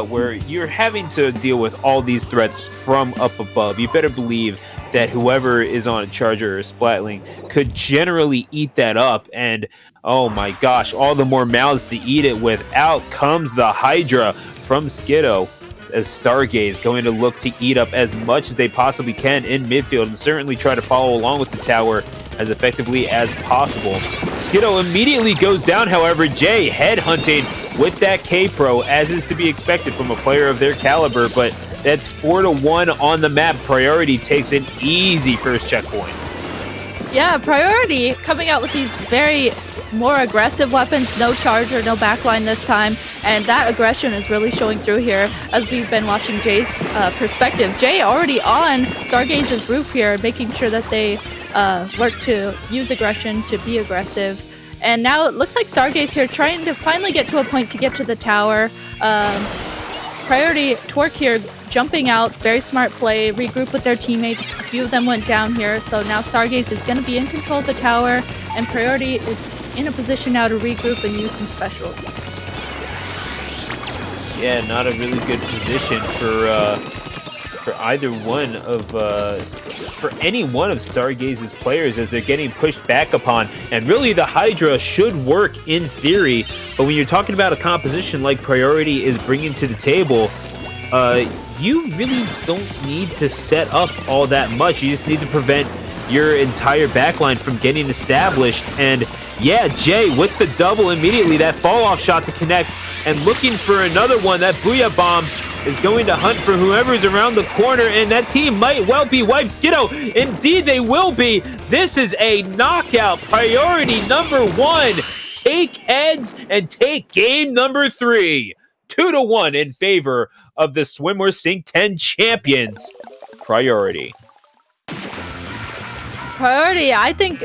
where you're having to deal with all these threats from up above. You better believe that whoever is on a Charger or Splatling could generally eat that up, and oh my gosh, all the more mouths to eat it with. Out comes the Hydra from Skiddo, as Stargaze going to look to eat up as much as they possibly can in midfield and certainly try to follow along with the tower as effectively as possible. Skiddo immediately goes down, however. Jay headhunting with that K-Pro, as is to be expected from a player of their caliber, but that's 4-1 on the map. Priority takes an easy first checkpoint. Yeah, Priority coming out with these very more aggressive weapons, no charger, no backline this time, and that aggression is really showing through here as we've been watching Jay's perspective. Jay already on Stargaze's roof here, making sure that they work to use aggression, to be aggressive. And now it looks like Stargaze here trying to finally get to a point to get to the tower. Priority Torque here jumping out, very smart play, regroup with their teammates. A few of them went down here, so now Stargaze is going to be in control of the tower, and Priority is in a position now to regroup and use some specials. Yeah, not a really good position for either one of for any one of Stargaze's players as they're getting pushed back upon. And really, the Hydra should work in theory, but when you're talking about a composition like Priority is bringing to the table, you really don't need to set up all that much. You just need to prevent your entire backline from getting established. And yeah, Jay with the double immediately, that fall-off shot to connect, and looking for another one. That Booyah Bomb is going to hunt for whoever's around the corner, and that team might well be wiped. Skiddo, indeed they will be. This is a knockout. Priority number 1. Take heads and take game number 3. 2-1 in favor of the Swimwear Sync 10 champions, Priority. Priority, I think,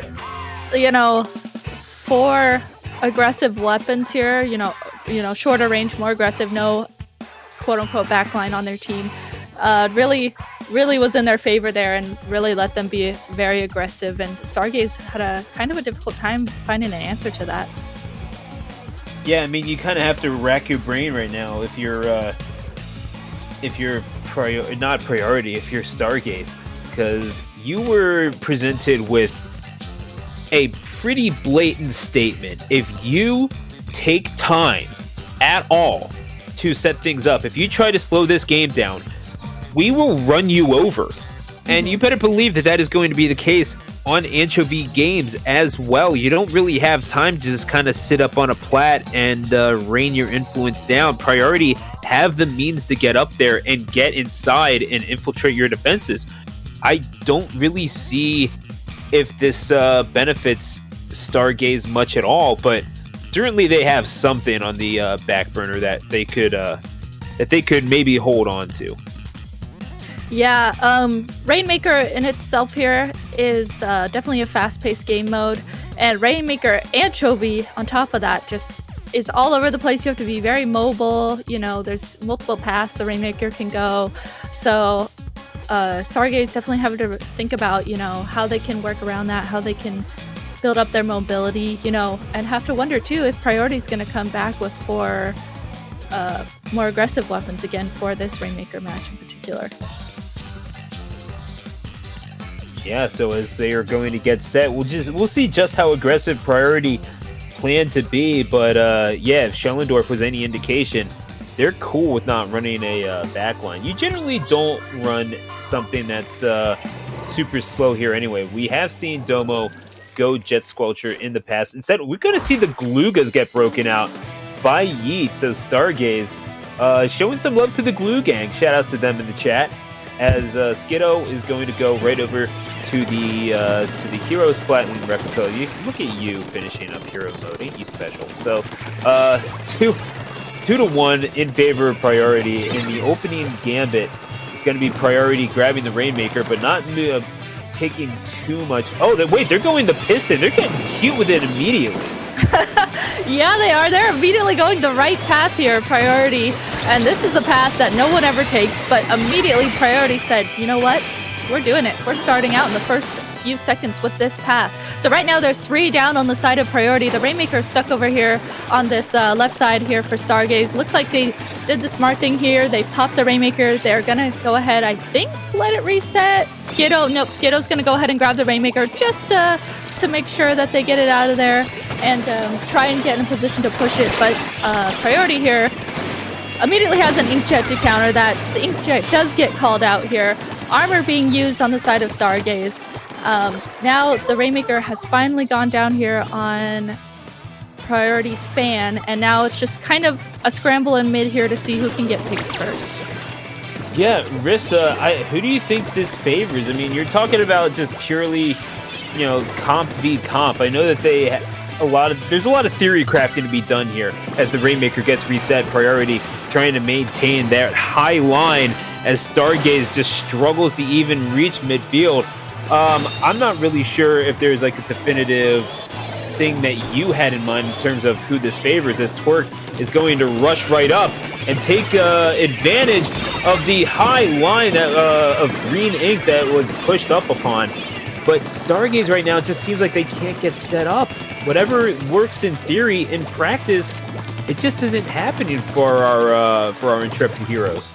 you know, 4 aggressive weapons here, you know, shorter range, more aggressive, no quote-unquote backline on their team, really was in their favor there and really let them be very aggressive. And Stargaze had a kind of a difficult time finding an answer to that. Yeah, I mean, you kind of have to rack your brain right now if you're not Priority, if you're Stargaze, because you were presented with a pretty blatant statement. If you take time at all to set things up, if you try to slow this game down, we will run you over. And you better believe that that is going to be the case on Anchovy Games as well. You don't really have time to just kind of sit up on a plat and rain your influence down. Priority have the means to get up there and get inside and infiltrate your defenses. I don't really see if this benefits Stargaze much at all, but certainly they have something on the back burner that they could maybe hold on to. Yeah, Rainmaker in itself here is definitely a fast-paced game mode, and Rainmaker Anchovy on top of that just is all over the place. You have to be very mobile. You know, there's multiple paths the Rainmaker can go, so Stargaze definitely have to think about, you know, how they can work around that, how they can build up their mobility, you know, and have to wonder too if Priority is going to come back with 4 more aggressive weapons again for this Rainmaker match in particular. Yeah, so as they are going to get set, we'll see just how aggressive Priority planned to be. But yeah, if Schellendorf was any indication, they're cool with not running a backline. You generally don't run something that's super slow here anyway. We have seen Domo go Jet Squelcher in the past. Instead, we're going to see the Glugas get broken out by Yeet. So Stargaze showing some love to the Glue Gang. Shout outs to them in the chat. As Skiddo is going to go right over to the Hero Splat and reconcile. Look at you finishing up Hero mode. Ain't you special? So 2-1 in favor of Priority in the opening gambit. It's going to be Priority grabbing the Rainmaker, but not taking too much. Oh, wait, they're going the Piston. They're getting cute with it immediately. Yeah, they are. They're immediately going the right path here, Priority. And this is a path that no one ever takes, but immediately Priority said, you know what? We're doing it. We're starting out in the first few seconds with this path. So right now there's 3 down on the side of Priority. The Rainmaker is stuck over here on this left side here for Stargaze. Looks like they did the smart thing here. They popped the Rainmaker. They're gonna go ahead, I think, let it reset. Skiddo's gonna go ahead and grab the Rainmaker just to make sure that they get it out of there and try and get in a position to push it. But Priority here immediately has an Inkjet to counter that. The Inkjet does get called out here. Armor being used on the side of Stargaze. Now the Rainmaker has finally gone down here on Priority's fan, and now it's just kind of a scramble in mid here to see who can get picks first. Yeah, Rissa, who do you think this favors? I mean, you're talking about just purely, comp v comp. I know that there's a lot of theory crafting to be done here as the Rainmaker gets reset. Priority trying to maintain that high line as Stargaze just struggles to even reach midfield. I'm not really sure if there's like a definitive thing that you had in mind in terms of who this favors, as Twerk is going to rush right up and take advantage of the high line of green ink that was pushed up upon. But Stargaze right now, it just seems like they can't get set up. Whatever works in theory, in practice, it just isn't happening for our intrepid heroes.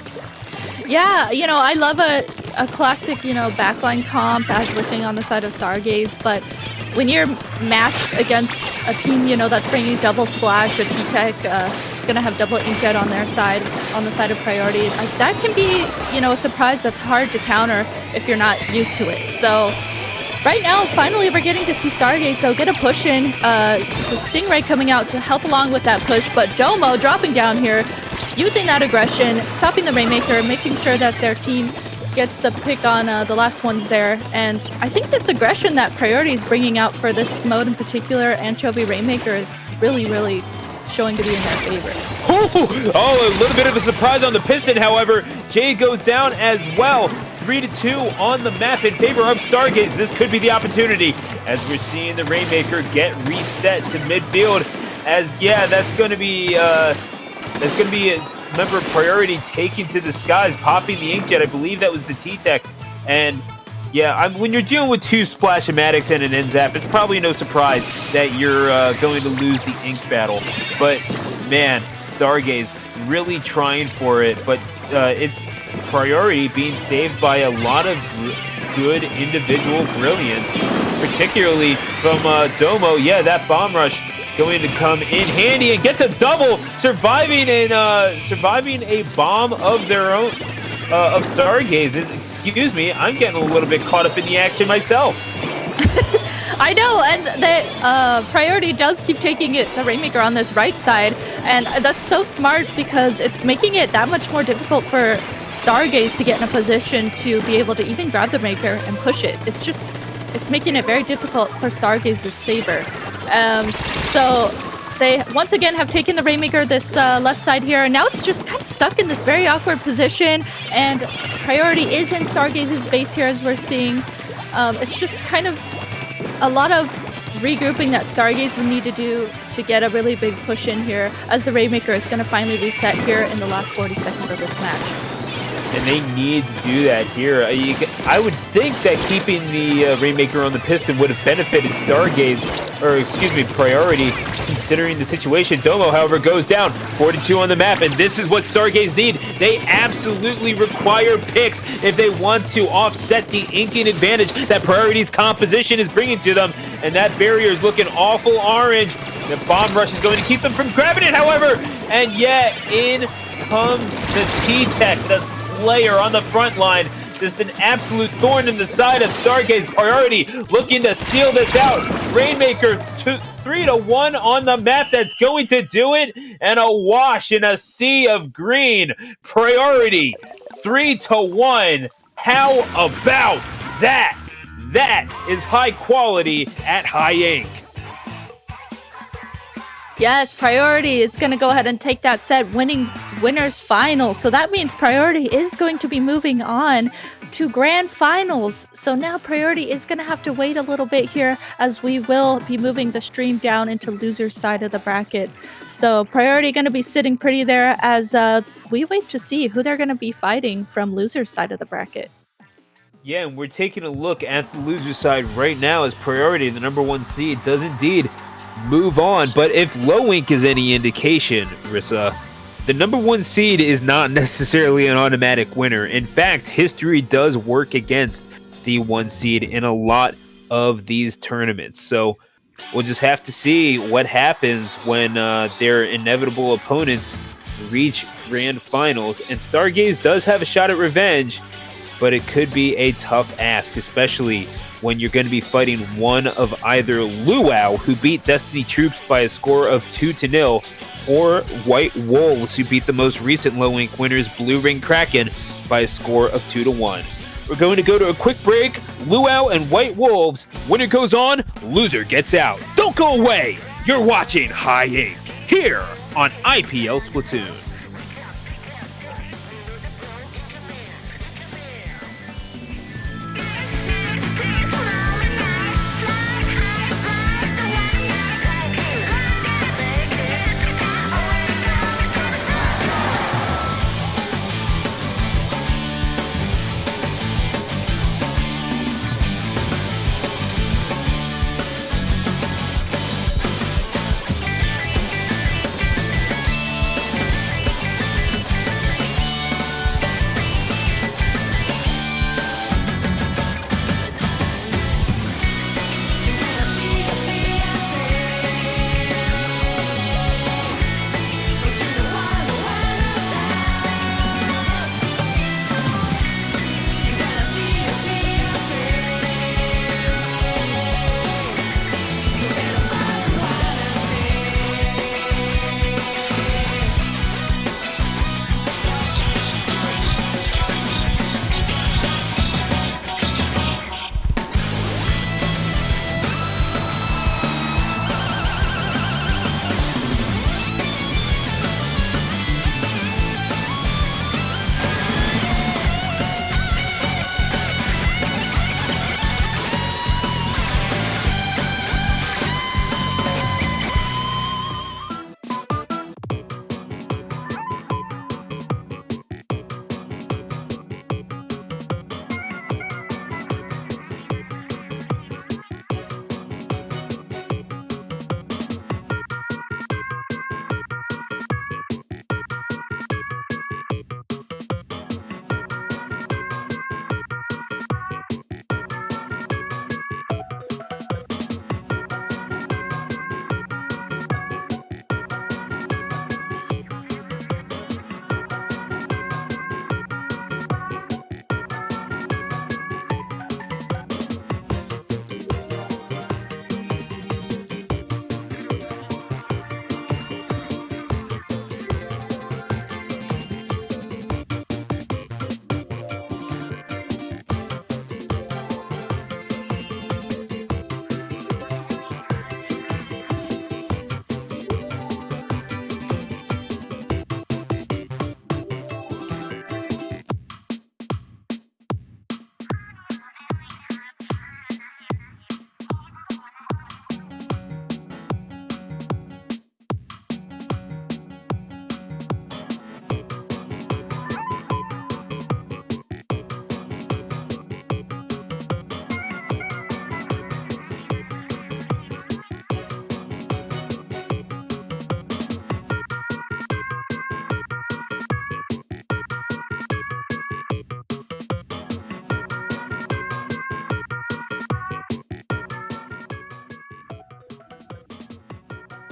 Yeah, I love a classic, backline comp as we're seeing on the side of Stargaze, but when you're matched against a team, that's bringing double splash, a T-Tech, gonna have double Inkjet on their side, on the side of Priority, that can be, a surprise that's hard to counter if you're not used to it. So right now, finally, we're getting to see Stargaze, so get a push in. The Stingray coming out to help along with that push, but Domo dropping down here, using that aggression, stopping the Rainmaker, making sure that their team gets the pick on the last ones there. And I think this aggression that Priority is bringing out for this mode in particular, Anchovy Rainmaker, is really, really showing to be in their favor. Oh, a little bit of a surprise on the Piston, however. Jay goes down as well. 3-2 on the map in favor of Stargaze. This could be the opportunity as we're seeing the Rainmaker get reset to midfield. As, yeah, that's going to be a member of Priority taking to the skies, popping the Inkjet. I believe that was the T-Tech. And yeah, when you're dealing with 2 Splash-O-Matics and an N-Zap, it's probably no surprise that you're going to lose the Ink battle. But man, Stargaze really trying for it. But it's Priority being saved by a lot of good individual brilliance, particularly from Domo. Yeah, that bomb rush going to come in handy and gets a double, surviving a bomb of their own, of Stargaze's. Excuse me, I'm getting a little bit caught up in the action myself. I know, and the Priority does keep taking the Rainmaker on this right side, and that's so smart because it's making it that much more difficult for Stargaze to get in a position to be able to even grab the Rainmaker and push it. It's making it very difficult for Stargaze's favor. So they once again have taken the Rainmaker this left side here, and now it's just kind of stuck in this very awkward position, and Priority is in Stargaze's base here as we're seeing. It's just kind of a lot of regrouping that Stargaze would need to do to get a really big push in here, as the Rainmaker is going to finally reset here in the last 40 seconds of this match. and they need to do that here. I would think that keeping the Rainmaker on the piston would have benefited Stargaze, or excuse me, Priority, considering the situation. Domo, however, goes down. 42 on the map, and this is what Stargaze need. They absolutely require picks if they want to offset the inking advantage that Priority's composition is bringing to them, and that barrier is looking awful orange. The bomb rush is going to keep them from grabbing it, however, and yet in comes the T-Tech, the Slayer on the front line. Just an absolute thorn in the side of Stargaze. Priority looking to steal this out. Rainmaker 3-1 on the map. That's going to do it. And a wash in a sea of green. Priority 3-1. How about that? That is high quality at high ink. Yes, Priority is going to go ahead and take that set, winning winners final. So that means Priority is going to be moving on to grand finals. So now Priority is going to have to wait a little bit here, as we will be moving the stream down into loser's side of the bracket. So Priority going to be sitting pretty there as we wait to see who they're going to be fighting from loser's side of the bracket. Yeah, and we're taking a look at the loser side right now as Priority, the number 1 seed, does indeed move on. But if low ink is any indication, Rissa, the number 1 seed is not necessarily an automatic winner. In fact, history does work against the 1 seed in a lot of these tournaments. So we'll just have to see what happens when their inevitable opponents reach grand finals. And Stargaze does have a shot at revenge, but it could be a tough ask, especially when you're going to be fighting one of either Luau, who beat Destiny Troops by a score of 2-0, or White Wolves, who beat the most recent low ink winners, Blue Ring Kraken, by a score of 2-1. We're going to go to a quick break. Luau and White Wolves. Winner goes on, loser gets out. Don't go away. You're watching High Ink here on IPL Splatoon.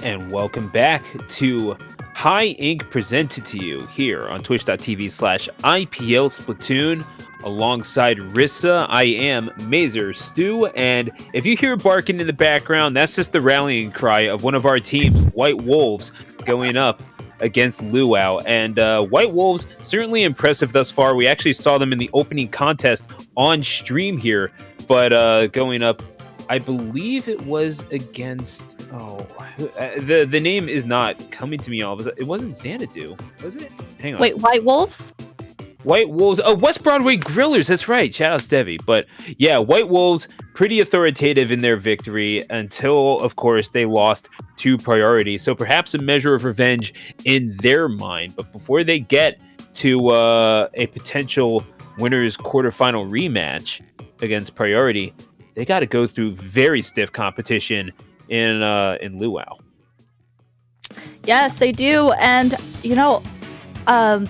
And welcome back to High Inc. presented to you here on twitch.tv/IPL Splatoon. Alongside Rissa, I am Mazer Stu, and if you hear barking in the background, that's just the rallying cry of one of our teams, White Wolves, going up against Luau. And White Wolves, certainly impressive thus far. We actually saw them in the opening contest on stream here, but going up, I believe it was against, the name is not coming to me all. It wasn't Xanadu, was it? Hang on. Wait, White Wolves? White Wolves. Oh, West Broadway Grillers. That's right. Shout out to Debbie. But yeah, White Wolves, pretty authoritative in their victory until, of course, they lost to Priority. So perhaps a measure of revenge in their mind. But before they get to a potential winners quarterfinal rematch against Priority, they got to go through very stiff competition in Luau. Yes, they do. And,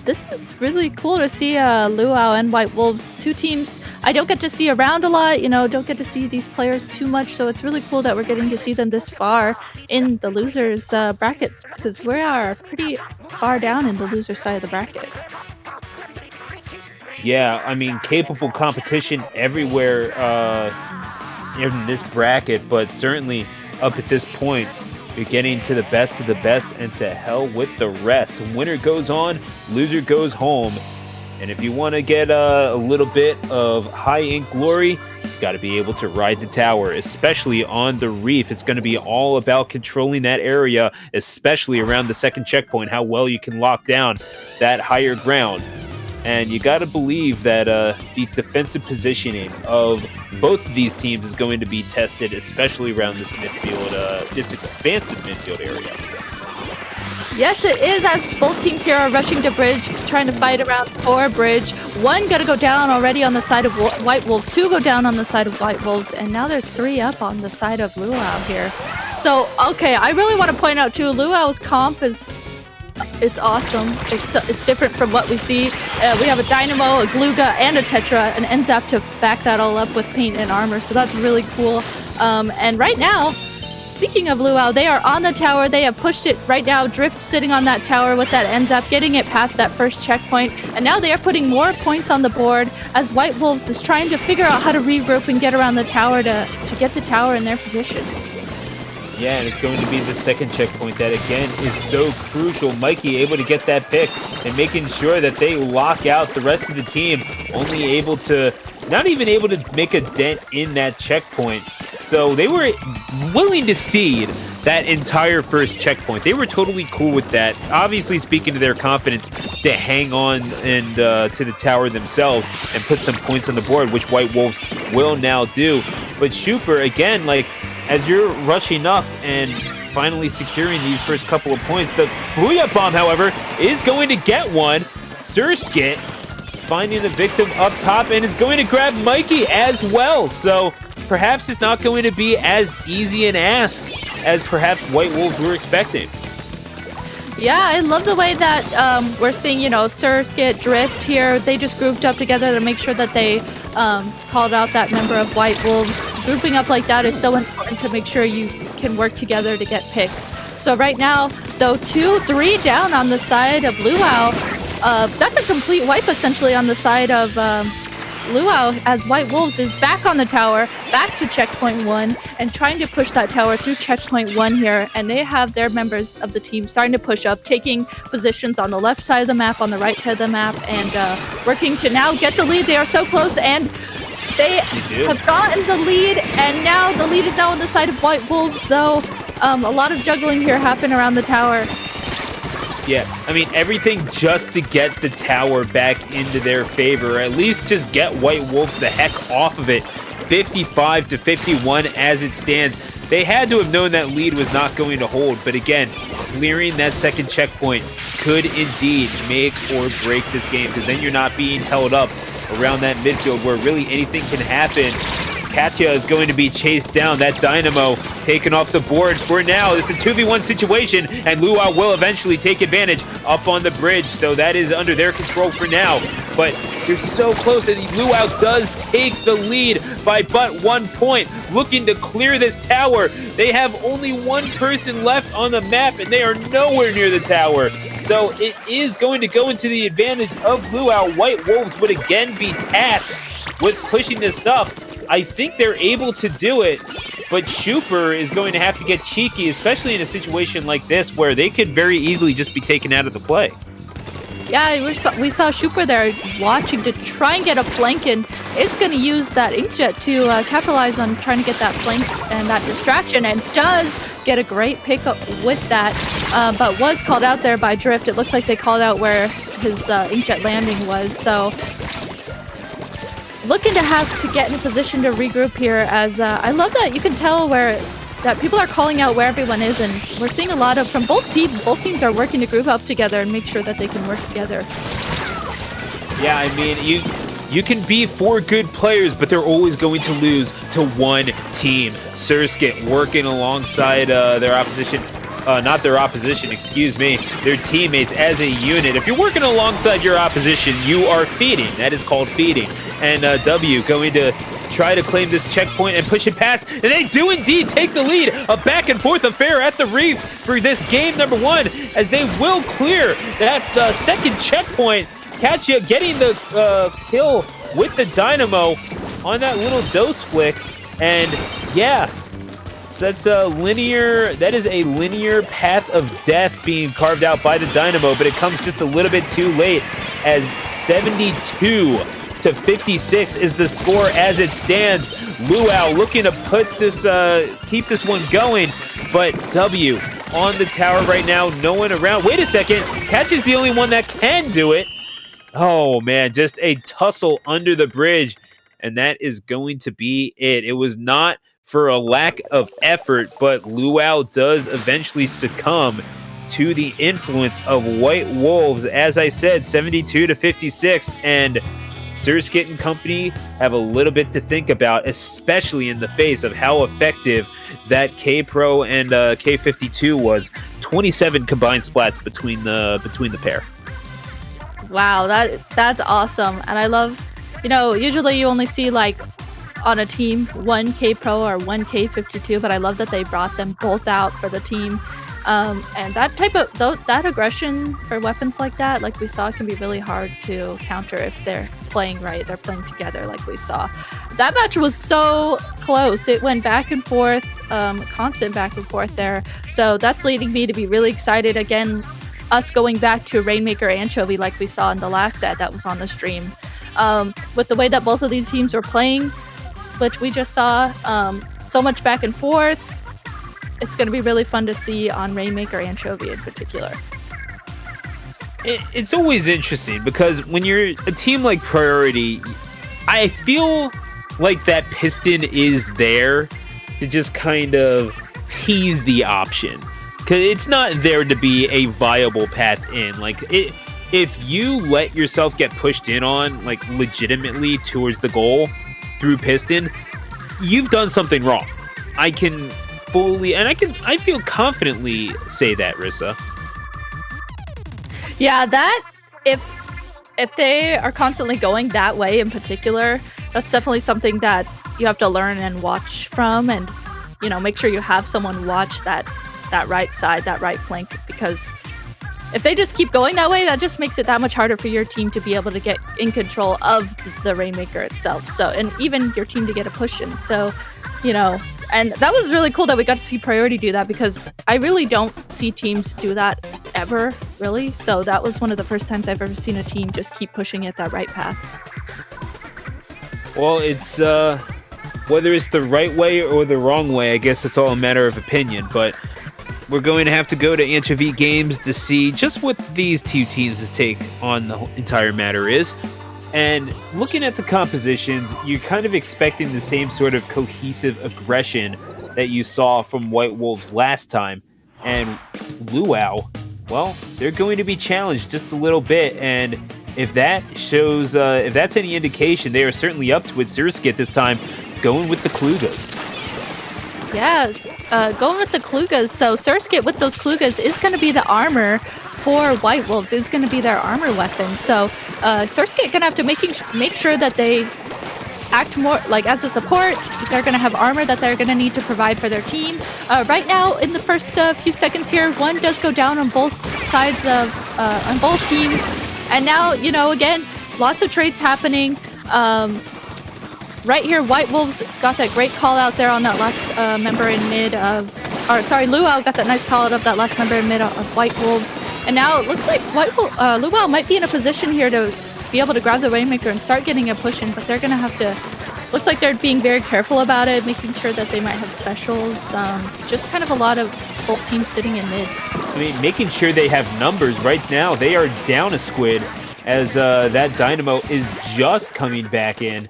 this is really cool to see Luau and White Wolves, two teams I don't get to see around a lot, don't get to see these players too much, so it's really cool that we're getting to see them this far in the losers brackets, because we are pretty far down in the loser side of the bracket. Yeah, I mean, capable competition everywhere in this bracket, but certainly up at this point, you're getting to the best of the best, and to hell with the rest. Winner goes on, loser goes home. And if you want to get a little bit of High Inc. glory, you got to be able to ride the tower, especially on the reef. It's going to be all about controlling that area, especially around the second checkpoint, how well you can lock down that higher ground. And you got to believe that the defensive positioning of both of these teams is going to be tested, especially around this midfield, this expansive midfield area. Yes, it is, as both teams here are rushing to bridge, trying to fight around for bridge. One got to go down already on the side of White Wolves, two go down on the side of White Wolves, and now there's three up on the side of Luau here. So, okay, I really want to point out too, Luau's comp is... It's awesome. It's different from what we see. We have a Dynamo, a Gluga, and a Tetra, an NZAP to back that all up with paint and armor, so that's really cool. And right now, speaking of Luau, they are on the tower. They have pushed it right now. Drift sitting on that tower with that NZAP, getting it past that first checkpoint. And now they are putting more points on the board as White Wolves is trying to figure out how to regroup and get around the tower to get the tower in their position. Yeah, and it's going to be the second checkpoint that, again, is so crucial. Mikey able to get that pick and making sure that they lock out the rest of the team, only able to, not even able to make a dent in that checkpoint. So they were willing to cede that entire first checkpoint. They were totally cool with that. Obviously speaking to their confidence to hang on and to the tower themselves and put some points on the board, which White Wolves will now do. But Schuper, again, as you're rushing up and finally securing these first couple of points, the Booyah Bomb, however, is going to get one. Surskit finding the victim up top and is going to grab Mikey as well. So perhaps it's not going to be as easy an ask as perhaps White Wolves were expecting. Yeah, I love the way that we're seeing, Surskit, Drift here. They just grouped up together to make sure that they called out that member of White Wolves. Grouping up like that is so important to make sure you can work together to get picks. So right now, though, 2-3 down on the side of Luau. That's a complete wipe, essentially, on the side of Luau, as White Wolves is back on the tower, back to checkpoint 1, and trying to push that tower through checkpoint 1 here. And they have their members of the team starting to push up, taking positions on the left side of the map, on the right side of the map, and working to now get the lead. They are so close, and they have gotten the lead, and now the lead is now on the side of White Wolves, though. A lot of juggling here happened around the tower. Yeah, I mean, everything just to get the tower back into their favor, or at least just get White Wolves the heck off of it. 55-51 as it stands. They had to have known that lead was not going to hold, but again, clearing that second checkpoint could indeed make or break this game, because then you're not being held up around that midfield where really anything can happen Katya is going to be chased down. That Dynamo taken off the board for now. It's a 2v1 situation, and Luau will eventually take advantage up on the bridge. So that is under their control for now. But they're so close, and Luau does take the lead by but 1 point. Looking to clear this tower. They have only one person left on the map, and they are nowhere near the tower. So it is going to go into the advantage of Luau. White Wolves would again be tasked with pushing this up. I think they're able to do it, but Schuper is going to have to get cheeky, especially in a situation like this where they could very easily just be taken out of the play. Yeah, we saw Schuper there watching to try and get a flank, and is going to use that inkjet to capitalize on trying to get that flank and that distraction, and does get a great pickup with that, but was called out there by Drift. It looks like they called out where his inkjet landing was, so looking to have to get in a position to regroup here, as I love that you can tell that people are calling out where everyone is, and we're seeing a lot of from both teams. Both teams are working to group up together and make sure that they can work together. Yeah, I mean, you can be 4 good players, but they're always going to lose to one team. Surskit working alongside their opposition. Not their opposition, excuse me, their teammates as a unit. If you're working alongside your opposition, you are feeding. That is called feeding. And W going to try to claim this checkpoint and push it past, and they do indeed take the lead. A back and forth affair at the reef for this game number 1, as they will clear that second checkpoint. Katya getting the kill with the Dynamo on that little dose flick, and yeah, so that's that is a linear path of death being carved out by the Dynamo, but it comes just a little bit too late, as 72-56 is the score as it stands. Luau looking to put this, keep this one going, but W on the tower right now, no one around. Wait a second, Catch is the only one that can do it. Oh man, just a tussle under the bridge, and that is going to be it. It was not for a lack of effort, but Luau does eventually succumb to the influence of White Wolves. As I said, 72-56, and Surskit and company have a little bit to think about, especially in the face of how effective that K-Pro and K52 was. 27 combined splats between the pair. Wow, that's awesome. And I love, usually you only see like on a team 1 K-Pro or 1 K52, but I love that they brought them both out for the team. And that type of that aggression for weapons like that, like we saw, can be really hard to counter if they're playing right. They're playing together, like we saw. That match was so close. It went back and forth, constant back and forth there. So that's leading me to be really excited again. Us going back to Rainmaker Anchovy, like we saw in the last set that was on the stream, with the way that both of these teams were playing, which we just saw, so much back and forth. It's going to be really fun to see on Rainmaker Anchovy in particular. It's always interesting because when you're a team like Priority, I feel like that piston is there to just kind of tease the option. Because it's not there to be a viable path in. Like, if you let yourself get pushed in on, like, legitimately towards the goal through piston, you've done something wrong. I can fully, and I feel confidently say that, Rissa. Yeah, that, if they are constantly going that way in particular, that's definitely something that you have to learn and watch from, and, make sure you have someone watch that right side, that right flank, because if they just keep going that way, that just makes it that much harder for your team to be able to get in control of the Rainmaker itself. So, and even your team to get a push in. So, and that was really cool that we got to see Priority do that, because I really don't see teams do that ever, really. So that was one of the first times I've ever seen a team just keep pushing it that right path. Well, it's whether it's the right way or the wrong way, I guess it's all a matter of opinion, but we're going to have to go to Anchovy Games to see just what these two teams' take on the entire matter is. And looking at the compositions, you're kind of expecting the same sort of cohesive aggression that you saw from White Wolves last time. And Luau, well, they're going to be challenged just a little bit. And if that shows, if that's any indication, they are certainly up to it. Surskit this time going with the Klugas. Yes, going with the Klugas. So Surskit with those Klugas is going to be the armor for White Wolves, is going to be their armor weapon. So Surskit going to have to make sure that they act more like as a support. They're going to have armor that they're going to need to provide for their team. Right now, in the first few seconds here, one does go down on both sides of, on both teams. And now, you know, again, lots of trades happening. Right here, White Wolves got that great call out there on that last member in mid of, or sorry, Luau got that nice call out of that last member in mid of White Wolves. And now it looks like Luau might be in a position here to be able to grab the Rainmaker and start getting a push in, but they're going to have to, looks like they're being very careful about it, making sure that they might have specials. Just kind of a lot of both teams sitting in mid. I mean, making sure they have numbers right now. They are down a squid as that Dynamo is just coming back in.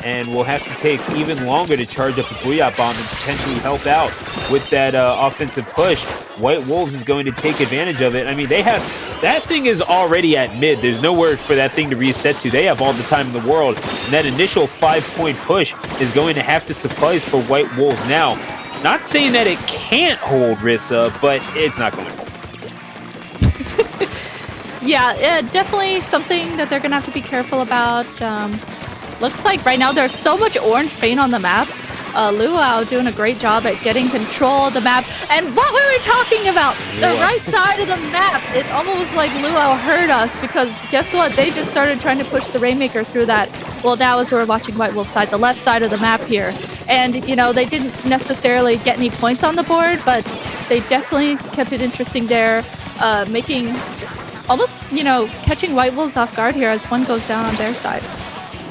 And will have to take even longer to charge up a Booyah Bomb and potentially help out with that offensive push. White Wolves is going to take advantage of it. I mean, they have, that thing is already at mid. There's nowhere for that thing to reset to. They have all the time in the world. And that initial 5-point push is going to have to suffice for White Wolves now. Not saying that it can't hold Rissa, but it's not going to hold. Yeah, definitely something that they're going to have to be careful about. Looks like right now there's so much orange paint on the map. Luau doing a great job at getting control of the map. And what were we talking about? The right side of the map. It almost like Luau heard us because guess what? They just started trying to push the Rainmaker through that. Well, now as we're watching White Wolf side, the left side of the map here. And, you know, they didn't necessarily get any points on the board, but they definitely kept it interesting there, making almost, you know, catching White Wolves off guard here as one goes down on their side.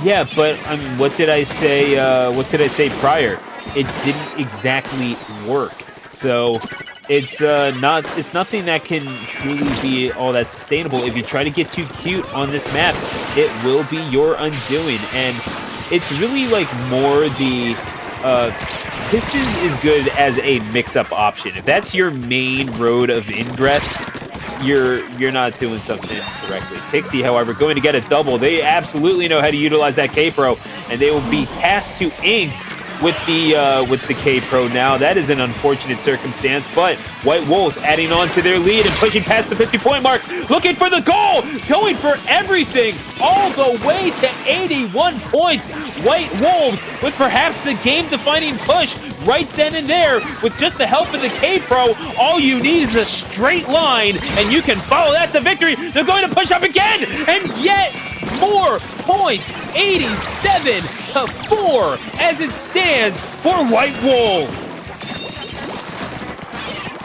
Yeah, but I mean, what did I say? What did I say prior? It didn't exactly work. So it's nothing that can truly be all that sustainable. If you try to get too cute on this map, it will be your undoing. And it's really like more the Pistons is good as a mix-up option. If that's your main road of ingress, you're not doing something correctly. Tixie, however, going to get a double. They absolutely know how to utilize that K-Pro, and they will be tasked to ink with the K-Pro now. That is an unfortunate circumstance, but White Wolves adding on to their lead and pushing past the 50-point mark, looking for the goal, going for everything, all the way to 81 points. White Wolves with perhaps the game-defining push right then and there with just the help of the K-Pro. All you need is a straight line, and you can follow that to victory. They're going to push up again, and yet more points, 87-4 as it stands for White Wolves.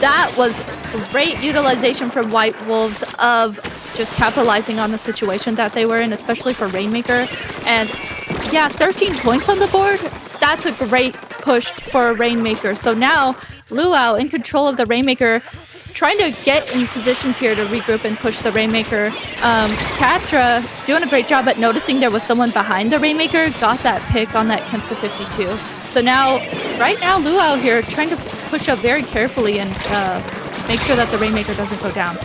That was great utilization from White Wolves of just capitalizing on the situation that they were in, especially for Rainmaker. And yeah, 13 points on the board. That's a great push for Rainmaker. So now Luau in control of the Rainmaker, trying to get in positions here to regroup and push the Rainmaker. Katra doing a great job at noticing there was someone behind the Rainmaker, got that pick on that Kensa 52. So now, right now, Luau here trying to push up very carefully and make sure that the Rainmaker doesn't go down.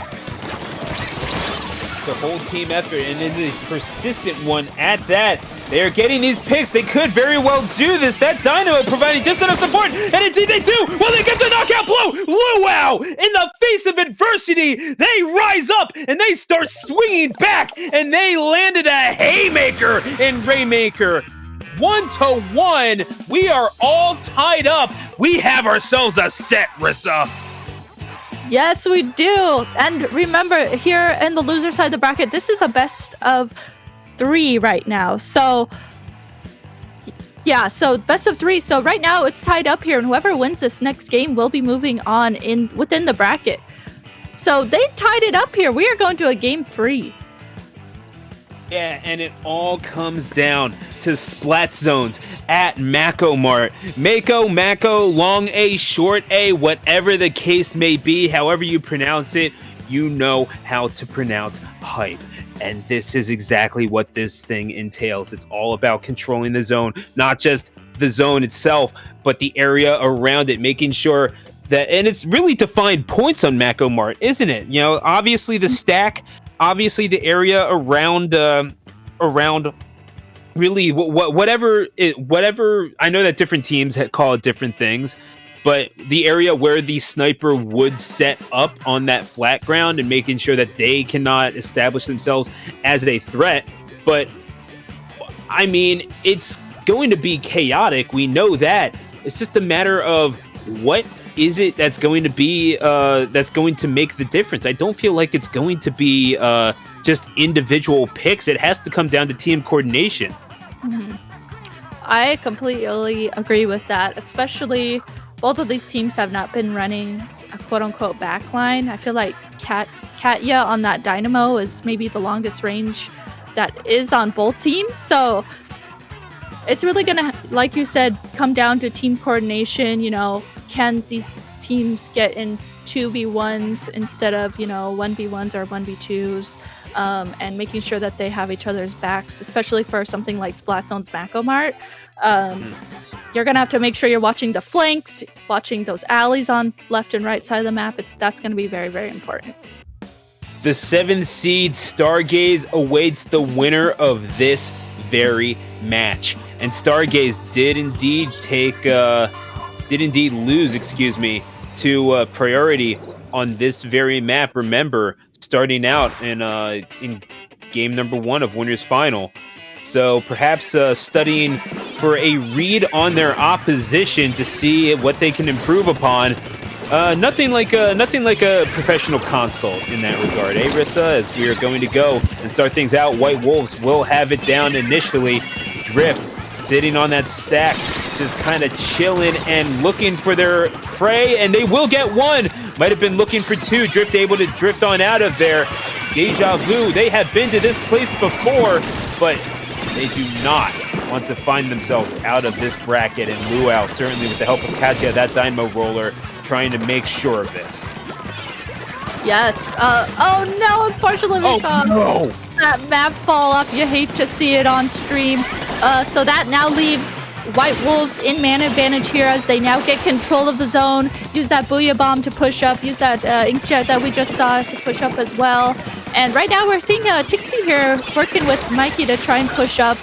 The whole team effort, and it is a persistent one at that. They are getting these picks. They could very well do this. That Dynamo providing just enough support, and indeed they do. Well, they get the knockout blow. Luau, in the face of adversity, they rise up and they start swinging back, and they landed a haymaker in Rainmaker. 1-1. We are all tied up. We have ourselves a set, Rissa. Yes, we do. And remember, here in the loser side of the bracket, this is a best of 3 right now. So yeah, so best of 3. So right now it's tied up here, and whoever wins this next game will be moving on within the bracket. So they tied it up here. We are going to a game 3. Yeah, and it all comes down to Splat zones at Mako Mart. Mako, long A, short A, whatever the case may be, however you pronounce it, you know how to pronounce hype. And this is exactly what this thing entails. It's all about controlling the zone, not just the zone itself, but the area around it, making sure that, and it's really to find points on Mako Mart, isn't it? You know, obviously the stack, obviously the area around really whatever I know that different teams call it different things, but the area where the sniper would set up on that flat ground and making sure that they cannot establish themselves as a threat. But I mean, it's going to be chaotic. We know that. It's just a matter of what is it that's going to be that's going to make the difference. I don't feel like it's going to be just individual picks. It has to come down to team coordination. Mm-hmm. I completely agree with that, especially both of these teams have not been running a quote-unquote backline. I feel like Katya on that Dynamo is maybe the longest range that is on both teams. So it's really going to, like you said, come down to team coordination. You know, can these teams get in 2v1s instead of, 1v1s or 1v2s, and making sure that they have each other's backs, especially for something like Splat Zone's Macomart. You're going to have to make sure you're watching the flanks, watching those alleys on left and right side of the map. That's going to be very, very important. The 7th seed Stargaze awaits the winner of this very match. And Stargaze did indeed lose, to priority on this very map. Remember, starting out in game number 1 of Winners Final. So perhaps studying for a read on their opposition to see what they can improve upon. Nothing like a professional consult in that regard, eh, Rissa? As we are going to go and start things out, White Wolves will have it down initially. Drift sitting on that stack, just kind of chilling and looking for their prey, and they will get one. Might have been looking for 2. Drift able to drift on out of there. Deja vu. They have been to this place before, but they do not want to find themselves out of this bracket. And Luau, certainly with the help of Katya, that Dynamo roller, trying to make sure of this. Yes. Oh no, unfortunately we saw that map fall off. You hate to see it on stream. So that now leaves White Wolves in man advantage here as they now get control of the zone. Use that Booyah Bomb to push up. Use that Inkjet that we just saw to push up as well. And right now we're seeing Tixie here working with Mikey to try and push up.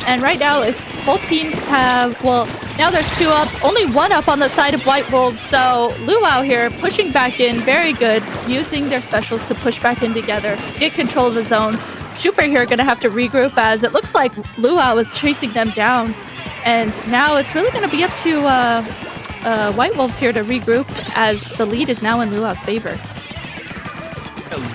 And right now it's both teams have, well, now there's 2 up, only 1 up on the side of White Wolves. So Luau here pushing back in, very good, using their specials to push back in together, get control of the zone. Super here gonna have to regroup as it looks like Luau is chasing them down. And now it's really gonna be up to White Wolves here to regroup as the lead is now in Luau's favor.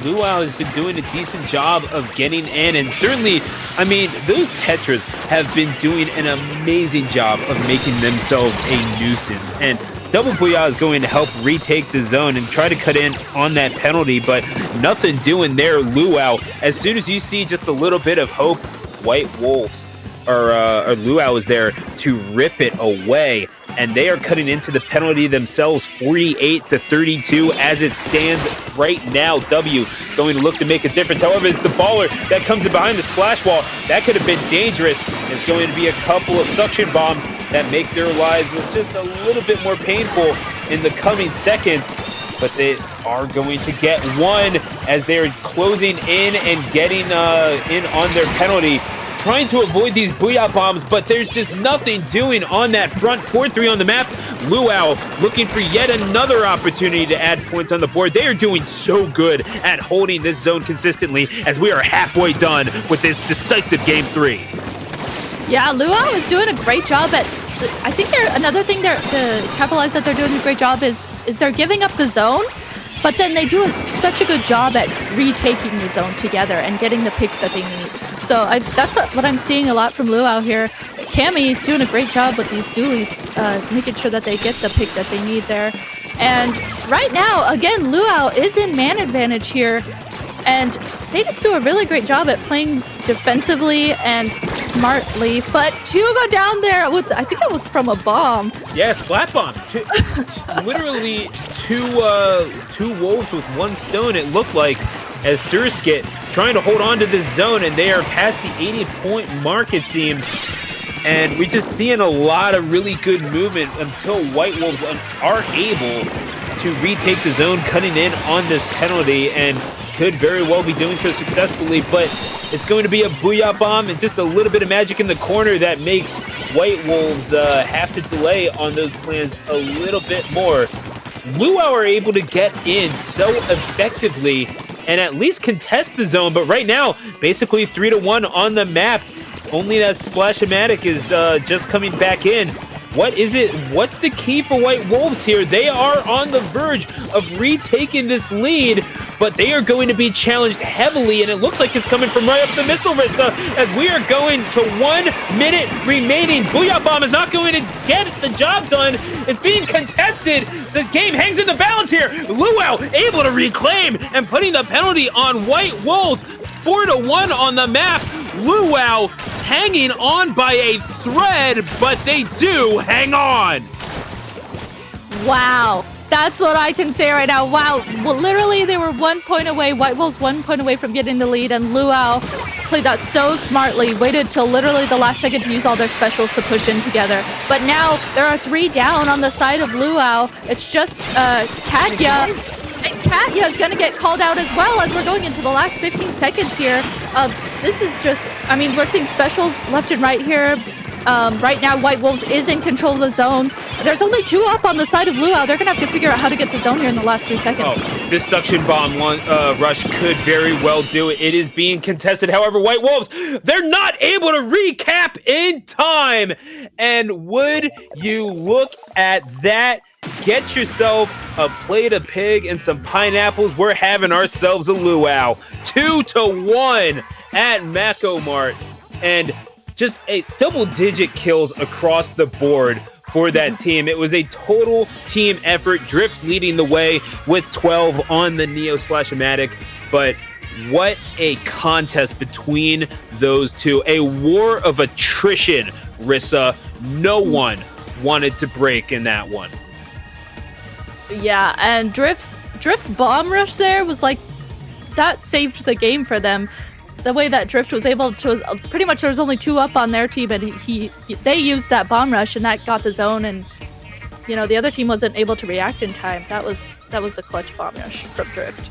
Luau has been doing a decent job of getting in, and certainly, I mean, those Tetras have been doing an amazing job of making themselves a nuisance. And Double Booyah is going to help retake the zone and try to cut in on that penalty, but nothing doing there, Luau. As soon as you see just a little bit of hope, White Wolves, or Luau is there to rip it away. And they are cutting into the penalty themselves, 48-32 as it stands right now. W going to look to make a difference. However, it's the baller that comes in behind the splash wall. That could have been dangerous. It's going to be a couple of suction bombs that make their lives just a little bit more painful in the coming seconds. But they are going to get one as they're closing in and getting in on their penalty. Trying to avoid these Booyah bombs, but there's just nothing doing on that front. 4-3 on the map. Luau looking for yet another opportunity to add points on the board. They are doing so good at holding this zone consistently as we are halfway done with this decisive Game 3. Yeah, Luau is doing a great job at, I think another thing to capitalize that they're doing a great job is they're giving up the zone, but then they do such a good job at retaking the zone together and getting the picks that they need. So that's what I'm seeing a lot from Luau here. Cammy doing a great job with these dualies, making sure that they get the pick that they need there. And right now, again, Luau is in man advantage here. And they just do a really great job at playing defensively and smartly. But 2 go down there with, I think that was from a bomb. Yeah, Splat bomb. Literally two wolves with 1 stone, it looked like, as Surskit trying to hold on to this zone, and they are past the 80-point mark, it seems. And we're just seeing a lot of really good movement until White Wolves are able to retake the zone, cutting in on this penalty. And could very well be doing so successfully, but it's going to be a Booyah Bomb and just a little bit of magic in the corner that makes White Wolves have to delay on those plans a little bit more. Luau are able to get in so effectively and at least contest the zone, but right now, basically 3-1 on the map. Only that Splash-O-Matic is just coming back in. What is it? What's the key for White Wolves here? They are on the verge of retaking this lead, but they are going to be challenged heavily, and it looks like it's coming from right up the missile, Rissa, as we are going to 1 minute remaining. Booyah Bomb is not going to get the job done. It's being contested. The game hangs in the balance here. Luau able to reclaim and putting the penalty on White Wolves. 4-1 on the map. Luau hanging on by a thread, but they do hang on. Wow. That's what I can say right now. Wow. Well, literally, they were 1 point away. White Wolves 1 point away from getting the lead, and Luau played that so smartly. Waited till literally the last second to use all their specials to push in together. But now there are 3 down on the side of Luau. It's just Katya. And Katya is going to get called out as well as we're going into the last 15 seconds here. This is just, I mean, we're seeing specials left and right here. Right now, White Wolves is in control of the zone. There's only 2 up on the side of Luau. They're going to have to figure out how to get the zone here in the last 3 seconds. Oh, this suction bomb rush could very well do it. It is being contested. However, White Wolves, they're not able to recap in time. And would you look at that? Get yourself a plate of pig and some pineapples. We're having ourselves a luau. 2-1 at Mako Mart. And just a double-digit kills across the board for that team. It was a total team effort. Drift leading the way with 12 on the Neo Splash-O-Matic. But what a contest between those two. A war of attrition, Rissa. No one wanted to break in that one. Yeah, and Drift's bomb rush there was like, that saved the game for them. The way that Drift was able to, pretty much there was only 2 up on their team, and they used that bomb rush, and that got the zone, and you know the other team wasn't able to react in time. That was a clutch bomb rush from Drift.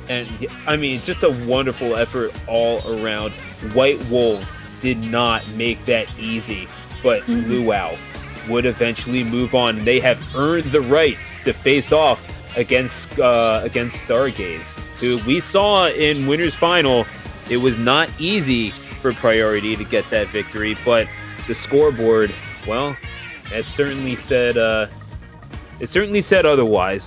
And I mean, just a wonderful effort all around. White Wolves did not make that easy, but Luau would eventually move on. They have earned the right to face off against Stargaze, who we saw in Winners Final. It was not easy for Priority to get that victory, but the scoreboard, well, it certainly said otherwise.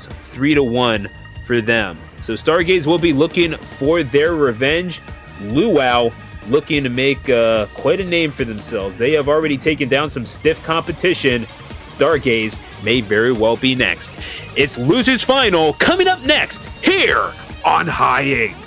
3-1 for them. So Stargaze will be looking for their revenge. Luau looking to make quite a name for themselves. They have already taken down some stiff competition. Stargaze may very well be next. It's Losers Final coming up next here on High Ink.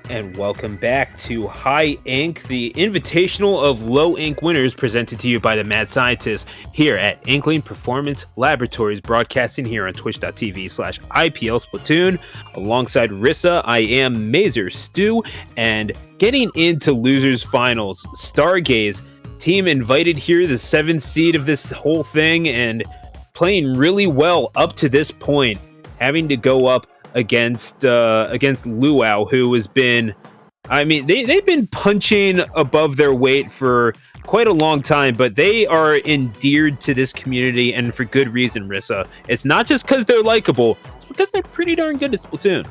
And welcome back to High Ink, the Invitational of Low Ink winners, presented to you by the Mad Scientists here at Inkling Performance Laboratories, broadcasting here on twitch.tv/IPL Splatoon. Alongside Rissa, I am Mazer Stu, and getting into losers finals, Stargaze, team invited here, the 7th seed of this whole thing, and playing really well up to this point, having to go up against Luau, who has been, I mean, they've been punching above their weight for quite a long time, but they are endeared to this community, and for good reason, Rissa. It's not just because they're likable, it's because they're pretty darn good at Splatoon.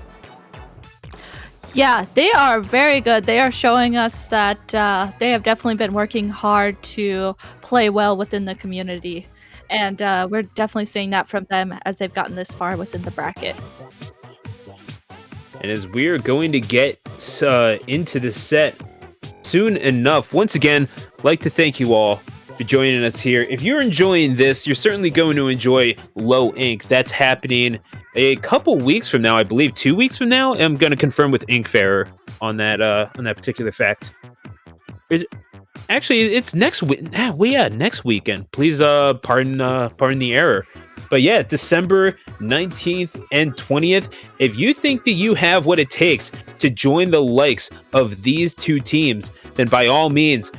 Yeah, they are very good. They are showing us that they have definitely been working hard to play well within the community. And we're definitely seeing that from them as they've gotten this far within the bracket. And as we're going to get into the set soon enough, once again, I'd like to thank you all for joining us here. If you're enjoying this, you're certainly going to enjoy Low Ink. That's happening a couple weeks from now, I believe 2 weeks from now. I'm going to confirm with Inkfarer on that particular fact. Actually, it's next week. Next weekend. Please pardon the error. But yeah, December 19th and 20th. If you think that you have what it takes to join the likes of these two teams, then by all means,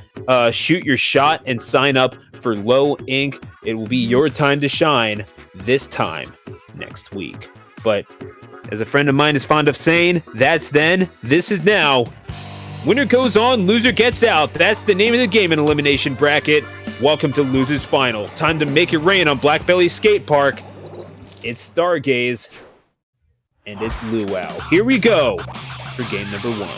shoot your shot and sign up for Low Ink. It will be your time to shine this time next week. But as a friend of mine is fond of saying, that's then, this is now. Winner goes on, loser gets out. That's the name of the game in Elimination Bracket. Welcome to Losers Final. Time to make it rain on Blackbelly Skate Park. It's Stargaze, and it's Luau. Here we go for game number 1.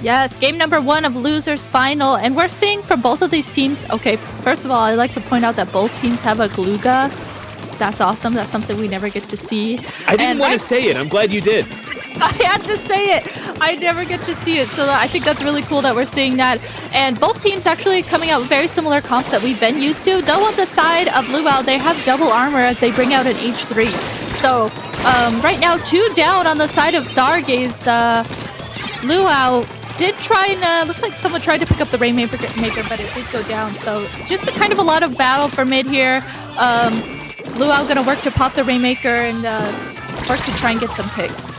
Yes, game number 1 of Losers Final. And we're seeing from both of these teams, okay, first of all, I'd like to point out that both teams have a Gluga. That's awesome. That's something we never get to see. I didn't want to say it. I'm glad you did. I had to say it. I never get to see it, so I think that's really cool that we're seeing that. And both teams actually coming out with very similar comps that we've been used to. Though on the side of Luau, they have double armor as they bring out an H3. So right now, 2 down on the side of Stargaze. Luau did try and looks like someone tried to pick up the Rainmaker, but it did go down. So just a kind of a lot of battle for mid here. Luau gonna work to pop the Rainmaker and work to try and get some picks.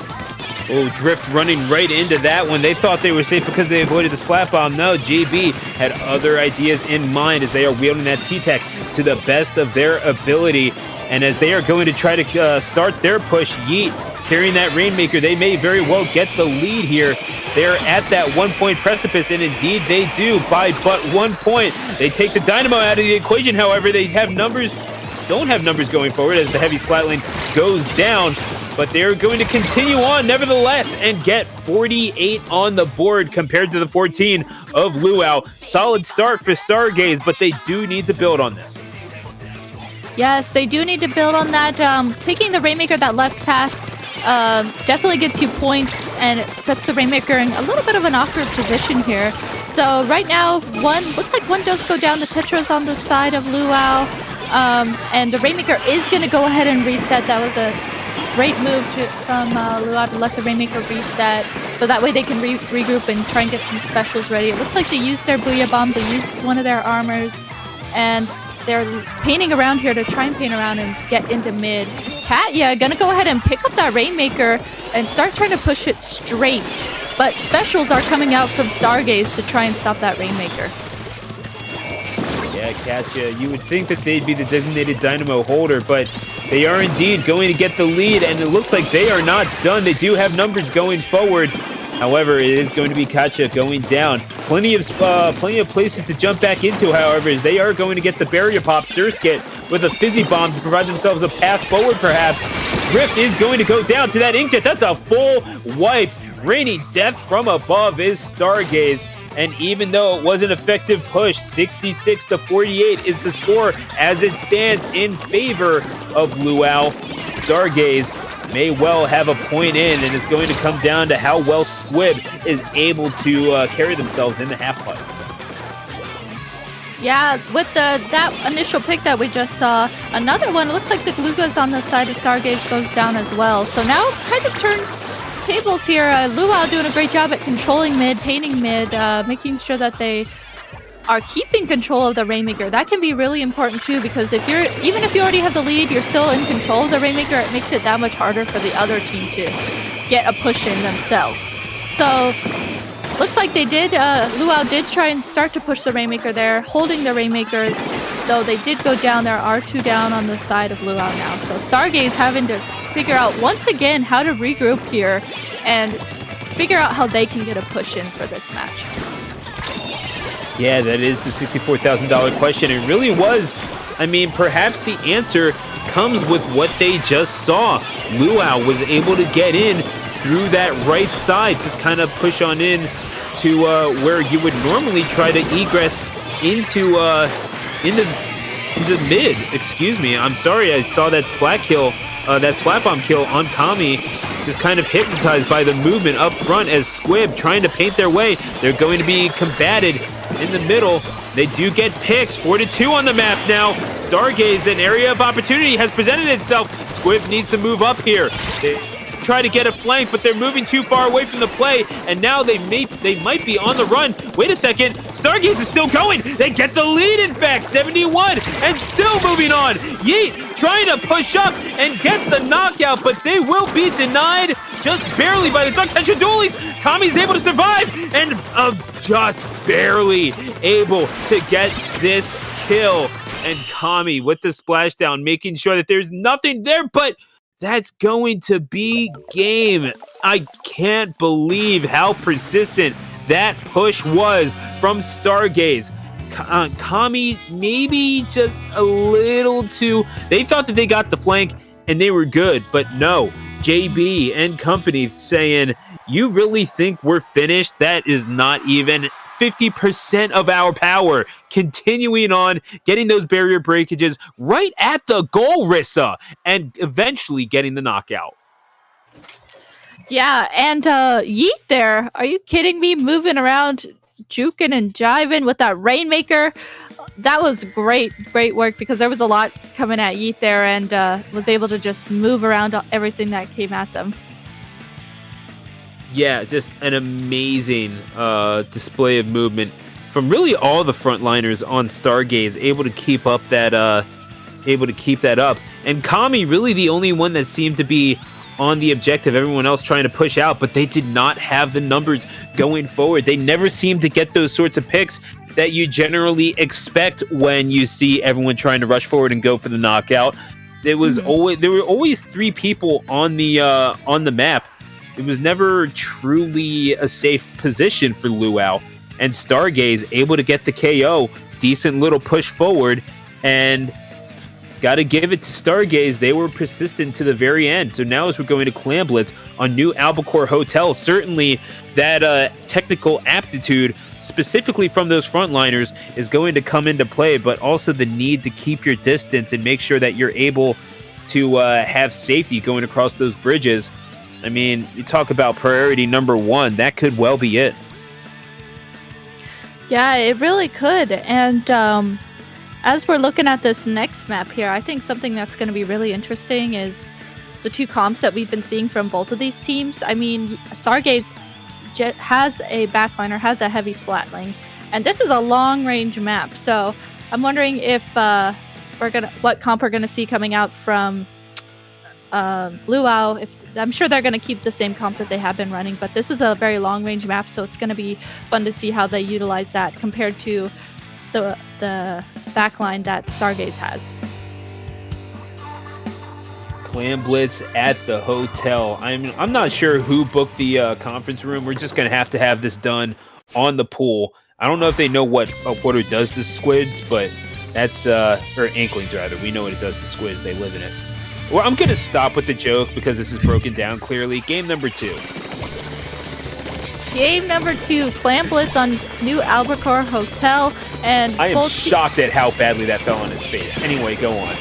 Oh, Drift running right into that one. They thought they were safe because they avoided the Splat Bomb. No, JB had other ideas in mind as they are wielding that T-Tech to the best of their ability. And as they are going to try to start their push, Yeet carrying that Rainmaker, they may very well get the lead here. They're at that 1-point precipice, and indeed they do by but 1 point. They take the Dynamo out of the equation, however. They have don't have numbers going forward as the heavy Splat lane goes down. But they're going to continue on, nevertheless, and get 48 on the board compared to the 14 of Luau. Solid start for Stargaze, but they do need to build on this. Yes, they do need to build on that. Taking the Rainmaker that left path definitely gets you points, and it sets the Rainmaker in a little bit of an awkward position here. So right now, looks like one does go down. The Tetra's on the side of Luau, and the Rainmaker is going to go ahead and reset. That was a great move from Luau to let the Rainmaker reset, so that way they can regroup and try and get some specials ready. It looks like they used their Booyah Bomb, they used one of their armors, and they're painting around here to try and paint around and get into mid. Katya gonna go ahead and pick up that Rainmaker and start trying to push it straight, but specials are coming out from Stargaze to try and stop that Rainmaker. Yeah, Katya, you would think that they'd be the designated Dynamo holder, but they are indeed going to get the lead, and it looks like they are not done. They do have numbers going forward. However, it is going to be Katya going down. Plenty of places to jump back into, however, as they are going to get the barrier pop. Surskit with a Fizzy Bomb to provide themselves a pass forward, perhaps. Rift is going to go down to that Inkjet. That's a full wipe. Raining death from above is Stargaze. And even though it was an effective push, 66-48 is the score as it stands in favor of Luau. Stargaze may well have a point in, and it's going to come down to how well Squib is able to carry themselves in the half pipe. Yeah, with that initial pick that we just saw, another one, it looks like the Gluga's on the side of Stargaze goes down as well. So now it's kind of turned tables here. Luau doing a great job at controlling mid, painting mid, making sure that they are keeping control of the Rainmaker. That can be really important too, because even if you already have the lead, you're still in control of the Rainmaker. It makes it that much harder for the other team to get a push in themselves. So looks like they did. Luau did try and start to push the Rainmaker there, holding the Rainmaker, though they did go down. There are 2 down on the side of Luau now. So Stargaze having to figure out once again how to regroup here and figure out how they can get a push in for this match. Yeah, that is the $64,000 question. It really was. I mean, perhaps the answer comes with what they just saw. Luau was able to get in through that right side, just kind of push on in to where you would normally try to egress into mid. Excuse me. I'm sorry. I saw that splat kill, that splat bomb kill on Kami. Just kind of hypnotized by the movement up front as Squib trying to paint their way. They're going to be combated in the middle. They do get picks. 4-2 on the map now. Stargaze, an area of opportunity has presented itself. Squib needs to move up here. They try to get a flank, but they're moving too far away from the play, and now they might be on the run. Wait a second. Stargaze is still going. They get the lead, in fact, 71, and still moving on. Yeet trying to push up and get the knockout, but they will be denied just barely by the duck catcher dualies. Kami's able to survive and just barely able to get this kill. And Kami with the splashdown, making sure that there's nothing there, but that's going to be game. I can't believe how persistent that push was from Stargaze. Kami maybe just a little too... They thought that they got the flank and they were good, but no. JB and company saying, you really think we're finished? That is not even 50% of our power. Continuing on, getting those barrier breakages right at the goal, Rissa, and eventually getting the knockout. Yeah, and Yeet there. Are you kidding me? Moving around, juking and jiving with that Rainmaker. That was great work, because there was a lot coming at Yeet there, and was able to just move around everything that came at them. Yeah, just an amazing display of movement from really all the frontliners on Stargaze, able to keep that up. And Kami really the only one that seemed to be on the objective, everyone else trying to push out, but they did not have the numbers going forward. They never seemed to get those sorts of picks that you generally expect when you see everyone trying to rush forward and go for the knockout. There were always 3 people on the map. It was never truly a safe position for Luau, and Stargaze able to get the KO. Decent little push forward, and got to give it to Stargaze. They were persistent to the very end. So now as we're going to Clan Blitz on New Albacore Hotel, certainly that technical aptitude, specifically from those frontliners, is going to come into play, but also the need to keep your distance and make sure that you're able to have safety going across those bridges. I mean, you talk about priority number 1, that could well be it. Yeah, it really could. And as we're looking at this next map here, I think something that's going to be really interesting is the 2 comps that we've been seeing from both of these teams. I mean, Stargaze has a backliner, has a heavy splat lane, and this is a long-range map. So I'm wondering if what comp we're gonna see coming out from Luau. I'm sure they're going to keep the same comp that they have been running, but this is a very long-range map, so it's going to be fun to see how they utilize that compared to the backline that Stargaze has. Clan Blitz at the hotel. I'm not sure who booked the conference room. We're just going to have this done on the pool. I don't know if they know what it does to squids, but that's or Inklings rather. We know what it does to squids. They live in it. Well, I'm going to stop with the joke because this is broken down clearly. Game number 2. Game number 2, Clan Blitz on New Albacore Hotel. And I am shocked at how badly that fell on his face. Anyway, go on.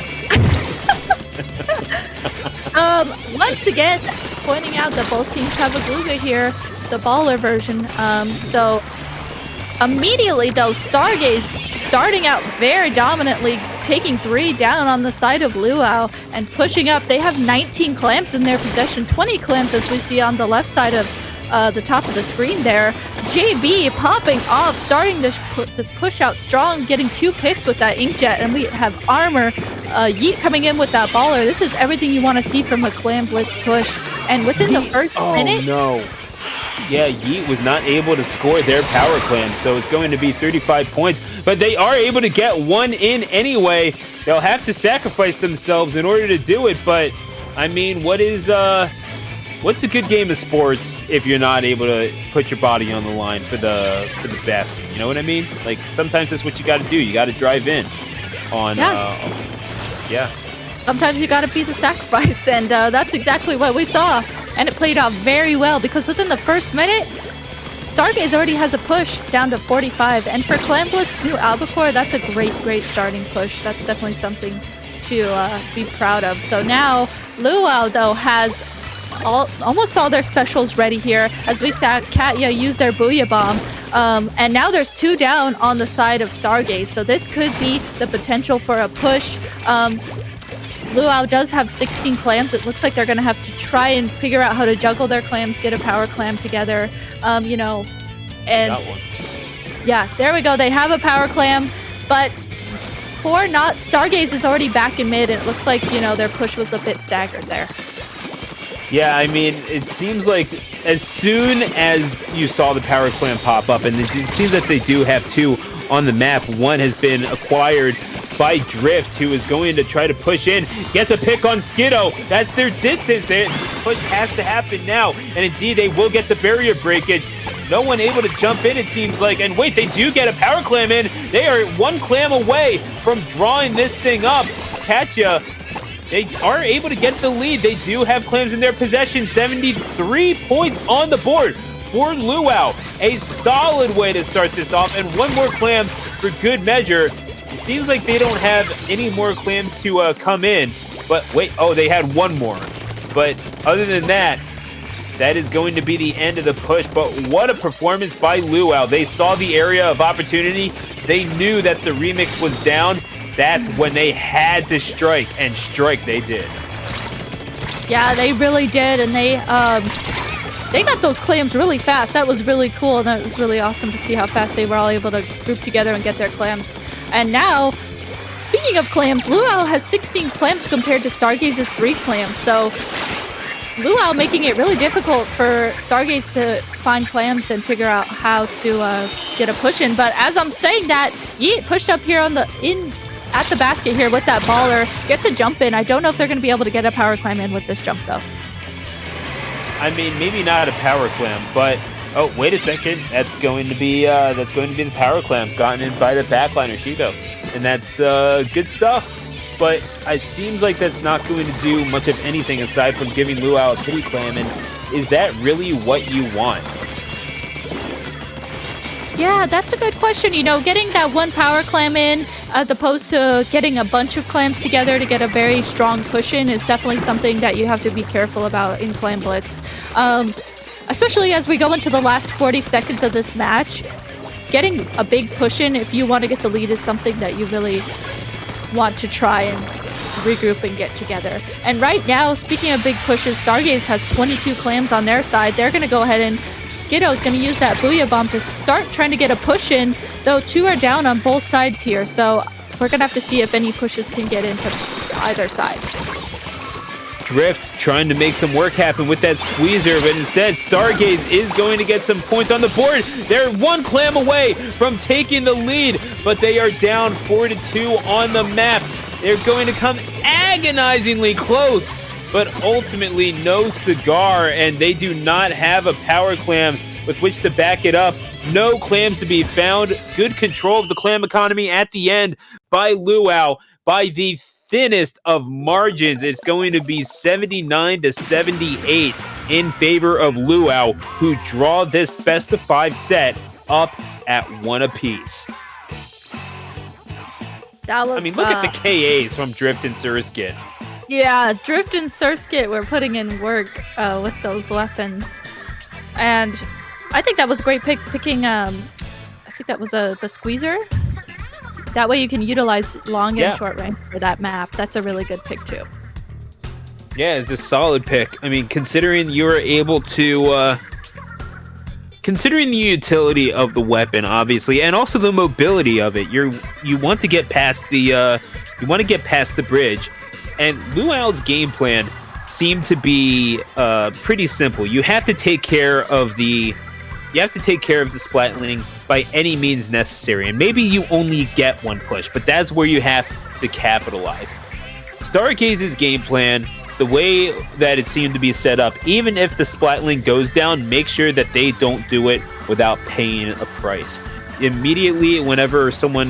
Once again, pointing out that both teams have a Gluga here, the baller version. So immediately, though, Stargaze starting out very dominantly, taking 3 down on the side of Luau and pushing up. They have 19 clamps in their possession, 20 clamps as we see on the left side of the top of the screen there. JB popping off, starting this push out strong, getting 2 picks with that inkjet, and we have Armor. Yeet coming in with that baller. This is everything you want to see from a clam blitz push. And within the first minute... Oh, no. Yeah, Yeet was not able to score their power clam, so it's going to be 35 points. But they are able to get one in anyway. They'll have to sacrifice themselves in order to do it, but, I mean, what's a good game of sports if you're not able to put your body on the line for the basket? You know what I mean? Like, sometimes that's what you got to do. You got to drive in on... Yeah. Sometimes you gotta be the sacrifice, and that's exactly what we saw. And it played out very well, because within the first minute, Stargaze already has a push down to 45. And for Clam Blitz New Albacore, that's a great starting push. That's definitely something to be proud of. So now, Luau, though, has almost all their specials ready here, as we saw Katya use their Booyah Bomb. And now there's 2 down on the side of Stargaze, so this could be the potential for a push. Luau does have 16 clams. It looks like they're going to have to try and figure out how to juggle their clams, get a power clam together, and yeah, there we go. They have a power clam, but for not, Stargaze is already back in mid, and it looks like, their push was a bit staggered there. Yeah, I mean, it seems like as soon as you saw the power clam pop up, and it seems that they do have 2 on the map. One has been acquired by Drift, who is going to try to push in. Gets a pick on Skiddo. That's their distance. The push has to happen now. And indeed, they will get the barrier breakage. No one able to jump in, it seems like. And wait, they do get a power clam in. They are 1 clam away from drawing this thing up. Katya, they are able to get the lead. They do have clams in their possession. 73 points on the board for Luau. A solid way to start this off. And 1 more clam for good measure. It seems like they don't have any more clams to come in. But wait, they had 1 more. But other than that, that is going to be the end of the push. But what a performance by Luau. They saw the area of opportunity. They knew that the remix was down. That's when they had to strike, and strike they did. Yeah, they really did, and they got those clams really fast. That was really cool, and that was really awesome to see how fast they were all able to group together and get their clams. And now, speaking of clams, Luau has 16 clams compared to Stargaze's 3 clams. So Luau making it really difficult for Stargaze to find clams and figure out how to get a push in. But as I'm saying that, Yeet pushed up here at the basket here with that baller, gets a jump in. I don't know if they're going to be able to get a power clam in with this jump, though. I mean, maybe not a power clam, but wait a second, that's going to be the power clam gotten in by the backliner Shigo, and that's good stuff. But it seems like that's not going to do much of anything aside from giving Luau a pity clam. And is that really what you want? Yeah, that's a good question. Getting that 1 power clam in as opposed to getting a bunch of clams together to get a very strong push in is definitely something that you have to be careful about in Clam Blitz. Especially as we go into the last 40 seconds of this match, getting a big push in if you want to get the lead is something that you really want to try and regroup and get together. And right now, speaking of big pushes, Stargaze has 22 clams on their side. They're going to go ahead and Skiddo is going to use that Booyah Bomb to start trying to get a push in, though 2 are down on both sides here. So we're going to have to see if any pushes can get into either side. Drift trying to make some work happen with that squeezer, but instead Stargaze is going to get some points on the board. They're 1 clam away from taking the lead, but they are down 4-2 on the map. They're going to come agonizingly close, but ultimately no cigar, and they do not have a power clam with which to back it up. No clams to be found. Good control of the clam economy at the end by Luau by the thinnest of margins. It's going to be 79-78 in favor of Luau, who draw this best of 5 set up at 1 apiece. That was, look at the KAs from Drift and Surskit. Yeah, Drift and Surskit were putting in work with those weapons. And I think that was great picking, I think that was the squeezer. That way you can utilize long Yeah. and short range for that map. That's a really good pick too. Yeah, it's a solid pick. I mean, considering you were able to, considering the utility of the weapon, obviously, and also the mobility of it, you want to get past the bridge, and Luau's game plan seemed to be pretty simple. You have to take care of the Splatling by any means necessary, and maybe you only get one push, but that's where you have to capitalize. Stargaze's game plan, the way that it seemed to be set up, even if the Splatling goes down, make sure that they don't do it without paying a price. Immediately, whenever someone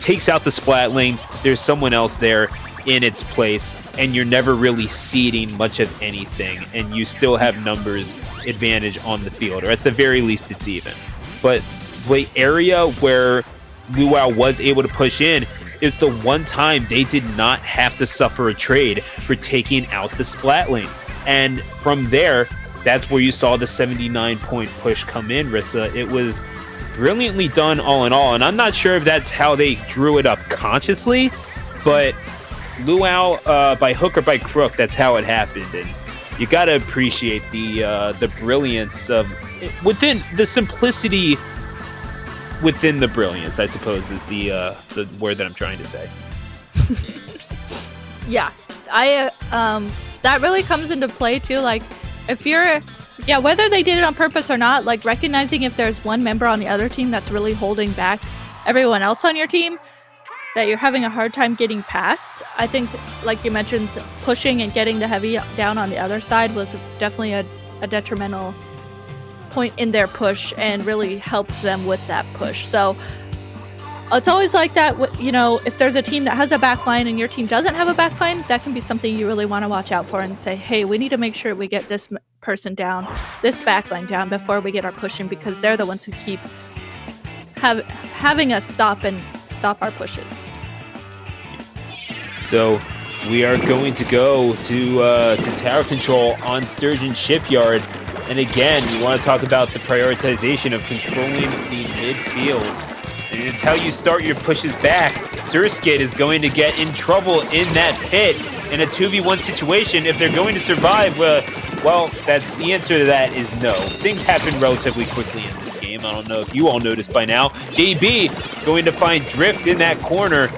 takes out the Splatling, there's someone else there in its place, and you're never really ceding much of anything, and you still have numbers advantage on the field, or at the very least it's even. But the area where Luau was able to push in, it's the one time they did not have to suffer a trade for taking out the Splatling. And from there, that's where you saw the 79-point push come in, Rissa. It was brilliantly done all in all, and I'm not sure if that's how they drew it up consciously, but Luau, by hook or by crook, that's how it happened. And you got to appreciate the brilliance of within the simplicity within the brilliance, I suppose, is the word that I'm trying to say. Yeah, I that really comes into play too. Like, if you're, whether they did it on purpose or not, like recognizing if there's one member on the other team that's really holding back everyone else on your team, that you're having a hard time getting past. I think, like you mentioned, pushing and getting the heavy down on the other side was definitely a detrimental point in their push, and really helped them with that push. So it's always like that, if there's a team that has a backline and your team doesn't have a backline, that can be something you really want to watch out for and say, hey, we need to make sure we get this person down, this backline down before we get our pushing, because they're the ones who keep having us stop our pushes. So we are going to go to tower control on Sturgeon Shipyard. And again, we want to talk about the prioritization of controlling the midfield. And it's how you start your pushes back. Surskit is going to get in trouble in that pit in a 2v1 situation. If they're going to survive, that's the answer to that is no. Things happen relatively quickly in this game. I don't know if you all noticed by now. JB going to find Drift in that corner.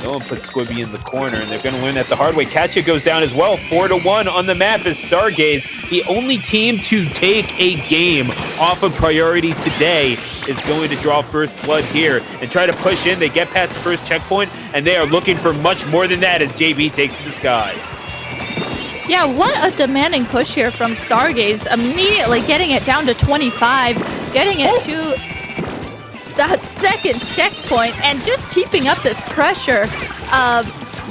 No one put Squibby in the corner, and they're going to learn that the hard way. Katya goes down as well. 4-1 on the map as Stargaze, the only team to take a game off of priority today, is going to draw first blood here and try to push in. They get past the first checkpoint, and they are looking for much more than that as JB takes to the skies. Yeah, what a demanding push here from Stargaze. Immediately getting it down to 25, getting it to that second checkpoint, and just keeping up this pressure.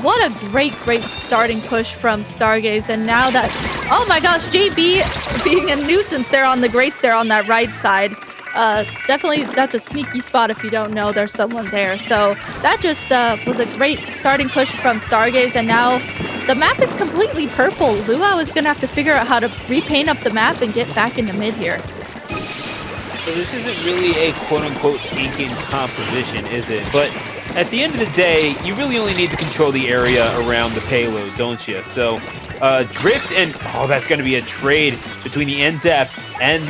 What a great starting push from Stargaze. And now that, oh my gosh, JB being a nuisance there on the grates there on that right side. Definitely, that's a sneaky spot if you don't know there's someone there. So that just was a great starting push from Stargaze, and now the map is completely purple. Luau is going to have to figure out how to repaint up the map and get back into mid here. So this isn't really a quote-unquote inking composition, is it? But at the end of the day, you really only need to control the area around the payload, don't you? So Drift and that's going to be a trade between the NZAP and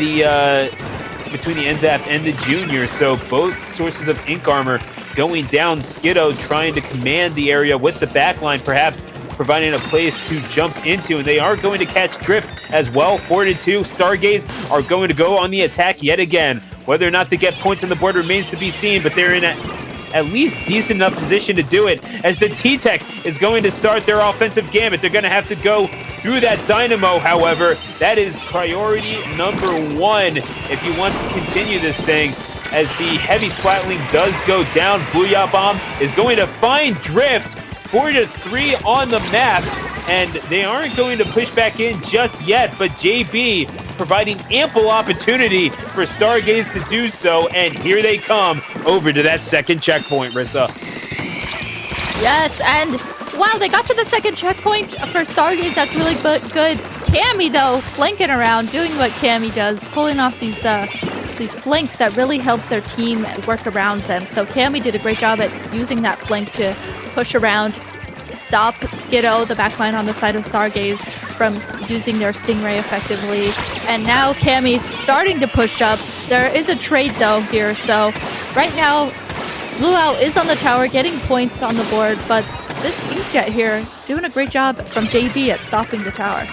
the Junior. So both sources of ink armor going down. Skiddo trying to command the area with the backline, perhaps providing a place to jump into, and they are going to catch Drift as well. 4-2. Stargaze are going to go on the attack yet again. Whether or not they get points on the board remains to be seen, but they're in at least decent enough position to do it, as the T-Tech is going to start their offensive gambit. They're going to have to go through that Dynamo, however. That is priority number one if you want to continue this thing, as the heavy Splatling does go down. Booyah Bomb is going to find Drift. 4-3 on the map, and they aren't going to push back in just yet, but JB providing ample opportunity for Stargaze to do so, and here they come over to that second checkpoint, Rissa. Yes, and wow, they got to the second checkpoint for Stargaze. That's really good. Cammy, though, flanking around, doing what Cammy does, pulling off these these flanks that really help their team work around them. So Cammy did a great job at using that flank to push around, stop Skiddo, the backline on the side of Stargaze, from using their Stingray effectively. And now Cammy starting to push up. There is a trade though here, so right now Luau is on the tower getting points on the board, but this Inkjet here doing a great job from JB at stopping the tower.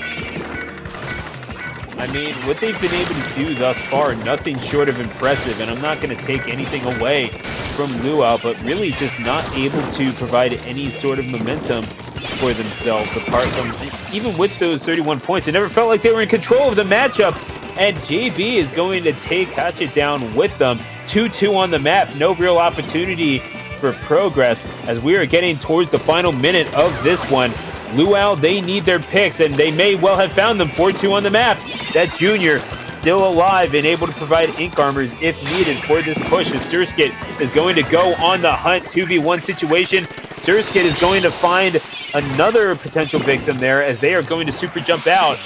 I mean, what they've been able to do thus far, nothing short of impressive, and I'm not going to take anything away from Luau, but really just not able to provide any sort of momentum for themselves, apart from, even with those 31 points, it never felt like they were in control of the matchup, and JB is going to take Hatchet down with them. 2-2 on the map, no real opportunity for progress as we are getting towards the final minute of this one. Luau, they need their picks, and they may well have found them. 4-2 on the map. That junior still alive and able to provide ink armors if needed for this push, as Surskit is going to go on the hunt. 2v1 situation. Surskit is going to find another potential victim there as they are going to super jump out.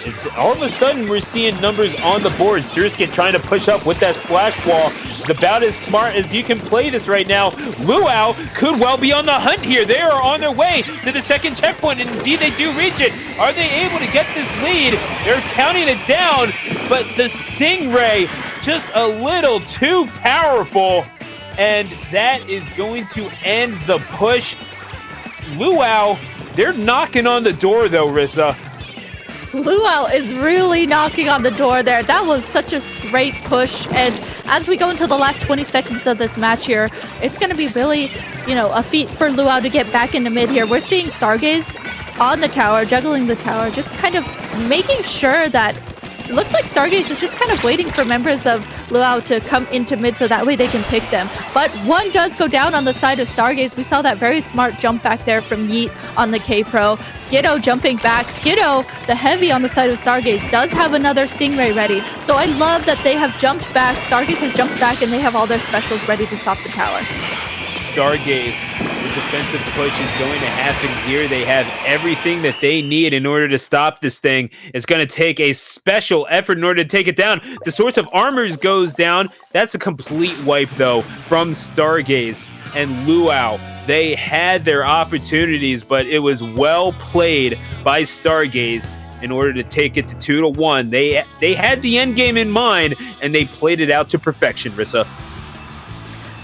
It's all of a sudden we're seeing numbers on the board. Surskit trying to push up with that splash wall. It's about as smart as you can play this right now. Luau could well be on the hunt here. They are on their way to the second checkpoint, and indeed they do reach it. Are they able to get this lead? They're counting it down, but the Stingray just a little too powerful, and that is going to end the push. Luau, they're knocking on the door though, Rissa. Luau is really knocking on the door there. That was such a great push, and as we go into the last 20 seconds of this match here, it's going to be really, a feat for Luau to get back into mid here. We're seeing Stargaze on the tower, juggling the tower, just kind of making sure that it looks like Stargaze is just kind of waiting for members of Luau to come into mid so that way they can pick them. But one does go down on the side of Stargaze. We saw that very smart jump back there from Yeet on the K-Pro. Skiddo jumping back. Skiddo, the heavy on the side of Stargaze, does have another Stingray ready. So I love that they have jumped back. Stargaze has jumped back and they have all their specials ready to stop the tower. Stargaze, the defensive push is going to happen here. They have everything that they need in order to stop this thing. It's going to take a special effort in order to take it down. The source of armors goes down. That's a complete wipe, though, from Stargaze and Luau. They had their opportunities, but it was well played by Stargaze in order to take it to 2-1. They had the end game in mind, and they played it out to perfection, Rissa.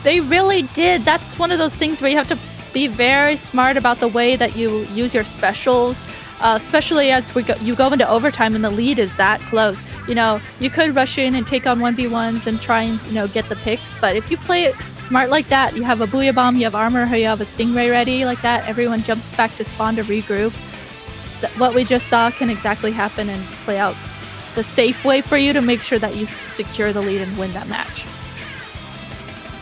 They really did. That's one of those things where you have to be very smart about the way that you use your specials, especially as you go into overtime and the lead is that close. You could rush in and take on 1v1s and try and, get the picks. But if you play it smart like that, you have a Booyah Bomb, you have armor, you have a Stingray ready like that, everyone jumps back to spawn to regroup. What we just saw can exactly happen and play out the safe way for you to make sure that you secure the lead and win that match.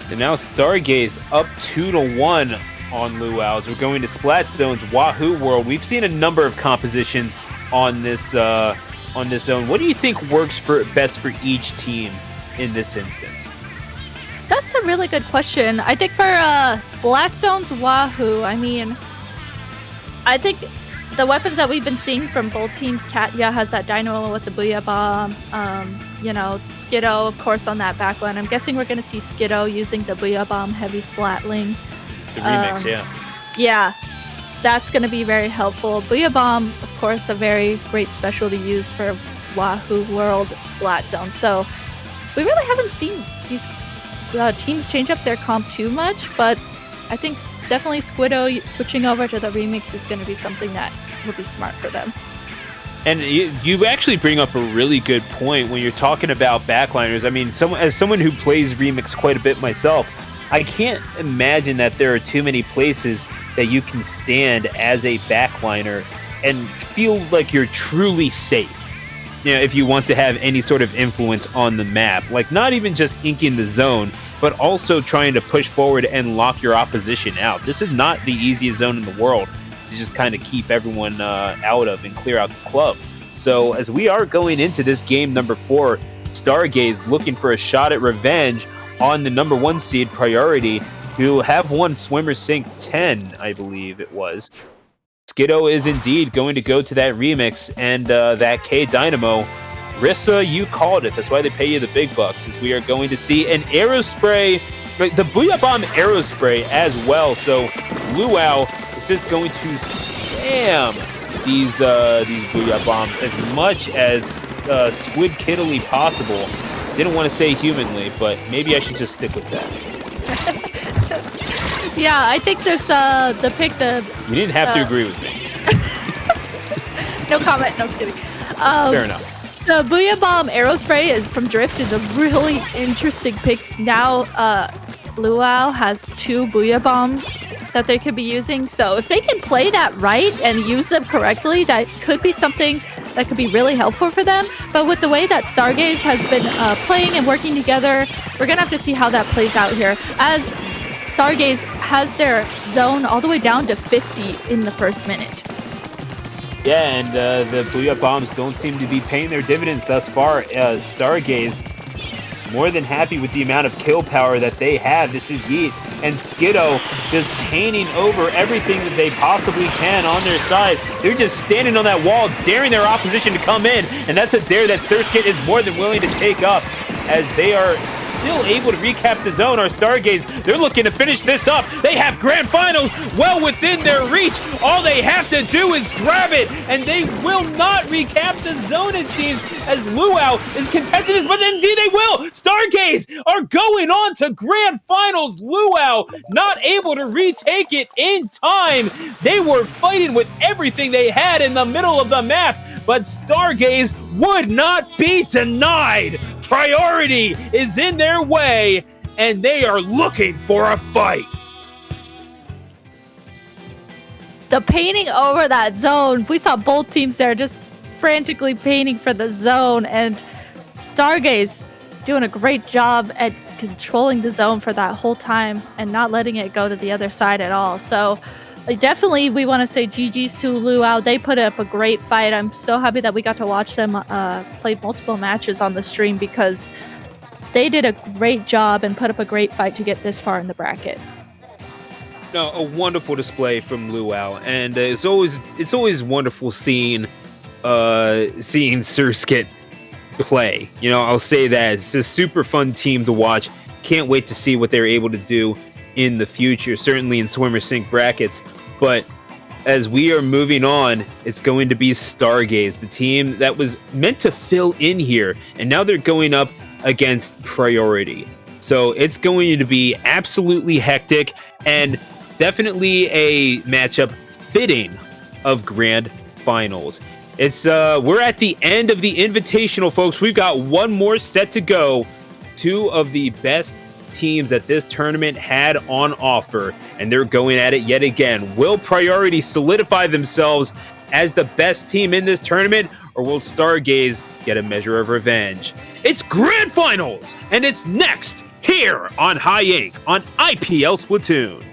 So now Stargaze up 2-1 on Luau. As we're going to Splatstone's Wahoo World. We've seen a number of compositions on this zone. What do you think works best for each team in this instance? That's a really good question. I think for Splatstone's Wahoo, I think the weapons that we've been seeing from both teams, Katya has that Dynamo with the Booyah Bomb, Skiddo, of course, on that backline. I'm guessing we're going to see Skiddo using the Booyah Bomb heavy Splatling. The remix, yeah. Yeah, that's going to be very helpful. Booyah Bomb, of course, a very great special to use for Wahoo World Splat Zone. So we really haven't seen these teams change up their comp too much, but I think definitely Squiddo switching over to the remix is going to be something that will be smart for them. And you actually bring up a really good point when you're talking about backliners. As someone who plays remix quite a bit myself, I can't imagine that there are too many places that you can stand as a backliner and feel like you're truly safe. If you want to have any sort of influence on the map, like not even just inking the zone, but also trying to push forward and lock your opposition out. This is not the easiest zone in the world to just kind of keep everyone out of and clear out the club. So as we are going into this game number 4, Stargaze looking for a shot at revenge on the number 1 seed Priority, who have won Swimmer Sync 10, I believe it was. Skiddo is indeed going to go to that remix, and that K Dynamo Rissa, you called it. That's why they pay you the big bucks, as we are going to see an Aerospray, the Booyah Bomb Aerospray as well. So Luau is just going to spam these Booyah Bombs as much as Squid Kiddly possible. Didn't want to say humanly, but maybe I should just stick with that. Yeah, I think there's the pick. You didn't have to agree with me. No comment. No kidding. Fair enough. The Booyah Bomb Aerospray from Drift is a really interesting pick. Now, Luau has 2 Booyah Bombs that they could be using. So if they can play that right and use them correctly, that could be something that could be really helpful for them. But with the way that Stargaze has been playing and working together, we're going to have to see how that plays out here. As Stargaze has their zone all the way down to 50 in the first minute. Yeah, and the Booyah Bombs don't seem to be paying their dividends thus far. Stargaze, more than happy with the amount of kill power that they have. This is Yeet and Skiddo just painting over everything that they possibly can on their side. They're just standing on that wall, daring their opposition to come in, and that's a dare that Surskit is more than willing to take up, as they are still able to recap the zone. Our Stargaze, they're looking to finish this up. They have grand finals well within their reach. All they have to do is grab it, and they will not recap the zone, it seems, as Luau is contesting this, but indeed they will. Stargaze are going on to grand finals. Luau not able to retake it in time. They were fighting with everything they had in the middle of the map, but Stargaze would not be denied. Priority is in their way, and they are looking for a fight. The painting over that zone, we saw both teams there just frantically painting for the zone, and Stargaze doing a great job at controlling the zone for that whole time and not letting it go to the other side at all. So definitely we want to say GG's to Luau. They put up a great fight. I'm so happy that we got to watch them play multiple matches on the stream, because they did a great job and put up a great fight to get this far in the bracket. No, a wonderful display from Luau, and it's always wonderful seeing Surskit play. You know, I'll say that it's a super fun team to watch. Can't wait to see what they're able to do in the future, certainly in Swimmer Sync brackets. But as we are moving on, it's going to be Stargaze, the team that was meant to fill in here, and now they're going up against Priority. So it's going to be absolutely hectic, and definitely a matchup fitting of grand finals. It's we're at the end of the Invitational, folks. We've got one more set to go. 2 of the best teams that this tournament had on offer, and they're going at it yet again. Will Priority solidify themselves as the best team in this tournament, or will Stargaze get a measure of revenge? It's grand finals, and it's next here on High Ink on IPL Splatoon.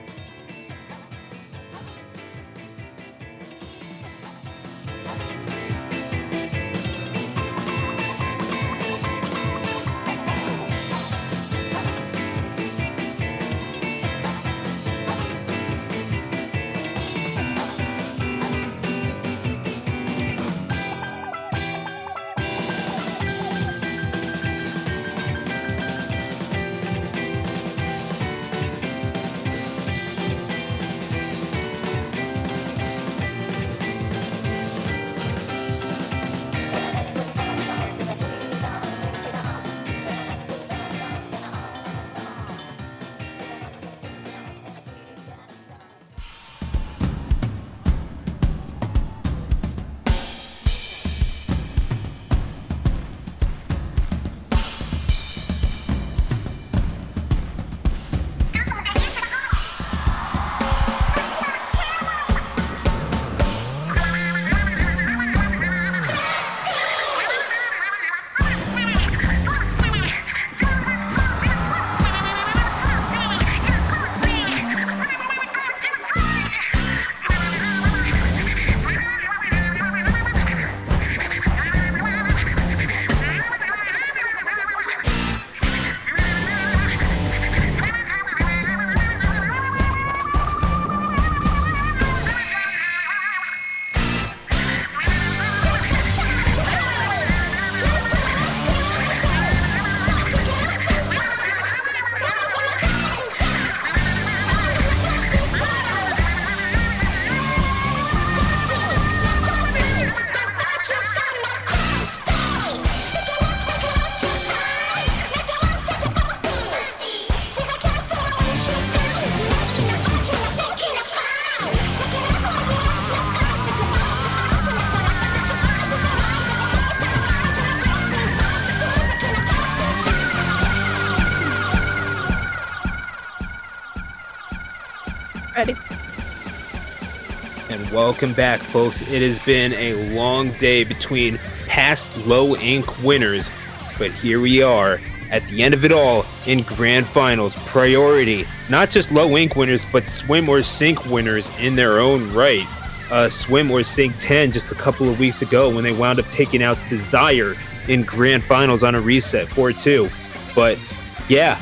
Ready? And welcome back, folks. It has been a long day between past low ink winners, but here we are at the end of it all in grand finals. Priority, not just low ink winners, but swim or sink winners in their own right. Swim or sink 10 just a couple of weeks ago when they wound up taking out Desire in grand finals on a reset 4-2. But yeah,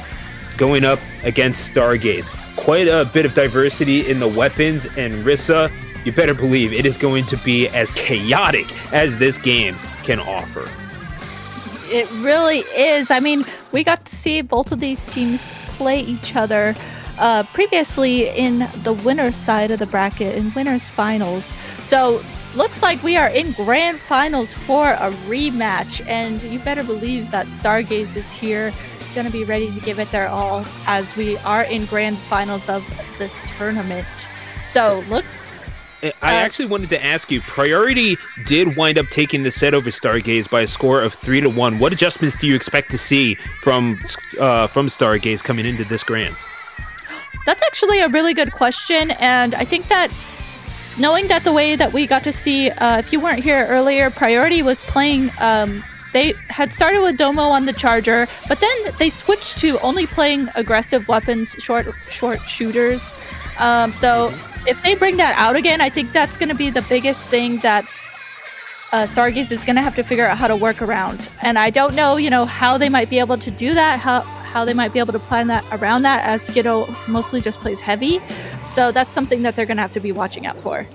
going up against Stargaze. Quite a bit of diversity in the weapons, and Rissa, you better believe it is going to be as chaotic as this game can offer. It really is. I mean, we got to see both of these teams play each other previously in the winner's side of the bracket, in winner's finals. So looks like we are in grand finals for a rematch, and you better believe that Stargaze is here, going to be ready to give it their all as we are in grand finals of this tournament. So looks... I actually wanted to ask you, Priority did wind up taking the set over Stargaze by a score of 3-1. What adjustments do you expect to see from Stargaze coming into this Grands? That's actually a really good question, and I think that knowing that the way that we got to see, if you weren't here earlier, Priority was playing, they had started with Domo on the charger, but then they switched to only playing aggressive weapons, short shooters. So if they bring that out again, I think that's going to be the biggest thing that Stargaze is going to have to figure out how to work around. And I don't know, how they might be able to do that, how they might be able to plan that around that, as Skiddo mostly just plays heavy. So that's something that they're going to have to be watching out for.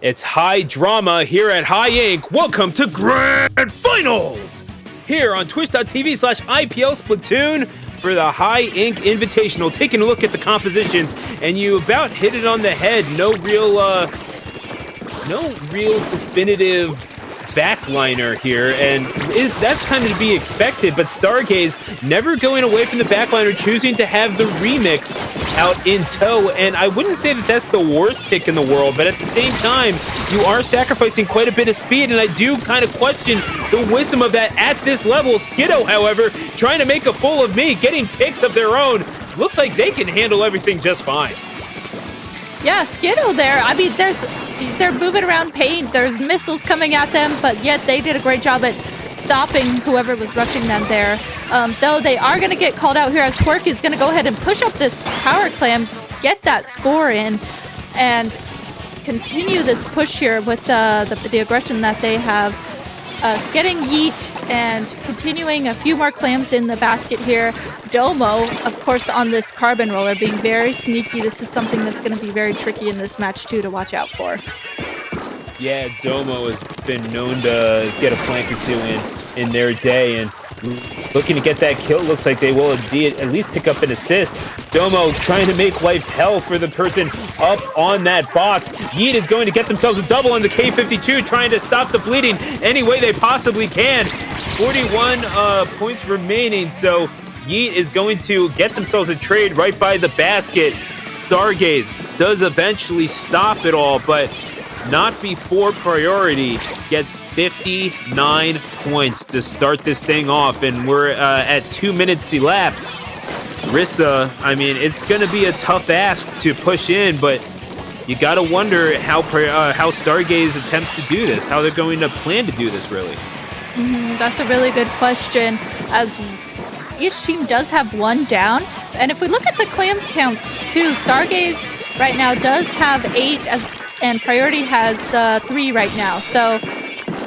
It's high drama here at High Ink. Welcome to Grand Finals! Here on twitch.tv/IPL Splatoon for the High Ink Invitational. Taking a look at the compositions, and you about hit it on the head. No real definitive backliner here, and that's kind of to be expected, but Stargaze never going away from the backliner, choosing to have the remix out in tow, and I wouldn't say that that's the worst pick in the world, but at the same time, you are sacrificing quite a bit of speed, and I do kind of question the wisdom of that at this level. Skiddo, however, trying to make a fool of me, getting picks of their own. Looks like they can handle everything just fine. Yeah, Skiddo there. I mean, they're moving around paint. There's missiles coming at them, but yet they did a great job at stopping whoever was rushing them there. Though they are going to get called out here, as Twerk is going to go ahead and push up this power clam, get that score in, and continue this push here with the aggression that they have. Getting Yeet and continuing a few more clams in the basket here. Domo, of course, on this carbon roller, being very sneaky. This is something that's going to be very tricky in this match, too, to watch out for. Yeah, Domo has been known to get a flank or two in their day, and looking to get that kill. Looks like they will indeed at least pick up an assist. Domo trying to make life hell for the person up on that box. Yeet is going to get themselves a double on the K-52, trying to stop the bleeding any way they possibly can. 41 points remaining, so Yeet is going to get themselves a trade right by the basket. Stargaze does eventually stop it all, but not before Priority gets 59 points to start this thing off, and we're at 2 minutes elapsed. Rissa, I mean, it's going to be a tough ask to push in, but you got to wonder how Stargaze attempts to do this, how they're going to plan to do this, really. That's a really good question, as each team does have one down. And if we look at the clam counts, too, Stargaze right now does have 8, and Priority has 3 right now. So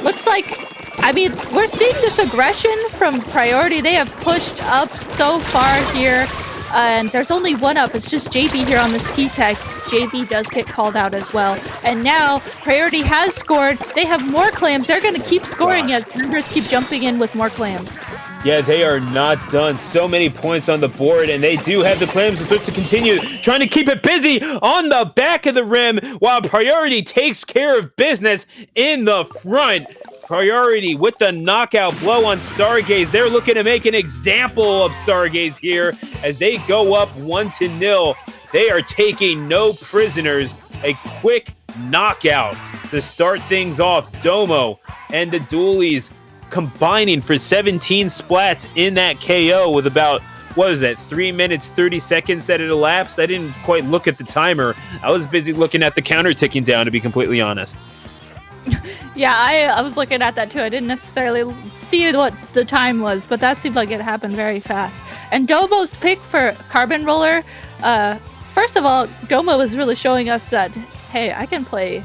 looks like, I mean, we're seeing this aggression from Priority. They have pushed up so far here, and there's only one up. It's just JB here on this T-Tech. JB does get called out as well. And now Priority has scored. They have more clams. They're going to keep scoring as members keep jumping in with more clams. Yeah, they are not done. So many points on the board, and they do have the clams to continue trying to keep it busy on the back of the rim while Priority takes care of business in the front. Priority with the knockout blow on Stargaze. They're looking to make an example of Stargaze here as they go up 1-0. They are taking no prisoners. A quick knockout to start things off. Domo and the Dualies combining for 17 splats in that KO with about what was that, 3 minutes, 30 seconds that it elapsed? I didn't quite look at the timer. I was busy looking at the counter ticking down, to be completely honest. Yeah, I was looking at that too. I didn't necessarily see what the time was, but that seemed like it happened very fast. And Domo's pick for Carbon Roller, first of all, Domo was really showing us that, hey, I can play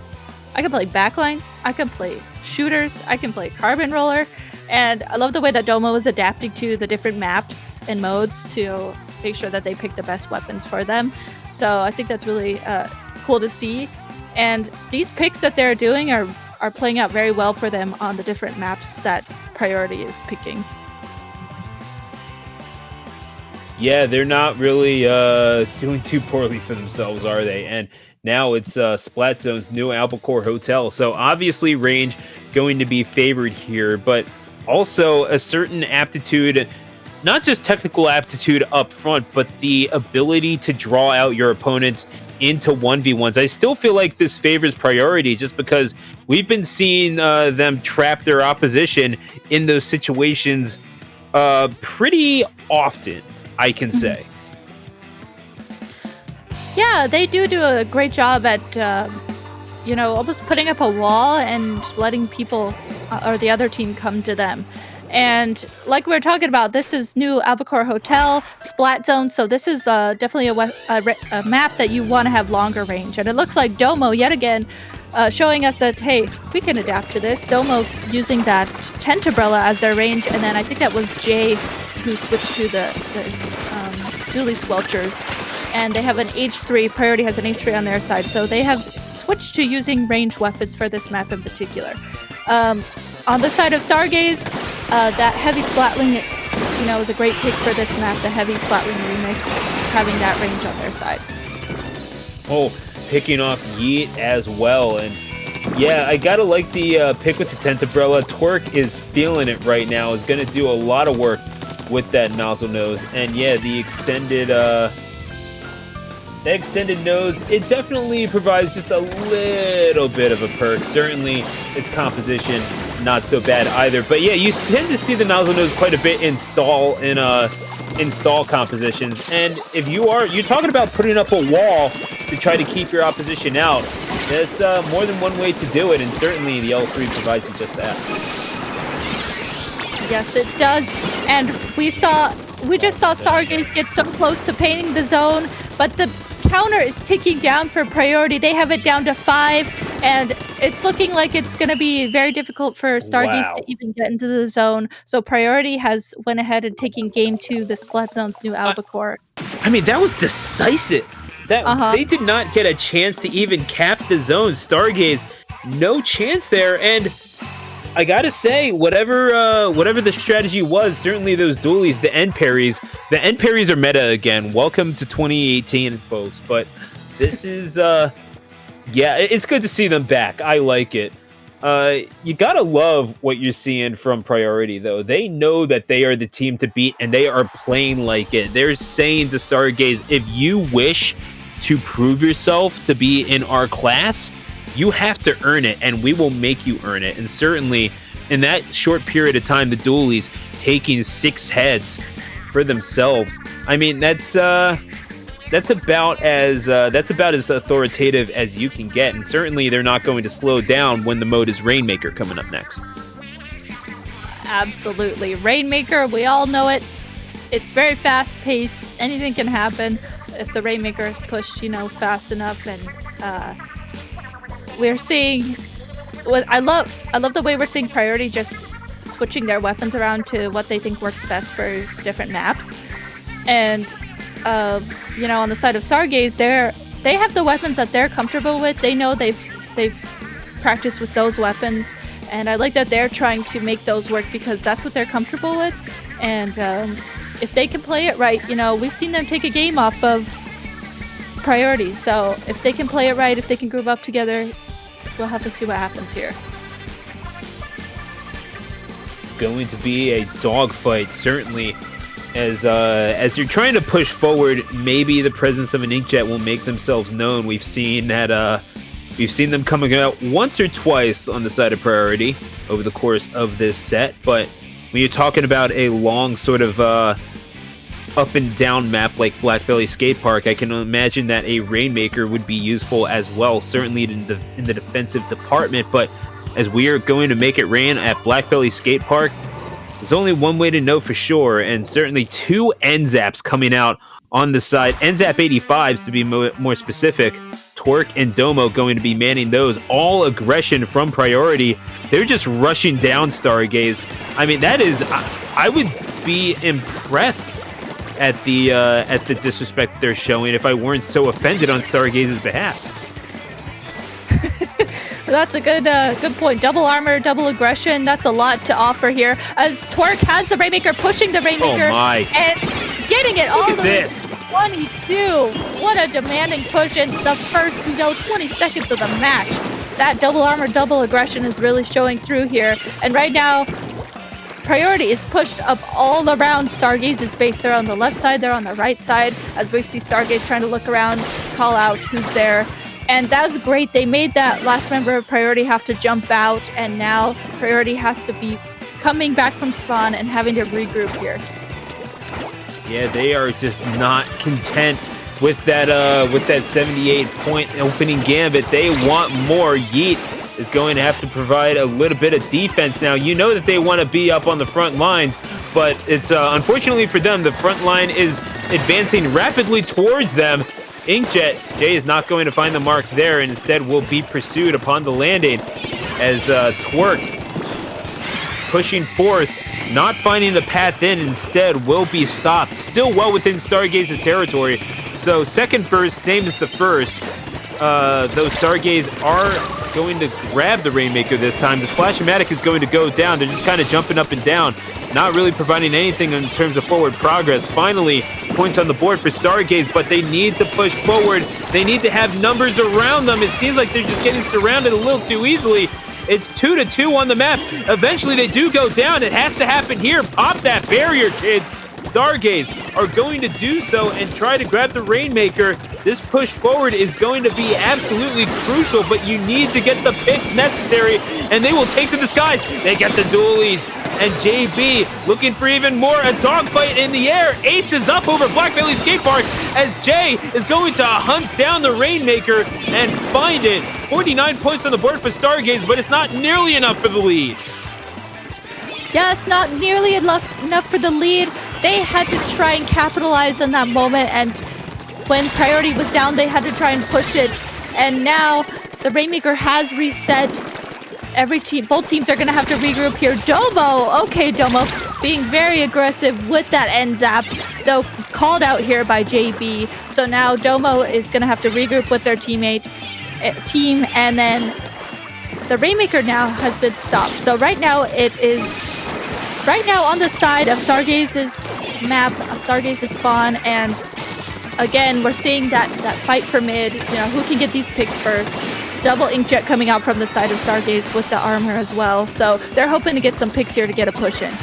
backline, I can play shooters, I can play Carbon Roller, and I love the way that Domo was adapting to the different maps and modes to make sure that they pick the best weapons for them. So I think that's really cool to see. And these picks that they're doing are playing out very well for them on the different maps that Priority is picking. Yeah, they're not really doing too poorly for themselves, are they? And now it's Splat Zone's new Albacore Hotel. So obviously range going to be favored here, but also a certain aptitude, not just technical aptitude up front, but the ability to draw out your opponents into 1v1s. I still feel like this favors Priority just because we've been seeing them trap their opposition in those situations pretty often, I can say. Yeah, they do a great job at, almost putting up a wall and letting people or the other team come to them. And like we were talking about, this is new Albacore Hotel, Splat Zone, so this is definitely a map that you want to have longer range. And it looks like Domo, yet again, showing us that, hey, we can adapt to this. Domo's using that tent umbrella as their range, and then I think that was Jay who switched to the Dually Squelchers. And they have an H3, Priority has an H3 on their side, so they have switched to using ranged weapons for this map in particular. On the side of Stargaze, that heavy Splatling, is a great pick for this map, the heavy Splatling remix, having that range on their side. Oh, picking off Yeet as well. And yeah, I gotta like the pick with the tent umbrella. Twerk is feeling it right now, is gonna do a lot of work with that nozzle nose. And yeah, the extended nose, it definitely provides just a little bit of a perk. Certainly its composition not so bad either, but yeah, you tend to see the nozzle nose quite a bit in stall compositions. And if you're talking about putting up a wall to try to keep your opposition out, that's more than one way to do it, and certainly the L3 provides you just that. Yes, it does. And we just saw Stargaze get so close to painting the zone, but the counter is ticking down for Priority. They have it down to 5, and it's looking like it's going to be very difficult for Stargaze to even get into the zone. So Priority has went ahead and taken game 2, the Splat Zone's new Albacore. I mean, that was decisive. They did not get a chance to even cap the zone. Stargaze, no chance there. And I gotta say, whatever the strategy was, certainly those dualies, the end parries are meta again. Welcome to 2018, folks. But this is, it's good to see them back. I like it. You gotta love what you're seeing from Priority, though. They know that they are the team to beat, and they are playing like it. They're saying to Stargaze, if you wish to prove yourself to be in our class, you have to earn it, and we will make you earn it. And certainly, in that short period of time, the dualies taking 6 heads for themselves. I mean, that's about as authoritative as you can get. And certainly, they're not going to slow down when the mode is Rainmaker coming up next. Absolutely, Rainmaker. We all know it. It's very fast paced. Anything can happen if the Rainmaker is pushed, fast enough. And we're seeing, I love the way we're seeing Priority just switching their weapons around to what they think works best for different maps. And on the side of Stargaze, they have the weapons that they're comfortable with. They know they've practiced with those weapons, and I like that they're trying to make those work because that's what they're comfortable with. And if they can play it right, we've seen them take a game off of Priority. So if they can play it right, if they can group up together, we'll have to see what happens here. Going to be a dogfight, certainly. As you're trying to push forward, maybe the presence of an inkjet will make themselves known. We've seen them coming out once or twice on the side of Priority over the course of this set. But when you're talking about a long sort of up and down map like Blackbelly Skate Park, I can imagine that a Rainmaker would be useful as well, certainly in the defensive department. But as we are going to make it rain at Blackbelly Skate Park, there's only one way to know for sure, and certainly 2 NZAPs coming out on the side. NZAP 85s to be more specific. Twerk and Domo going to be manning those. All aggression from Priority. They're just rushing down Stargaze. I mean, that is, I would be impressed at the disrespect they're showing if I weren't so offended on Stargaze's behalf. That's a good point. Double armor, double aggression. That's a lot to offer here. As Twerk has the Rainmaker, pushing the Rainmaker, and getting it all the way to 22. What a demanding push in the first, 20 seconds of the match. That double armor, double aggression is really showing through here. And right now, Priority is pushed up all around Stargaze's base. They're on the left side, they're on the right side, as we see Stargaze trying to look around, call out who's there. And that was great. They made that last member of Priority have to jump out, and now Priority has to be coming back from spawn and having to regroup here. Yeah, they are just not content with that 78-point opening gambit. They want more. Yeet is going to have to provide a little bit of defense now. You know that they want to be up on the front lines, but it's unfortunately for them, the front line is advancing rapidly towards them. Inkjet, Jay is not going to find the mark there, and instead will be pursued upon the landing as Twerk pushing forth, not finding the path in, instead will be stopped. Still well within Stargaze's territory. So second verse, same as the first. Though Stargaze are going to grab the Rainmaker this time. The Splash-O-Matic is going to go down. They're just kind of jumping up and down, not really providing anything in terms of forward progress. Finally, points on the board for Stargaze, but they need to push forward. They need to have numbers around them. It seems like they're just getting surrounded a little too easily. It's 2-2 on the map. Eventually, they do go down. It has to happen here. Pop that barrier, kids. Stargaze are going to do so and try to grab the Rainmaker. This push forward is going to be absolutely crucial, but you need to get the picks necessary, and they will take to the skies. They get the dualies, and JB looking for even more. A dogfight in the air. Aces up over Blackbelly Skate Park as Jay is going to hunt down the Rainmaker and find it. 49 points on the board for Stargaze, but it's not nearly enough for the lead. Yeah, it's not nearly enough for the lead. They had to try and capitalize on that moment, and when Priority was down, they had to try and push it. And now the Rainmaker has reset. Both teams are going to have to regroup here. Domo, okay, Domo, being very aggressive with that end zap, though called out here by JB. So now Domo is going to have to regroup with their team, and then the Rainmaker now has been stopped. So right now on the side of Stargaze's map, Stargaze's spawn, and again, we're seeing that fight for mid, who can get these picks first. Double Inkjet coming out from the side of Stargaze with the armor as well, so they're hoping to get some picks here to get a push in.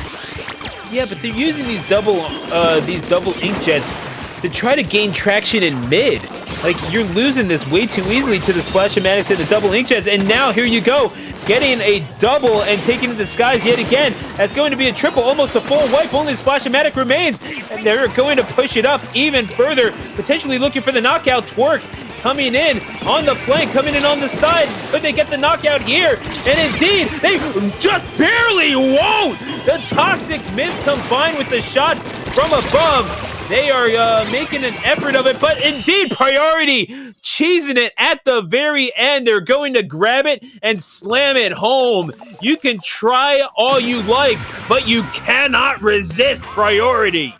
Yeah, but they're using these double Inkjets to try to gain traction in mid. Like, you're losing this way too easily to the Splash-O-Matics and the double Inkjets, and now here you go, getting a double and taking to the skies yet again. That's going to be a triple, almost a full wipe. Only Splash-O-Matic remains, and they're going to push it up even further, potentially looking for the knockout. Twerk coming in on the flank, coming in on the side, but they get the knockout here, and indeed, they just barely won't! The Toxic Mist combined with the shots from above. They are making an effort of it, but indeed, Priority cheesing it at the very end. They're going to grab it and slam it home. You can try all you like, but you cannot resist Priority.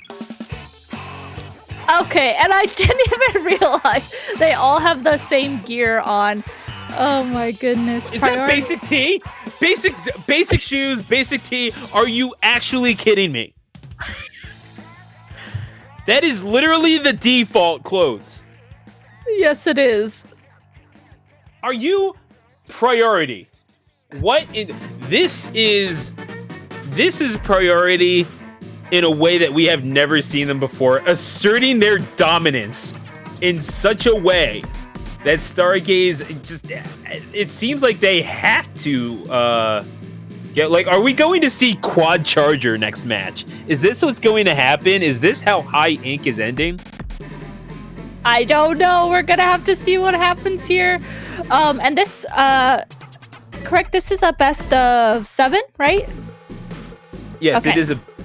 Okay, and I didn't even realize they all have the same gear on. Oh my goodness. Is that basic tee? Basic shoes, basic tee. Are you actually kidding me? That is literally the default clothes. Yes, it is. Are you Priority? This is Priority in a way that we have never seen them before, asserting their dominance in such a way that Stargaze it seems like they have to Yeah, like, are we going to see Quad Charger next match? Is this what's going to happen? Is this how High Ink is ending? I don't know. We're gonna have to see what happens here. And this, correct? This is a best of 7, right? Yes, Okay.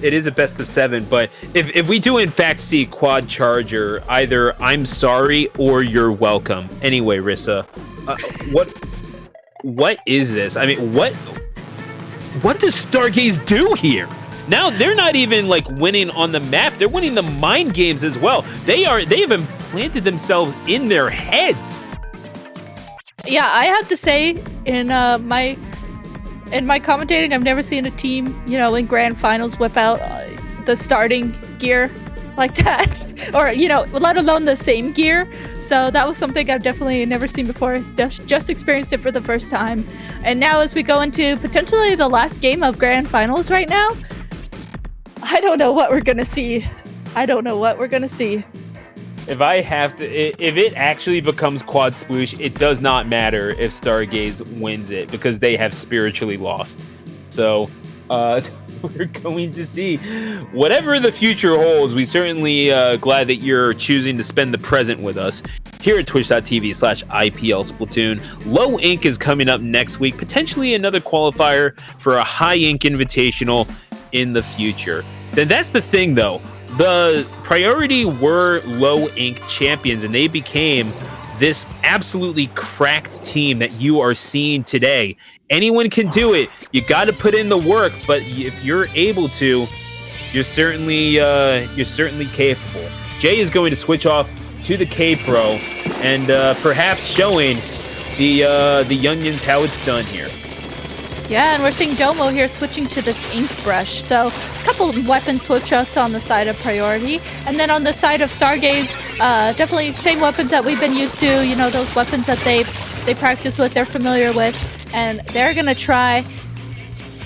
it is a best of 7, but if we do in fact see Quad Charger, either I'm sorry or you're welcome. Anyway, Rissa, what is this? I mean, what does Stargaze do here? Now they're not even like winning on the map; they're winning the mind games as well. They have implanted themselves in their heads. Yeah, I have to say, in my commentating, I've never seen a team, in grand finals whip out the starting gear like that, or let alone the same gear. So that was something I've definitely never seen before. Just experienced it for the first time. And now, as we go into potentially the last game of grand finals right now, I don't know what we're gonna see. If it actually becomes Quad Sploosh, it does not matter if Stargaze wins it because they have spiritually lost. So, we're going to see whatever the future holds. We certainly glad that you're choosing to spend the present with us here at twitch.tv/IPL Splatoon. Low Ink is coming up next week, potentially another qualifier for a High Ink Invitational in the future. Then that's the thing, though. The priority were Low Ink champions, and they became this absolutely cracked team that you are seeing today. Anyone can do it. You got to put in the work, but if you're able to, you're certainly capable. Jay is going to switch off to the K Pro, and perhaps showing the Youngins how it's done here. Yeah, and we're seeing Domo here switching to this ink brush. So a couple weapon switch outs on the side of priority. And then on the side of Stargaze, definitely same weapons that we've been used to, those weapons that they practice with, they're familiar with. And they're going to try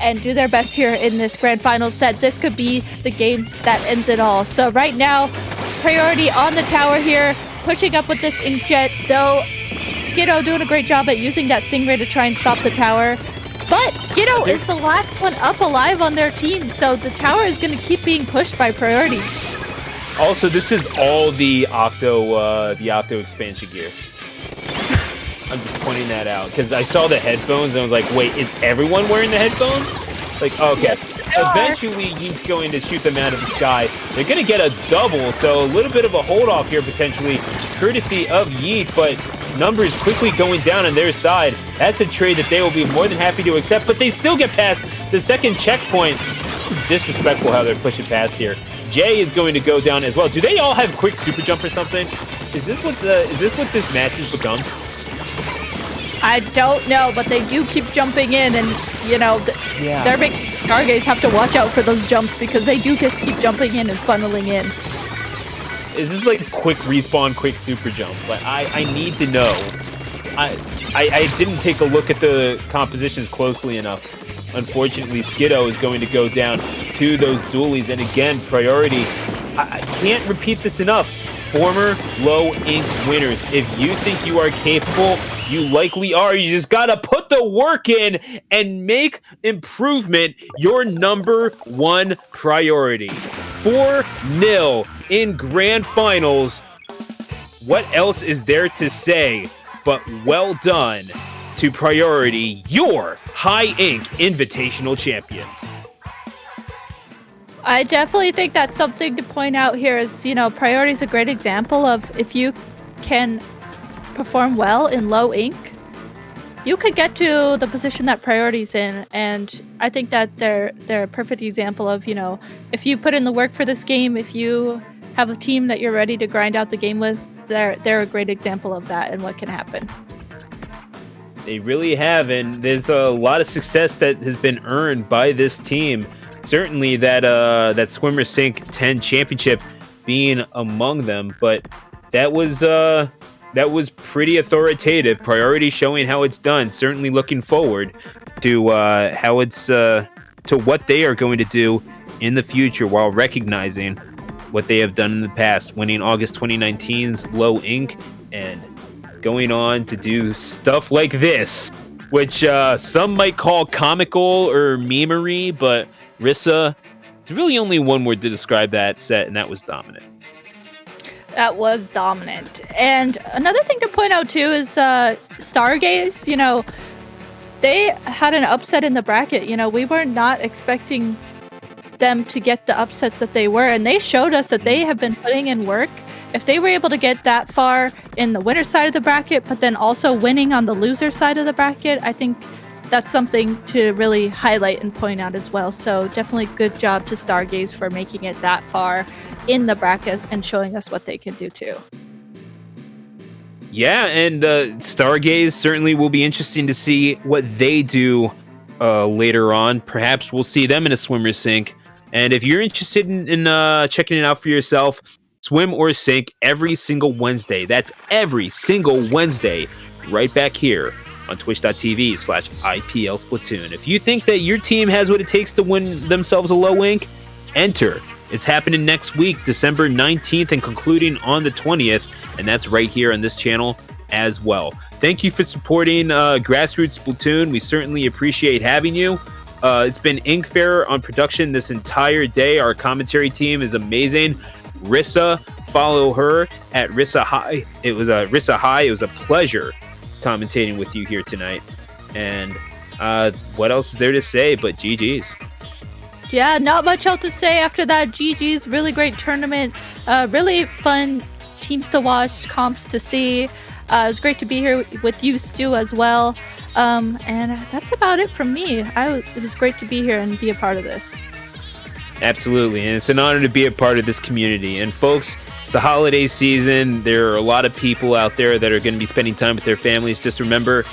and do their best here in this grand final set. This could be the game that ends it all. So right now, priority on the tower here, pushing up with this inkjet, though Skiddo doing a great job at using that Stingray to try and stop the tower. But Skiddo is the last one up alive on their team, so the tower is going to keep being pushed by priority. Also, this is all the Octo expansion gear. I'm just pointing that out because I saw the headphones and I was like, wait, is everyone wearing the headphones? Like, okay. Eventually, Yeet's going to shoot them out of the sky. They're going to get a double, so a little bit of a hold off here potentially, courtesy of Yeet, but numbers quickly going down on their side. That's a trade that they will be more than happy to accept, but they still get past the second checkpoint. Disrespectful how they're pushing past here. Jay is going to go down as well. Do they all have quick super jump or something? Is this what this match has become? I don't know, but they do keep jumping in, and their big Stargaze have to watch out for those jumps because they do just keep jumping in and funneling in. Is this like quick respawn, quick super jump? Like I need to know. I didn't take a look at the compositions closely enough. Unfortunately, Skiddo is going to go down to those dualies, and again, priority. I can't repeat this enough. Former Low Ink winners. If you think you are capable, you likely are. You just gotta put the work in and make improvement your number one priority. 4-0 in grand finals. What else is there to say but well done to priority, your High Ink Invitational champions. I definitely think that's something to point out here is, priority is a great example of if you can perform well in Low Ink, you could get to the position that priority's in. And I think that they're a perfect example of, if you put in the work for this game, if you have a team that you're ready to grind out the game with, they're a great example of that and what can happen. They really have, and there's a lot of success that has been earned by this team. Certainly that Swimmer Sync 10 championship being among them, but that was pretty authoritative. Priority showing how it's done. Certainly looking forward to how it's to what they are going to do in the future, while recognizing what they have done in the past, winning August 2019's Low Ink and going on to do stuff like this which some might call comical or memery, but Rissa, there's really only one word to describe that set, and that was dominant. That was dominant. And another thing to point out too is Stargaze, they had an upset in the bracket. We were not expecting them to get the upsets that they were, and they showed us that they have been putting in work. If they were able to get that far in the winner side of the bracket, but then also winning on the loser side of the bracket, I think that's something to really highlight and point out as well. So definitely good job to Stargaze for making it that far in the bracket and showing us what they can do too. Yeah, and Stargaze certainly will be interesting to see what they do later on. Perhaps we'll see them in a swimmer's sink. And if you're interested in checking it out for yourself, swim or sink every single Wednesday. That's every single Wednesday right back here on twitch.tv/IPL Splatoon. If you think that your team has what it takes to win themselves a low ink, enter. It's happening next week, December 19th, and concluding on the 20th, and that's right here on this channel as well. Thank you for supporting Grassroots Splatoon. We certainly appreciate having you. It's been Inkfair on production this entire day. Our commentary team is amazing. Rissa, follow her at Rissa High. It was Rissa High. It was a pleasure commentating with you here tonight. And what else is there to say but GG's? Yeah, not much else to say after that. GG's, really great tournament. Really fun teams to watch, comps to see. It was great to be here with you, Stu, as well. And that's about it from me. It was great to be here and be a part of this. Absolutely, and it's an honor to be a part of this community. And folks, it's the holiday season. There are a lot of people out there that are going to be spending time with their families. Just remember,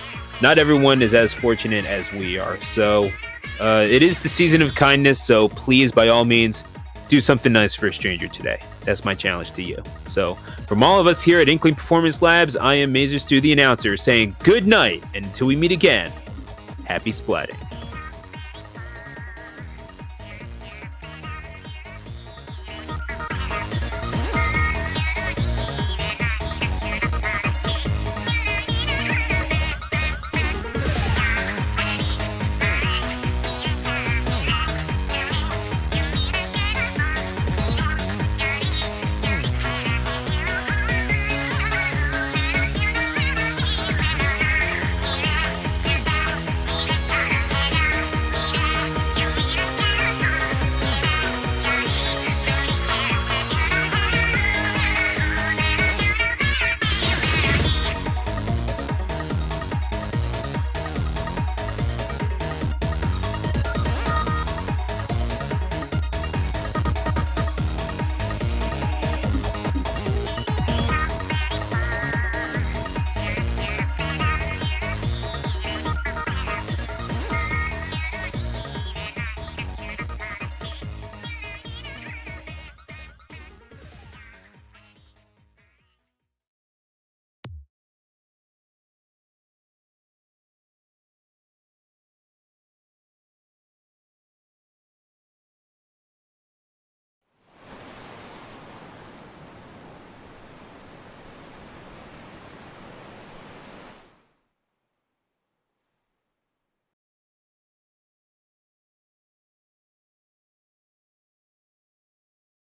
not everyone is as fortunate as we are. So it is the season of kindness, so please, by all means, do something nice for a stranger today. That's my challenge to you. So from all of us here at Inkling Performance Labs, I am Mazer Stu, the announcer, saying good night, and until we meet again, happy splatting.